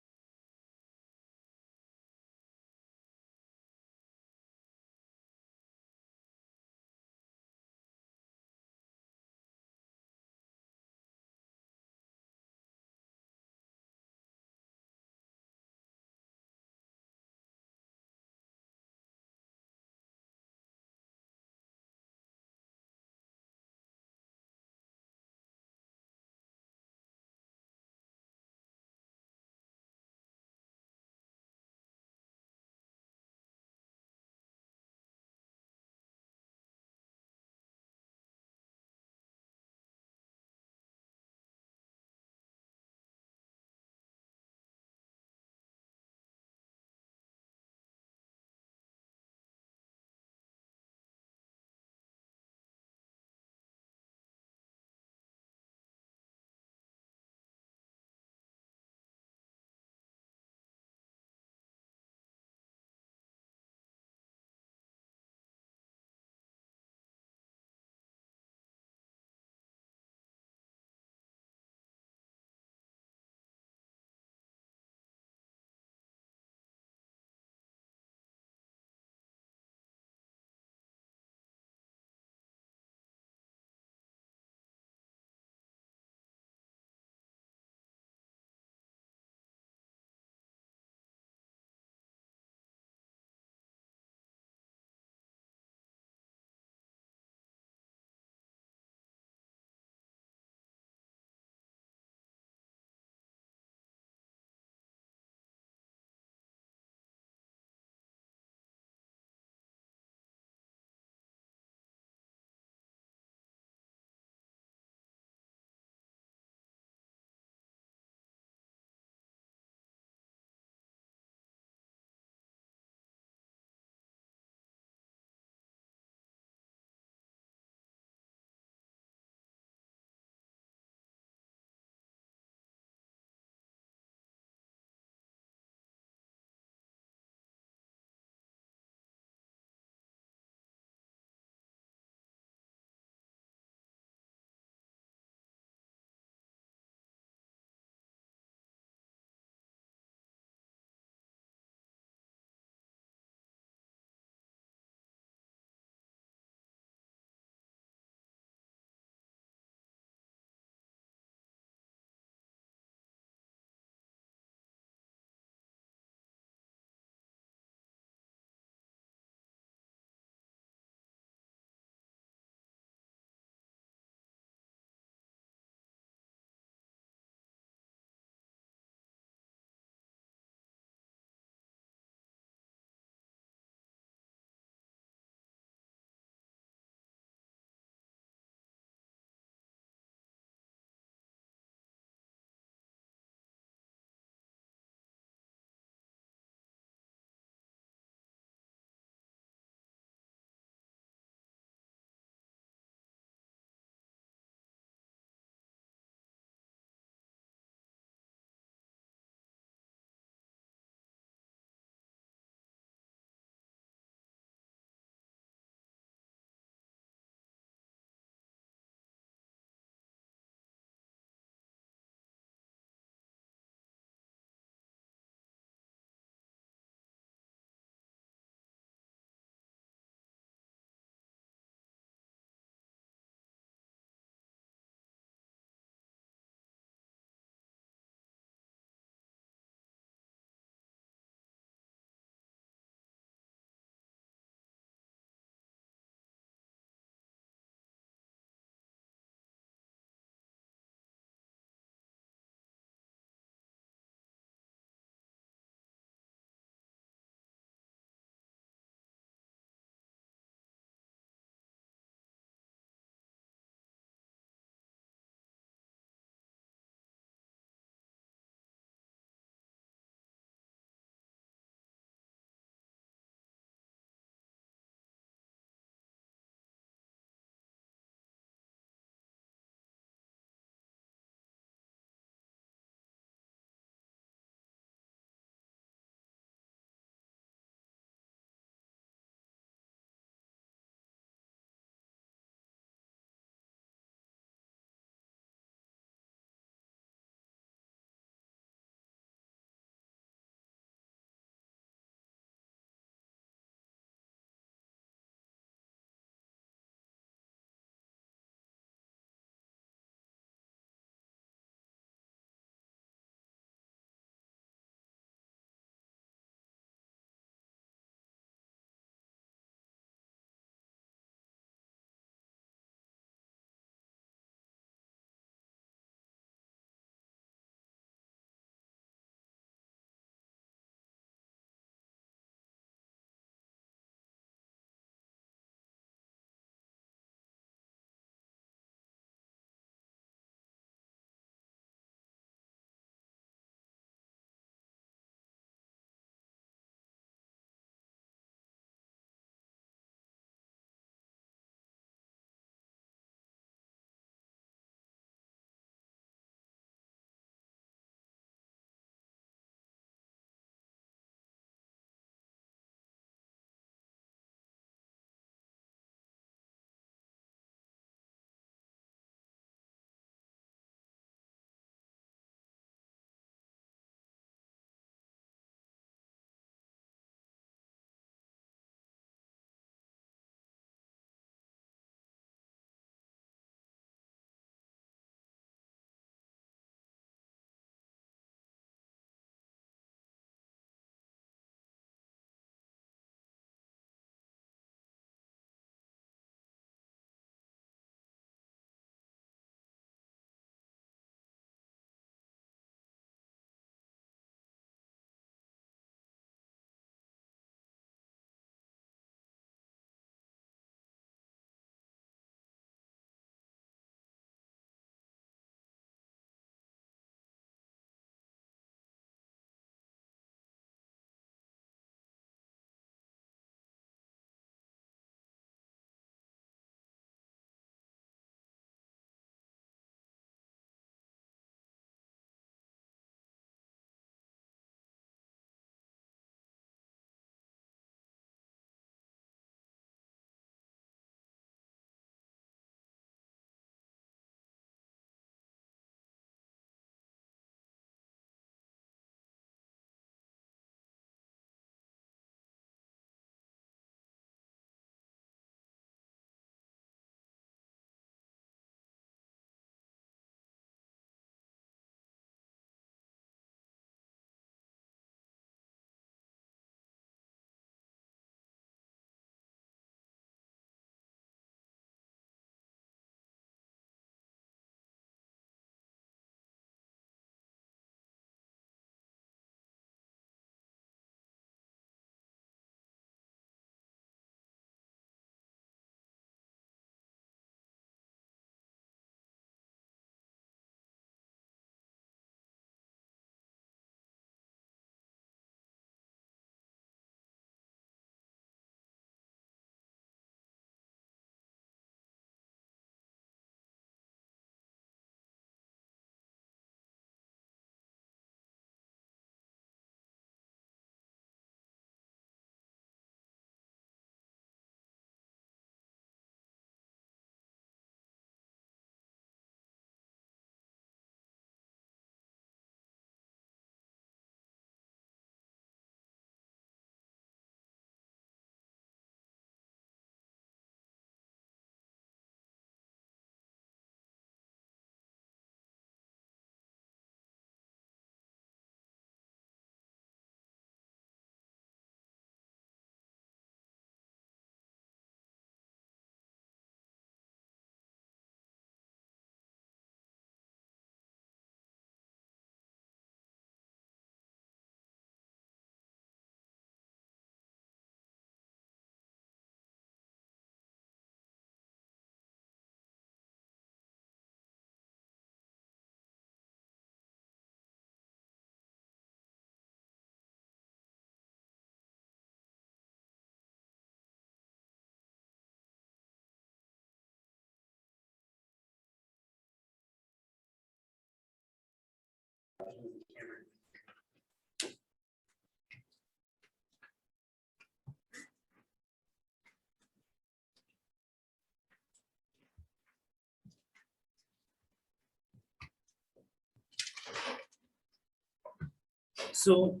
Speaker 4: So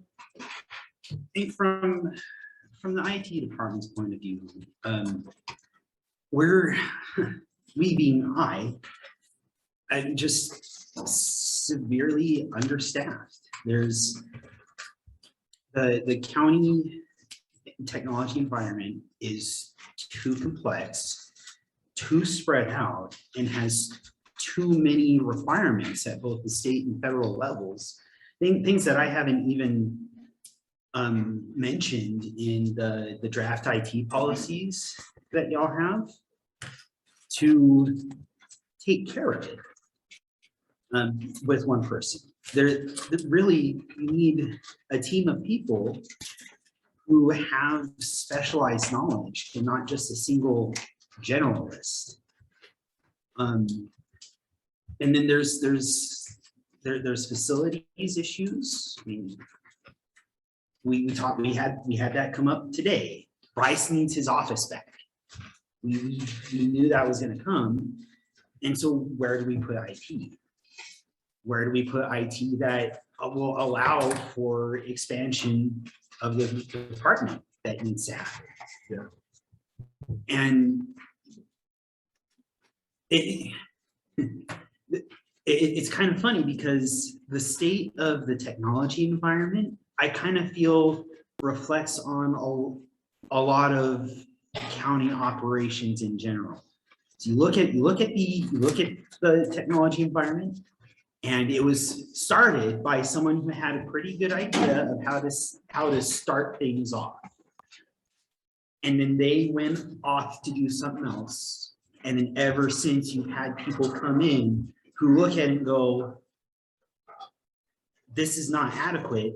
Speaker 4: I think from the IT department's point of view, we being I'm just severely understaffed. There's the county technology environment is too complex, too spread out, and has too many requirements at both the state and federal levels. Things that I haven't even mentioned in the draft IT policies that y'all have to take care of it with one person. Really, you need a team of people who have specialized knowledge and not just a single generalist. And then there's facilities issues. I mean, we had that come up today. Bryce needs his office back. We knew that was going to come. And so where do we put IT? Where do we put IT that will allow for expansion of the department that needs to happen? Yeah. And it's kind of funny because the state of the technology environment, I kind of feel reflects on a lot of county operations in general. So you look at the technology environment, and it was started by someone who had a pretty good idea of how to start things off. And then they went off to do something else. And then ever since, you've had people come in who look at it and go, this is not adequate,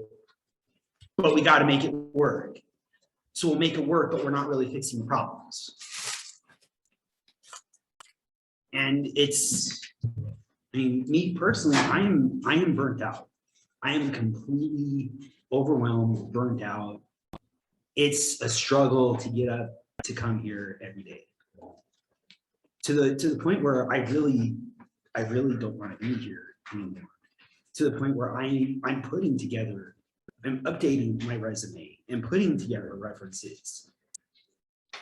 Speaker 4: but we got to make it work. So we'll make it work, but we're not really fixing the problems. And I mean, me personally, I am burnt out. I am completely overwhelmed, burnt out. It's a struggle to get up to come here every day. To the point where I really don't want to be here anymore. To the point where I'm putting together, I'm updating my resume and putting together references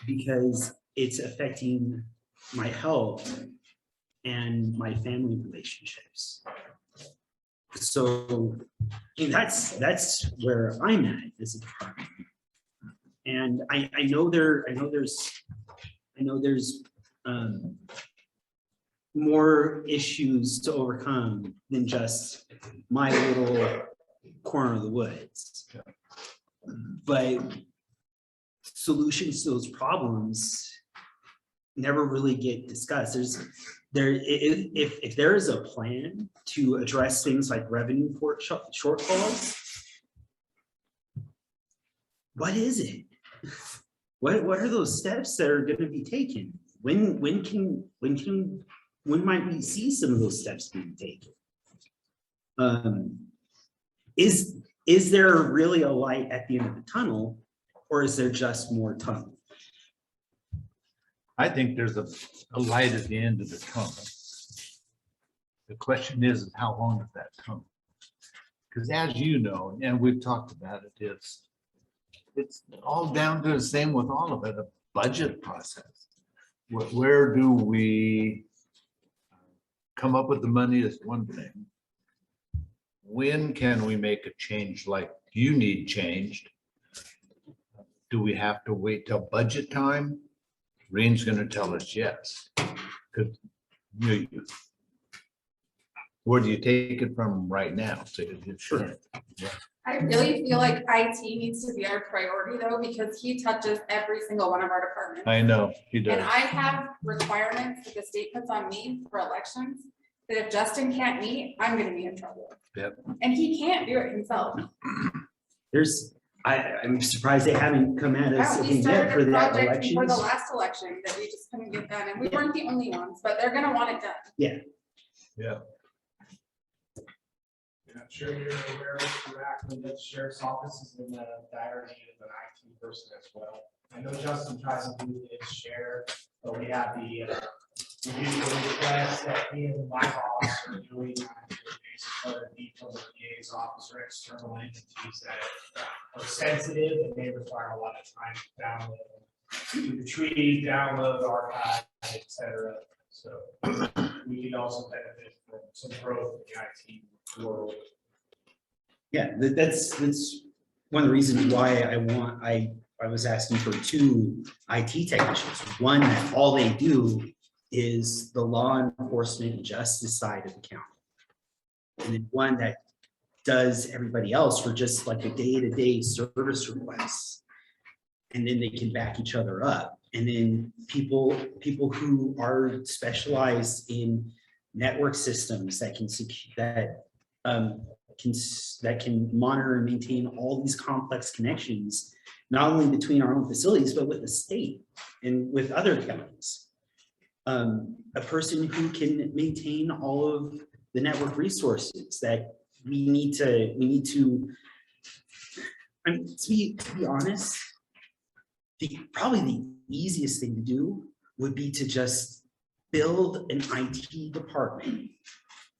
Speaker 4: because it's affecting my health and my family relationships. So that's where I'm at as a department. And I know there's more issues to overcome than just my little corner of the woods. But solutions to those problems never really get discussed. If there is a plan to address things like revenue shortfalls, what is it? What are those steps that are going to be taken? When might we see some of those steps being taken? Is there really a light at the end of the tunnel, or is there just more tunnel?
Speaker 12: I think there's a light at the end of the tunnel. The question is how long is that tunnel? Because as you know, and we've talked about it, it's all down to the same with all of it, a budget process. Where do we come up with the money is one thing. When can we make a change like you need changed? Do we have to wait till budget time? Reen's going to tell us yes. Where do you take it from right now? Sure. Yeah.
Speaker 10: I really feel like IT needs to be our priority though, because he touches every single one of our departments.
Speaker 12: I know he does.
Speaker 10: And I have requirements that the state puts on me for elections that if Justin can't meet, I'm gonna be in trouble.
Speaker 12: Yep.
Speaker 10: And he can't do it himself.
Speaker 4: I'm surprised they haven't come at us
Speaker 10: We
Speaker 4: yet
Speaker 10: started
Speaker 4: for
Speaker 10: a
Speaker 4: that
Speaker 10: project
Speaker 4: elections.
Speaker 10: for the last election that we just couldn't get done, and we weren't the only ones, but they're gonna want it done.
Speaker 4: Yeah.
Speaker 12: Yeah.
Speaker 21: I'm sure you're aware of the Rackman, that sheriff's office is in the dire need of an IT person as well. I know Justin tries to do his share, but we have the request that he and my boss are doing on a daily basis, whether it be from the VA's office or external entities that are sensitive and may require a lot of time to download, retrieve, download, archive, et cetera. So we can also benefit from some growth in the IT world.
Speaker 4: Yeah, that's one of the reasons why I was asking for 2 IT technicians. One that all they do is the law enforcement and justice side of the county. And then one that does everybody else for just like a day-to-day service requests. And then they can back each other up. And then people who are specialized in network systems that can monitor and maintain all these complex connections, not only between our own facilities, but with the state and with other counties. A person who can maintain all of the network resources that we need to, I mean, to be honest, probably the easiest thing to do would be to just build an IT department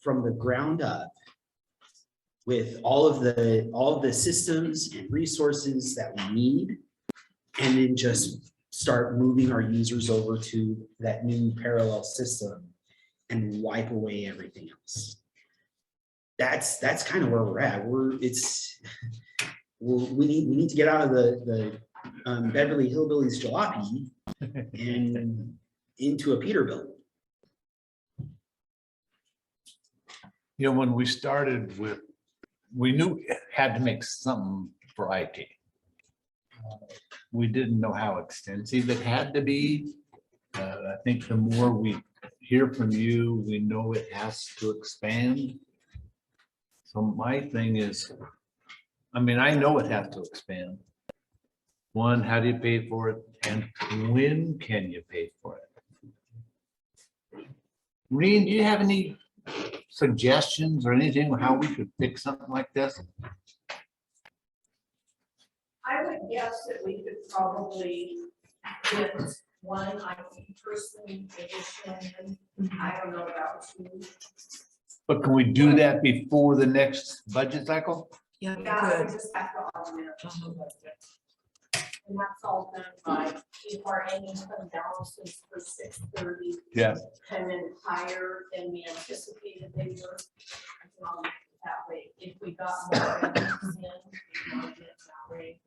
Speaker 4: from the ground up with all of the systems and resources that we need, and then just start moving our users over to that new parallel system and wipe away everything else. That's kind of where we're at. We need to get out of the Beverly Hillbillies jalopy and into a Peterbilt.
Speaker 12: You know, when we started with, we knew it had to make something for IT. We didn't know how extensive it had to be. I think the more we hear from you, we know it has to expand. So my thing is, I mean, I know it has to expand. One, how do you pay for it? And when can you pay for it? Reen, do you have any suggestions or anything on how we could fix something like this?
Speaker 11: I would guess that we could probably get one IT person addition. I don't know about 2.
Speaker 12: But can we do that before the next budget cycle?
Speaker 3: Yeah,
Speaker 11: Yeah, we
Speaker 3: good.
Speaker 11: just have to augment the budget. And that's all done by if our ending fund balances for 6/30.
Speaker 12: Yeah.
Speaker 11: Come in higher than we anticipated they were. I can augment it that way. If we got more revenues in, we can augment it that way.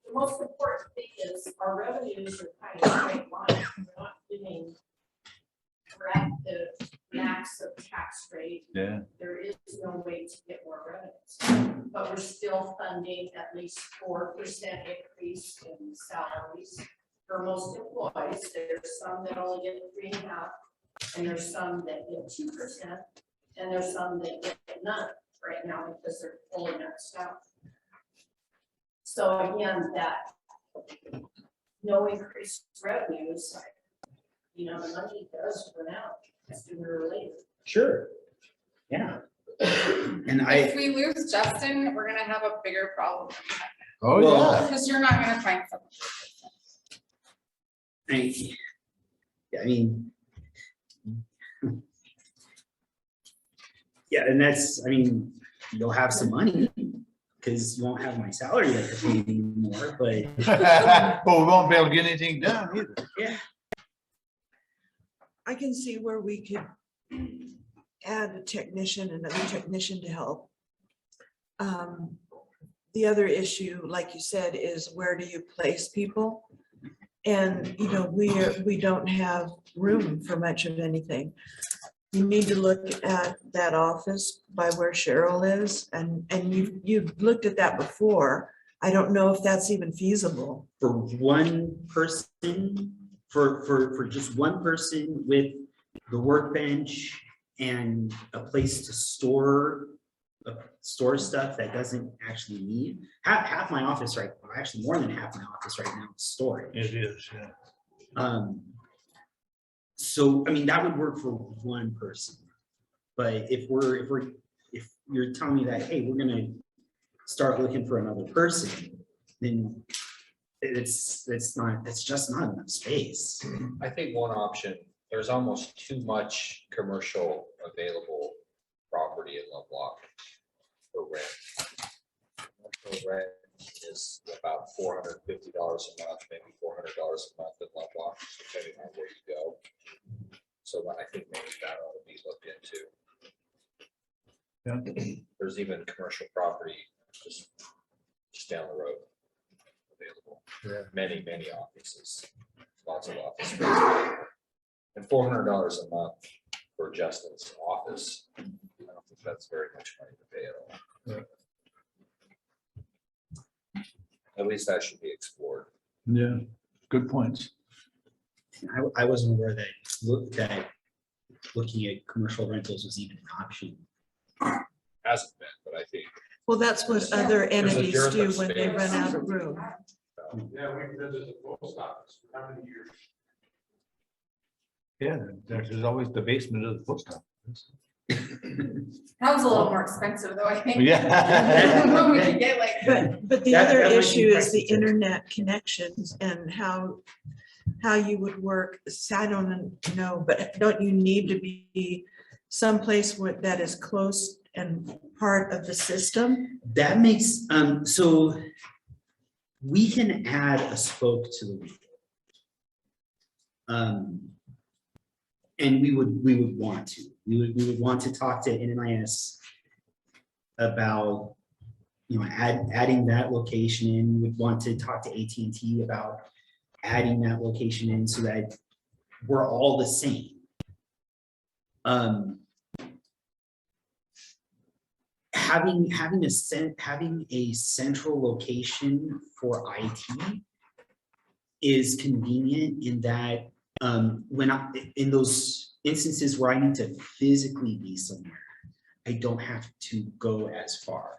Speaker 11: The most important thing is our revenues are kind of straight line. We're not getting, we're at the max of tax rate.
Speaker 12: Yeah.
Speaker 11: There is no way to get more revenues, but we're still funding at least 4% increase in salaries for most employees. There's some that only get 3.5%, and there's some that get 2%, and there's some that get none right now because they're fully maxed out. So again, that no increased revenues, you know, the money does run out sooner or later.
Speaker 4: Sure. Yeah. And
Speaker 10: If we lose Justin, we're gonna have a bigger problem.
Speaker 12: Oh, yeah.
Speaker 10: Because you're not gonna find someone.
Speaker 4: I mean, yeah, and that's, I mean, you'll have some money because you won't have my salary that to pay anymore, but.
Speaker 12: Well, we won't be able to get anything done either.
Speaker 4: Yeah.
Speaker 3: I can see where we could add a technician, another technician to help. The other issue, like you said, is where do you place people? And, you know, we don't have room for much of anything. You need to look at that office by where Cheryl is, and you've looked at that before. I don't know if that's even feasible.
Speaker 4: For one person, for just one person with the workbench and a place to store stuff that doesn't actually need, half my office right, or actually more than half my office right now is storage.
Speaker 12: It is, yeah.
Speaker 4: So, I mean, that would work for one person. But if you're telling me that, hey, we're gonna start looking for another person, then it's just not enough space.
Speaker 9: I think one option, there's almost too much commercial available property property in Lovelock for rent. Rental rent is about $450 a month, maybe $400 a month in Lovelock, depending on where you go. So I think maybe that ought to be looked into. There's even commercial property just down the road available. Many offices, lots of office space. And $400 a month for Justin's office, I don't think that's very much money to pay at all. At least that should be explored.
Speaker 12: Yeah, good points.
Speaker 4: I wasn't aware that looking at commercial rentals was even an option.
Speaker 9: Hasn't been, but I think.
Speaker 3: Well, that's what other entities do when they run out of room.
Speaker 19: Yeah, we visited the post office for how many years?
Speaker 12: Yeah, there's always the basement of the post office.
Speaker 10: That was a little more expensive though, I think.
Speaker 12: Yeah.
Speaker 10: When we could get like.
Speaker 3: But the
Speaker 4: That
Speaker 3: other
Speaker 4: might be
Speaker 3: issue is the
Speaker 4: pricey.
Speaker 3: internet connections and how you would work. So I don't know, but don't you need to be someplace that is close and part of the system?
Speaker 4: That makes, so we can add a spoke to the wheel. And we would want to. We would want to talk to NNIS about, adding that location in. We would want to talk to AT&T about adding that location in so that we're all the same. Having a central location for IT is convenient in that in those instances where I need to physically be somewhere, I don't have to go as far.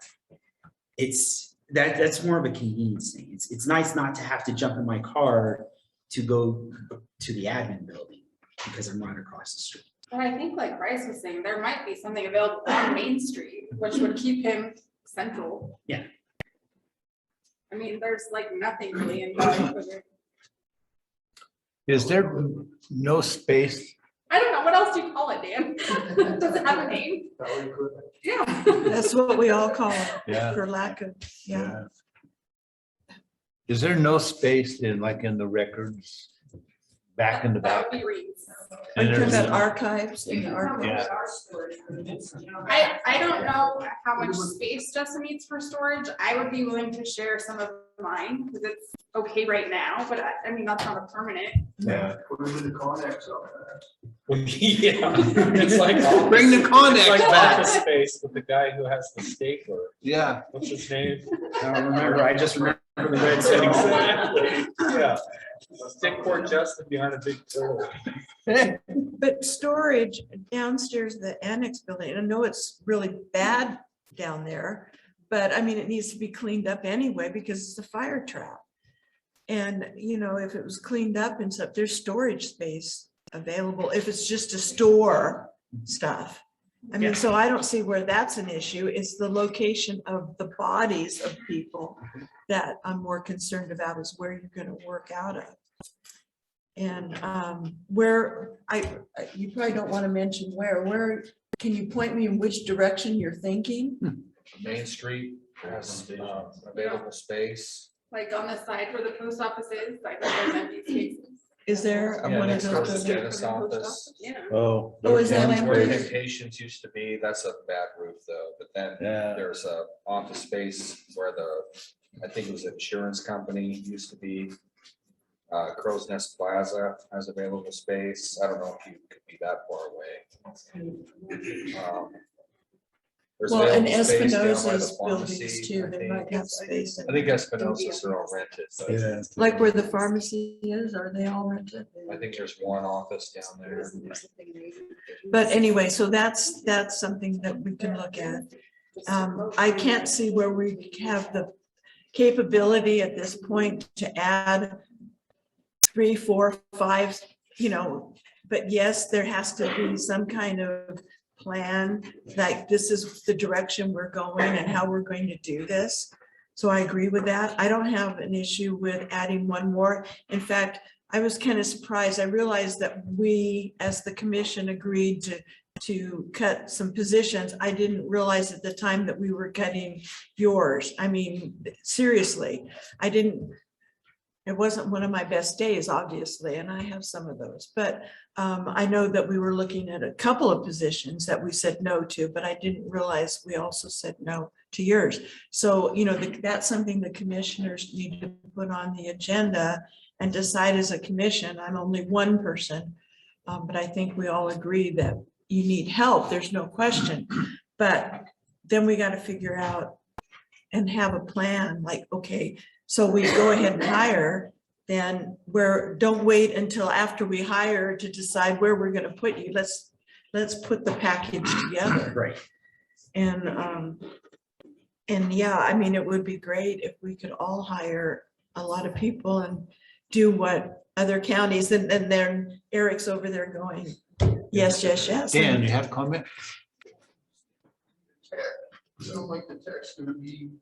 Speaker 4: That's more of a convenience thing. It's nice not to have to jump in my car to go to the admin building because I'm right across the street.
Speaker 10: And I think like Bryce was saying, there might be something available on Main Street, which would keep him central.
Speaker 4: Yeah.
Speaker 10: I mean, there's like nothing really in Valley.
Speaker 12: Is there no space?
Speaker 10: I don't know, what else do you call it, Dan? Does it have a name? Yeah.
Speaker 3: That's what we all call it,
Speaker 12: Yeah.
Speaker 3: for lack of, yeah.
Speaker 12: Is there no space in the records, back in the
Speaker 10: That
Speaker 12: back?
Speaker 10: would be Reed's.
Speaker 3: Are you talking
Speaker 12: there's-
Speaker 3: about archives in the archives?
Speaker 10: I don't know how much space Justin needs for storage. I would be willing to share some of mine because it's okay right now, but I mean, that's not a permanent.
Speaker 12: Yeah.
Speaker 20: Put it in the Connex out there.
Speaker 9: Yeah, it's like.
Speaker 12: Bring the Connex
Speaker 9: it's like
Speaker 12: back.
Speaker 9: Office Space with the guy who has the stapler.
Speaker 12: Yeah.
Speaker 9: What's his name?
Speaker 4: I don't remember. I just remember the red setting.
Speaker 9: Exactly. Yeah. Stick poor Justin behind a big turtle.
Speaker 3: But storage downstairs, the annex building, I know it's really bad down there, but I mean, it needs to be cleaned up anyway because it's a fire trap. And, if it was cleaned up and stuff, there's storage space available if it's just to store stuff. I mean, so I don't see where that's an issue. It's the location of the bodies of people that I'm more concerned about is where you're going to work out of. And you probably don't want to mention where can you point me in which direction you're thinking?
Speaker 9: Main Street has available space.
Speaker 10: Like on the side where the post office is, like there's empty spaces.
Speaker 3: Is there
Speaker 9: Yeah,
Speaker 3: one of
Speaker 9: next door
Speaker 3: those?
Speaker 9: to the
Speaker 3: buildings?
Speaker 9: Jimenez office.
Speaker 10: Yeah.
Speaker 12: Oh.
Speaker 3: Oh, is that
Speaker 9: That's where
Speaker 3: empty?
Speaker 9: Temptations used to be. That's a bad roof though, but then
Speaker 12: Yeah.
Speaker 9: there's a office space where I think it was an insurance company used to be. Crow's Nest Plaza has available space. I don't know if you could be that far away. There's
Speaker 3: Well, and
Speaker 9: available space down by the
Speaker 3: Espinosa's
Speaker 9: pharmacy,
Speaker 3: buildings too,
Speaker 9: I
Speaker 3: they
Speaker 9: think.
Speaker 3: might have space.
Speaker 9: I think Espinosa's are all rented, but
Speaker 12: Yeah.
Speaker 3: Like where the pharmacy is, are they all rented?
Speaker 9: I think there's one office down there.
Speaker 3: But anyway, so that's something that we can look at. I can't see where we have the capability at this point to add 3, 4, 5, but yes, there has to be some kind of plan, like this is the direction we're going and how we're going to do this. So I agree with that. I don't have an issue with adding one more. In fact, I was kind of surprised. I realized that we, as the commission, agreed to to cut some positions. I didn't realize at the time that we were cutting yours. I mean, seriously, it wasn't one of my best days, obviously, and I have some of those, but I know that we were looking at a couple of positions that we said no to, but I didn't realize we also said no to yours. So, that's something the commissioners need to put on the agenda and decide as a commission. I'm only one person, but I think we all agree that you need help, there's no question. But then we got to figure out and have a plan, like, okay, so we go ahead and hire, then don't wait until after we hire to decide where we're going to put you. Let's put the package together.
Speaker 4: Right.
Speaker 3: And yeah, I mean, it would be great if we could all hire a lot of people and do what other counties, and then Eric's over there going, yes, yes, yes.
Speaker 12: Dan, you have a comment?
Speaker 20: Sound like the tech's gonna be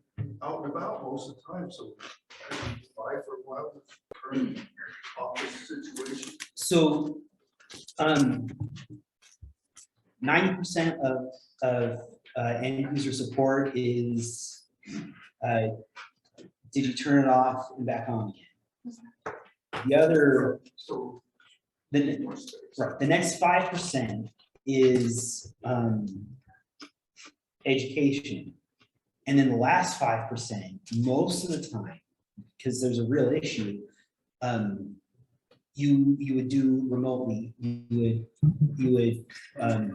Speaker 20: out and about most of the time, so apply for a while with current office situation.
Speaker 4: So 90% of end user support is, did you turn it off and back on again? The other, the next 5% is education. And then the last 5%, most of the time, because there's a real issue, you would do remotely. You would
Speaker 20: I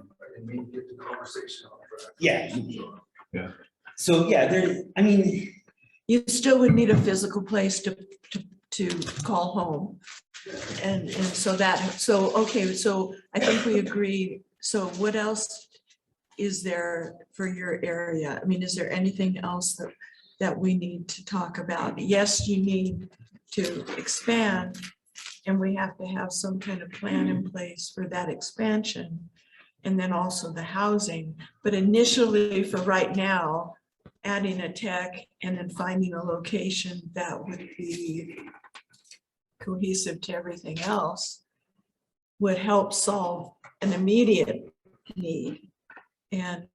Speaker 20: mean, get the conversation on track.
Speaker 4: yeah.
Speaker 12: Yeah.
Speaker 4: So yeah, I mean,
Speaker 3: you still would need a physical place to call home. And so okay, so I think we agree. So what else is there for your area? I mean, is there anything else that we need to talk about? Yes, you need to expand, and we have to have some kind of plan in place for that expansion, and then also the housing. But initially, for right now, adding a tech and then finding a location that would be cohesive to everything else would help solve an immediate need. And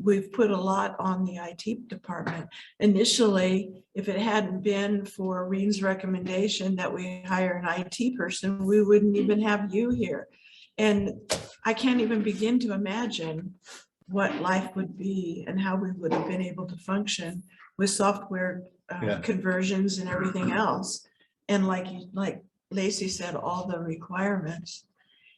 Speaker 3: we've put a lot on the IT department. Initially, if it hadn't been for Reen's recommendation that we hire an IT person, we wouldn't even have you here. And I can't even begin to imagine what life would be and how we would have been able to function with software conversions and everything else. And like Lacey said, all the requirements.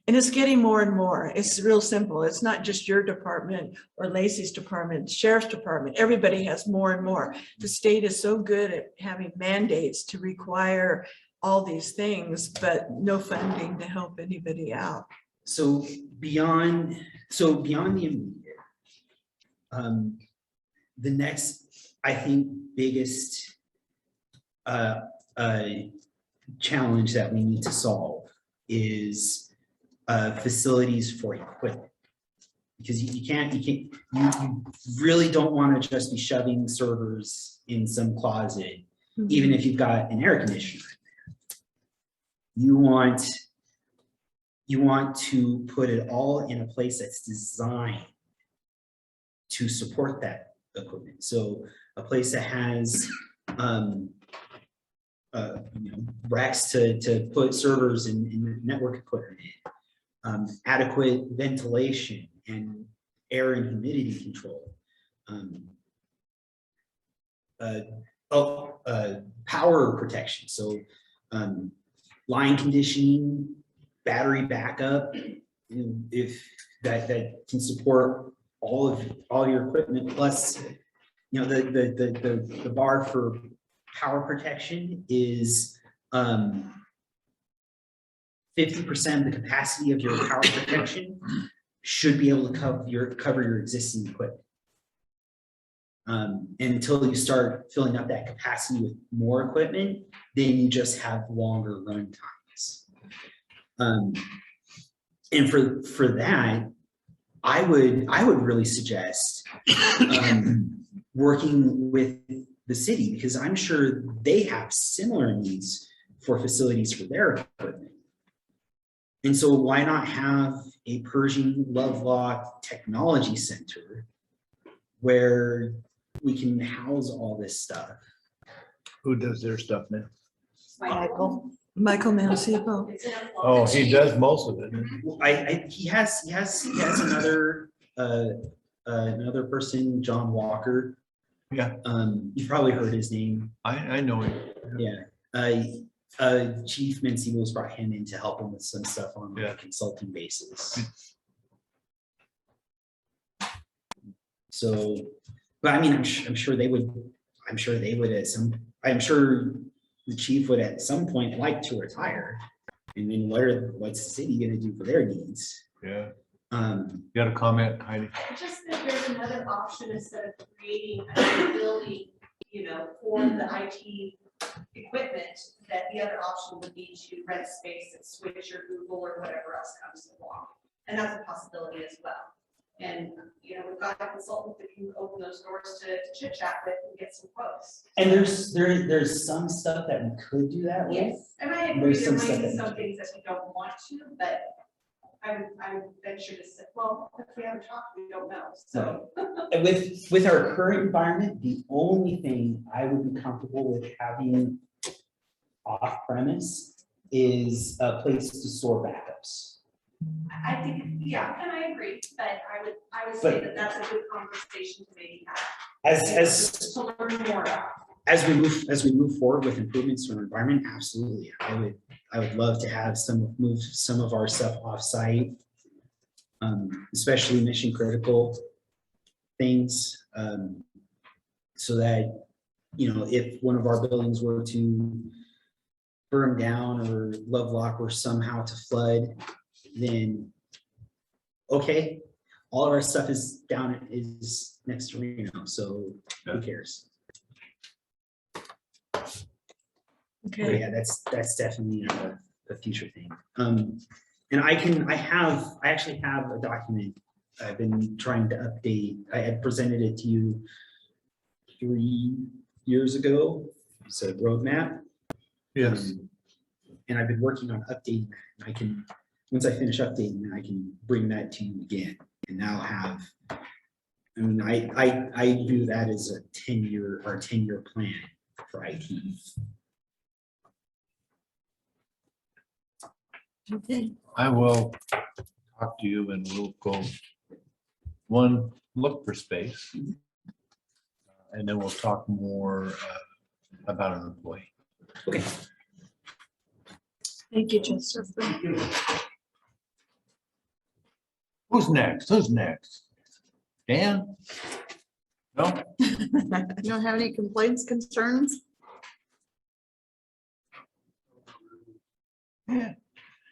Speaker 3: And it's getting more and more. It's real simple. It's not just your department or Lacey's department, sheriff's department. Everybody has more and more. The state is so good at having mandates to require all these things, but no funding to help anybody out.
Speaker 4: So beyond the immediate, the next, I think, biggest challenge that we need to solve is facilities for equipment, because you really don't want to just be shoving servers in some closet, even if you've got an air conditioner. You want to put it all in a place that's designed to support that equipment. So a place that has racks to put servers and network equipment in, adequate ventilation and air and humidity control, power protection. So line conditioning, battery backup, if that can support all your equipment, plus the bar for power protection is 50% of the capacity of your power protection should be able to cover your existing equipment. And until you start filling up that capacity with more equipment, then you just have longer run times. And for that, I would really suggest working with the city, because I'm sure they have similar needs for facilities for their equipment. And so why not have a Pershing Lovelock Technology Center where we can house all this stuff?
Speaker 12: Who does their stuff now?
Speaker 3: Michael Mancebo.
Speaker 12: Oh, he does most of it.
Speaker 4: He has another, another person, John Walker.
Speaker 12: Yeah.
Speaker 4: You've probably heard his name.
Speaker 12: I know him.
Speaker 4: Yeah. Chief Mancebo's brought him in to help him with some stuff on a consulting basis. So, but I mean, I'm sure they would I'm sure the chief would at some point like to retire. And then what's the city gonna do for their needs?
Speaker 12: Yeah. You got a comment, Heidi?
Speaker 11: Just that there's another option instead of creating a building, for the IT equipment, that the other option would be to rent space at Switch or Google or whatever else comes along. And that's a possibility as well. And, we've got a consultant that can open those doors to chit chat with and get some quotes.
Speaker 4: And there's some stuff that we could do that with.
Speaker 11: Yes, and I agree,
Speaker 4: There's
Speaker 11: there
Speaker 4: some
Speaker 11: might
Speaker 4: stuff
Speaker 11: be
Speaker 4: that
Speaker 11: some things that we don't want to, but I would venture to say, well, if we haven't talked, we don't know, so.
Speaker 4: And with our current environment, the only thing I would be comfortable with having off premise is a place to store backups.
Speaker 11: I think, yeah, and I agree, but I would say that that's a good conversation to maybe have.
Speaker 4: As
Speaker 11: To learn more about.
Speaker 4: as we move forward with improvements to our environment, absolutely, I would love to have move some of our stuff off-site, especially mission critical things, so that, if one of our buildings were to burn down or Lovelock were somehow to flood, then okay, all of our stuff is next to Reno, so who cares?
Speaker 3: Okay.
Speaker 4: But yeah, that's definitely a future thing. And I actually have a document I've been trying to update. I had presented it to you 3 years ago. It's a roadmap.
Speaker 12: Yes.
Speaker 4: And I've been working on updating that. And once I finish updating that, I can bring that to you again and now have, I view that as a 10-year plan for IT.
Speaker 3: Okay.
Speaker 12: I will talk to you and we'll go look for space. And then we'll talk more about an employee.
Speaker 4: Okay.
Speaker 3: Thank you, Joseph.
Speaker 12: Who's next? Dan? No?
Speaker 16: You don't have any complaints, concerns?
Speaker 12: Yeah.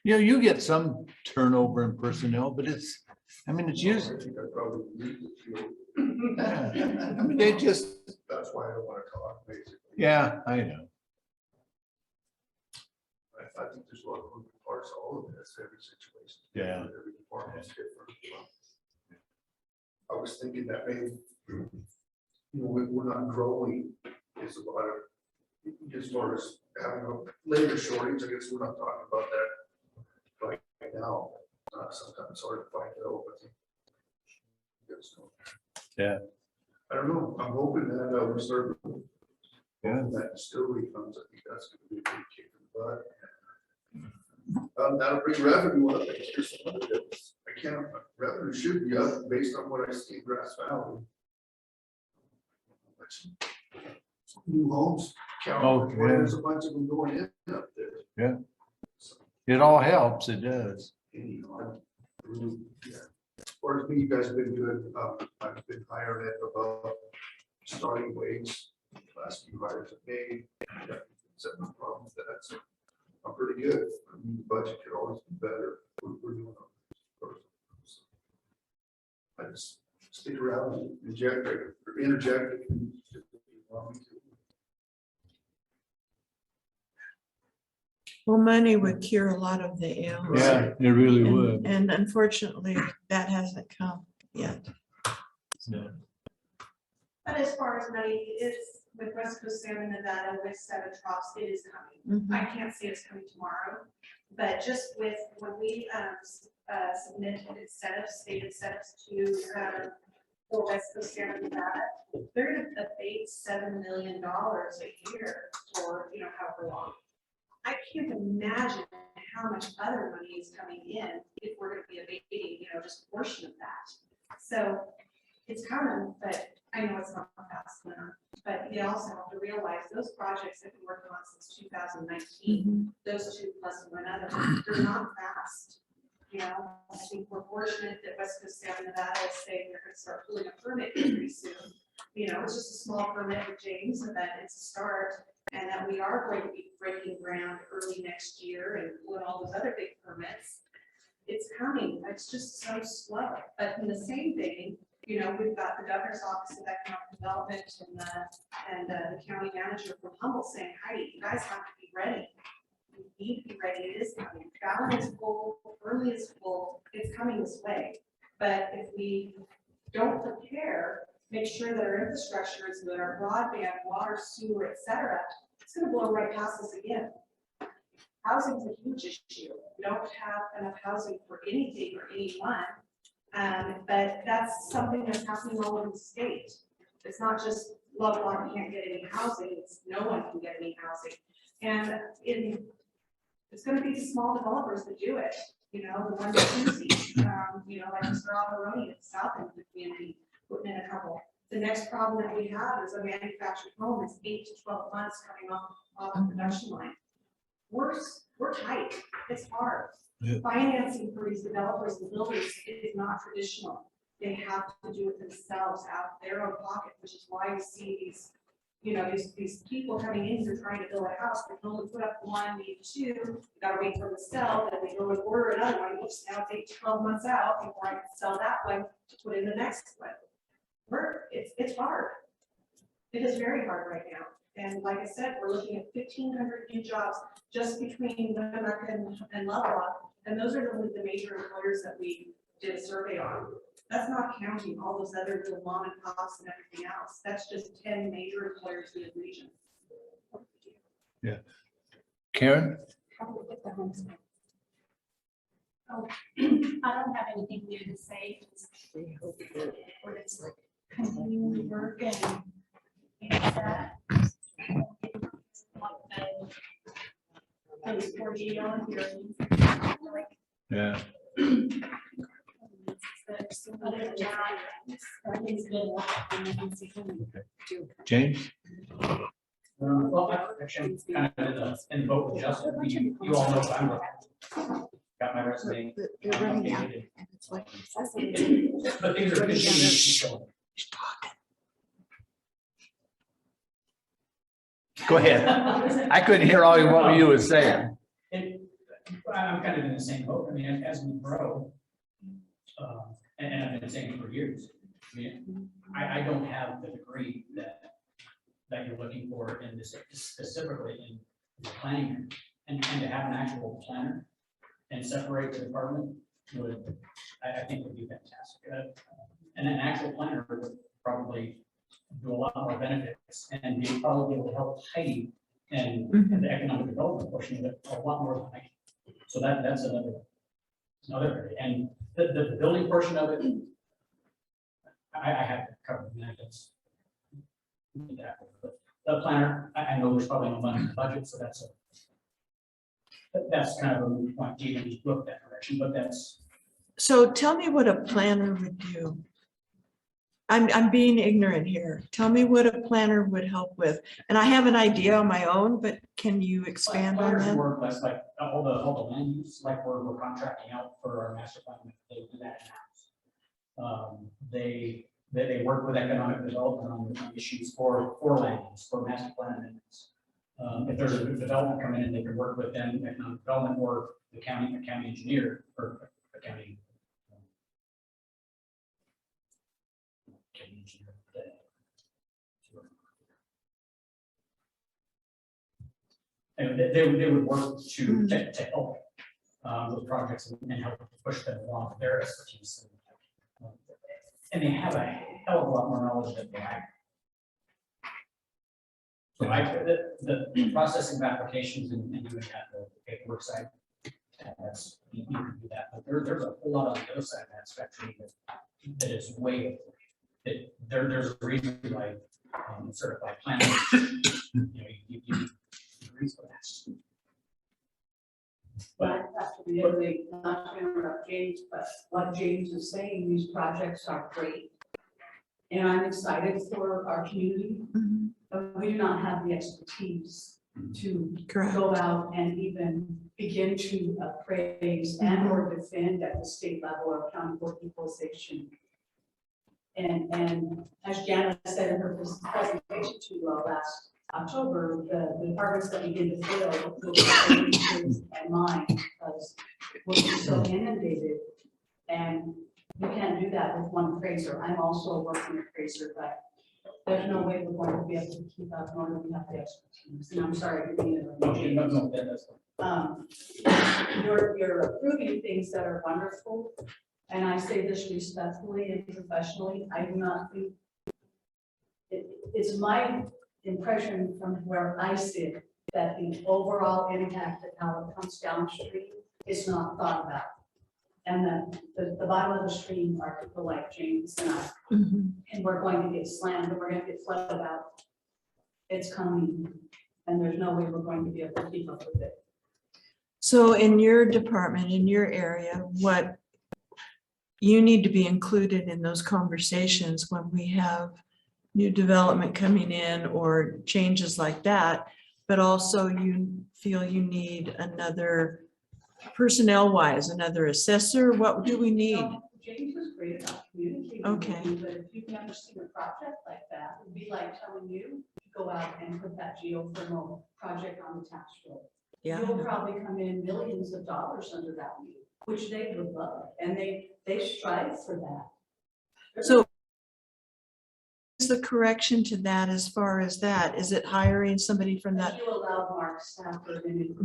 Speaker 12: You get some turnover in personnel, but it's usually. Yeah. They just.
Speaker 20: That's why I don't want to talk, basically.
Speaker 12: Yeah, I know.
Speaker 20: I think there's a lot of moving parts, all of this, every situation.
Speaker 12: Yeah.
Speaker 20: Every department's different. I was thinking that maybe, we're not growing, it's a lot of, as far as having a labor shortage, I guess we're not talking about that right now. Sometimes it's hard to find out, but.
Speaker 12: Yeah.
Speaker 20: I don't know, I'm hoping that we start.
Speaker 12: Yeah.
Speaker 20: That distillery funds, I think that's gonna be a big kick in the butt. That'll bring revenue up. Here's some other bits. Revenue should be up based on what I see in Grass Valley. New homes.
Speaker 12: Oh, yeah.
Speaker 20: There's a bunch of them going in up there.
Speaker 12: Yeah. It all helps, it does.
Speaker 20: Yeah. As far as me, you guys have been good. I've been hired at above starting wage. Last few hires I've made. Except no problem with that. So I'm pretty good. I mean, the budget could always be better. We're doing it. I just stick around and interject if you want me to.
Speaker 3: Well, money would cure a lot of the ills.
Speaker 12: Yeah, it really would.
Speaker 3: And unfortunately, that hasn't come yet.
Speaker 12: No.
Speaker 13: But as far as money, it's with West Coast Salmon Nevada, with Seven Troughs, it is coming. I can't see it's coming tomorrow, but just with, when we submit incentives, state incentives to for West Coast Salmon Nevada, they're gonna abate $7 million a year for, you know, however long. I can't imagine how much other money is coming in if we're gonna be abating, you know, just a portion of that. So it's coming, but I know it's not fast enough. But you also have to realize those projects have been working on since 2019. Those two plus one other, they're not fast. You know, I think we're fortunate that West Coast Salmon Nevada is saying they're gonna start pulling a permit pretty soon. You know, it's just a small permit with James, and that it's a start. And that we are going to be breaking ground early next year and with all those other big permits. It's coming, it's just so slow. But in the same vein, you know, we've got the governor's office of economic development and the county manager from Humboldt saying, Heidi, you guys have to be ready. You need to be ready, it is coming. Galvin is full, Early is full, it's coming this way. But if we don't prepare, make sure that our infrastructure is good, our broadband, water, sewer, et cetera, it's gonna blow right past us again. Housing is a huge issue. We don't have enough housing for anything or anyone. But that's something that's happening all over the state. It's not just Lovelock can't get any housing, it's no one can get any housing. And it's gonna be the small developers that do it, you know, the ones that choosy, you know, like Mr. Alberoni at the south end of the community, putting in a couple. The next problem that we have is a manufactured home is 8 to 12 months coming off the production line. We're tight, it's hard.
Speaker 12: Yeah.
Speaker 13: Financing for these developers and builders is not traditional. They have to do it themselves out of their own pocket, which is why you see these, you know, these people coming in here trying to build a house, they can only put up one, maybe two, you gotta wait for them to sell, then they go and order another one, which now takes 12 months out before I can sell that one to put in the next one. It's hard. It is very hard right now. And like I said, we're looking at 1,500 new jobs just between America and Lovelock. And those are the major employers that we did a survey on. That's not counting all those other little mom and pops and everything else. That's just 10 major employers in the region.
Speaker 12: Yeah. Karen?
Speaker 11: How do we get the homes? Oh, I don't have anything new to say. It's like continuing work and that. Those 48 on hearings.
Speaker 12: Yeah.
Speaker 11: Other than that, everything's good.
Speaker 12: James?
Speaker 18: Well, actually, kind of in the boat with Justin, you all know I'm looking. Got my resume.
Speaker 16: They're running out.
Speaker 18: updated.
Speaker 16: And it's like.
Speaker 18: But things are continuing.
Speaker 12: Go ahead. I couldn't hear all what you were saying.
Speaker 18: I'm kind of in the same boat. I mean, as we grow, and I've been saying for years, I mean, I don't have the degree that you're looking for in this, specifically in the planning. And to have an actual planner and separate the department would, I think would be fantastic. And an actual planner would probably do a lot more benefits and be probably able to help Heidi and the economic development portion of it a lot more than I can. So that's another area. And the building portion of it, I have to cover that. The planner, I know there's probably no money in the budget, so that's kind of a moot point to even look that direction, but that's.
Speaker 3: So tell me what a planner would do. I'm being ignorant here. Tell me what a planner would help with. And I have an idea on my own, but can you expand on that?
Speaker 18: Work less like all the land use, like we're contracting out for our master plan, they do that in-house. They work with economic development on issues for land use, for master plan amendments. If there's a new development coming in, they can work with them, economic development, or the county engineer, or a county. And they would work to help with projects and help push them along with their expertise. And they have a hell of a lot more knowledge than they have. So the processing of applications and doing that, the paperwork side, that's, you can do that, but there's a whole lot on the other side of that spectrum that is way, that there's a reason why certified planners, you agree for that.
Speaker 6: But I have to reiterate, not to interrupt James, but what James is saying, these projects are great. And I'm excited for our community, but we do not have the expertise to go out and even begin to appraise and or defend at the state level or county board equalization. And as Gianna said in her presentation to you last October, the departments that begin to fail will be yours and mine, because we'll be so inundated, and you can't do that with one appraiser. I'm also a working appraiser, but there's no way we're going to be able to keep up, nor do we have the expertise. And I'm sorry to be you're approving things that are wonderful, and I say this respectfully and professionally. I do not think it's my impression from where I sit that the overall impact of how it comes downstream is not thought about. And that the bottom of the stream are people like James and I, and we're going to get slammed and we're going to get flooded out. It's coming, and there's no way we're going to be able to keep up with it.
Speaker 3: So in your department, in your area, what you need to be included in those conversations when we have new development coming in or changes like that, but also you feel you need another personnel wise, another assessor. What do we need?
Speaker 6: James was great about communicating.
Speaker 3: Okay.
Speaker 6: With you, but if you've never seen a project like that, it'd be like telling you to go out and put that geothermal project on the tax roll.
Speaker 3: Yeah.
Speaker 6: You'll probably come in millions of dollars under value, which they would love, and they strive for that.
Speaker 3: So is the correction to that as far as that? Is it hiring somebody from that?
Speaker 6: You allow Mark Stafford, and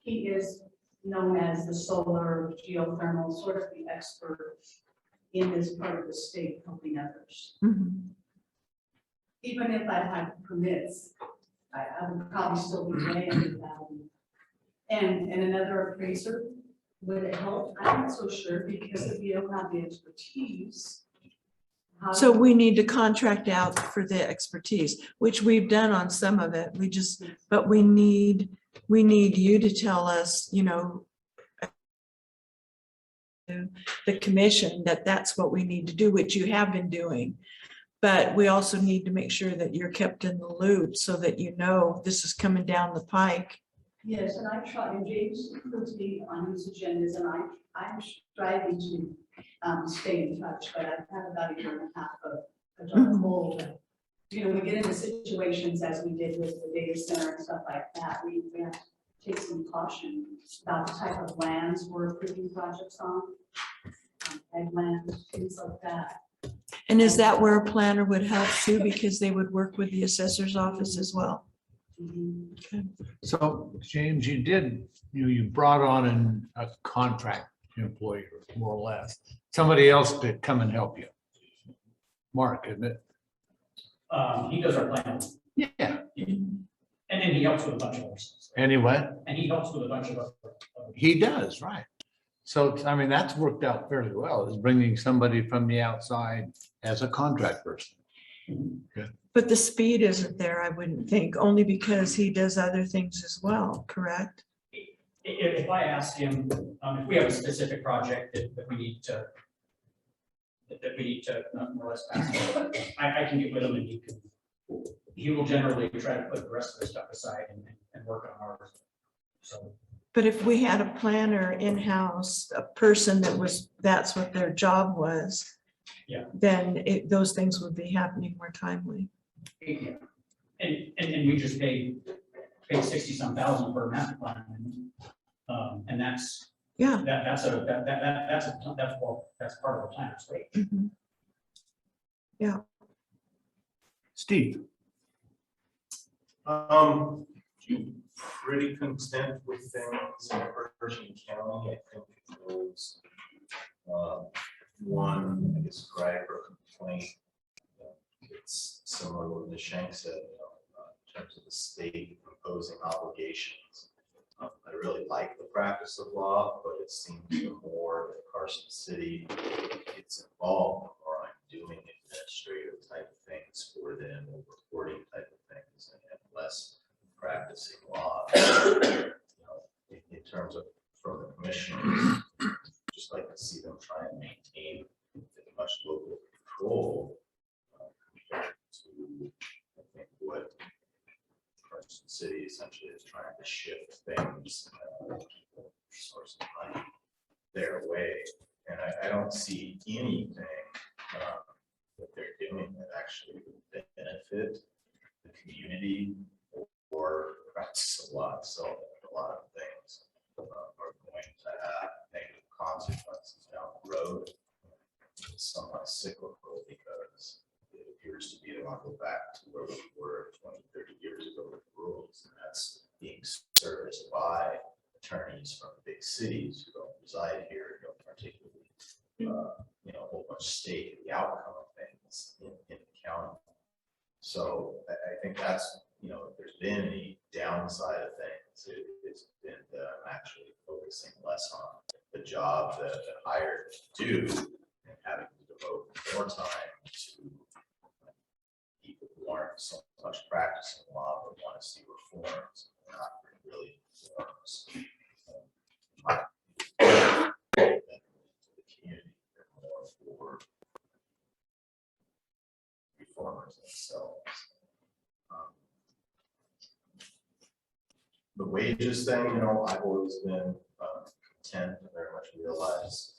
Speaker 6: he is known as the solar geothermal, sort of the expert in this part of the state, helping others. Even if I had permits, I would probably still be way under value. And another appraiser, would it help? I'm not so sure, because if you don't have the expertise.
Speaker 3: So we need to contract out for the expertise, which we've done on some of it. But we need you to tell us, the commission that that's what we need to do, which you have been doing. But we also need to make sure that you're kept in the loop so that this is coming down the pike.
Speaker 6: Yes, and I try, and James puts me on his agendas, and I'm striving to stay in touch, but I've had about a year and a half of a dark hole. We get into situations as we did with the data center and stuff like that. We have to take some caution about the type of lands we're approving projects on, ag lands, things like that.
Speaker 3: And is that where a planner would help too, because they would work with the assessor's office as well? Okay.
Speaker 12: So James, you brought on a contract employee, more or less, somebody else to come and help you. Mark, isn't it?
Speaker 18: He does our plan.
Speaker 12: Yeah.
Speaker 18: And then he helps with a bunch of other stuff.
Speaker 12: Anyway.
Speaker 18: And he helps with a bunch of other.
Speaker 12: He does, right. So, I mean, that's worked out fairly well, is bringing somebody from the outside as a contract person. Okay.
Speaker 3: But the speed isn't there, I wouldn't think, only because he does other things as well, correct?
Speaker 18: If I ask him, if we have a specific project that we need to more or less pass, I can get with him, and he will generally try to put the rest of the stuff aside and work on ours. So.
Speaker 3: But if we had a planner in-house, a person that's what their job was,
Speaker 18: yeah,
Speaker 3: then those things would be happening more timely.
Speaker 18: Yeah. And we just paid 60-some thousand for a master plan, and that's that's part of the planner's rate.
Speaker 3: Yeah.
Speaker 12: Steve.
Speaker 20: Pretty content with things in Pershing County. I think it was one, I guess, gripe or complaint. It's similar to what Ms. Shank said, in
Speaker 8: terms of the state imposing obligations. I really like the practice of law, but it seems the more that Carson City gets involved, the more I'm doing administrative type things for them, or reporting type of things, and less practicing law. In terms of from the commissioners, just like to see them try and maintain as much local control compared to, I think, what Carson City essentially is trying to shift things, source of money their way. And I don't see anything that they're doing that actually would benefit the community or practice a lot. So a lot of things are going to have negative consequences down the road. It's somewhat cyclical because it appears to be they want to go back to where we were 20, 30 years ago with rules, and that's being serviced by attorneys from big cities who don't reside here, don't particularly, hold much stake in the outcome of things in the county. So I think that's, if there's been any downside of things, it's been actually focusing less on the job that hired do and having to devote more time to people who aren't so much practicing law but want to see reforms, not really reforms. The community, they're more for reformers themselves. The wages thing, I've always been content to very much realize,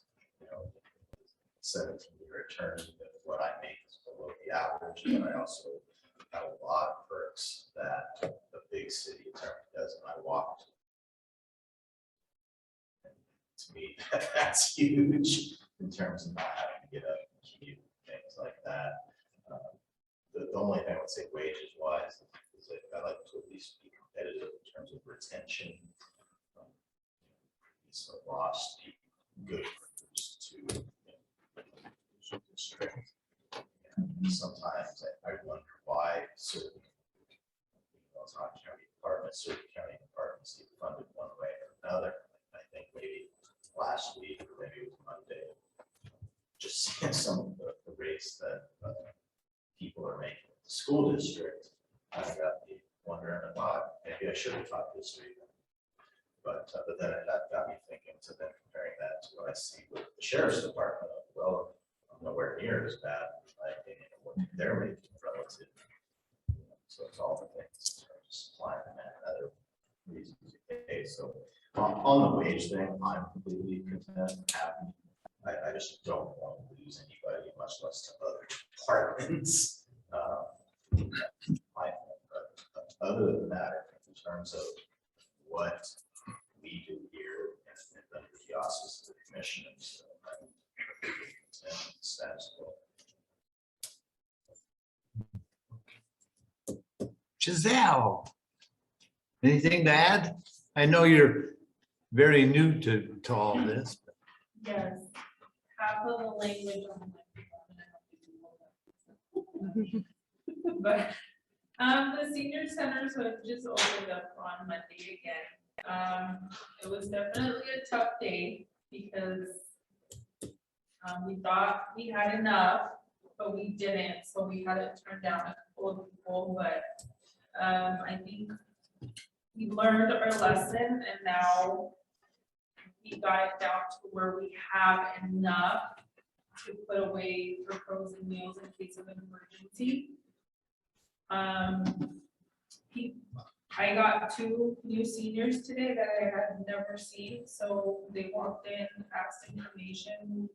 Speaker 8: 17-year attorney, that what I make is below the average, but I also have a lot of perks that the big city attorney does, and I walked. And to me, that's huge in terms of not having to get up and commute, things like that. The only thing I would say wages wise is that I like to at least be competitive in terms of retention. So lost good workers to district. And sometimes I wonder why certain county departments, certain county departments get funded one way or another. I think maybe last week or maybe it was Monday, just seeing some of the rates that people are making at the school district, I got me wondering about maybe I should have taught history. But then that got me thinking, so then comparing that to what I see with the sheriff's department, well, I'm nowhere near as bad, in my opinion, of what they're making relative. So it's all the things, just supply and demand, other reasons to pay. So on the wage thing, I'm completely content, happy. I just don't want to lose anybody, much less to other departments. Other than that, in terms of what we do here and under the auspices of the commission, so I'm content with the status quo.
Speaker 12: Giselle, anything to add? I know you're very new to all this.
Speaker 10: Yes, half of the language on but the senior centers have just opened up on Monday again. It was definitely a tough day because we thought we had enough, but we didn't, so we had to turn down a couple of people, but I think we learned our lesson and now we got it down to where we have enough to put away for frozen meals in case of an emergency. I got 2 new seniors today that I had never seen, so they walked in, asked information,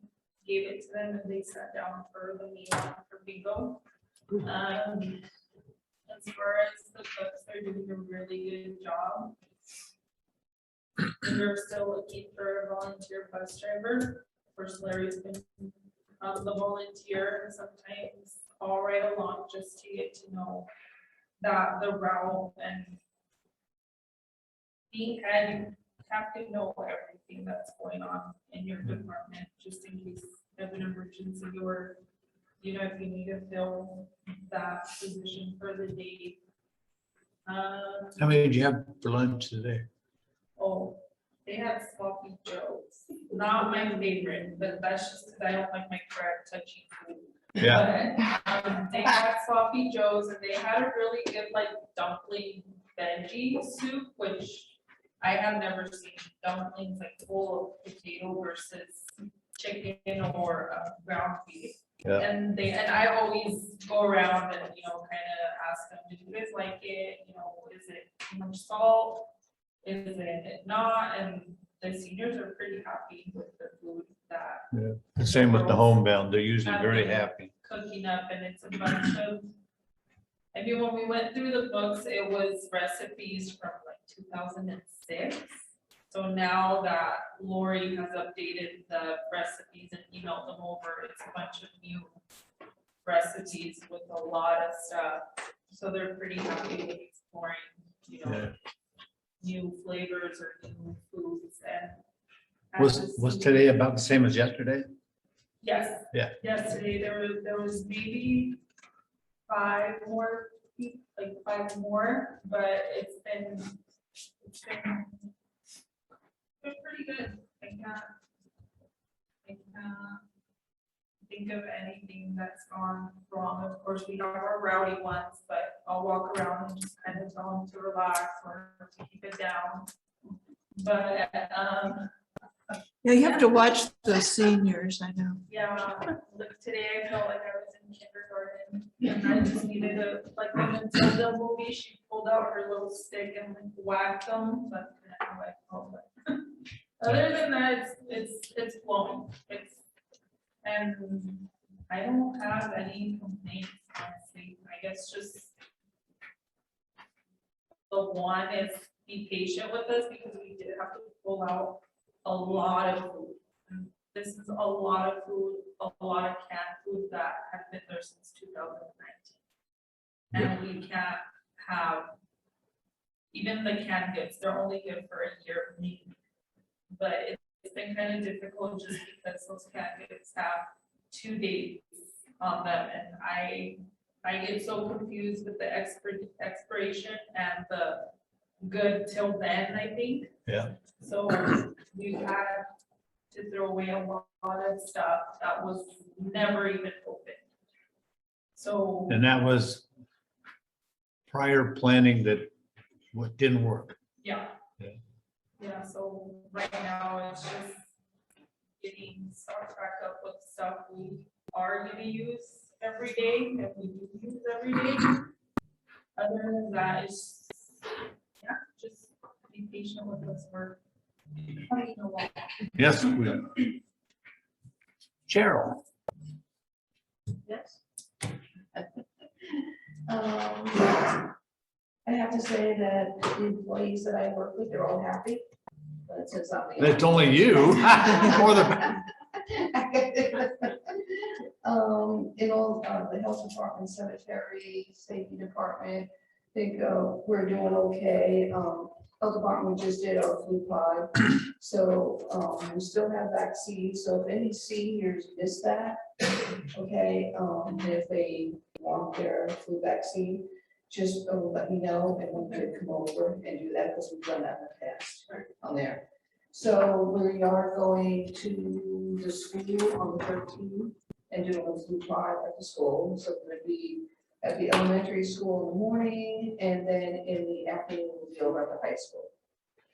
Speaker 10: gave it to them, and they sat down for the meal for bingo. As far as the cooks, they're doing a really good job. And we're still looking for a volunteer bus driver. Of course, Larry's been the volunteer, and sometimes all right along just to get to know that the route and being head, you have to know everything that's going on in your department, just in case of an emergency or, if you need to fill that position for the day.
Speaker 12: How many did you have for lunch today?
Speaker 10: Oh, they had sloppy joes. Not my favorite, but that's just because I don't like my fried touchy food.
Speaker 12: Yeah.
Speaker 10: But, they had sloppy joes and they had a really good like dumpling veggie soup, which I have never seen dumplings like full of potato versus chicken or ground beef.
Speaker 12: Yeah.
Speaker 10: And I always go around and, kind of ask them, do you guys like it? Is it too much salt? Is it not? And the seniors are pretty happy with the food that
Speaker 12: Yeah. The same with the homebound. They're usually very happy.
Speaker 10: cooking up, and it's a bunch of, when we went through the books, it was recipes from like 2006. So now that Lori has updated the recipes and emailed them over, it's a bunch of new recipes with a lot of stuff. So they're pretty happy with exploring,
Speaker 12: Yeah.
Speaker 10: new flavors or new foods. And
Speaker 12: Was today about the same as yesterday?
Speaker 10: Yes.
Speaker 12: Yeah.
Speaker 10: Yesterday, there was maybe 5 more, but it's been pretty good. I can't think of anything that's gone wrong. Of course, we have our rowdy ones, but I'll walk around and just kind of tell them to relax or to keep it down. But,
Speaker 3: Yeah, you have to watch the seniors, I know.
Speaker 10: yeah, like today I felt like I was in kindergarten and I just needed to, like in the Zelda movie, she pulled out her little stick and like whacked them. That's kind of how I felt. But other than that, it's flowing. And I don't have any complaints, honestly. I guess just the one is be patient with us because we did have to pull out a lot of food. And this is a lot of food, a lot of canned food that have been there since 2019. And we can't have, even the canned goods, they're only good for a year maybe. But it's been kind of difficult just because those canned goods have 2 dates on them. And I get so confused with the expiration and the good till then, I think.
Speaker 12: Yeah.
Speaker 10: So we've had to throw away a lot of stuff that was never even opened. So.
Speaker 12: And that was prior planning that what didn't work.
Speaker 10: Yeah.
Speaker 12: Yeah.
Speaker 10: Yeah, so right now it's just getting stocked back up with stuff we are gonna use every day, that we do use every day. Other than that, it's, just be patient with us. We're coming along.
Speaker 12: Yes, we are. Cheryl.
Speaker 2: Yes. I have to say that the employees that I work with, they're all happy. But it says something.
Speaker 12: It's only you. More than.
Speaker 2: The health department, cemetery, safety department, I think we're doing okay. Health department, we just did our flu pod. So we still have vaccines. So if any seniors miss that, okay, if they want their flu vaccine, just let me know and we could come over and do that because we've done that in the past on there. So we are going to the school on the 13th and doing a flu pod at the school. So we're going to be at the elementary school in the morning and then in the afternoon we'll be over at the high school.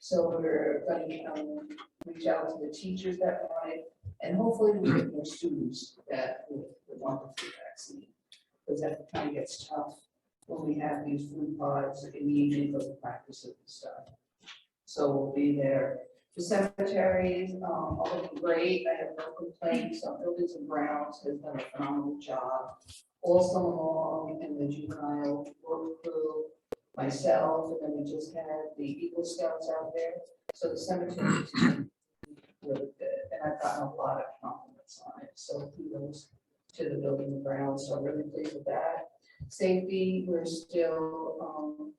Speaker 2: So we're going to reach out to the teachers that want it and hopefully we'll get more students that would want the flu vaccine. Because that kind of gets tough when we have these flu pods in the evening of the practices and stuff. So we'll be there. The cemeteries, all look great. I have no complaints. Buildings and Grounds has done a phenomenal job all summer long, and the juvenile work crew, myself, and then we just had the Eagle Scouts out there. So the cemetery is really good, and I've gotten a lot of compliments on it. So kudos to the Building and Grounds. So I'm really pleased with that. Safety, we're still,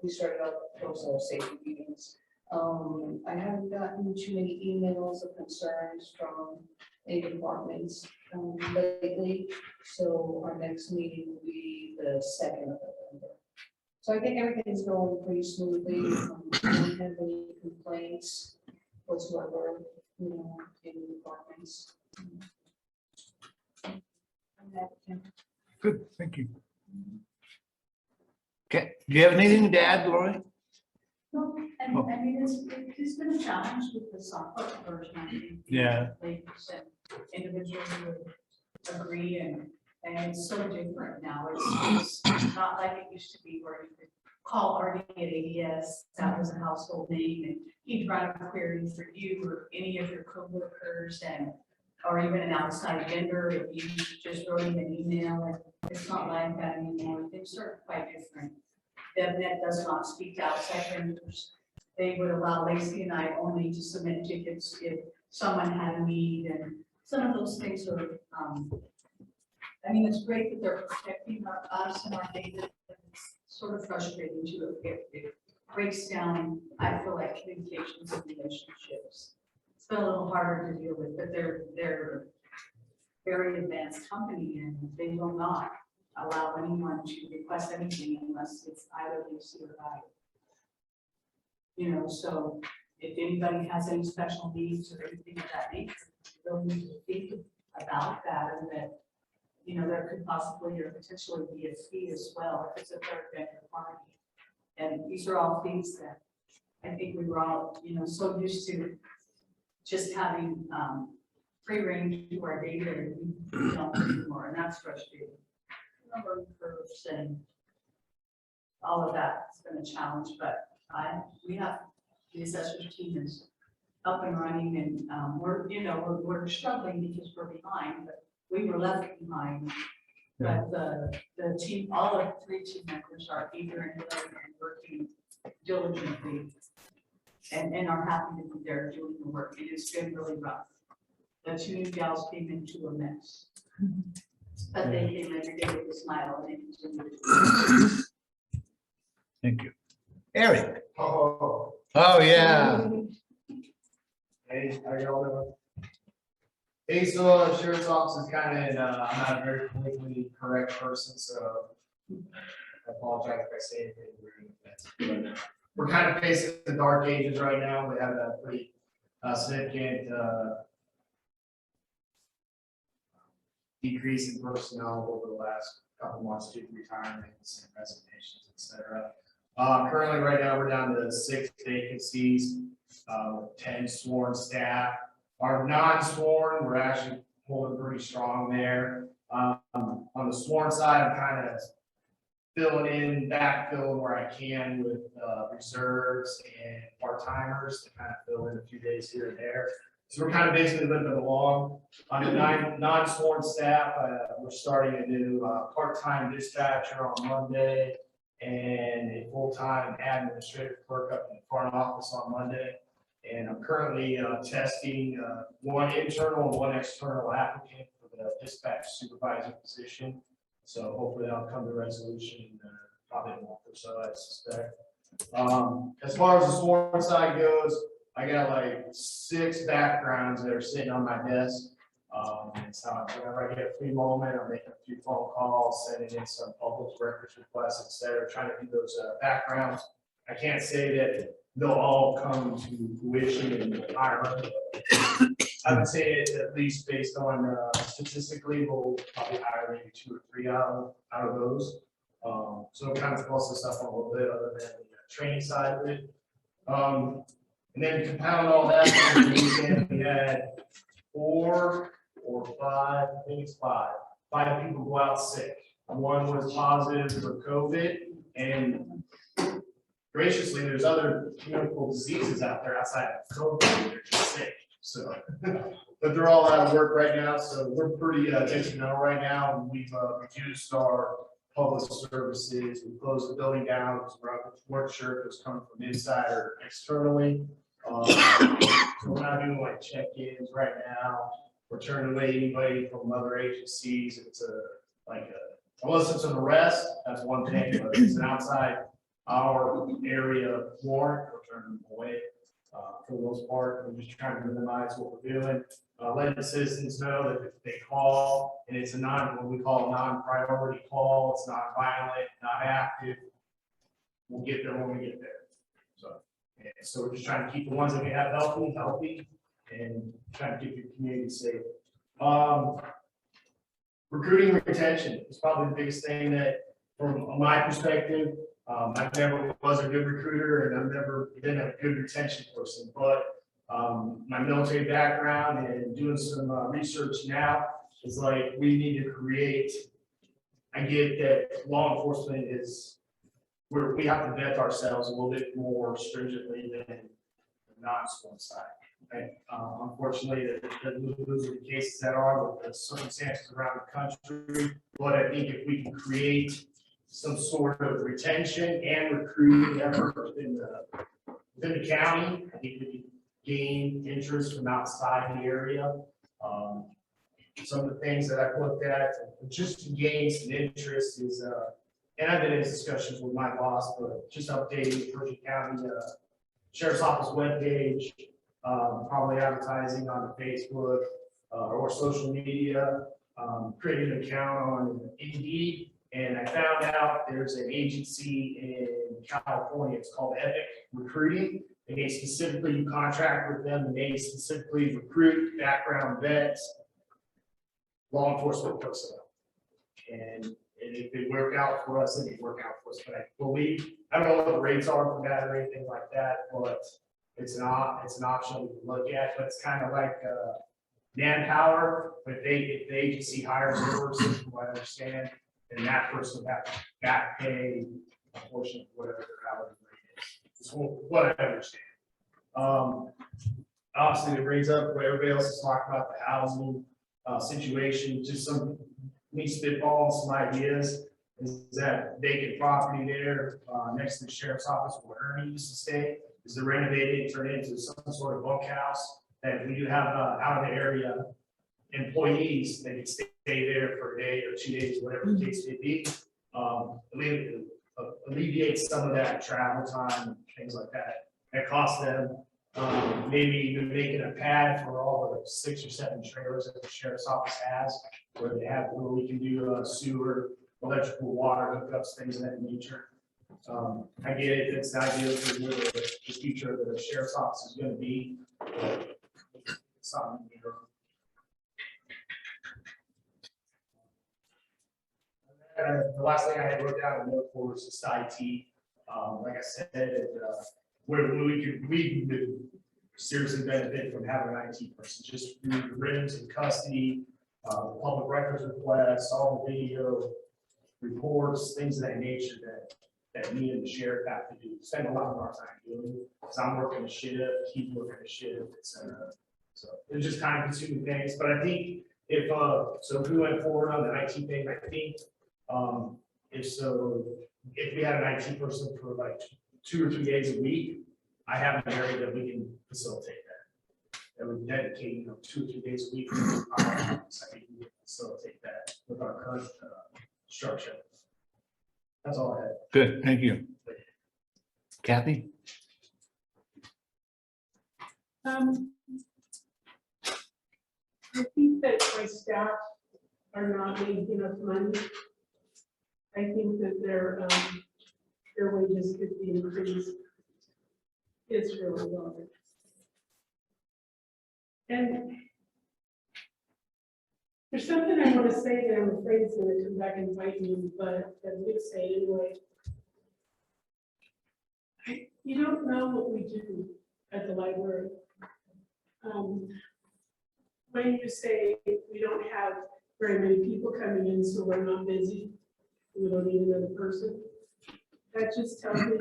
Speaker 2: we started out also safety meetings. I haven't gotten too many emails of concerns from any departments lately. So our next meeting will be the 2nd of November.
Speaker 6: So I think everything's going pretty smoothly. I don't have any complaints whatsoever, you know, in the departments.
Speaker 12: Good, thank you. Okay, do you have anything to add, Lori?
Speaker 6: No, and I mean, it's been a challenge with the software version. I think.
Speaker 12: Yeah.
Speaker 6: Like you said, individuals would agree and it's so different now. It's not like it used to be where you could call Artie at ADS, that was a household name, and he'd run a query for you or any of your coworkers and or even an outside vendor if you just wrote him an email. And it's not like that anymore. Things are quite different. DevNet does not speak to outside vendors. They would allow Lacey and I only to submit tickets if someone had a need, and some of those things are, I mean, it's great that they're protecting us and our data. It's sort of frustrating to it breaks down, I feel like, communications and relationships. It's been a little harder to deal with, but they're very advanced company and they will not allow anyone to request anything unless it's either Lucy or I. You know, so if anybody has any special needs or anything of that nature, they'll need to think about that, and that, you know, there could possibly or potentially be a fee as well if it's a third vendor party. And these are all things that I think we were all, you know, so used to just having free range to our data, and we don't anymore, and that's frustrating. Number of curves and all of that has been a challenge, but we have the assessor's team is up and running, and we're struggling because we're behind, but we were left behind.
Speaker 12: Yeah.
Speaker 6: But the team, all of the 3 team members are eager and willing and working diligently and are happy to be there doing the work. And it's been really rough. The 2 new gals came into a mess. But they came every day with a smile and they continue to.
Speaker 12: Thank you. Eric?
Speaker 1: Oh,
Speaker 12: yeah.
Speaker 1: hey, how y'all doing? Hey, so insurance office is kind of, I'm not a very politically correct person, so I apologize if I say anything rude. But we're kind of facing the dark ages right now. We have a pretty significant decrease in personnel over the last couple months due to retirements and resignations, et cetera. Currently, right now, we're down to 6 vacancies, 10 sworn staff. Our non-sworn, we're actually holding pretty strong there. On the sworn side, I'm kind of backfilling where I can with reserves and part-timers to kind of fill in a few days here and there. So we're kind of basically living along. On the non-sworn staff, we're starting a new part-time dispatcher on Monday and a full-time administrative clerk up in the front office on Monday. And I'm currently testing 1 internal and 1 external applicant for the dispatch supervisor position. So hopefully that'll come to resolution in probably a month or so, I suspect. As far as the sworn side goes, I got like 6 backgrounds that are sitting on my desk. So whenever I get a free moment, I'm making a few phone calls, sending in some public records requests, et cetera, trying to do those backgrounds. I can't say that they'll all come to fruition in hiring. I would say it's at least based on statistically, we'll probably hire maybe 2 or 3 out of those. So it kind of pulls us up a little bit other than the training side of it. And then to compound all that, we had 4 or 5, I think it's 5 people go out sick. 1 was positive for COVID, and graciously, there's other communicable diseases out there outside of COVID. They're just sick. So, but they're all out of work right now. So we're pretty detrimental right now. And we've reduced our public services. We closed the building down because we weren't sure if it was coming from inside or externally. So we're not doing like check-ins right now. We're turning away anybody from other agencies. It's unless it's an arrest, that's one thing. But if it's an outside our area warrant, we're turning them away for the most part. We're just trying to minimize what we're doing. Letting the citizens know that if they call and it's what we call a non-priority call, it's not violent, not active, we'll get there when we get there. So we're just trying to keep the ones that we have healthy, and trying to keep the community safe. Recruiting and retention is probably the biggest thing that, from my perspective, I never was a good recruiter and I've never been a good retention person, but my military background and doing some research now is like, we need to create, I get that law enforcement is, we have to vet ourselves a little bit more stringently than the non-sworn side. Right? Unfortunately, those are the cases that are with the circumstances around the country. But I think if we can create some sort of retention and recruiting effort within the county, I think we can gain interest from outside the area. Some of the things that I've looked at just to gain some interest is, and I've been in discussions with my boss, but just updating the Pershing County Sheriff's Office webpage, probably advertising on Facebook or social media, creating an account on Indeed. And I found out there's an agency in California, it's called Epic Recruiting. And they specifically, you contract with them, and they specifically recruit background vets, law enforcement personnel. And if they work out for us, then they work out for us. But I believe, I don't know what the rates are for that or anything like that, but it's an option we can look at. But it's kind of like manpower. But if the agency hires a person, from what I understand, then that person would have to back pay a portion of whatever their hourly rate is. Is what I understand. Obviously, it brings up what everybody else is talking about, the housing situation. Just me spitballing some ideas. Is that vacant property there next to the sheriff's office where Ernie used to stay? Is to renovate it, turn it into some sort of bunkhouse that we do have out of the area employees, they can stay there for a day or 2 days, whatever the case may be. Alleviate some of that travel time, things like that. That costs them. Maybe even making a pad for all the 6 or 7 trailers that the sheriff's office has, where we can do sewer, electrical, water hookups, things of that nature. I get it, it's the idea for where the future of the sheriff's office is going to be. It's something, you know. The last thing I had wrote down and looked for was just IT. Like I said, we could seriously benefit from having an IT person, just through the rims and custody, public records requests, all the video reports, things of that nature that me and the sheriff have to do. Spend a lot of our time doing, because I'm working a shift, he's working a shift, etc. So it's just time consuming things. But I think if we went forward on the IT thing, I think if we had an IT person for like 2 or 3 days a week, I have an area that we can facilitate that. That would dedicate 2 or 3 days a week. I think we can facilitate that with our current structure. That's all I had.
Speaker 12: Good, thank you. Kathy?
Speaker 7: I think that my staff are not making enough money. I think that their wages could be increased. It's really low. And there's something I want to say that I'm afraid it's going to come back and bite me, but I'm going to say it anyway. You don't know what we do at the library. When you say we don't have very many people coming in, so we're not busy, we don't need another person, that just tells me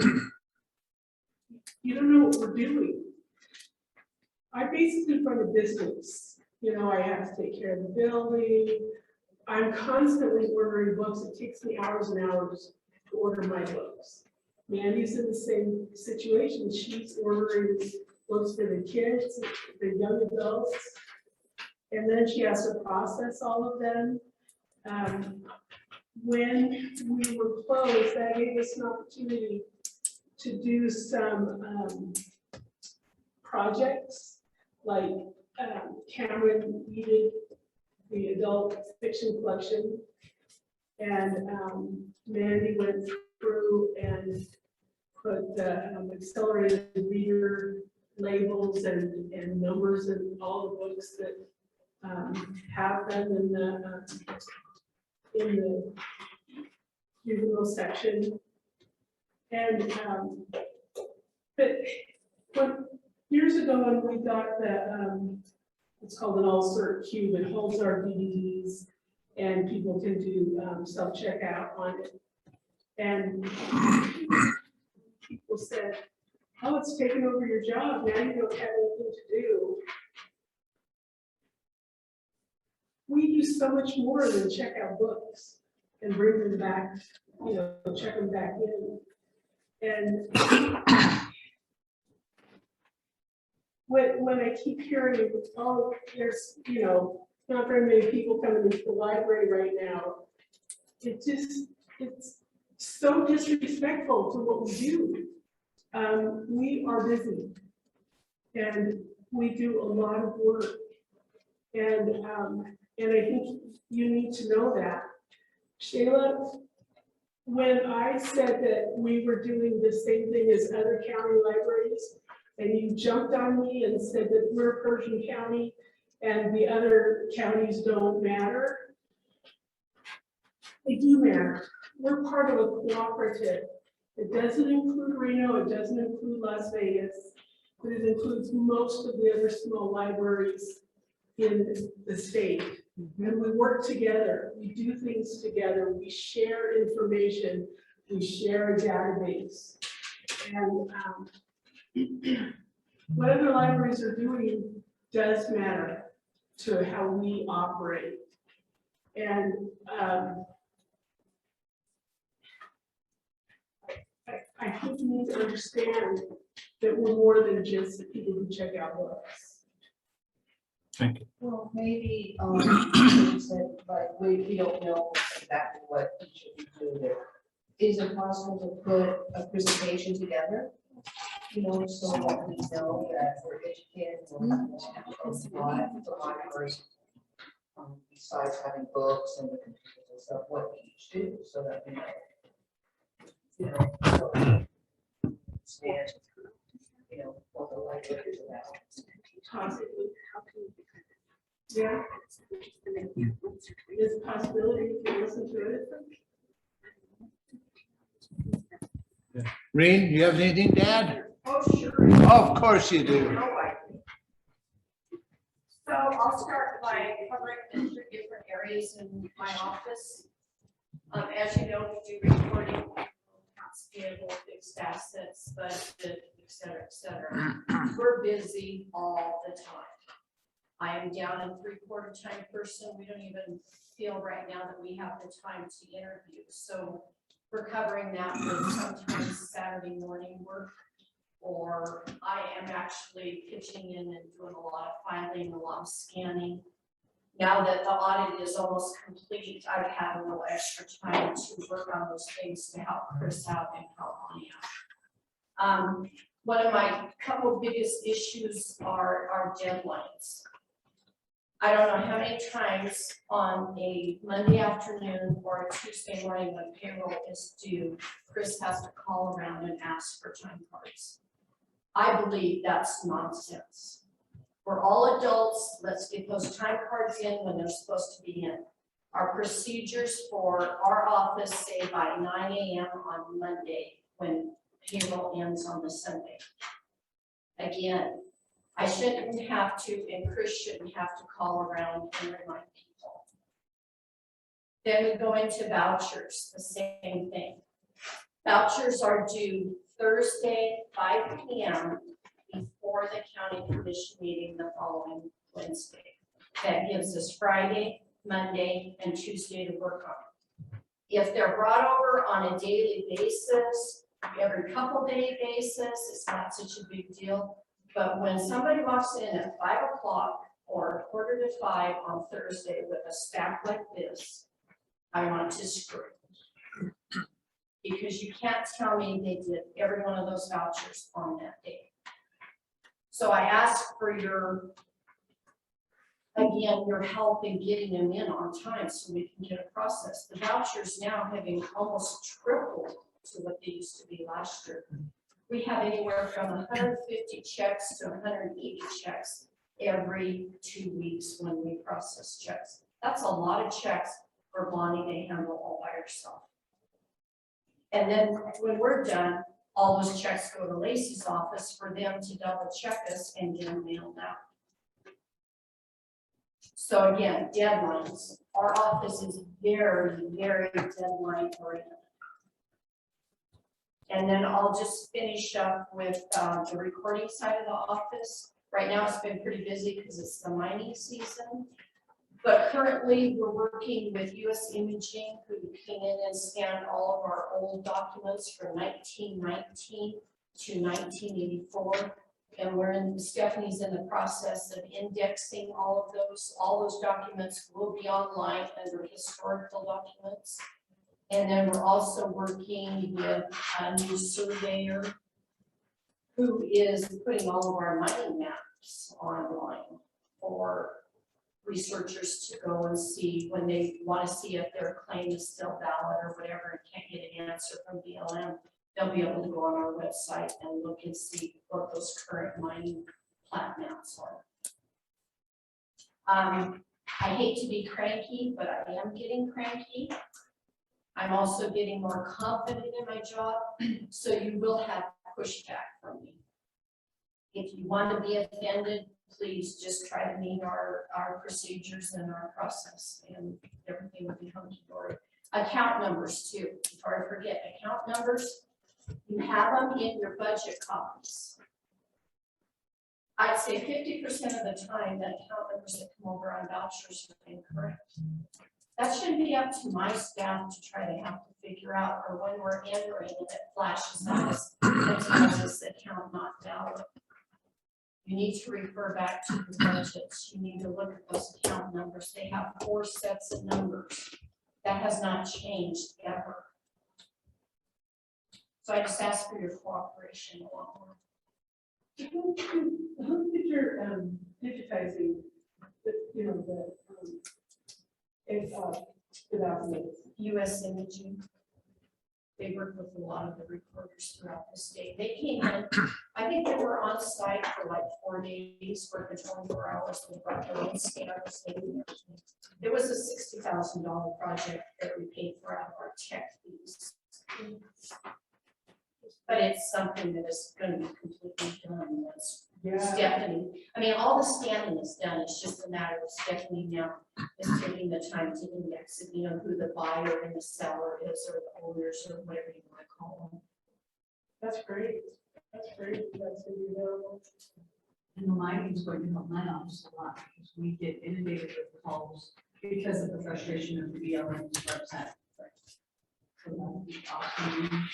Speaker 7: you don't know what we're doing. I basically run a business. I have to take care of the building. I'm constantly ordering books. It takes me hours and hours to order my books. Mandy's in the same situation. She's ordering books for the kids, the young adults, and then she has to process all of them. When we were closed, that gave us an opportunity to do some projects, like Cameron needed the adult fiction collection, and Mandy went through and put accelerated reader labels and numbers in all the books that have them in the juvenile section. And but years ago when we got the it's called an all-cert cube, it holds our DVDs and people can do self-checkout on it. And people said, oh, it's taken over your job, now you don't have anything to do. We do so much more than check out books and bring them back, you know, check them back in. And when I keep hearing, oh, there's, you know, not very many people coming into the library right now, it's so disrespectful to what we do. We are busy and we do a lot of work. And I think you need to know that. Shayla, when I said that we were doing the same thing as other county libraries, and you jumped on me and said that we're Pershing County and the other counties don't matter, they do matter. We're part of a cooperative. It doesn't include Reno, it doesn't include Las Vegas, but it includes most of the other small libraries in the state. And we work together, we do things together, we share information, we share a database. And what other libraries are doing does matter to how we operate. And I think you need to understand that we're more than just the people who check out books.
Speaker 12: Thank you.
Speaker 2: Well, maybe, you said, like, we don't know exactly what each of you do there. Is it possible to put a presentation together? You know, so that we know that we're educated on what the library, besides having books and the computers and stuff, what we each do, so that we know. You know, so understand, you know, what the library is about.
Speaker 7: Possibly. Yeah. There's a possibility you can listen to it.
Speaker 12: Reen, you have anything to add?
Speaker 11: Oh, sure.
Speaker 12: Of course you do.
Speaker 11: So I'll start by covering the 3 different areas in my office. As you know, we do reporting, accounts payable, fixed assets, budget, et cetera, et cetera. We're busy all the time. I am down a 3/4 time person. We don't even feel right now that we have the time to interview. So we're covering that with sometimes Saturday morning work, or I am actually pitching in and doing a lot of filing, a lot of scanning. Now that the audit is almost complete, I've had a little extra time to work on those things to help Chris out and help me out. One of my couple biggest issues are deadlines. I don't know how many times on a Monday afternoon or a Tuesday morning when payroll is due, Chris has to call around and ask for time cards. I believe that's nonsense. We're all adults, let's get those time cards in when they're supposed to be in. Our procedures for our office say by 9 a.m. on Monday when payroll ends on the Sunday. Again, I shouldn't have to, and Chris shouldn't have to call around and remind people. Then we go into vouchers, the same thing. Vouchers are due Thursday, 5 p.m. before the county commission meeting the following Wednesday. That gives us Friday, Monday, and Tuesday to work on. If they're brought over on a daily basis, every couple day basis, it's not such a big deal. But when somebody walks in at 5 o'clock or 4:45 on Thursday with a stack like this, I want to scream. Because you can't tell me they did every one of those vouchers on that day. So I ask for your help in getting them in on time so we can get a process. The vouchers now having almost tripled to what they used to be last year. we have anywhere from 150 checks to 180 checks every 2 weeks when we process checks. That's a lot of checks for Bonnie to handle all by herself. And then when we're done, all those checks go to Lacey's office for them to double check us and get them mailed out. So again, deadlines. Our office is very, very deadline oriented. And then I'll just finish up with the recording side of the office. Right now it's been pretty busy because it's the mining season. But currently we're working with US Imaging, who came in and scanned all of our old documents from 1919 to 1984. And Stephanie's in the process of indexing all of those. All those documents will be online under historical documents. And then we're also working with a new surveyor who is putting all of our mining maps online for researchers to go and see when they want to see if their claim is still valid or whatever and can't get an answer from BLM. They'll be able to go on our website and look and see what those current mining plat maps are. I hate to be cranky, but I am getting cranky. I'm also getting more confident in my job, so you will have pushback from me. If you want to be offended, please just try to meet our procedures and our process, and everything will be hunky-dory. Account numbers too, before I forget, account numbers, you have them in your budget copies. I'd say 50% of the time that account numbers that come over on vouchers are incorrect. That shouldn't be up to my staff to try to have to figure out, or when we're entering and it flashes at us and tells us account not valid. You need to refer back to the budgets. You need to look at those account numbers. They have 4 sets of numbers. That has not changed ever. So I just ask for your cooperation along with.
Speaker 7: Who did your digitizing, the documents?
Speaker 11: US Imaging. They work with a lot of the recorders throughout the state. They came in, I think they were on site for like 4 days, working 24 hours. They brought their own scanners. It was a $60,000 project that we paid for out of our tech fees. But it's something that is going to be completely done once Stephanie. I mean, all the scanning is done. It's just a matter of Stephanie now is taking the time to index it, who the buyer and the seller is, or the owners, or whatever you want to call them.
Speaker 7: That's great. That's great. That's going to be available.
Speaker 6: And the mining is going to help my office a lot because we get inundated with calls because of the frustration of the BLM website. So that would be awesome.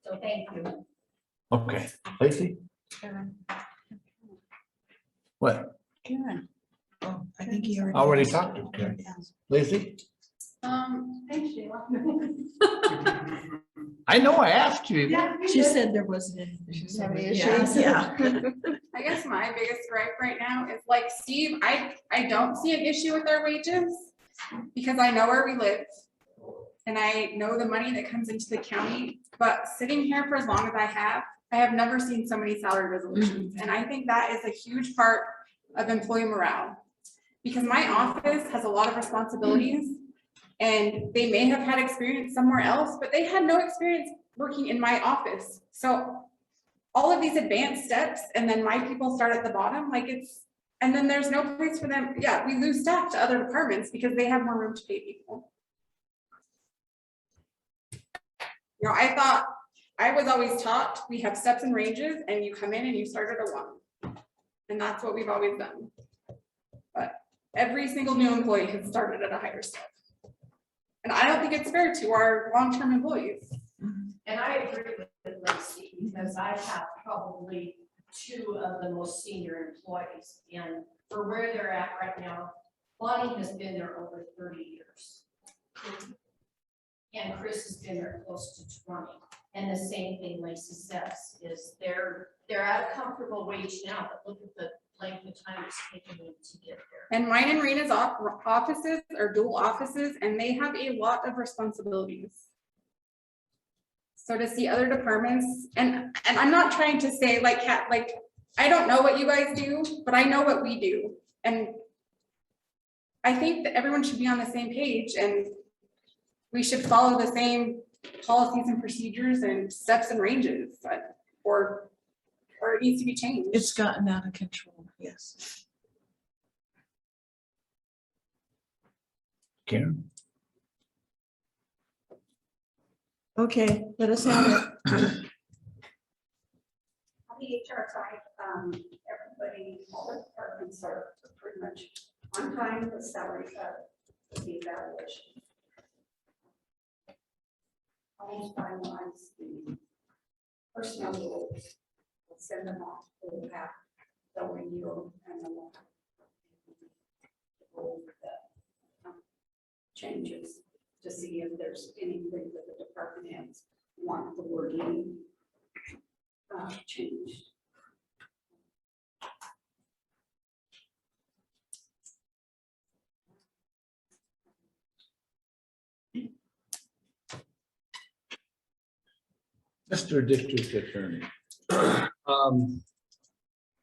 Speaker 11: So thank you.
Speaker 12: Okay, Lacey, what?
Speaker 3: Karen. Oh, I think he
Speaker 12: Already talked to Karen. Lacey?
Speaker 10: Thanks, Sheila.
Speaker 12: I know I asked you.
Speaker 3: She said there wasn't any issues.
Speaker 10: Yeah. I guess my biggest gripe right now is like Steve, I don't see an issue with our wages because I know where we live. And I know the money that comes into the county, but sitting here for as long as I have never seen so many salary resolutions. And I think that is a huge part of employee morale. Because my office has a lot of responsibilities and they may have had experience somewhere else, but they had no experience working in my office. So all of these advanced steps and then my people start at the bottom, and then there's no place for them. Yeah, we lose staff to other departments because they have more room to pay people. I was always taught we have steps and ranges and you come in and you start at a 1. And that's what we've always done. But every single new employee has started at a higher step. And I don't think it's fair to our long-term employees.
Speaker 11: And I agree with Lacey because I have probably 2 of the most senior employees. And for where they're at right now, Bonnie has been there over 30 years. And Chris has been there close to 20. And the same thing Lacey says is they're at a comfortable wage now, but look at the length of time it's taking them to get there.
Speaker 10: And mine and Rena's offices are dual offices and they have a lot of responsibilities. So to see other departments, and I'm not trying to say like, I don't know what you guys do, but I know what we do. And I think that everyone should be on the same page and we should follow the same policies and procedures and steps and ranges, or it needs to be changed.
Speaker 3: It's gotten out of control, yes.
Speaker 12: Karen?
Speaker 3: Okay, let us have it.
Speaker 5: On the HR side, everybody, all the departments are pretty much on time with salary cut, with the evaluation. Almost finalize the personnel rules. We'll send them off, we'll have the review and then we'll have go over the changes to see if there's anything that the department heads want the wording changed.
Speaker 12: Mr. District Attorney.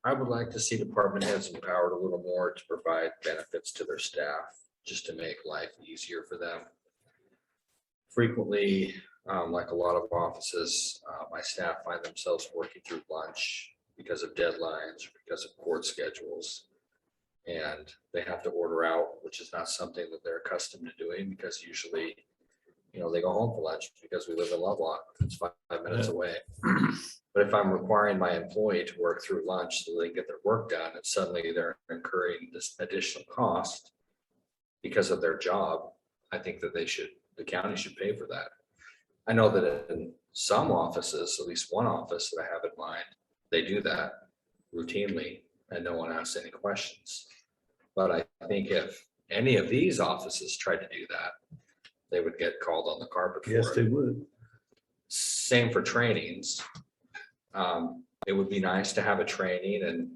Speaker 9: I would like to see department heads empowered a little more to provide benefits to their staff, just to make life easier for them. Frequently, like a lot of offices, my staff find themselves working through lunch because of deadlines, or because of court schedules. And they have to order out, which is not something that they're accustomed to doing, because usually, they go home for lunch because we live in Lovelock. It's 5 minutes away. But if I'm requiring my employee to work through lunch so they can get their work done, and suddenly they're incurring this additional cost because of their job, I think that the county should pay for that. I know that in some offices, at least one office that I have in mind, they do that routinely and no one asks any questions. But I think if any of these offices tried to do that, they would get called on the carpet for it.
Speaker 12: Yes, they would.
Speaker 9: Same for trainings. It would be nice to have a training and,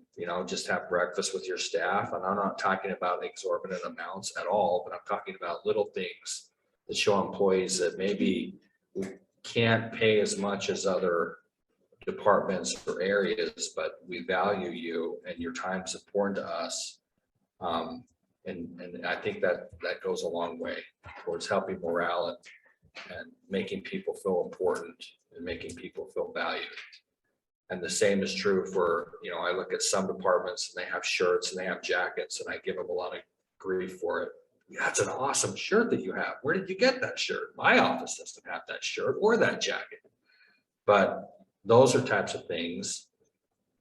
Speaker 9: just have breakfast with your staff. And I'm not talking about exorbitant amounts at all, but I'm talking about little things that show employees that maybe we can't pay as much as other departments or areas, but we value you and your time is important to us. And I think that goes a long way towards helping morale and making people feel important and making people feel valued. And the same is true for, I look at some departments and they have shirts and they have jackets and I give them a lot of grief for it. That's an awesome shirt that you have. Where did you get that shirt? My office doesn't have that shirt or that jacket. But those are types of things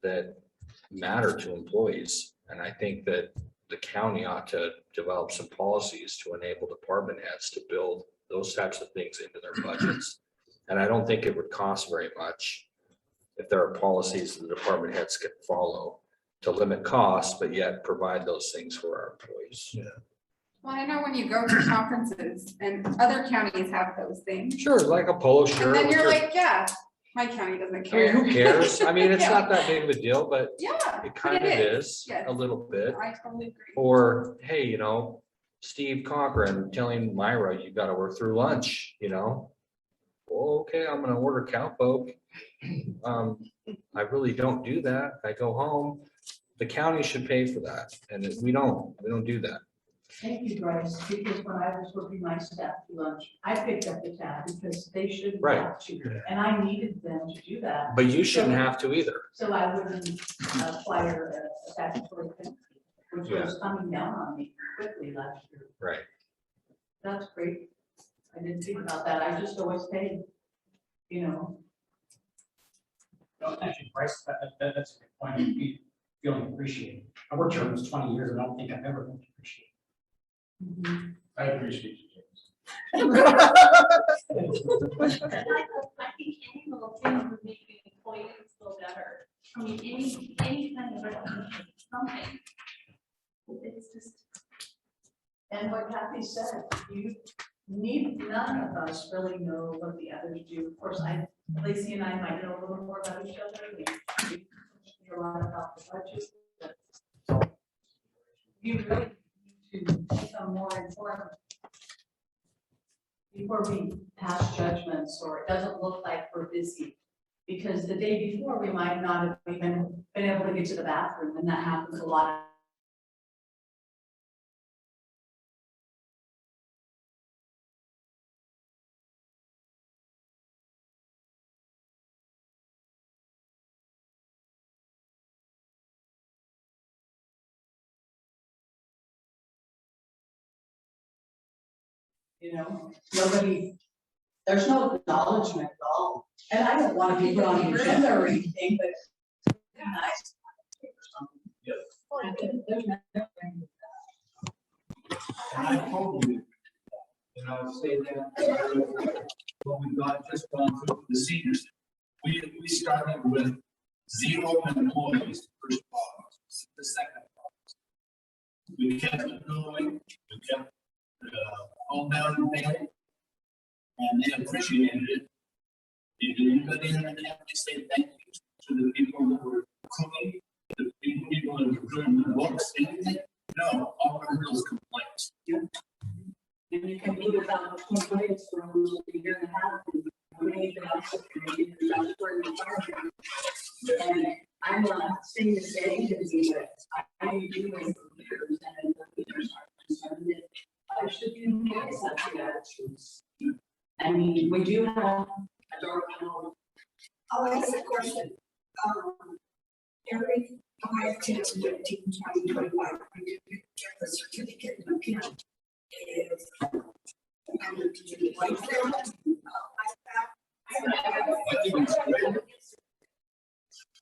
Speaker 9: that matter to employees. And I think that the county ought to develop some policies to enable department heads to build those types of things into their budgets. And I don't think it would cost very much if there are policies that the department heads can follow to limit costs, but yet provide those things for our employees.
Speaker 12: Yeah.
Speaker 10: Well, I know when you go to conferences and other counties have those things.
Speaker 9: Sure, like a polo shirt.
Speaker 10: And then
Speaker 9: with
Speaker 10: you're
Speaker 9: your-
Speaker 10: like, yeah, my county doesn't
Speaker 9: I mean,
Speaker 10: care.
Speaker 9: who cares? I mean, it's
Speaker 10: Yeah.
Speaker 9: not that big of a deal, but
Speaker 10: Yeah.
Speaker 9: it
Speaker 10: but
Speaker 9: kind of is
Speaker 10: Yes.
Speaker 9: a little bit.
Speaker 10: I totally agree.
Speaker 9: Or, hey, Steve Cochran telling Myra, you gotta work through lunch, Well, okay, I'm gonna order cowpoke. I really don't do that. I go home. The county should pay for that. And we don't do that.
Speaker 6: Thank you, Bryce, because when I was working my staff lunch, I picked up the tab because they shouldn't
Speaker 9: Right.
Speaker 6: have to. And I needed them to do that.
Speaker 9: But you shouldn't have to either.
Speaker 6: So I wouldn't fire a statutory penalty, which was coming down on me quickly last year.
Speaker 9: Right.
Speaker 6: That's great. I didn't think about that. I just always paid,
Speaker 18: No, actually, Bryce, that's a good point. Feeling appreciated. I worked here almost 20 years and I don't think I've ever felt appreciated.
Speaker 20: I appreciate you, James.
Speaker 11: I think any little thing would make the employees feel better. I mean, any kind of recognition, something. It's just.
Speaker 6: And what Kathy said, none of us really know what the others do. Of course, Lacey and I might know a little more about each other. We know a lot about the budget. But you really need to become more informed before we pass judgments, or it doesn't look like we're busy. Because the day before, we might not have even been able to get to the bathroom, and that happens a lot. You know, nobody, there's no acknowledgement at all. And I don't want to be put on the agenda or anything, but. Nice. There's nothing.
Speaker 20: And I told you, and I'll say that, what we've just gone through the seniors. We started with 0 employees first of all, the second. We kept it going, we kept all down and down, and they appreciated it. Did anybody in the county say thank you to the people that were cooking, the people that were doing the books, anything? No, all I heard was complaints.
Speaker 6: And you can leave without complaints for almost a year and a half. And I'm not saying this to anybody, but I do as leaders and the leaders are concerned that I should be able to such attitudes. I mean, we do have a door panel.
Speaker 2: I'll ask a question. Every 5, 10, 15, 20, 25, we get the certificate in account. Is like that.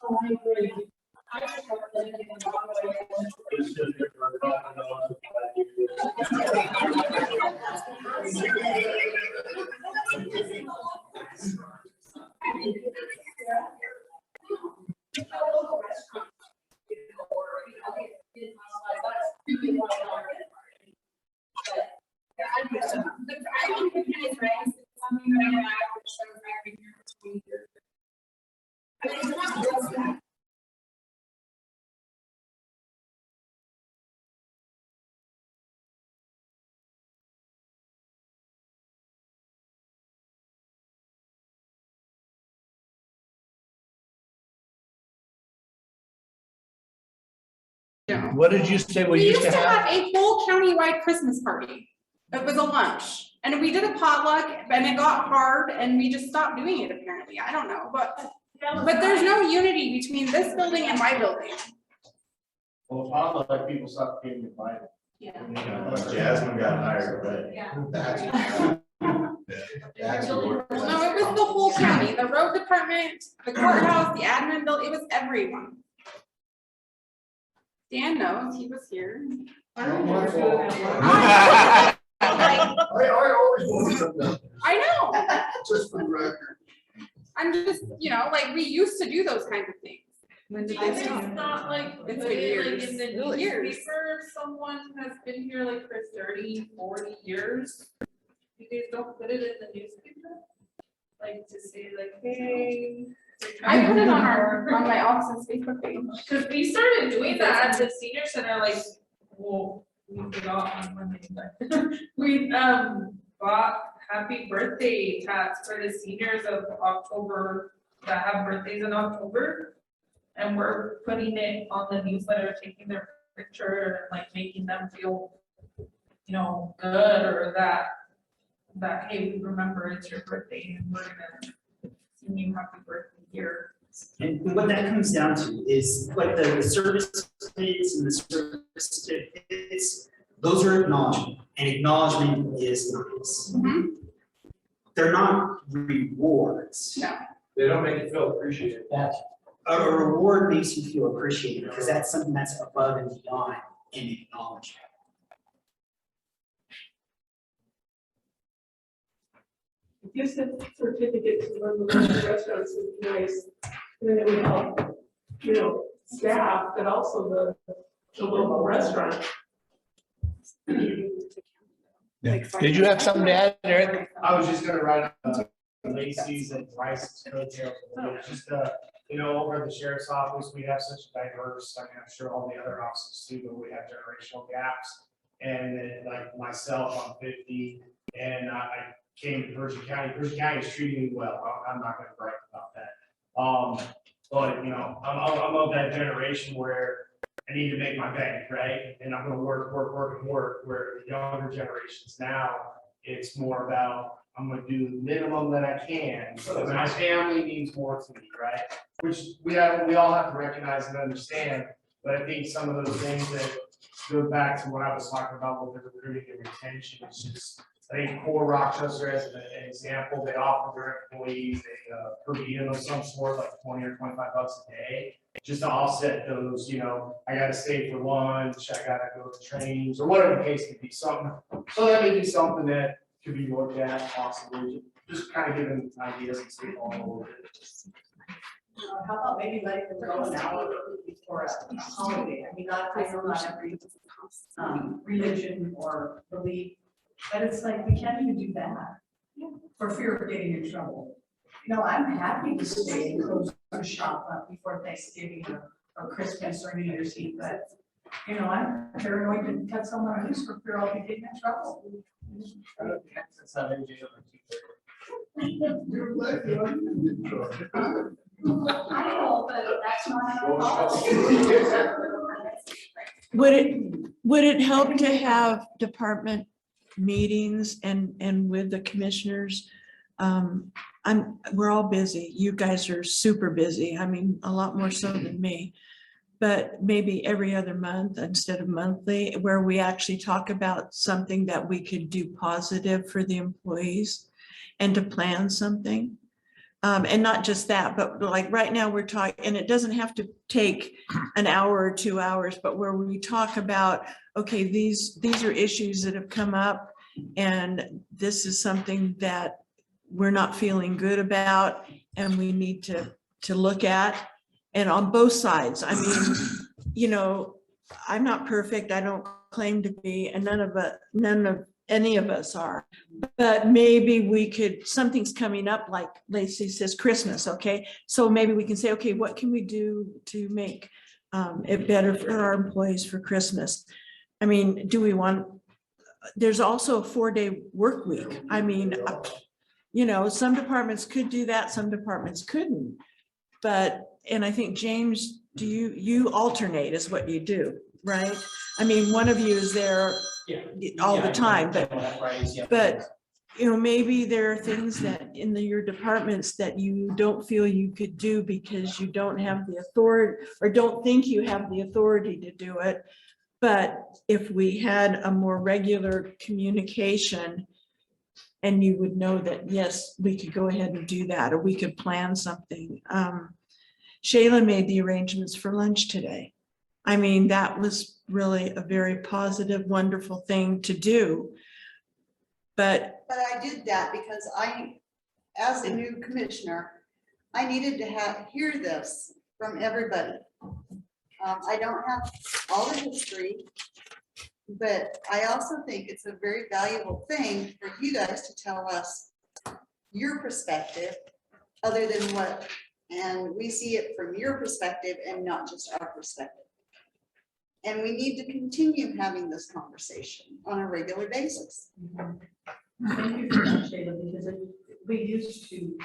Speaker 2: Oh, I agree.
Speaker 12: What did you say
Speaker 10: We used to have a full countywide Christmas party. It was a lunch, and we did a potluck, and it got hard, and we just stopped doing it apparently. I don't know, but there's no unity between this building and my building.
Speaker 1: Well, probably like people stopped being invited.
Speaker 10: Yeah.
Speaker 8: Jasmine got hired already.
Speaker 10: Yeah.
Speaker 8: That's
Speaker 10: No, it was the whole county, the road department, the courthouse, the admin building, it was everyone. Dan knows, he was here.
Speaker 20: I always
Speaker 10: I know.
Speaker 20: just for the record.
Speaker 10: I'm just, you know, like, we used to do those kinds of things.
Speaker 3: When did
Speaker 10: It's
Speaker 3: they start?
Speaker 10: not like,
Speaker 11: It's
Speaker 10: put it,
Speaker 11: been
Speaker 10: like, in the
Speaker 11: years.
Speaker 10: newspaper, someone has been here like for 30, 40 years. You guys don't put it in the newspaper? Like to say like, hey. I put it on my office's Facebook page.
Speaker 11: Cause we started doing that at the senior center, like, well, we forgot on Monday, but we, bought happy birthday tats for the seniors of October that have birthdays in October. And we're putting it on the newsletter, taking their picture and like making them feel, you know, good, or that, hey, we remember it's your birthday and we're gonna sing you happy birthday here.
Speaker 4: And what that comes down to is like the service certificates and the service certificates, those are acknowledgement, and acknowledgement is nice. They're not rewards.
Speaker 10: No.
Speaker 20: They don't make you feel appreciated.
Speaker 4: That a reward makes you feel appreciated because that's something that's above and beyond an acknowledgement.
Speaker 7: Gift certificates to run the restaurants is nice, and then it would help, you know, staff, but also the local restaurant.
Speaker 12: Did you have something to add, Eric?
Speaker 1: I was just gonna write Macy's and Price's coattails. It's just, you know, over at the sheriff's office, we have such diverse, I mean, I'm sure all the other offices too, but we have generational gaps. And then like myself, I'm 50, and I came to Pershing County. Pershing County is treating me well. I'm not gonna brag But, you know, I'm of that generation where I need to make my bank, right? And I'm gonna work, where the younger generations now, it's more about, I'm gonna do the minimum that I can, because my family needs more to me, right? Which we all have to recognize and understand, but I think some of those things that go back to what I was talking about with the recruiting and retention, is just, I think Core Rochester as an example, they offer their employees a per diem of some sort, like 20 or 25 bucks a day, just to offset those, you know, I gotta stay for lunch, I gotta go to trainings, or whatever the case could be, something. So that may be something that could be looked at possibly, just kind of giving ideas and see all a little bit.
Speaker 6: How about maybe letting them go an hour before a holiday? I mean, I know not every religion or belief, but it's like, we can't even do that for fear of getting in trouble. You know, I'm happy to stay and close the shop up before Thanksgiving or Christmas or New Year's Eve, but, you know, I'm paranoid to cut someone loose for fear I'll be getting in trouble.
Speaker 5: I know, but that's not our policy.
Speaker 3: Would it help to have department meetings and with the commissioners? We're all busy. You guys are super busy. I mean, a lot more so than me. But maybe every other month instead of monthly, where we actually talk about something that we could do positive for the employees and to plan something. And not just that, but like right now we're talking, and it doesn't have to take an hour or 2 hours, but where we talk about, okay, these are issues that have come up and this is something that we're not feeling good about and we need to look at. And on both sides, I mean, you know, I'm not perfect. I don't claim to be, and none of any of us are, but maybe we could, something's coming up, like Lacey says, Christmas, okay? So maybe we can say, okay, what can we do to make it better for our employees for Christmas? I mean, do we want, there's also a 4-day work week. I mean, you know, some departments could do that, some departments couldn't. But, and I think, James, do you alternate is what you do, right? I mean, one of you is there all the time, but you know, maybe there are things that in your departments that you don't feel you could do because you don't have the authority or don't think you have the authority to do it. But if we had a more regular communication and you would know that, yes, we could go ahead and do that, or we could plan something. Shayla made the arrangements for lunch today. I mean, that was really a very positive, wonderful thing to do. But
Speaker 16: I did that because as a new commissioner, I needed to hear this from everybody. I don't have all the history, but I also think it's a very valuable thing for you guys to tell us your perspective, other than what, and we see it from your perspective and not just our perspective. And we need to continue having this conversation on a regular basis.
Speaker 6: Thank you for that, Shayla, because we used to,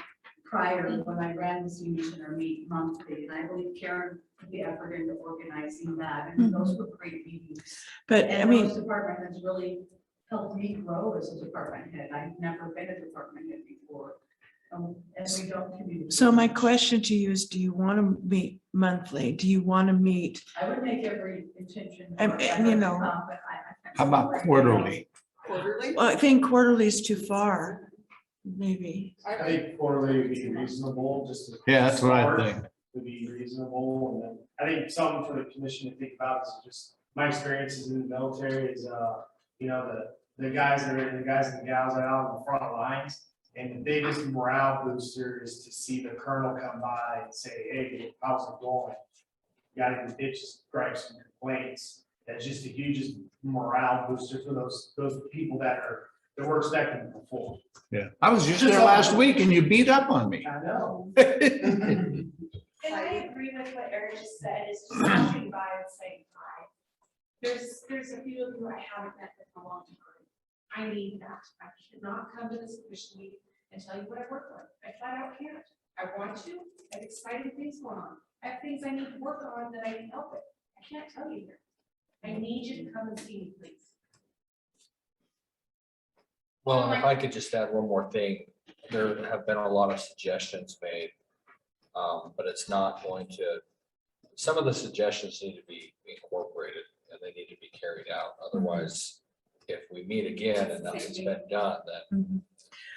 Speaker 6: prior, when I ran the senior center, meet monthly, and I believe Karen put the effort into organizing that, and those were great meetings.
Speaker 3: But
Speaker 6: And
Speaker 3: I mean,
Speaker 6: those department heads really helped me grow as a department head. I've never been a department head before. And we don't communicate.
Speaker 3: so my question to you is, do you want to meet monthly? Do you want to meet?
Speaker 6: I would make every intention.
Speaker 3: And you know,
Speaker 12: How about quarterly?
Speaker 16: Quarterly?
Speaker 3: well, I think quarterly is too far, maybe.
Speaker 1: I think quarterly would be reasonable, just to.
Speaker 12: Yeah, that's what I
Speaker 1: start,
Speaker 12: think.
Speaker 1: would be reasonable, and then I think something for the commission to think about is just my experiences in the military is, you know, the guys and the gals that are out on the front lines. And the biggest morale booster is to see the colonel come by and say, hey, how's it going? Got any bitches, gripes, and complaints? That's just a huge morale booster for those people that were expecting to perform.
Speaker 12: Yeah, I was just there last week and you beat up on me.
Speaker 1: I know.
Speaker 13: And I agree with what Eric just said, is just stopping by and saying hi. There's a few of you I haven't met in a long time. I need that. I cannot come to this commission meeting and tell you what I work on. I flat out can't.
Speaker 11: I want to, I have exciting things going on. I have things I need to work on that I can help it. I can't tell you here. I need you to come and see me, please.
Speaker 9: Well, and if I could just add one more thing, there have been a lot of suggestions made. But it's not going to, some of the suggestions need to be incorporated and they need to be carried out. Otherwise, if we meet again and nothing's been done, then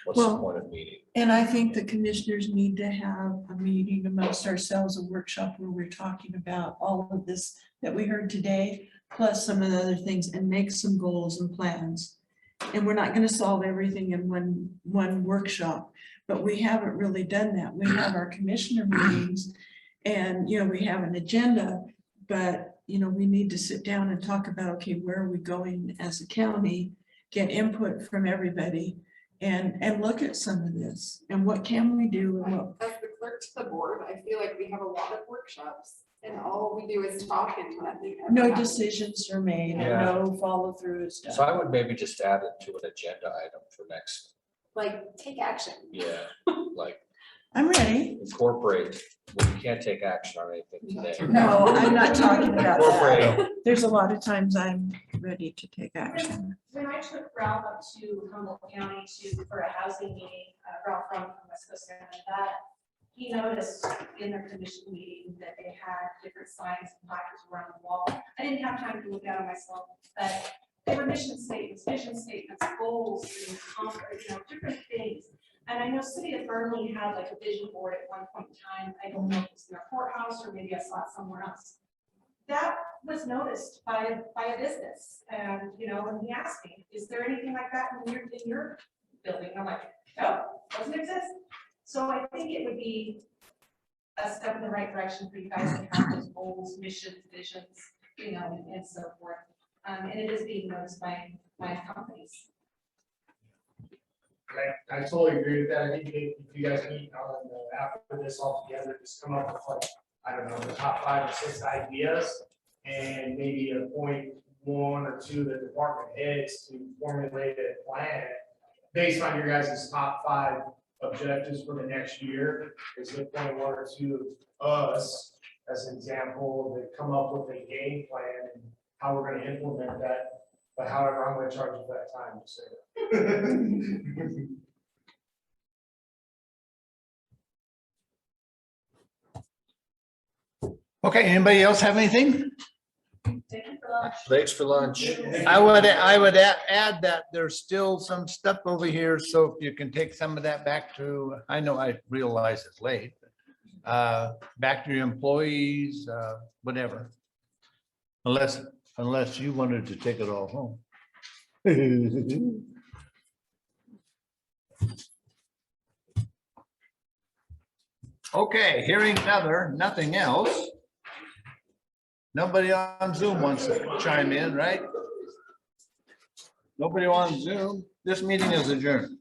Speaker 9: what's the
Speaker 3: Well,
Speaker 9: point of meeting?
Speaker 3: And I think the commissioners need to have a meeting amongst ourselves, a workshop where we're talking about all of this that we heard today, plus some of the other things, and make some goals and plans. And we're not gonna solve everything in one workshop, but we haven't really done that. We have our commissioner meetings and, we have an agenda, but, we need to sit down and talk about, okay, where are we going as a county? Get input from everybody and look at some of this and what can we do and what.
Speaker 10: As the clerk to the board, I feel like we have a lot of workshops and all we do is talk and nothing. ever
Speaker 3: No
Speaker 10: happens.
Speaker 3: decisions are made and
Speaker 9: Yeah.
Speaker 3: no follow through is done.
Speaker 9: So I would maybe just add it to an agenda item for next,
Speaker 10: Like, take action.
Speaker 9: yeah, like
Speaker 3: I'm ready.
Speaker 9: incorporate, well, you can't take action on anything today.
Speaker 3: No, I'm not talking about that.
Speaker 9: Incorporate,
Speaker 3: There's a lot of times I'm ready to take action.
Speaker 11: When I took Ralph up to Humboldt County for a housing meeting, Ralph from West Coast, that he noticed in their commission meeting that they had different signs and placards around the wall. I didn't have time to look at them myself, but they were mission statements, vision statements, goals, and different things. And I know City of Burnley had like a vision board at one point in time. I don't know if it's in their courthouse or maybe I saw it somewhere else. That was noticed by a business, and and he asked me, "Is there anything like that in your building?" I'm like, "No, doesn't exist." So I think it would be a step in the right direction for you guys to have those goals, missions, visions, and so forth. And it is being noticed by companies.
Speaker 1: I totally agree with that. I think if you guys meet on after this all together, just come up with like, I don't know, the top 5 or 6 ideas and maybe appoint 1 or 2 of the department heads to formulate a plan based on your guys' top 5 objectives for the next year. Is to appoint 1 or 2 of us as an example to come up with a game plan and how we're going to implement that. But however, I'm going to charge you for that time to say that.
Speaker 12: Okay, anybody else have anything?
Speaker 9: thanks for lunch.
Speaker 12: I would add that there's still some stuff over here, so if you can take some of that back to, I know I realize it's late. Back to your employees, whatever. Unless you wanted to take it all home. Okay, hearing nothing else. Nobody on Zoom wants to chime in, right? Nobody on Zoom. This meeting is adjourned.